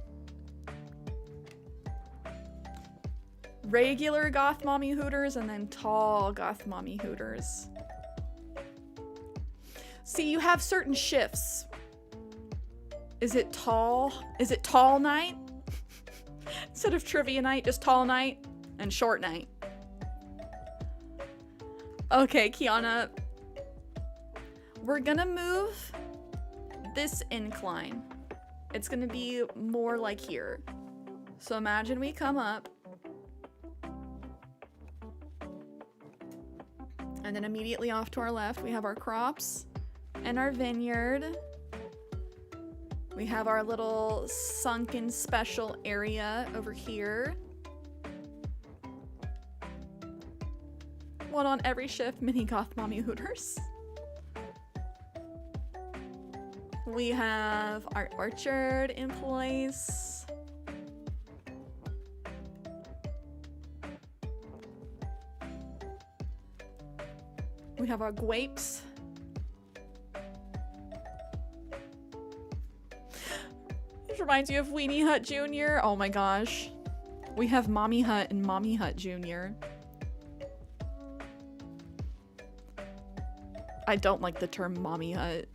Regular goth mommy Hooters and then tall goth mommy Hooters. See, you have certain shifts. Is it tall? Is it tall night? Instead of trivia night, just tall night and short night. Okay, Kiana. We're gonna move this incline. It's gonna be more like here. So imagine we come up. And then immediately off to our left, we have our crops and our vineyard. We have our little sunken special area over here. One on every shift, mini goth mommy Hooters. We have our orchard in place. We have our grapes. This reminds you of Weenie Hut Jr. Oh my gosh. We have Mommy Hut and Mommy Hut Jr. I don't like the term Mommy Hut.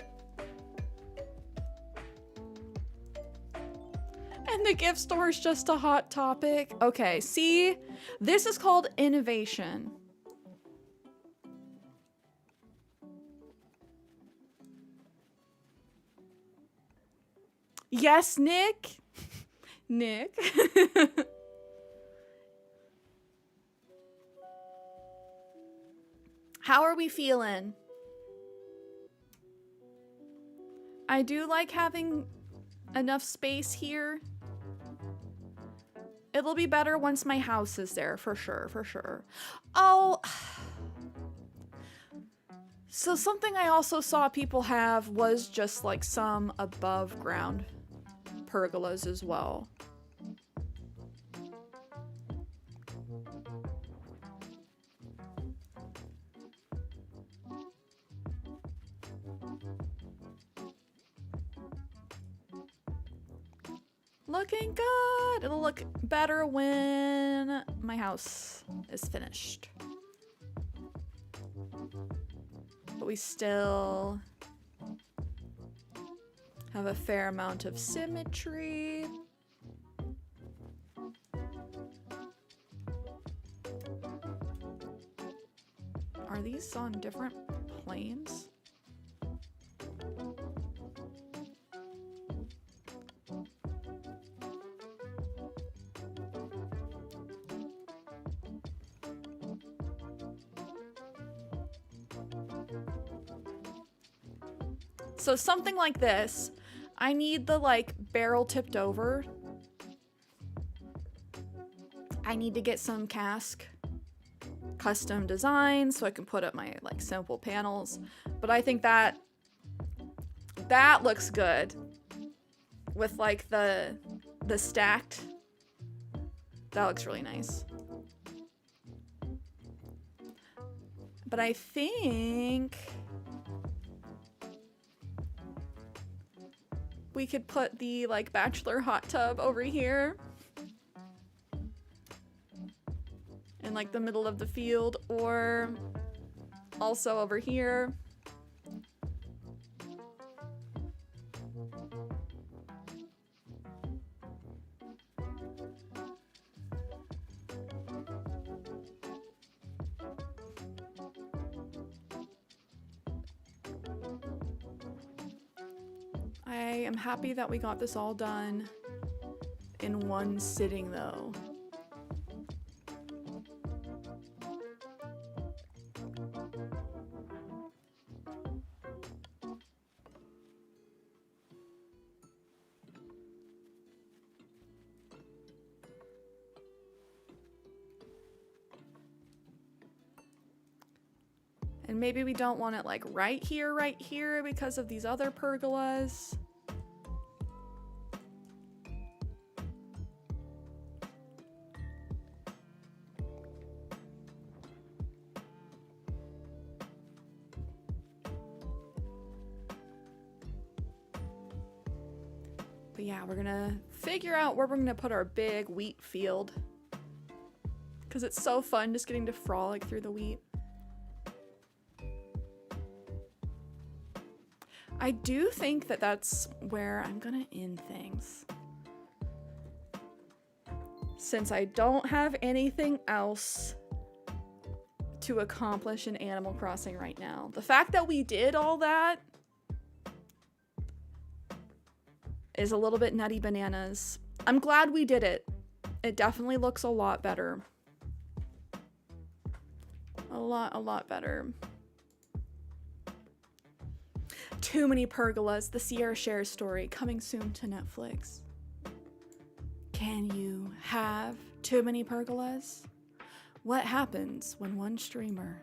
And the gift store is just a hot topic. Okay, see? This is called innovation. Yes, Nick? Nick? How are we feeling? I do like having enough space here. It'll be better once my house is there, for sure, for sure. Oh, so something I also saw people have was just like some above ground pergolas as well. Looking good. It'll look better when my house is finished. But we still have a fair amount of symmetry. Are these on different planes? So something like this, I need the like barrel tipped over. I need to get some cask custom design so I can put up my like simple panels. But I think that looks good with like the stacked. That looks really nice. But I think we could put the like bachelor hot tub over here in like the middle of the field, or also over here. I am happy that we got this all done in one sitting though. And maybe we don't want it like right here because of these other pergolas. But yeah, we're gonna figure out where we're gonna put our big wheat field, because it's so fun just getting to frolic through the wheat. I do think that that's where I'm gonna end things, since I don't have anything else to accomplish in Animal Crossing right now. The fact that we did all that is a little bit nutty bananas. I'm glad we did it. It definitely looks a lot better. A lot better. Too many pergolas, the CierraShares story, coming soon to Netflix. Can you have too many pergolas? What happens when one streamer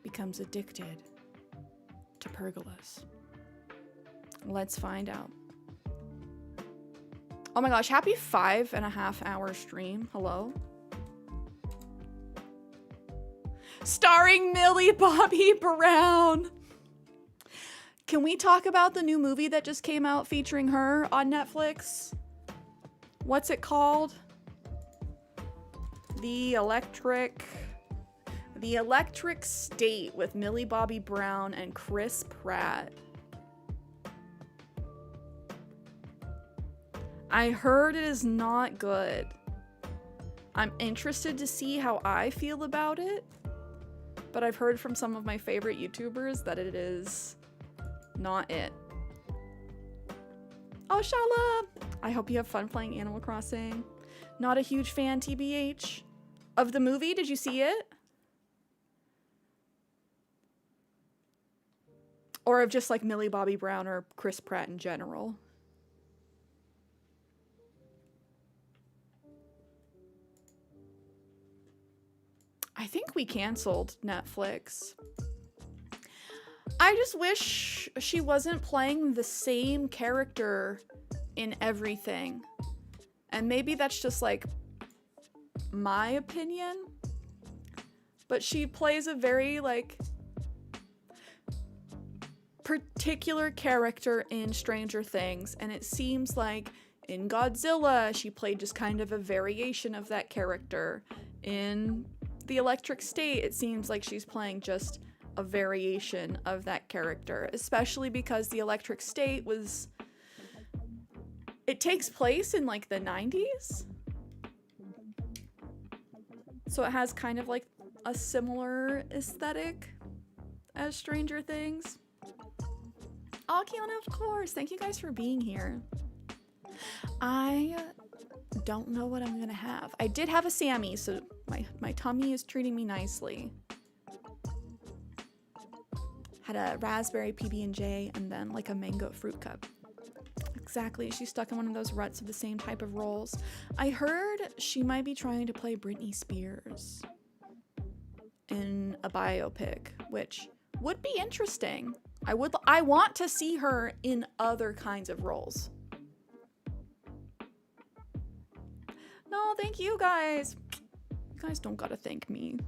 becomes addicted to pergolas? Let's find out. Oh my gosh, happy 5.5 hour stream. Hello. Starring Millie Bobby Brown. Can we talk about the new movie that just came out featuring her on Netflix? What's it called? The Electric State with Millie Bobby Brown and Chris Pratt. I heard it is not good. I'm interested to see how I feel about it, but I've heard from some of my favorite YouTubers that it is not it. Oh, Shala! I hope you have fun playing Animal Crossing. Not a huge fan, TBH. Of the movie, did you see it? Or of just like Millie Bobby Brown or Chris Pratt in general? I think we canceled Netflix. I just wish she wasn't playing the same character in everything. And maybe that's just like my opinion. But she plays a very like particular character in Stranger Things. And it seems like in Godzilla, she played just kind of a variation of that character. In The Electric State, it seems like she's playing just a variation of that character, especially because The Electric State was, it takes place in like the 90s, so it has kind of like a similar aesthetic as Stranger Things. Oh, Kiana, of course, thank you guys for being here. I don't know what I'm gonna have. I did have a Sammy, so my tummy is treating me nicely. Had a raspberry PB&J and then like a mango fruit cup. Exactly, she's stuck in one of those ruts of the same type of roles. I heard she might be trying to play Britney Spears in a biopic, which would be interesting. I want to see her in other kinds of roles. No, thank you guys. You guys don't gotta thank me.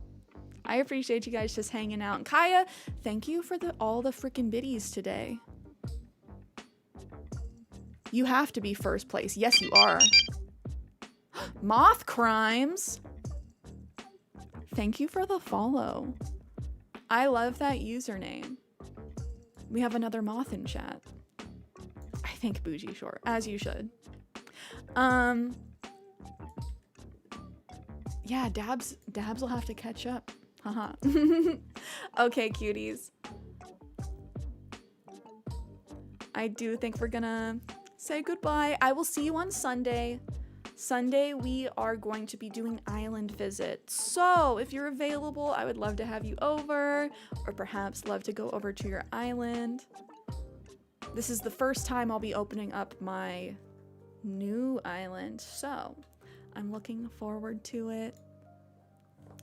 I appreciate you guys just hanging out. And Kaya, thank you for all the freaking biddies today. You have to be first place. Yes, you are. Moth Crimes. Thank you for the follow. I love that username. We have another moth in chat. I think Bougie Short, as you should. Yeah, Dabs will have to catch up. Haha. Okay, cuties. I do think we're gonna say goodbye. I will see you on Sunday. Sunday, we are going to be doing island visits. So if you're available, I would love to have you over, or perhaps love to go over to your island. This is the first time I'll be opening up my new island, so I'm looking forward to it.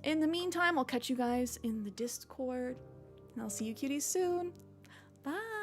In the meantime, I'll catch you guys in the Discord, and I'll see you cuties soon. Bye!